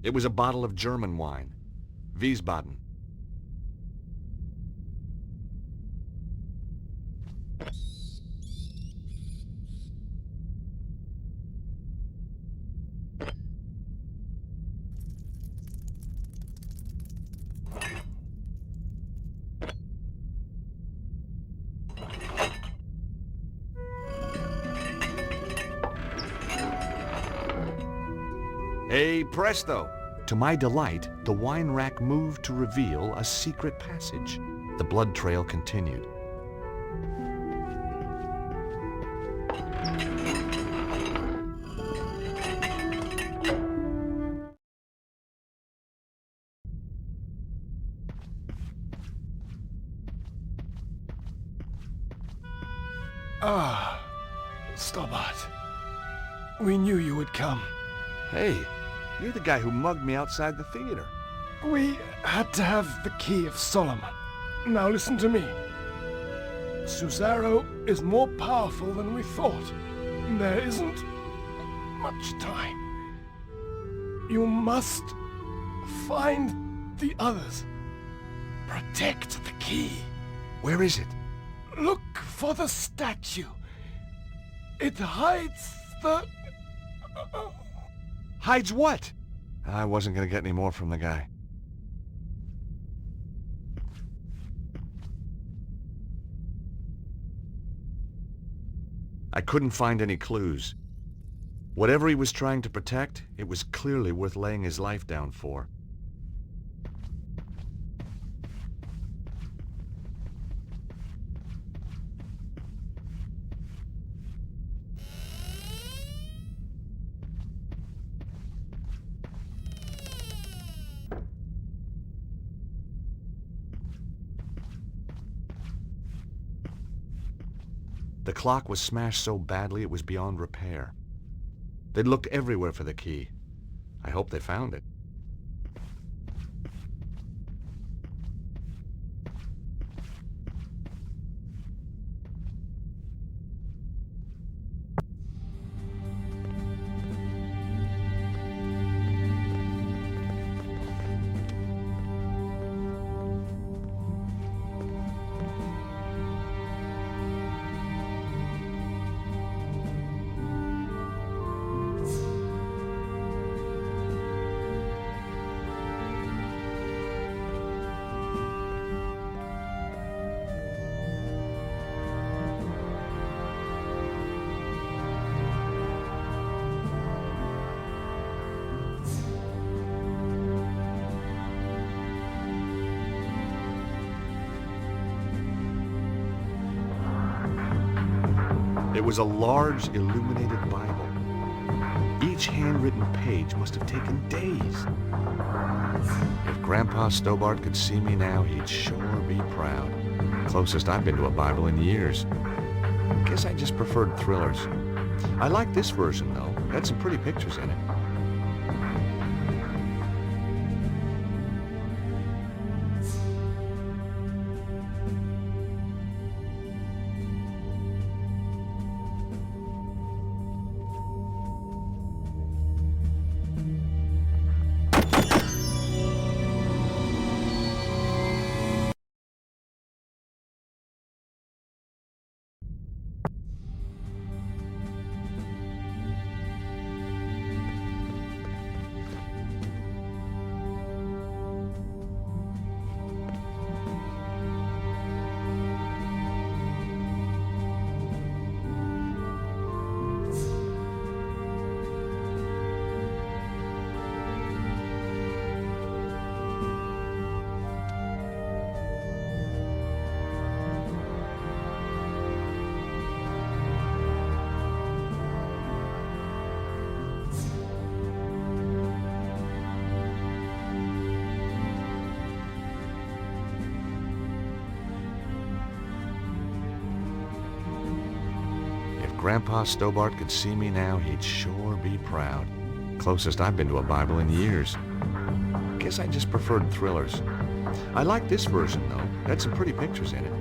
It was a bottle of German wine, Wiesbaden. Hey, presto! To my delight, the wine rack moved to reveal a secret passage. The blood trail continued. Ah, Stobbart. We knew you would come. Hey, you're the guy who mugged me outside the theater. We had to have the Key of Solomon. Now listen to me. Susaro is more powerful than we thought. There isn't much time. You must find the others. Protect the key. Where is it? Look for the statue. It hides the... Hides what? I wasn't going to get any more from the guy. I couldn't find any clues. Whatever he was trying to protect, it was clearly worth laying his life down for. The clock was smashed so badly it was beyond repair. They'd looked everywhere for the key. I hope they found it. It was a large, illuminated Bible. Each handwritten page must have taken days. If Grandpa Stobbart could see me now, he'd sure be proud. Closest I've been to a Bible in years. Guess I just preferred thrillers. I like this version, though. Had some pretty pictures in it. Grandpa Stobbart could see me now, he'd sure be proud. Closest I've been to a Bible in years. Guess I just preferred thrillers. I like this version, though. Had some pretty pictures in it.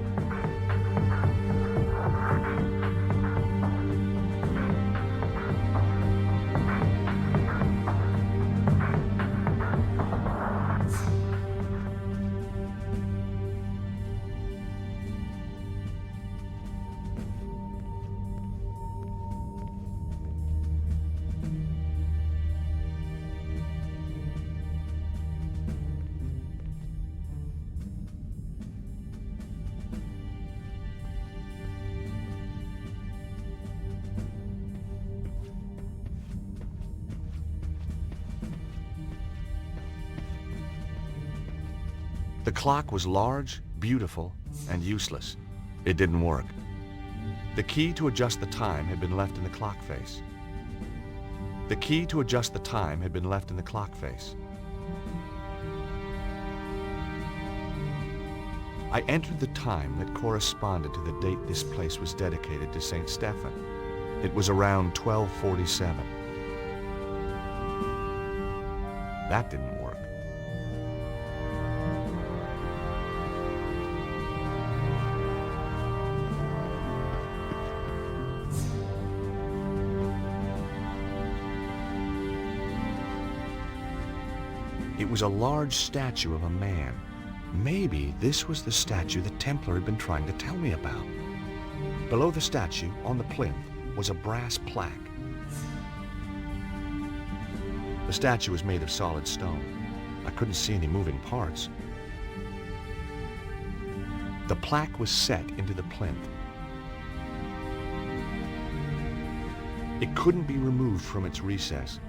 The clock was large, beautiful, and useless. It didn't work. The key to adjust the time had been left in the clock face. The key to adjust the time had been left in the clock face. I entered the time that corresponded to the date this place was dedicated to St. Stephen. It was around 1247. That didn't work. It was a large statue of a man. Maybe this was the statue the Templar had been trying to tell me about. Below the statue, on the plinth, was a brass plaque. The statue was made of solid stone. I couldn't see any moving parts. The plaque was set into the plinth. It couldn't be removed from its recess.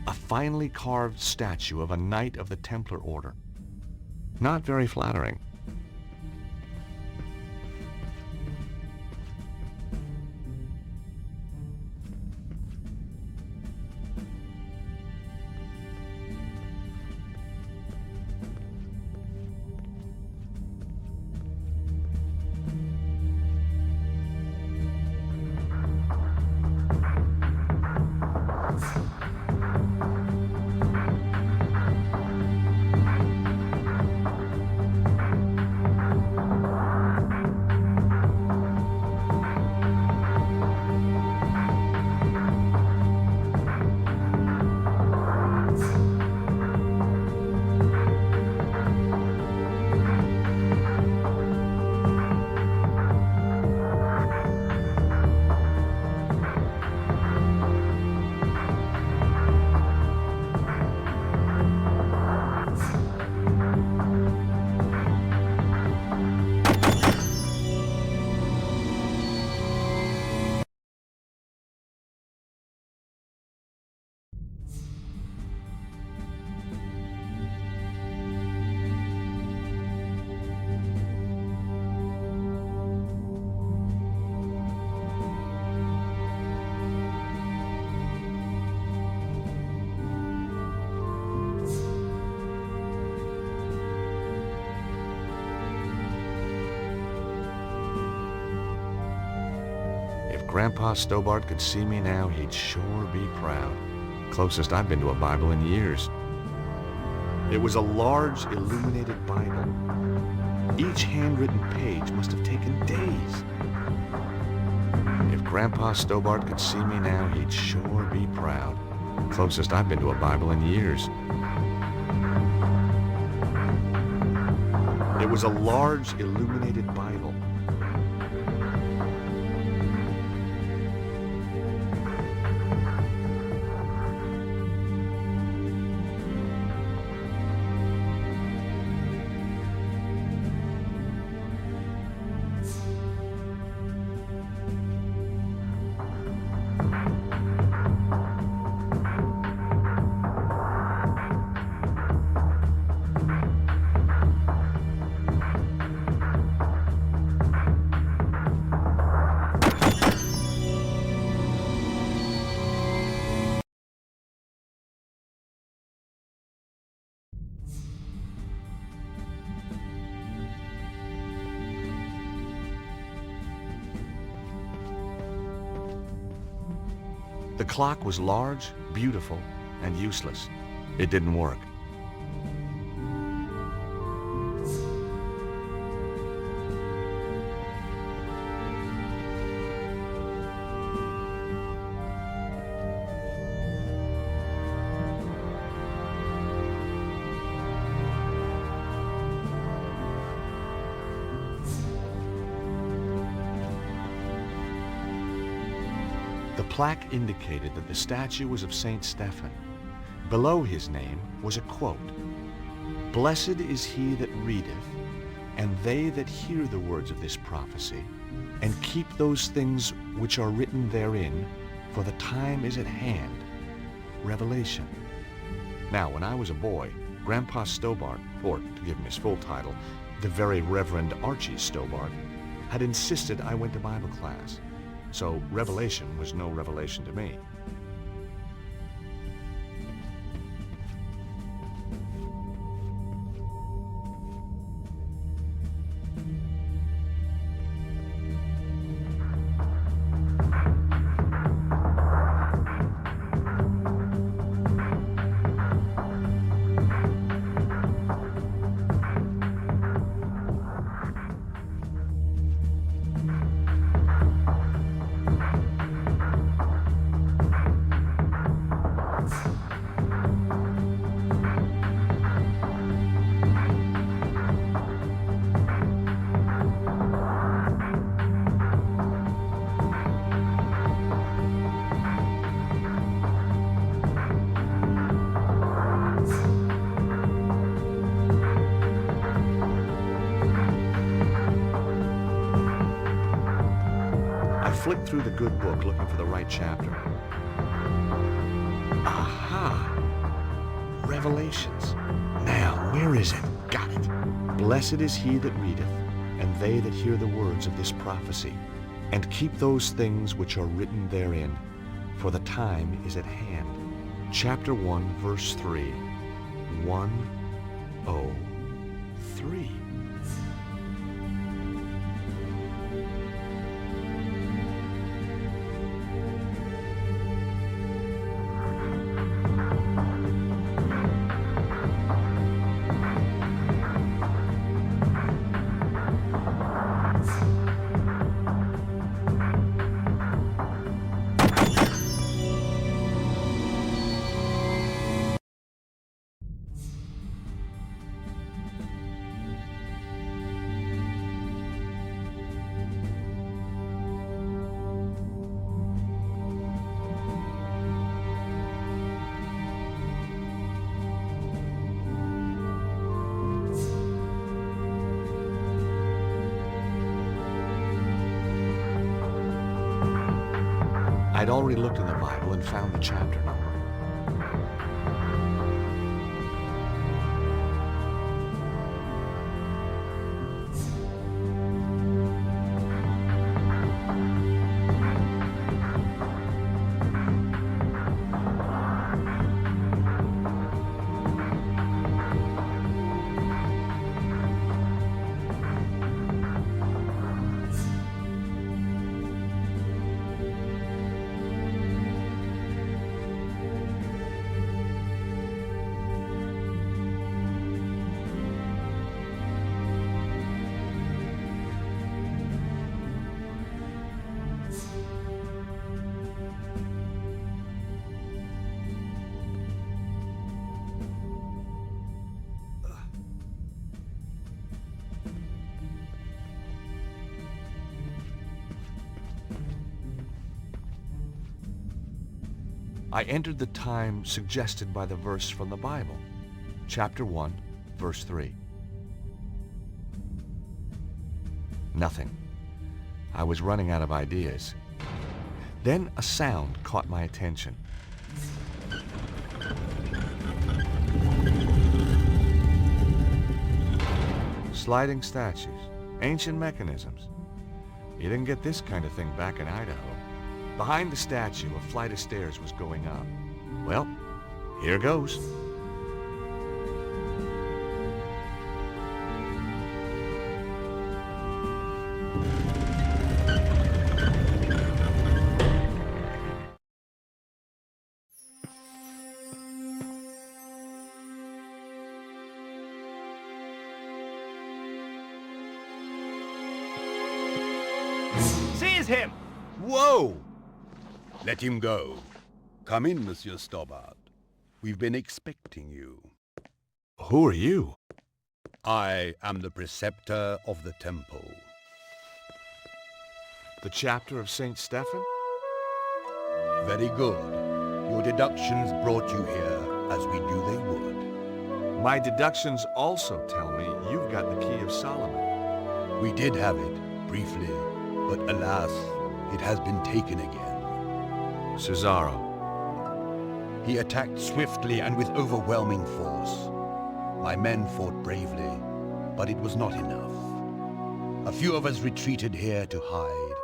A finely carved statue of a knight of the Templar Order. Not very flattering. Grandpa Stobbart could see me now, he'd sure be proud. Closest I've been to a Bible in years. It was a large, illuminated Bible. Each handwritten page must have taken days. If Grandpa Stobbart could see me now, he'd sure be proud. Closest I've been to a Bible in years. It was a large, illuminated Bible. The clock was large, beautiful, and useless. It didn't work. The plaque indicated that the statue was of Saint Stephen. Below his name was a quote, "Blessed is he that readeth, and they that hear the words of this prophecy, and keep those things which are written therein, for the time is at hand." Revelation. Now, when I was a boy, Grandpa Stobbart, or to give him his full title, the Very Reverend Archie Stobbart, had insisted I went to Bible class. So Revelation was no revelation to me. I flicked through the good book looking for the right chapter. Aha! Revelations. Now, where is it? Got it. Blessed is he that readeth, and they that hear the words of this prophecy, and keep those things which are written therein, for the time is at hand. Chapter 1, verse 3. 103. I'd already looked in the Bible and found the chapter number. I entered the time suggested by the verse from the Bible, chapter 1, verse 3. Nothing. I was running out of ideas. Then a sound caught my attention. Sliding statues, ancient mechanisms. You didn't get this kind of thing back in Idaho. Behind the statue, a flight of stairs was going up. Well, here goes. him! Whoa! Let him go. Come in, Monsieur Stobbart. We've been expecting you. Who are you? I am the preceptor of the temple. The chapter of St. Stephen? Very good. Your deductions brought you here, as we knew they would. My deductions also tell me you've got the Key of Solomon. We did have it, briefly, but alas, it has been taken again. Cesaro. He attacked swiftly and with overwhelming force. My men fought bravely, but it was not enough. A few of us retreated here to hide.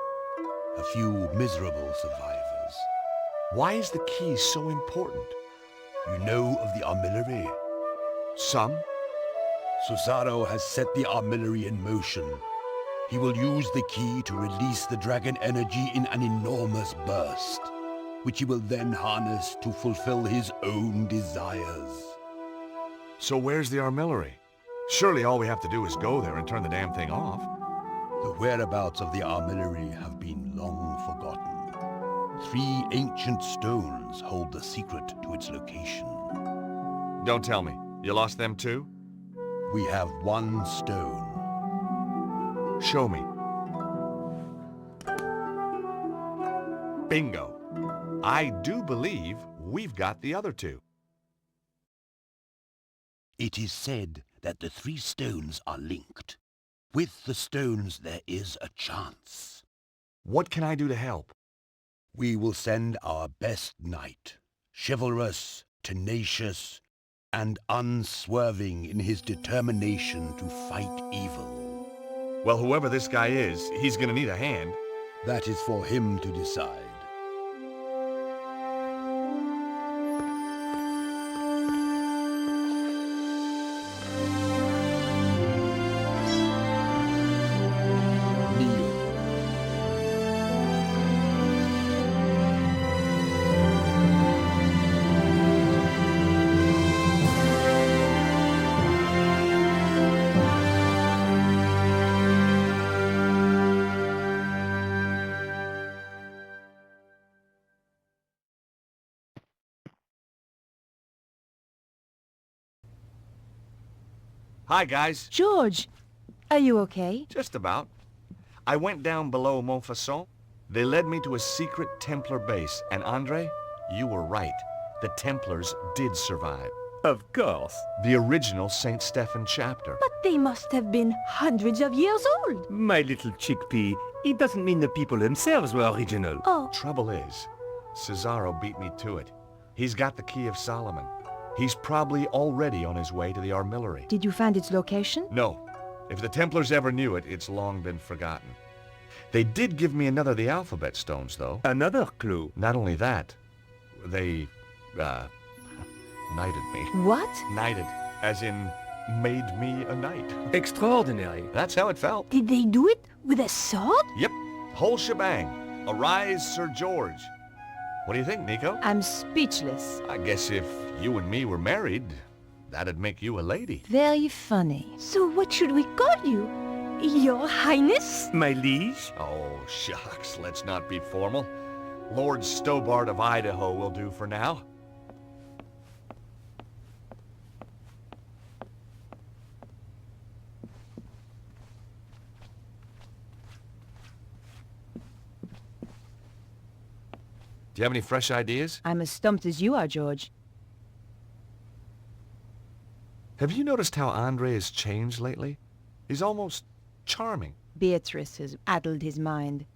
A few miserable survivors. Why is the key so important? You know of the armillary? Some? Cesaro has set the armillary in motion. He will use the key to release the dragon energy in an enormous burst, which he will then harness to fulfill his own desires. So where's the armillary? Surely all we have to do is go there and turn the damn thing off. The whereabouts of the armillary have been long forgotten. 3 ancient stones hold the secret to its location. Don't tell me. You lost them too? We have 1 stone. Show me. Bingo. I do believe we've got the other 2. It is said that the 3 stones are linked. With the stones there is a chance. What can I do to help? We will send our best knight, chivalrous, tenacious, and unswerving in his determination to fight evil. Well, whoever this guy is, he's gonna need a hand. That is for him to decide. Hi, guys. George, are you okay? Just about. I went down below Montfaucon. They led me to a secret Templar base, and Andre, you were right. The Templars did survive. Of course. The original St. Stephen chapter. But they must have been hundreds of years old. My little chickpea, it doesn't mean the people themselves were original. Oh. Trouble is, Cesaro beat me to it. He's got the Key of Solomon. He's probably already on his way to the armillary. Did you find its location? No. If the Templars ever knew it, it's long been forgotten. They did give me another of the alphabet stones, though. Another clue. Not only that, they, knighted me. What? Knighted, as in made me a knight. Extraordinary. That's how it felt. Did they do it with a sword? Yep, whole shebang. Arise, Sir George. What do you think, Nico? I'm speechless. I guess if you and me were married, that'd make you a lady. Very funny. So what should we call you? Your Highness? My liege? Oh, shucks, let's not be formal. Lord Stobbart of Idaho will do for now. Do you have any fresh ideas? I'm as stumped as you are, George. Have you noticed how Andre has changed lately? He's almost charming. Beatrice has addled his mind.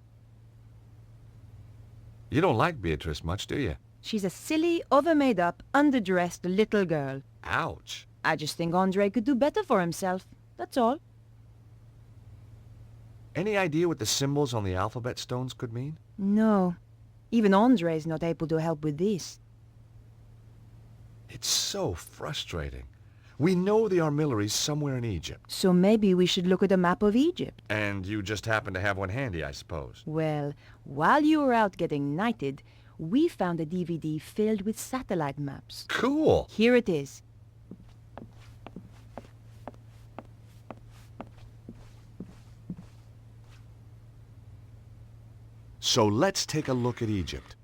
You don't like Beatrice much, do you? She's a silly, over-made-up, underdressed little girl. Ouch. I just think Andre could do better for himself. That's all. Any idea what the symbols on the alphabet stones could mean? No. Even Andre's not able to help with this. It's so frustrating. We know the armillary's somewhere in Egypt. So maybe we should look at a map of Egypt. And you just happen to have one handy, I suppose. Well, while you were out getting knighted, we found a DVD filled with satellite maps. Cool. Here it is. So let's take a look at Egypt.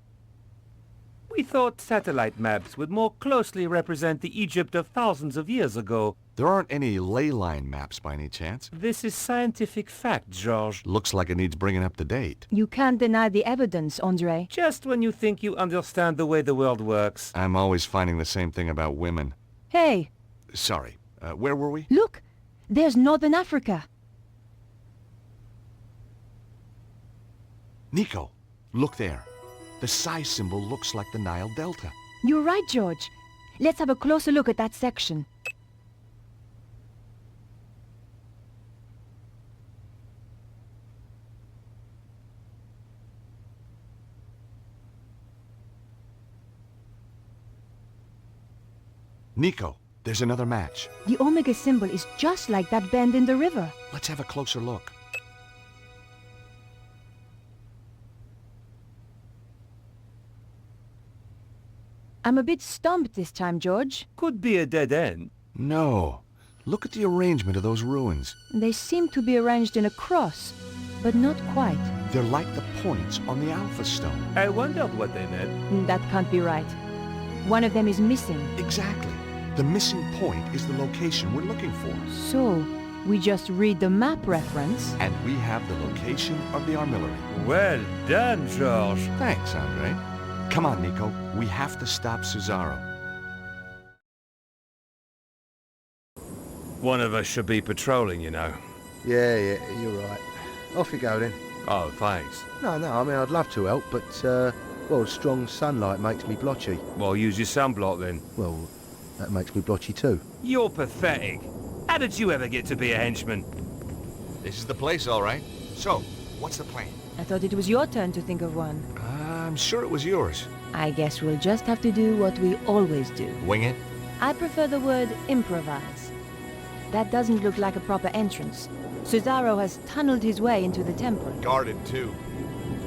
We thought satellite maps would more closely represent the Egypt of thousands of years ago. There aren't any ley line maps by any chance. This is scientific fact, Georges. Looks like it needs bringing up to date. You can't deny the evidence, André. Just when you think you understand the way the world works. I'm always finding the same thing about women. Hey! Sorry, where were we? Look! There's Northern Africa. Nico, look there. The psi symbol looks like the Nile Delta. You're right, George. Let's have a closer look at that section. Nico, there's another match. The omega symbol is just like that bend in the river. Let's have a closer look. I'm a bit stumped this time, George. Could be a dead end. No. Look at the arrangement of those ruins. They seem to be arranged in a cross, but not quite. They're like the points on the Alpha Stone. I wondered what they meant. That can't be right. One of them is missing. Exactly. The missing point is the location we're looking for. So, we just read the map reference. And we have the location of the armillary. Well done, Georges. Thanks, Andre. Come on, Nico. We have to stop Cesaro. One of us should be patrolling, you know. Yeah, you're right. Off you go then. Oh, thanks. No, I mean, I'd love to help, but, well, strong sunlight makes me blotchy. Well, use your sunblock then. Well, that makes me blotchy too. You're pathetic. How did you ever get to be a henchman? This is the place, all right. So, what's the plan? I thought it was your turn to think of one. I'm sure it was yours. I guess we'll just have to do what we always do. Wing it? I prefer the word improvise. That doesn't look like a proper entrance. Cesaro has tunneled his way into the temple. Guarded, too.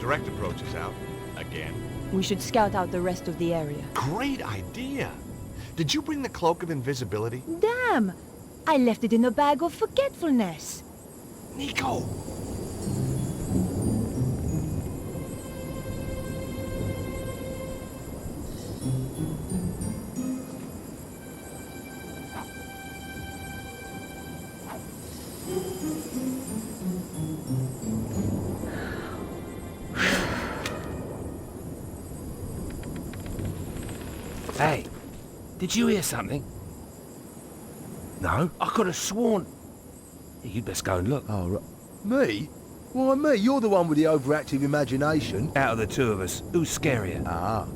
Direct approach is out. Again. We should scout out the rest of the area. Great idea! Did you bring the Cloak of Invisibility? Damn! I left it in a bag of forgetfulness. Nico! Hey, did you hear something? No. I could have sworn... You'd best go and look. Oh, right. Me? Why me? You're the one with the overactive imagination. Out of the two of us, who's scarier? Ah,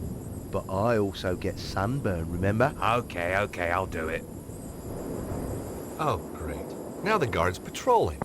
but I also get sunburn, remember? Okay, I'll do it. Oh, great. Now the guard's patrolling.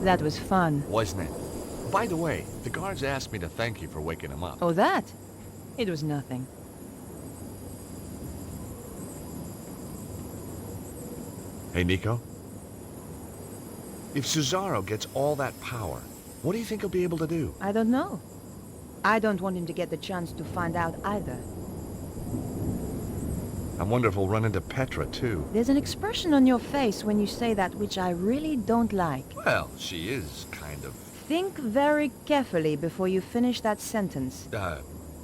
That was fun. Wasn't it? By the way, the guards asked me to thank you for waking them up. Oh, that? It was nothing. Hey, Nico. If Cesaro gets all that power, what do you think he'll be able to do? I don't know. I don't want him to get the chance to find out either. I wonder if we'll run into Petra, too. There's an expression on your face when you say that which I really don't like. Well, she is kind of... Think very carefully before you finish that sentence.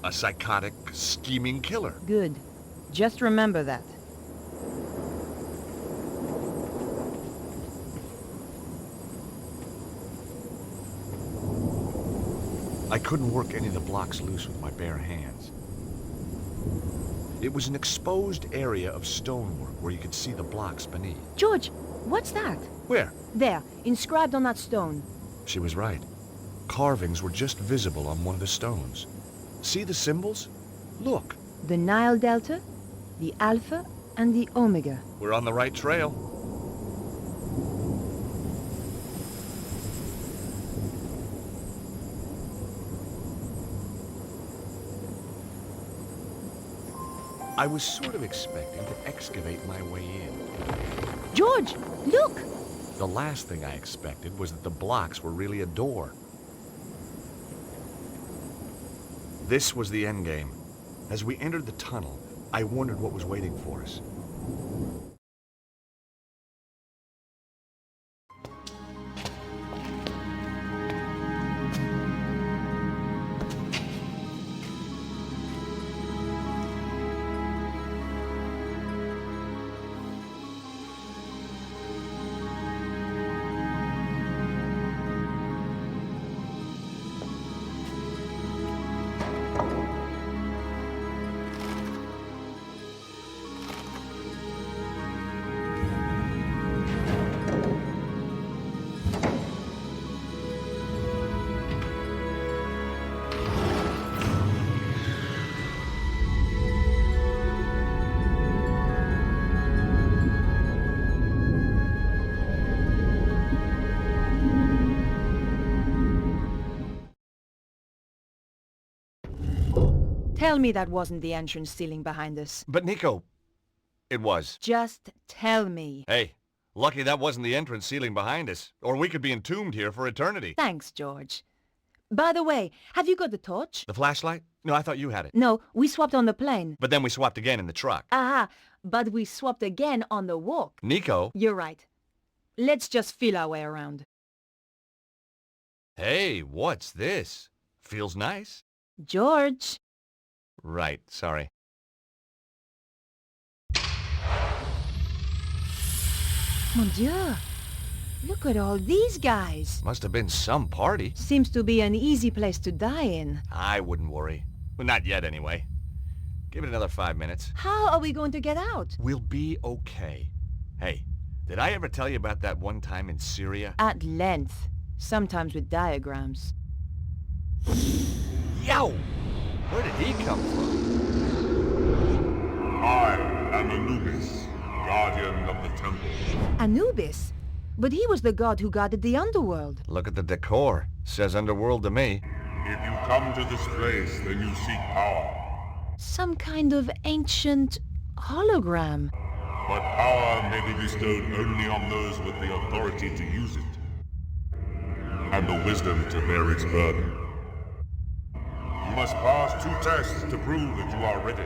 A psychotic, scheming killer. Good. Just remember that. I couldn't work any of the blocks loose with my bare hands. It was an exposed area of stonework where you could see the blocks beneath. George, what's that? Where? There, inscribed on that stone. She was right. Carvings were just visible on one of the stones. See the symbols? Look. The Nile Delta, the Alpha, and the Omega. We're on the right trail. I was sort of expecting to excavate my way in. George, look! The last thing I expected was that the blocks were really a door. This was the endgame. As we entered the tunnel, I wondered what was waiting for us. Tell me that wasn't the entrance ceiling behind us. But Nico, it was. Just tell me. Hey, lucky that wasn't the entrance ceiling behind us, or we could be entombed here for eternity. Thanks, George. By the way, have you got the torch? The flashlight? No, I thought you had it. No, we swapped on the plane. But then we swapped again in the truck. Aha, but we swapped again on the walk. Nico? You're right. Let's just feel our way around. Hey, what's this? Feels nice. George. Right, sorry. Mon Dieu. Look at all these guys. Must have been some party. Seems to be an easy place to die in. I wouldn't worry. Well, not yet anyway. Give it another 5 minutes. How are we going to get out? We'll be okay. Hey, did I ever tell you about that one time in Syria? At length. Sometimes with diagrams. Yow! Where did he come from? I am Anubis, guardian of the temple. Anubis? But he was the god who guarded the underworld. Look at the decor. Says underworld to me. If you come to this place, then you seek power. Some kind of ancient hologram. But power may be bestowed only on those with the authority to use it, and the wisdom to bear its burden. You must pass 2 tests to prove that you are ready.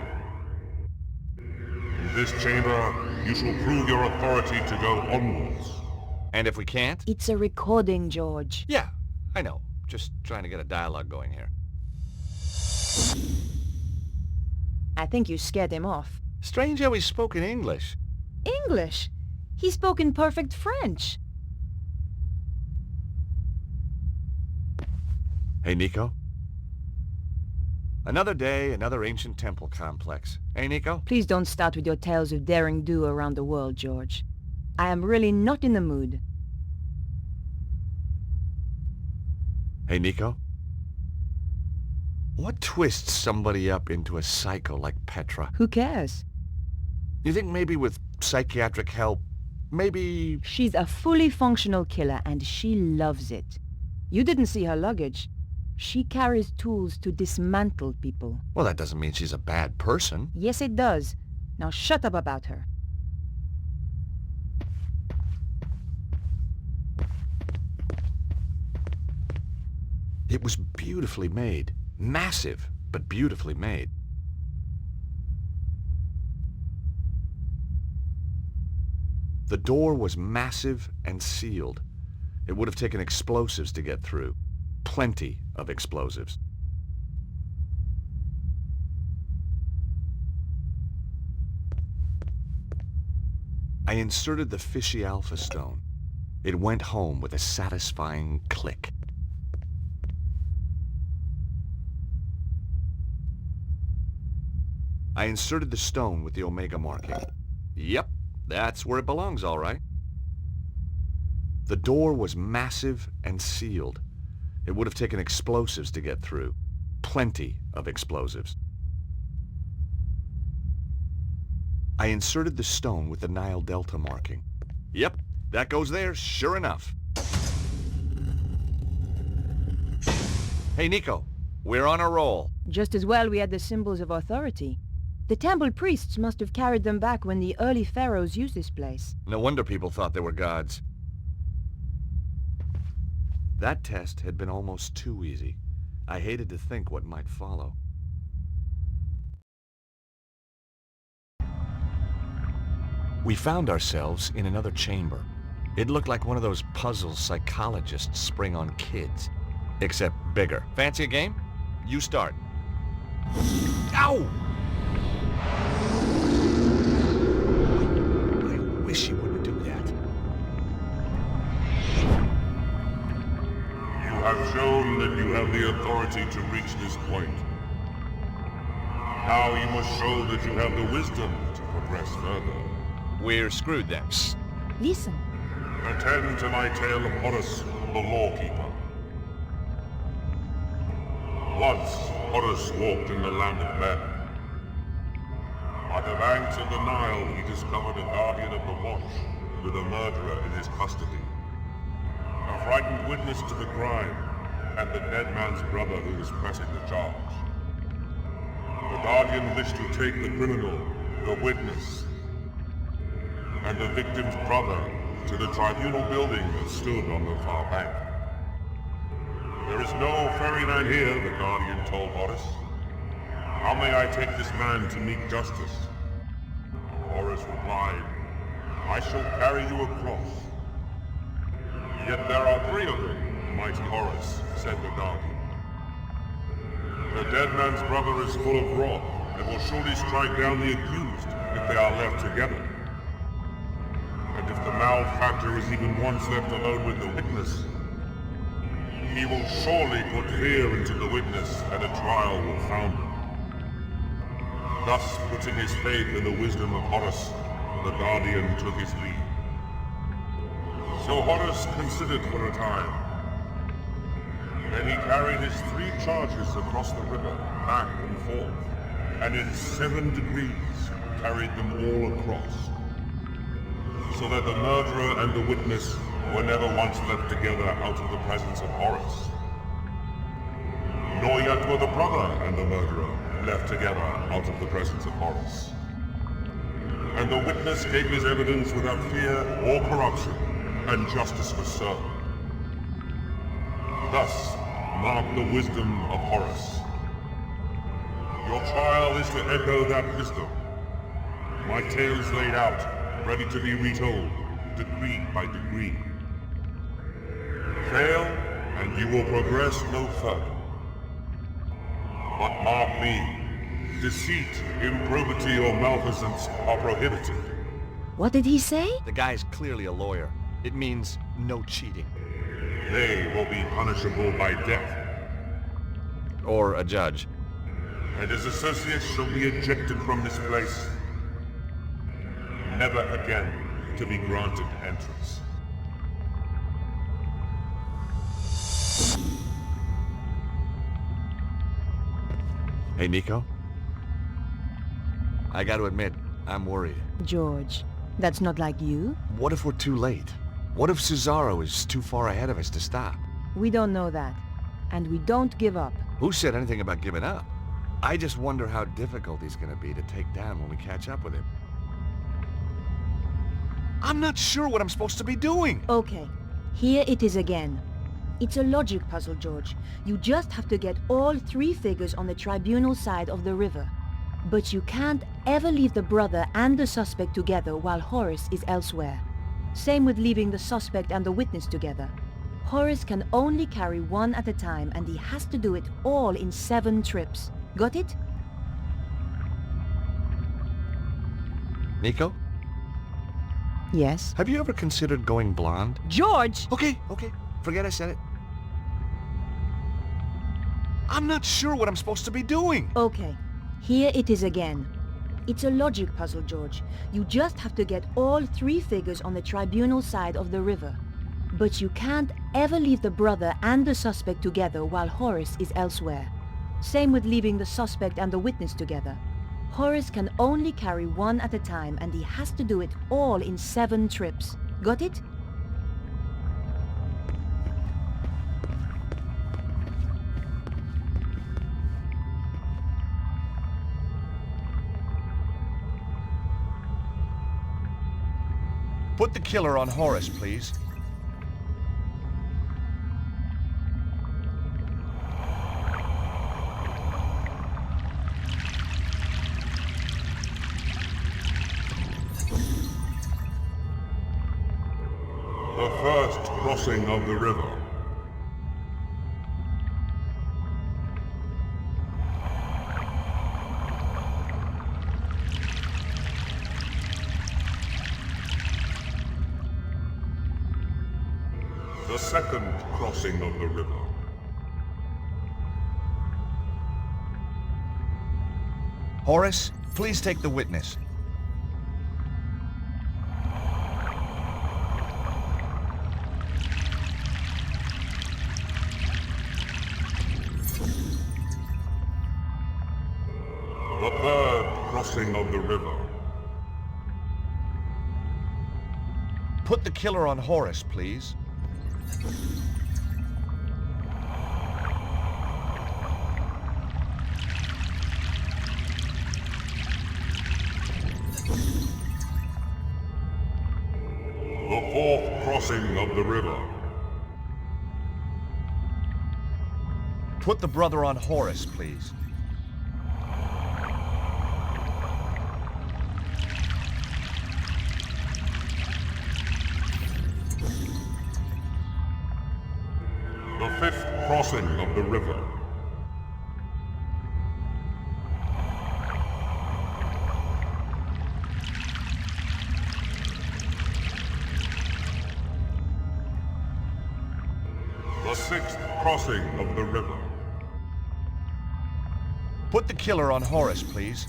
In this chamber, you shall prove your authority to go onwards. And if we can't? It's a recording, George. Yeah, I know. Just trying to get a dialogue going here. I think you scared him off. Strange how he spoke in English. English? He spoke in perfect French. Hey, Nico. Another day, another ancient temple complex. Hey, Nico? Please don't start with your tales of daring do around the world, George. I am really not in the mood. Hey, Nico? What twists somebody up into a psycho like Petra? Who cares? You think maybe with psychiatric help, maybe... She's a fully functional killer and she loves it. You didn't see her luggage. She carries tools to dismantle people. Well, that doesn't mean she's a bad person. Yes, it does. Now shut up about her. It was beautifully made. Massive, but beautifully made. The door was massive and sealed. It would have taken explosives to get through. Plenty of explosives. I inserted the fishy alpha stone. It went home with a satisfying click. I inserted the stone with the omega marking. Yep, that's where it belongs, all right. The door was massive and sealed. It would have taken explosives to get through. Plenty of explosives. I inserted the stone with the Nile Delta marking. Yep, that goes there, sure enough. Hey, Nico, we're on a roll. Just as well we had the symbols of authority. The temple priests must have carried them back when the early pharaohs used this place. No wonder people thought they were gods. That test had been almost too easy. I hated to think what might follow. We found ourselves in another chamber. It looked like one of those puzzles psychologists spring on kids. Except bigger. Fancy a game? You start. Ow! I wish you wouldn't do that. You have shown that you have the authority to reach this point. Now you must show that you have the wisdom to progress further. We're screwed then. Listen. Attend to my tale of Horus, the lawkeeper. Once, Horus walked in the land of men. By the banks of the Nile, he discovered a guardian of the watch with a murderer in his custody. A frightened witness to the crime, and the dead man's brother who was pressing the charge. The guardian wished to take the criminal, the witness, and the victim's brother to the tribunal building that stood on the far bank. There is no ferryman here, the guardian told Horus. How may I take this man to meet justice? Horus replied, I shall carry you across. Yet there are 3 of them, mighty Horus, said the guardian. The dead man's brother is full of wrath, and will surely strike down the accused if they are left together. And if the malefactor is even once left alone with the witness, he will surely put fear into the witness, and a trial will found him. Thus, putting his faith in the wisdom of Horus, the guardian took his leave. So Horus considered for a time. Then he carried his 3 charges across the river, back and forth, and in 7 degrees carried them all across, so that the murderer and the witness were never once left together out of the presence of Horus. Nor yet were the brother and the murderer left together out of the presence of Horus. And the witness gave his evidence without fear or corruption, and justice was served. Thus mark the wisdom of Horus. Your trial is to echo that wisdom. My tale is laid out, ready to be retold, degree by degree. Fail, and you will progress no further. But mark me, deceit, improbity, or malfeasance are prohibited. What did he say? The guy's clearly a lawyer. It means no cheating. They will be punishable by death. Or a judge. And his associates shall be ejected from this place, never again to be granted entrance. Hey, Nico? I gotta admit, I'm worried. George, that's not like you. What if we're too late? What if Cesaro is too far ahead of us to stop? We don't know that. And we don't give up. Who said anything about giving up? I just wonder how difficult he's gonna be to take down when we catch up with him. I'm not sure what I'm supposed to be doing! Okay, here it is again. It's a logic puzzle, George. You just have to get all 3 figures on the tribunal side of the river. But you can't ever leave the brother and the suspect together while Horus is elsewhere. Same with leaving the suspect and the witness together. Horus can only carry 1 at a time, and he has to do it all in 7 trips. Got it? Nico? Yes? Have you ever considered going blonde? George! Okay. Forget I said it. I'm not sure what I'm supposed to be doing. Okay. Here it is again. It's a logic puzzle, George. You just have to get all 3 figures on the tribunal side of the river. But you can't ever leave the brother and the suspect together while Horace is elsewhere. Same with leaving the suspect and the witness together. Horace can only carry one at a time, and he has to do it all in 7 trips. Got it? Put the killer on Horace, please. The first crossing of the river. The second crossing of the river. Horace, please take the witness. The third crossing of the river. Put the killer on Horace, please. The fourth crossing of the river. Put the brother on Horace, please. The fifth crossing of the river. The sixth crossing of the river. Put the killer on Horace, please.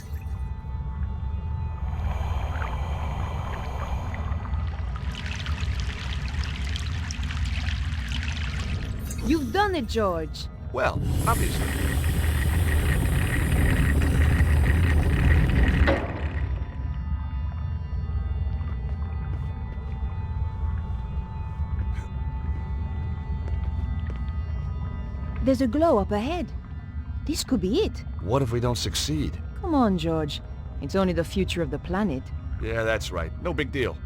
You've done it, George. Well, obviously. There's a glow up ahead. This could be it. What if we don't succeed? Come on, George. It's only the future of the planet. Yeah, that's right. No big deal.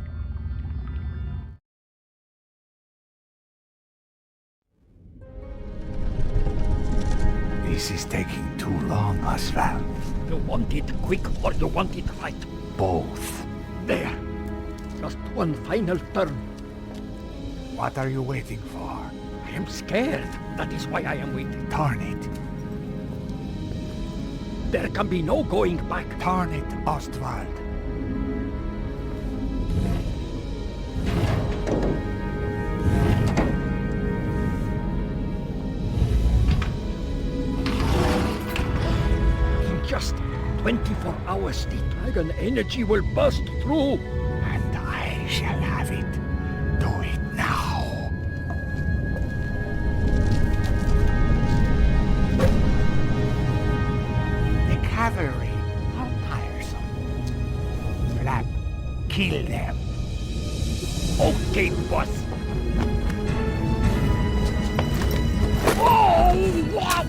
This is taking too long, Oswald. You want it quick or you want it right? Both. There. Just one final turn. What are you waiting for? I am scared. That is why I am waiting. Turn it. There can be no going back. Turn it, Ostwald. In just 24 hours, the dragon energy will burst through. And I shall have it. Do it now. Cavalry. How tiresome. Flap, kill them. Okay, boss. Oh, wow!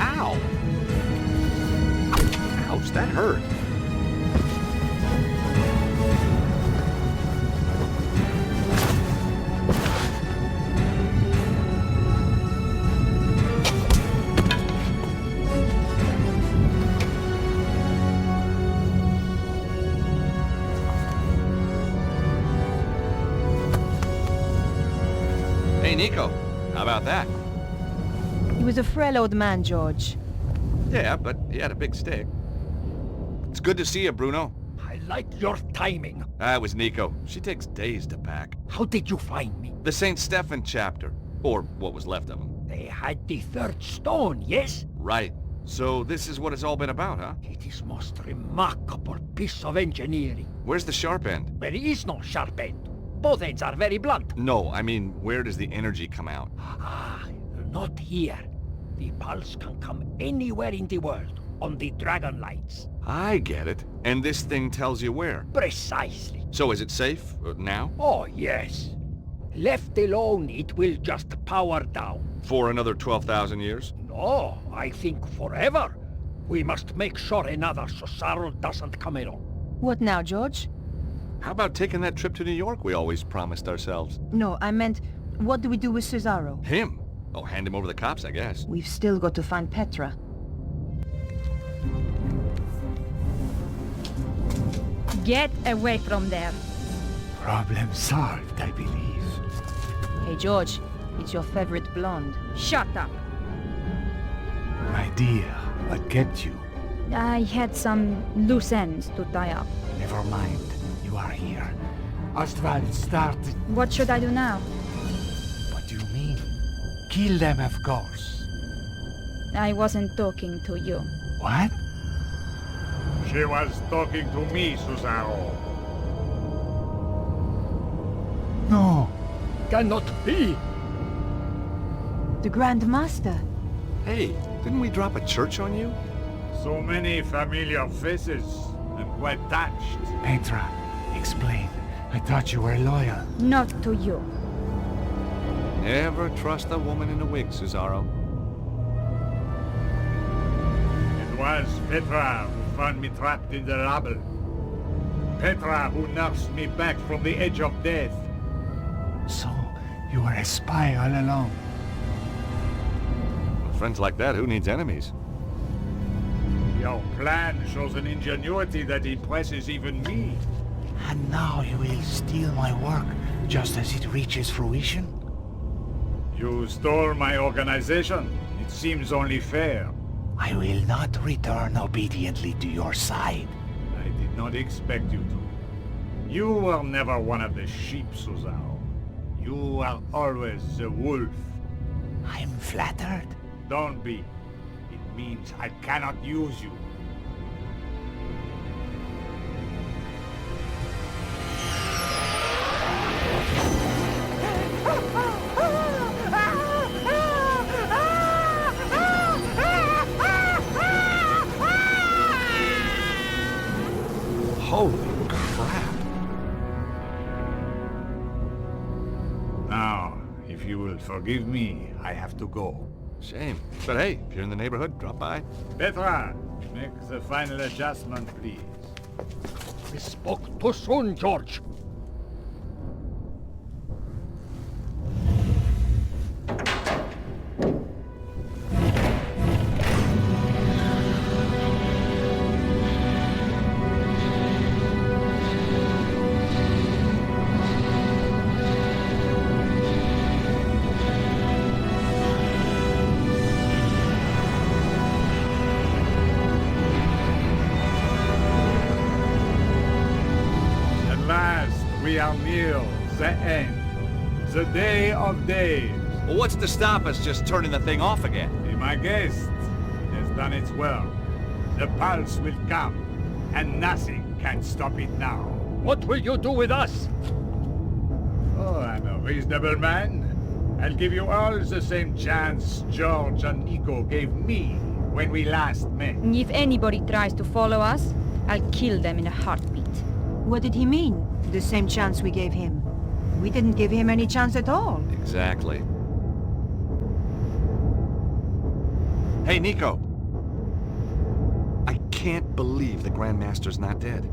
Ow! Ouch, that hurt. Hey, Nico. How about that? He was a frail old man, George. Yeah, but he had a big stick. It's good to see you, Bruno. I like your timing. That was Nico. She takes days to pack. How did you find me? The St. Stephen chapter. Or what was left of him. They had the third stone, yes? Right. So this is what it's all been about, huh? It is most remarkable piece of engineering. Where's the sharp end? There is no sharp end. Both ends are very blunt. No, I mean, where does the energy come out? Ah, not here. The pulse can come anywhere in the world, on the dragon lights. I get it. And this thing tells you where? Precisely. So is it safe, now? Oh, yes. Left alone, it will just power down. For another 12,000 years? No, I think forever. We must make sure another Cesaro doesn't come along. What now, George? How about taking that trip to New York we always promised ourselves? No, I meant, what do we do with Cesaro? Him? Oh, hand him over the cops, I guess. We've still got to find Petra. Get away from there. Problem solved, I believe. Hey, George, it's your favorite blonde. Shut up. My dear, what kept you? I had some loose ends to tie up. Never mind. You are here. Ostwald started... What should I do now? What do you mean? Kill them, of course. I wasn't talking to you. What? She was talking to me, Cesaro. No. Cannot be. The Grand Master. Hey, didn't we drop a church on you? So many familiar faces, and quite touched. Petra, explain. I thought you were loyal. Not to you. Never trust a woman in a wig, Cesaro. It was Petra who found me trapped in the rubble. Petra who nursed me back from the edge of death. So, you were a spy all along. With friends like that, who needs enemies? Your plan shows an ingenuity that impresses even me. And now you will steal my work, just as it reaches fruition? You stole my organization. It seems only fair. I will not return obediently to your side. I did not expect you to. You were never one of the sheep, Cesaro. You are always the wolf. I'm flattered. Don't be. It means I cannot use you. Holy crap. Now, if you will forgive me, I have to go. Shame. But hey, if you're in the neighborhood, drop by. Petra, make the final adjustment, please. We spoke too soon, George. We are near the end. The day of days. Well, what's to stop us just turning the thing off again? Be my guest. It has done its work. The pulse will come, and nothing can stop it now. What will you do with us? Oh, I'm a reasonable man. I'll give you all the same chance George and Nico gave me when we last met. If anybody tries to follow us, I'll kill them in a heartbeat. What did he mean? The same chance we gave him. We didn't give him any chance at all. Exactly. Hey, Nico. I can't believe the Grandmaster's not dead.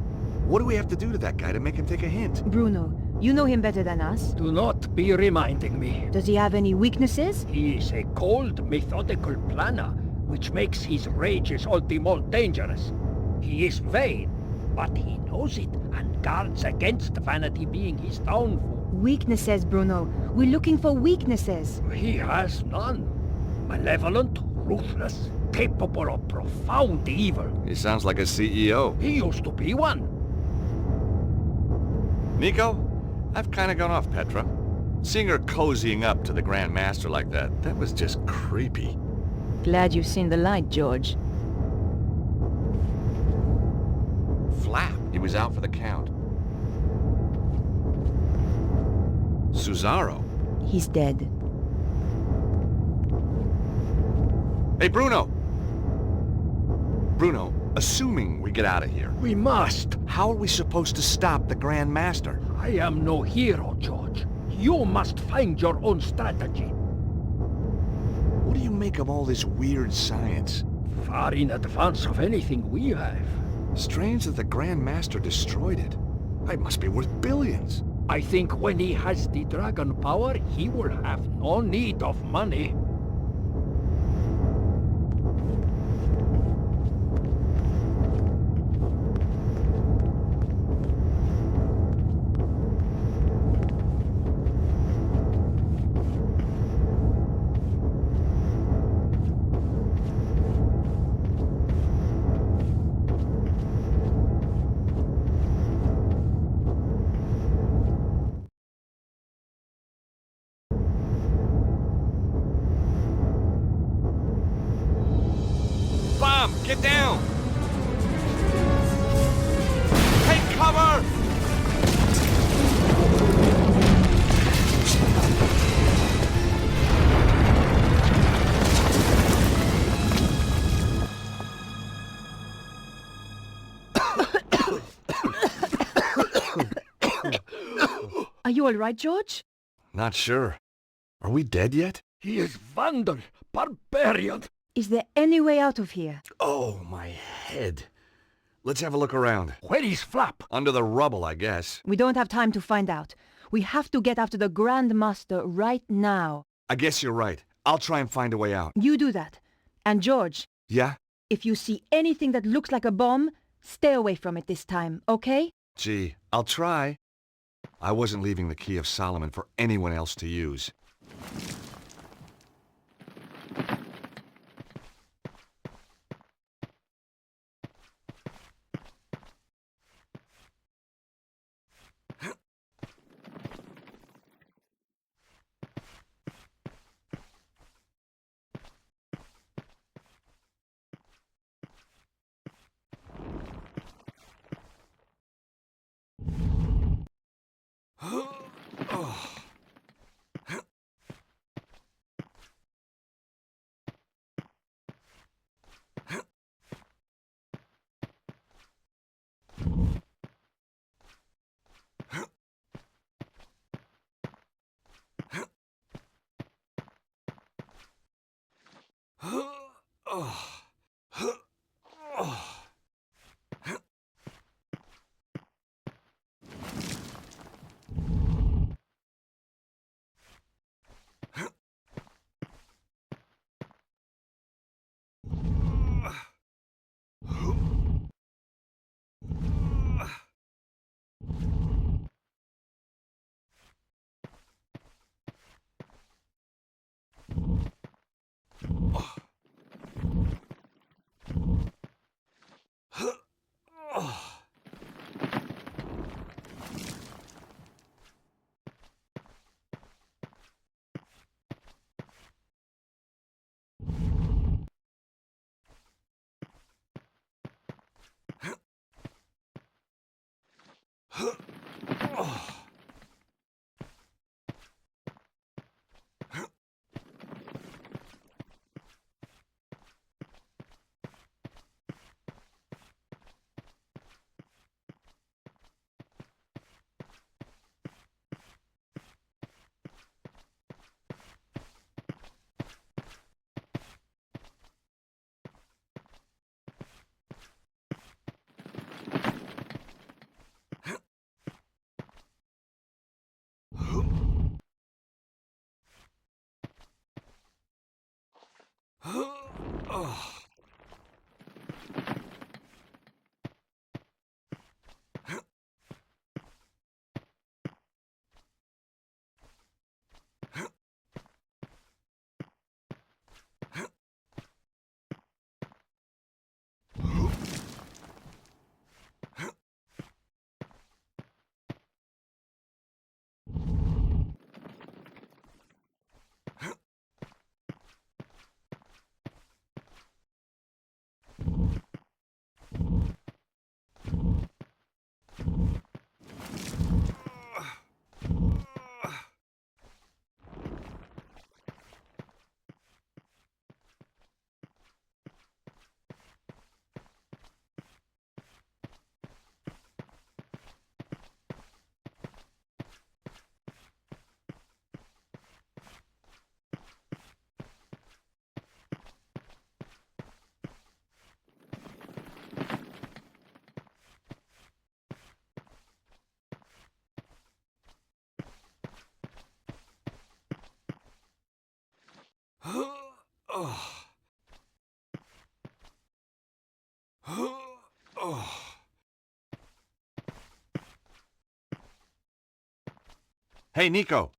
What do we have to do to that guy to make him take a hint? Bruno, you know him better than us. Do not be reminding me. Does he have any weaknesses? He is a cold, methodical planner, which makes his rages all the more dangerous. He is vain, but he knows it and guards against vanity being his downfall. Weaknesses, Bruno. We're looking for weaknesses. He has none. Malevolent, ruthless, capable of profound evil. He sounds like a CEO. He used to be one. Nico, I've kind of gone off Petra. Seeing her cozying up to the Grand Master like that was just creepy. Glad you've seen the light, George. Flap, he was out for the Count. Cesaro. He's dead. Hey, Bruno! Bruno, assuming we get out of here. We must. How are we supposed to stop the Grand Master? I am no hero, George. You must find your own strategy. What do you make of all this weird science? Far in advance of anything we have. Strange that the Grand Master destroyed it. It must be worth billions. I think when he has the dragon power, he will have no need of money. Get down! Take cover! Are you all right, George? Not sure. Are we dead yet? He is vandal, barbarian. Is there any way out of here? Oh, my head. Let's have a look around. Where is Flap? Under the rubble, I guess. We don't have time to find out. We have to get after the Grand Master right now. I guess you're right. I'll try and find a way out. You do that. And George, Yeah? if you see anything that looks like a bomb, stay away from it this time, okay? Gee, I'll try. I wasn't leaving the Key of Solomon for anyone else to use. Hey, Nico.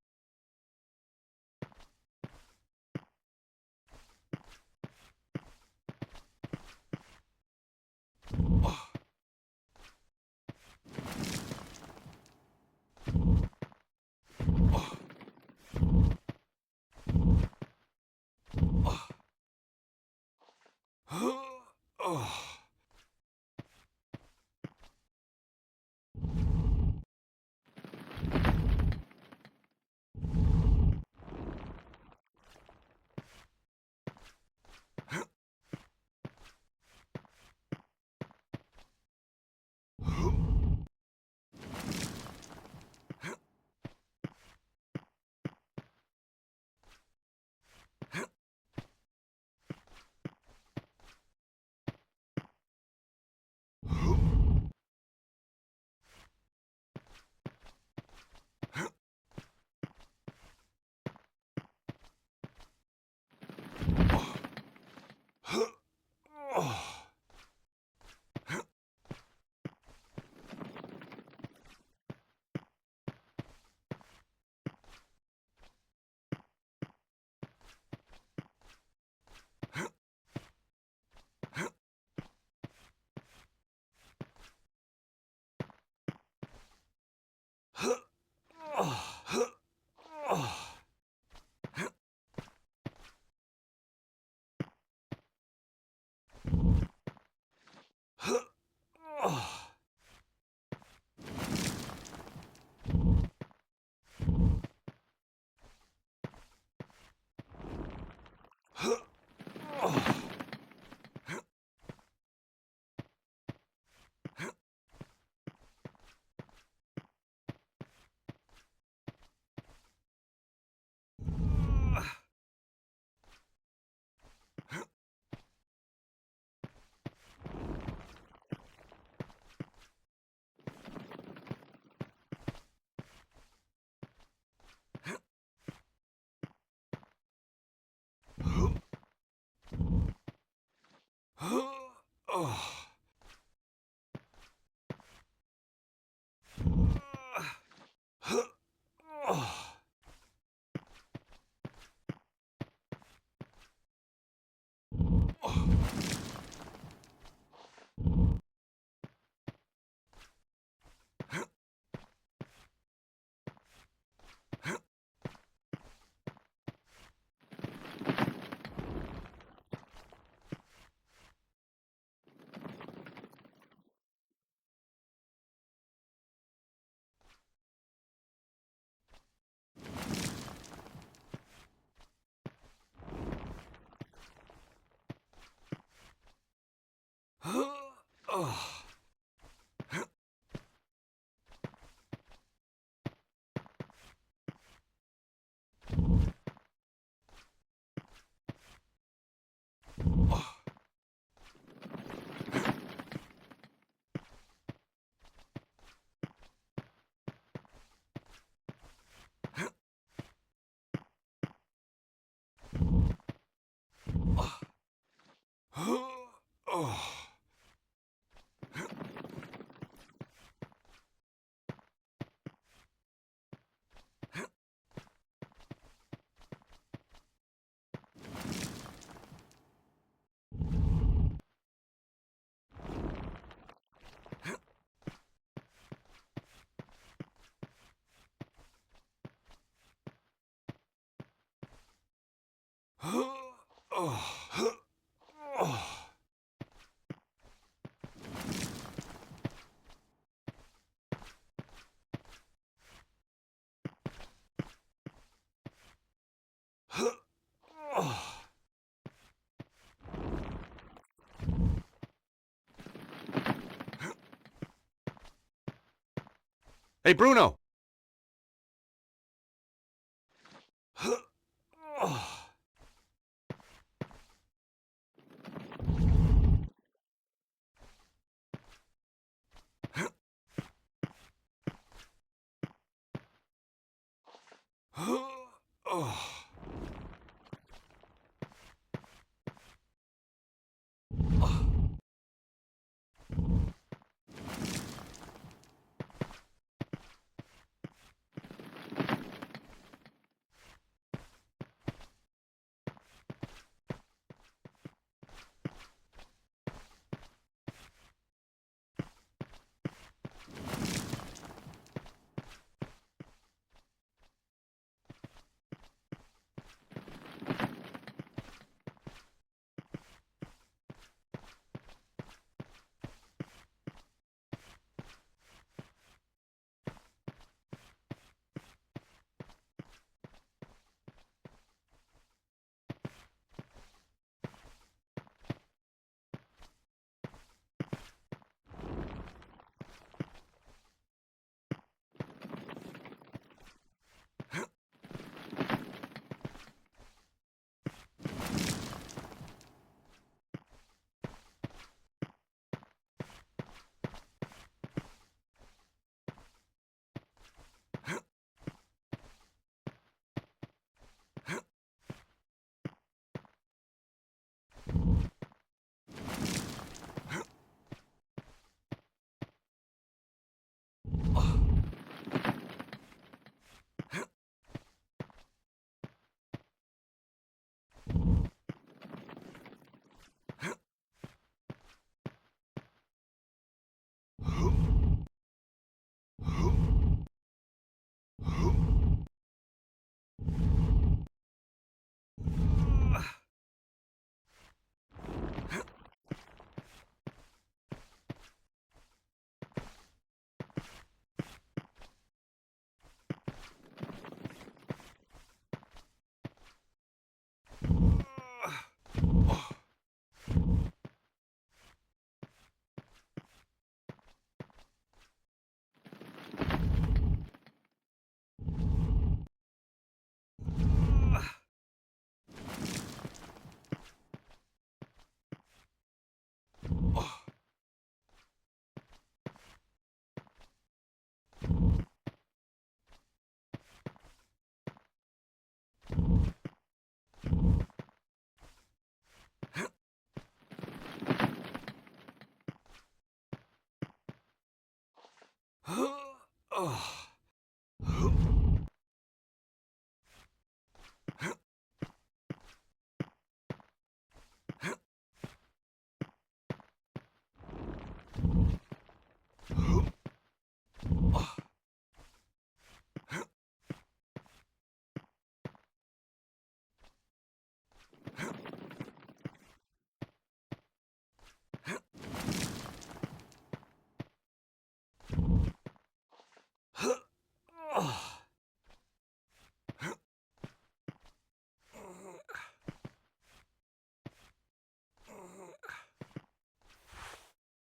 Hey, Bruno!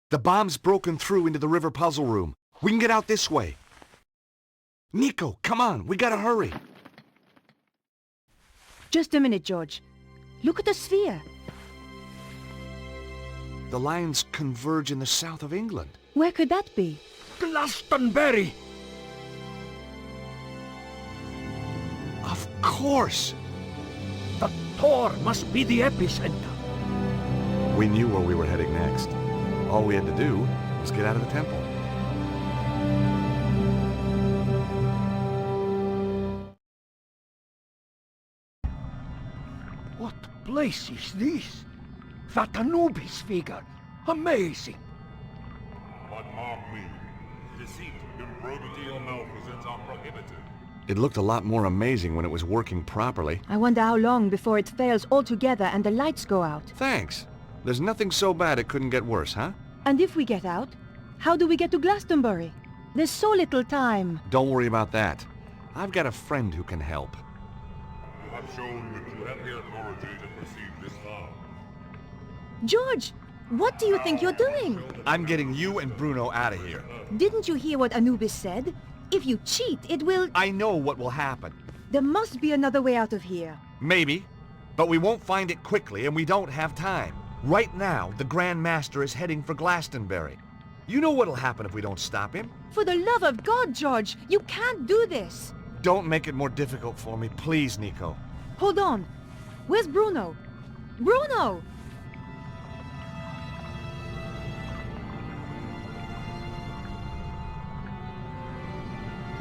The bomb's broken through into the river puzzle room. We can get out this way. Nico, come on, we gotta hurry. Just a minute, George. Look at the sphere. The lines converge in the south of England. Where could that be? Glastonbury! Of course! The Tor must be the epicenter. We knew where we were heading next. All we had to do was get out of the temple. What place is this? That Anubis figure. Amazing. But mark me, deceit, improbity, or malfeasance are prohibited. It looked a lot more amazing when it was working properly. I wonder how long before it fails altogether and the lights go out. Thanks. There's nothing so bad it couldn't get worse, huh? And if we get out, how do we get to Glastonbury? There's so little time. Don't worry about that. I've got a friend who can help. You have shown that you have the authority to proceed this far. George, what do you think you're doing? I'm getting you and Bruno out of here. Didn't you hear what Anubis said? If you cheat, it will... I know what will happen. There must be another way out of here. Maybe, but we won't find it quickly and we don't have time. Right now, the Grand Master is heading for Glastonbury. You know what'll happen if we don't stop him? For the love of God, George, you can't do this. Don't make it more difficult for me, please, Nico. Hold on. Where's Bruno? Bruno!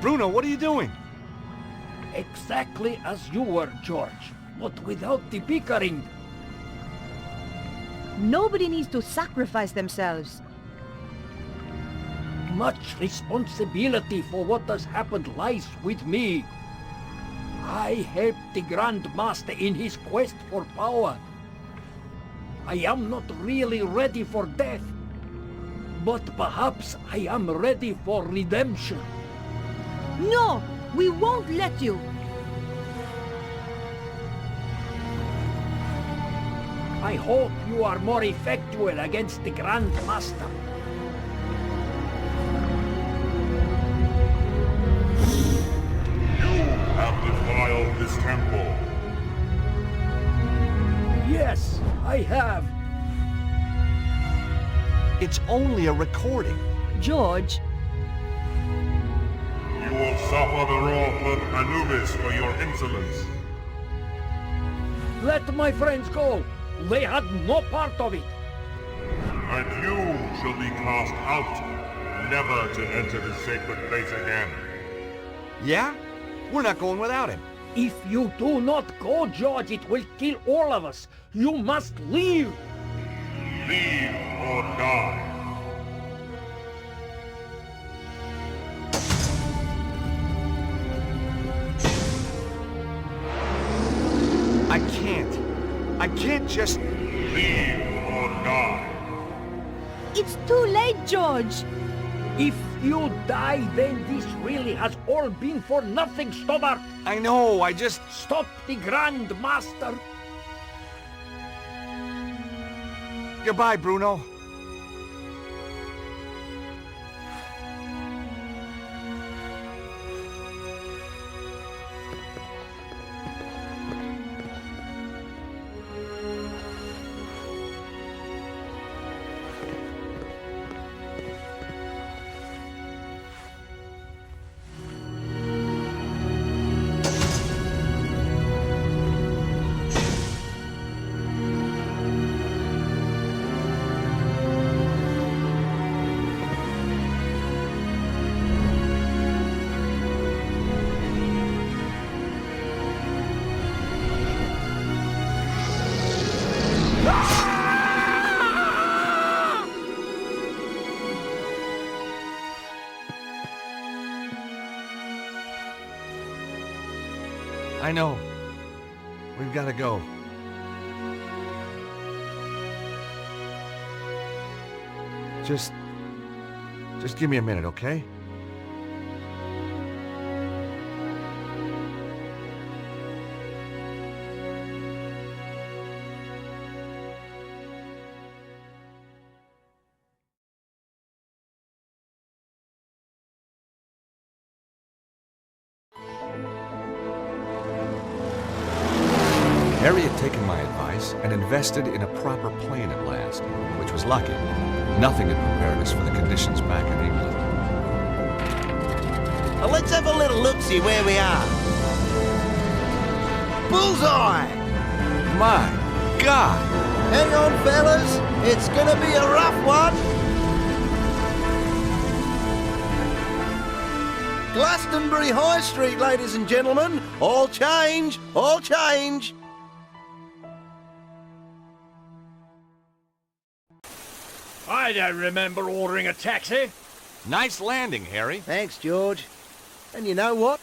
Bruno, what are you doing? Exactly as you were, George, but without the bickering. Nobody needs to sacrifice themselves. Much responsibility for what has happened lies with me. I helped the Grand Master in his quest for power. I am not really ready for death, but perhaps I am ready for redemption. No! We won't let you! I hope you are more effectual against the Grand Master. You have defiled this temple. Yes, I have. It's only a recording. George. You will suffer the wrath of Anubis for your insolence. Let my friends go. They had no part of it. And you shall be cast out, never to enter this sacred place again. Yeah? We're not going without him. If you do not go, George, it will kill all of us. You must leave. Leave or die. I can't. I can't just... Leave or die. It's too late, George! If you die, then this really has all been for nothing, Stobbart! I know, I just... Stop the Grand Master! Goodbye, Bruno. I know. We've got to go. Just give me a minute, okay? Harry had taken my advice and invested in a proper plane at last, which was lucky. Nothing had prepared us for the conditions back in England. Well, let's have a little look-see where we are. Bullseye! My God! Hang on, fellas. It's gonna be a rough one. Glastonbury High Street, ladies and gentlemen. All change, all change. I don't remember ordering a taxi. Nice landing, Harry. Thanks, George. And you know what?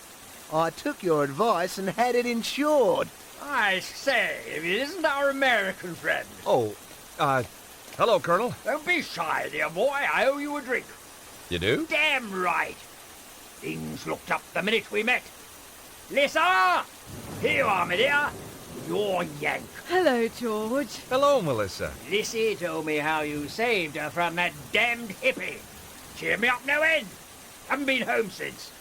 I took your advice and had it insured. I say, if it isn't our American friend. Oh, hello, Colonel. Don't be shy, dear boy. I owe you a drink. You do? Damn right. Things looked up the minute we met. Lisa! Here you are, my dear. Your Yank. Hello, George. Hello, Melissa. Lissy told me how you saved her from that damned hippie. Cheered me up no end. Haven't been home since.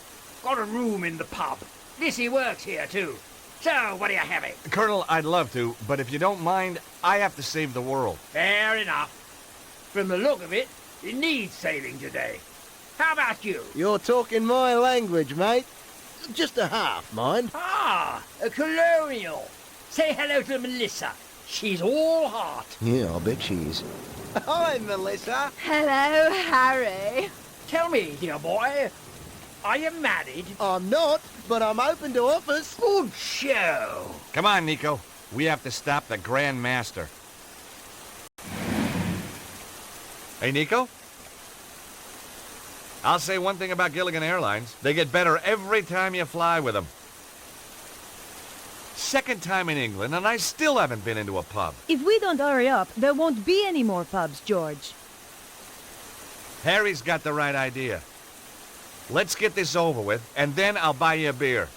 Got a room in the pub. Lissy works here, too. So, what are you having? Colonel, I'd love to, but if you don't mind, I have to save the world. Fair enough. From the look of it, it needs saving today. How about you? You're talking my language, mate. Just a half, mind. Ah, a colonial. Say hello to Melissa. She's all heart. Yeah, I bet she is. Hi, Melissa. Hello, Harry. Tell me, dear boy, are you married? I'm not, but I'm open to offers. Good show. Come on, Nico. We have to stop the Grand Master. Hey, Nico? I'll say one thing about Gilligan Airlines. They get better every time you fly with them. Second time in England, and I still haven't been into a pub. If we don't hurry up, there won't be any more pubs, George. Harry's got the right idea. Let's get this over with, and then I'll buy you a beer.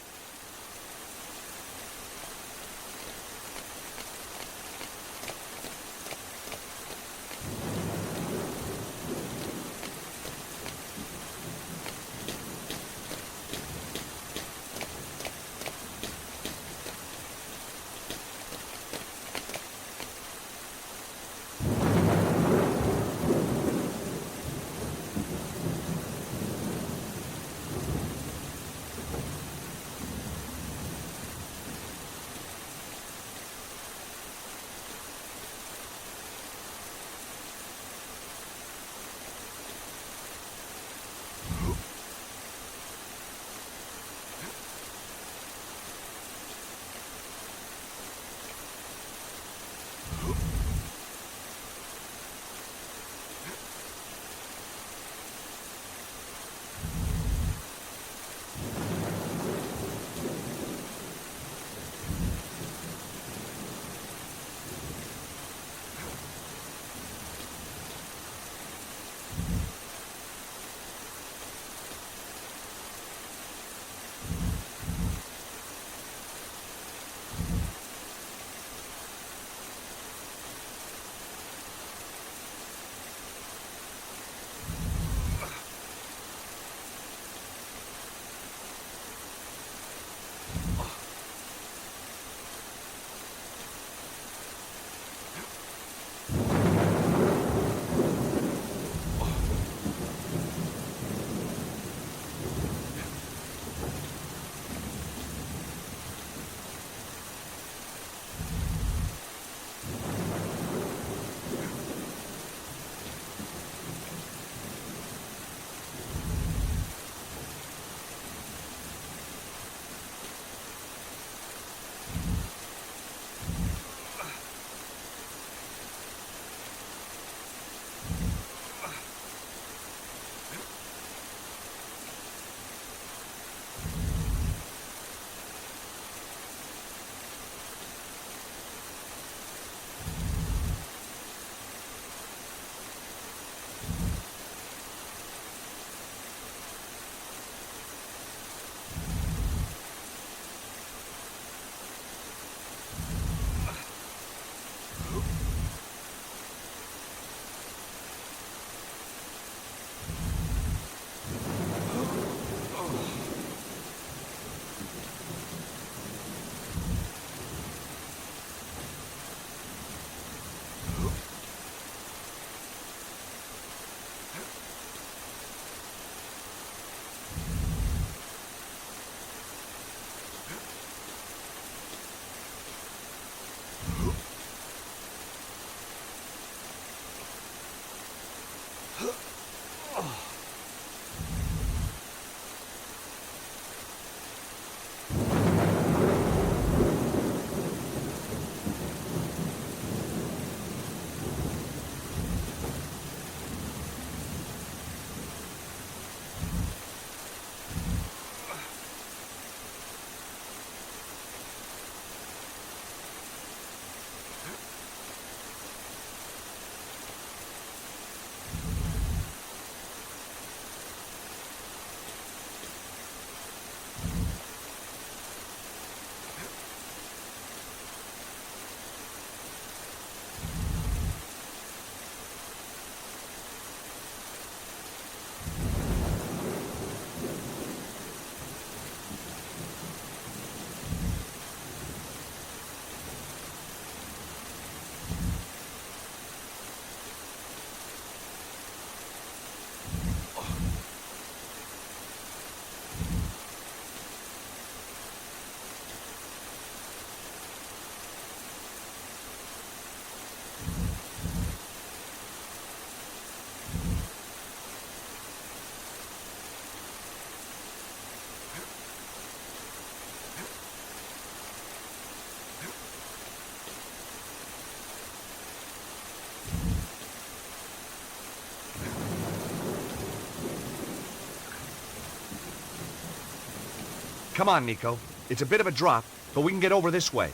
Come on, Nico. It's a bit of a drop, but we can get over this way.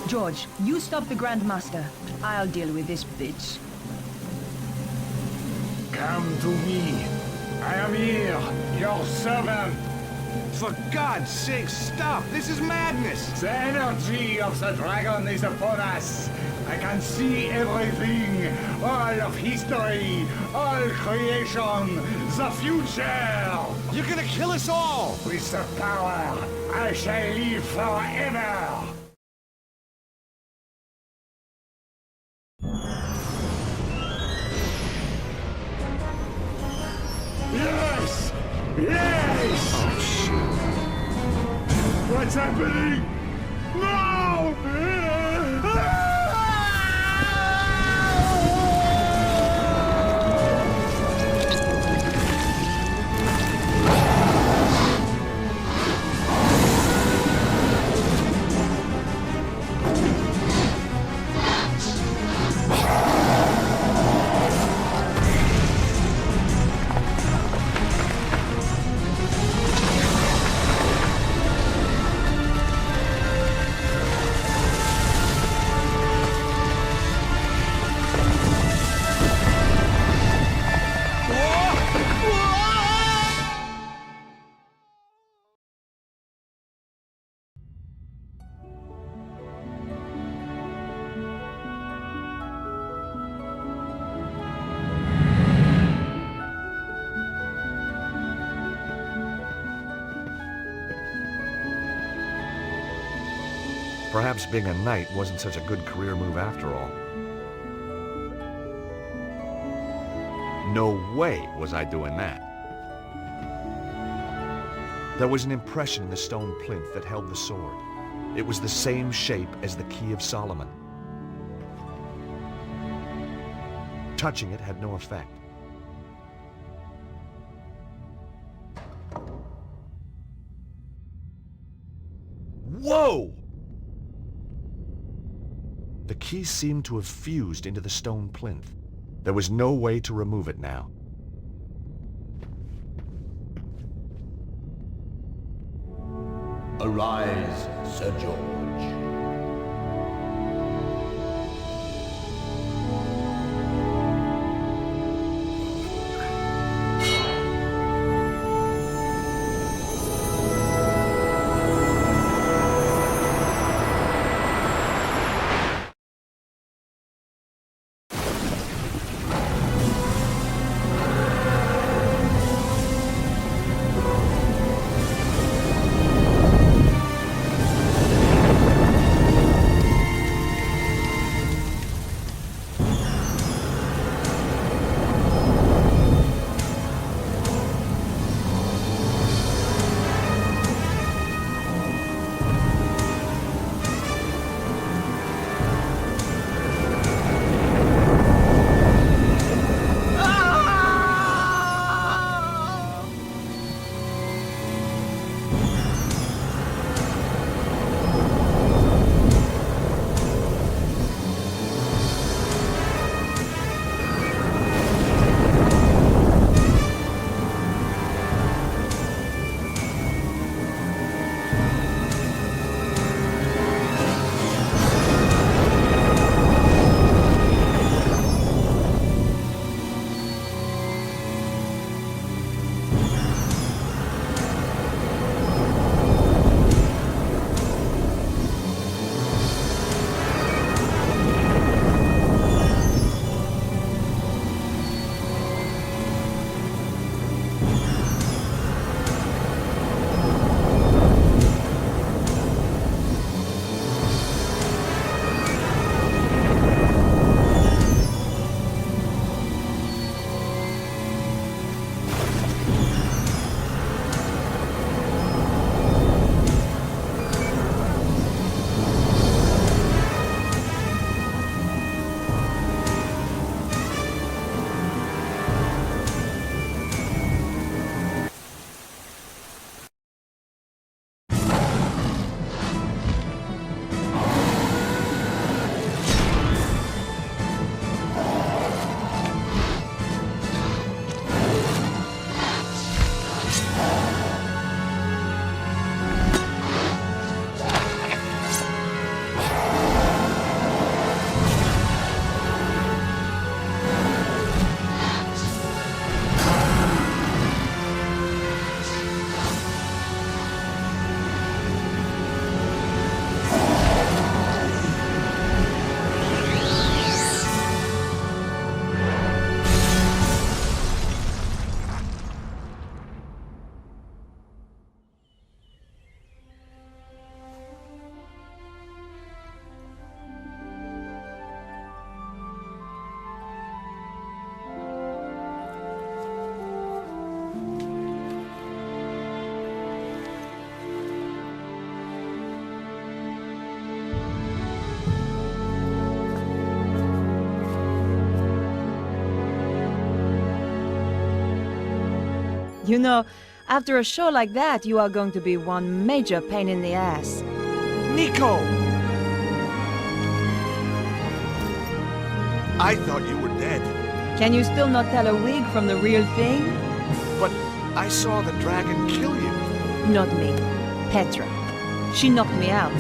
George, you stop the Grandmaster. I'll deal with this bitch. Come to me. I am here, your servant. For God's sake, stop! This is madness! The energy of the dragon is upon us. I can see everything, all of history, all creation, the future. You're gonna kill us all! With the power, I shall live forever. Yes! Yes! Oh, shit. What's happening? No! Perhaps being a knight wasn't such a good career move after all. No way was I doing that. There was an impression in the stone plinth that held the sword. It was the same shape as the Key of Solomon. Touching it had no effect. Whoa! The key seemed to have fused into the stone plinth. There was no way to remove it now. Arise, Sir George. You know, after a show like that, you are going to be one major pain in the ass. Nico! I thought you were dead. Can you still not tell a wig from the real thing? But I saw the dragon kill you. Not me. Petra. She knocked me out.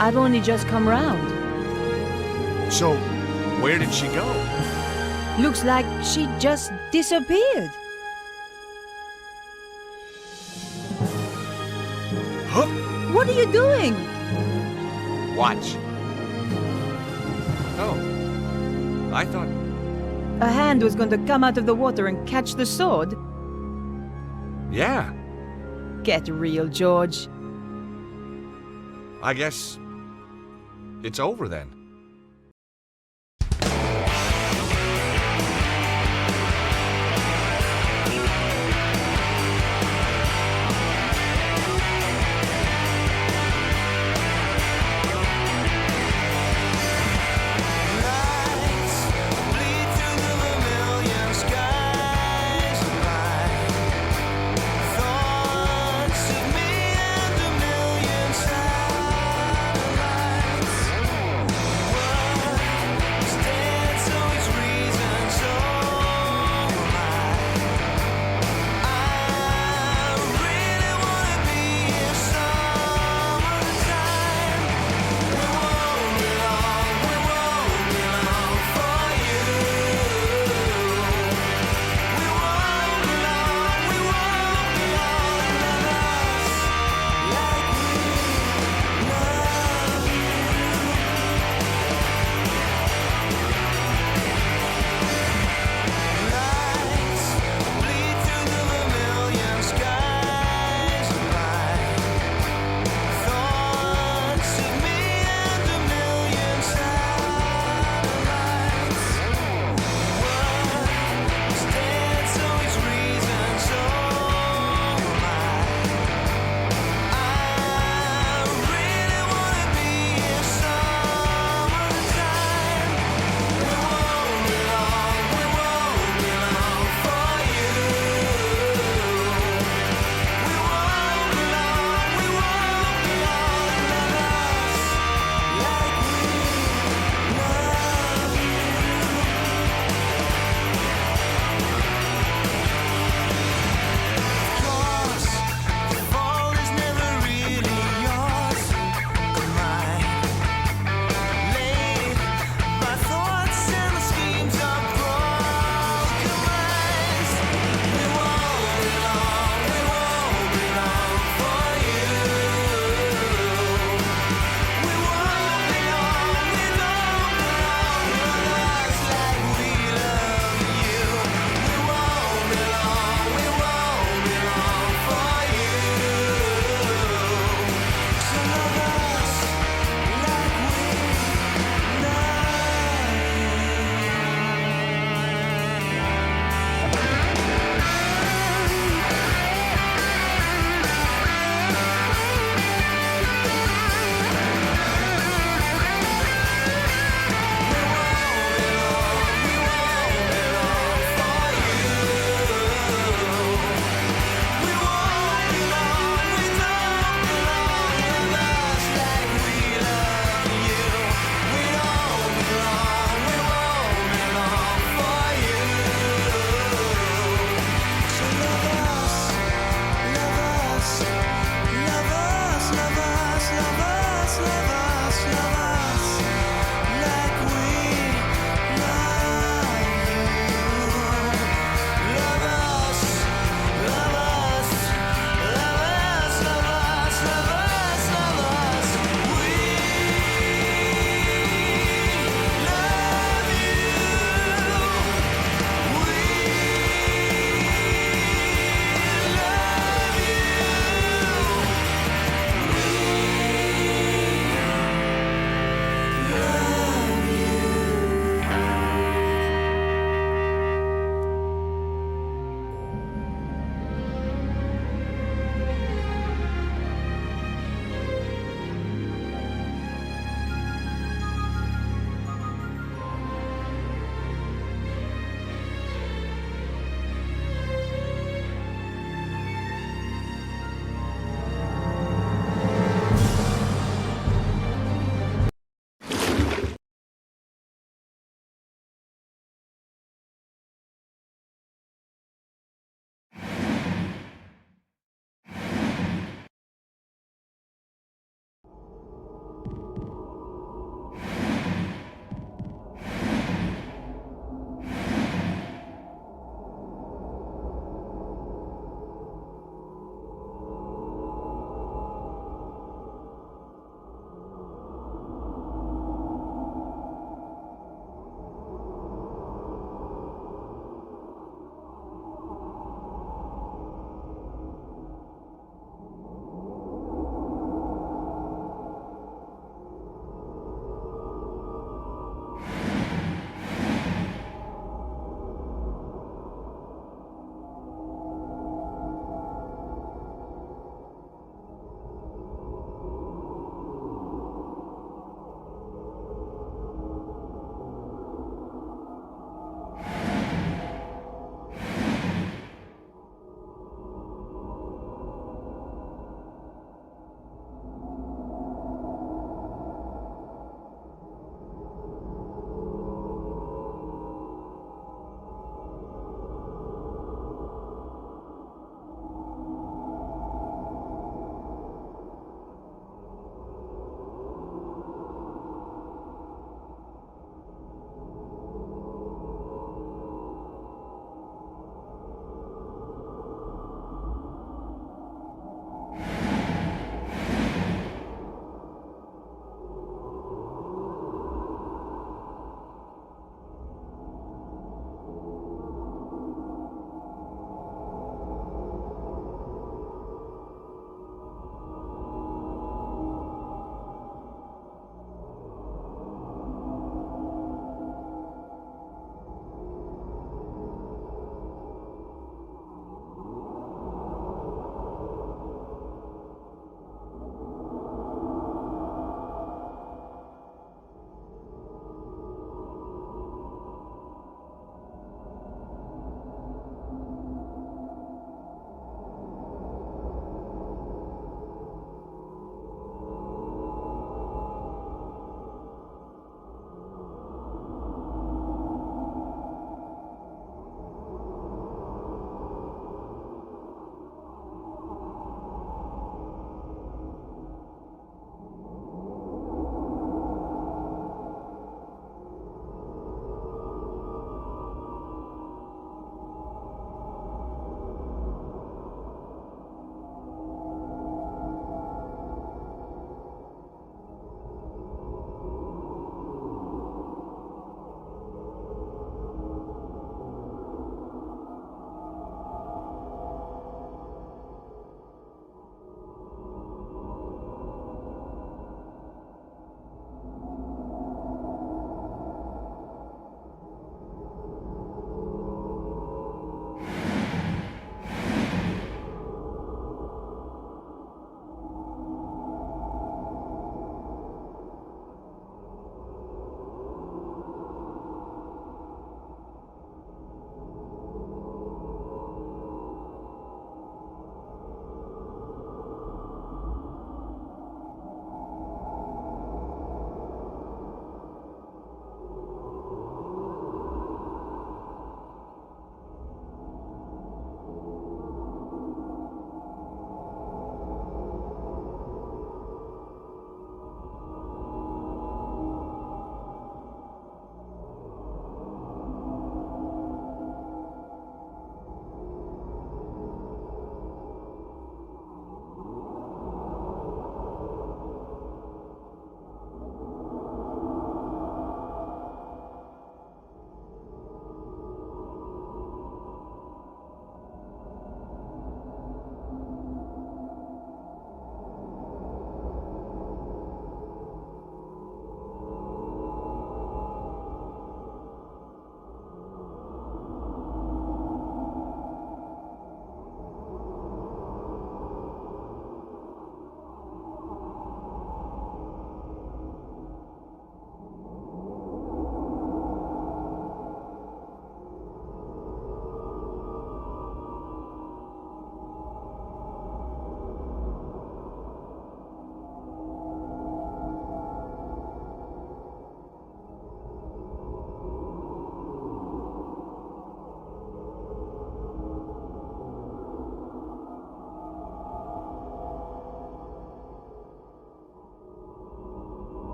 I've only just come round. So, where did she go? Looks like she just disappeared. Huh? What are you doing? Watch. Oh. I thought... A hand was going to come out of the water and catch the sword? Yeah. Get real, George. I guess... it's over then.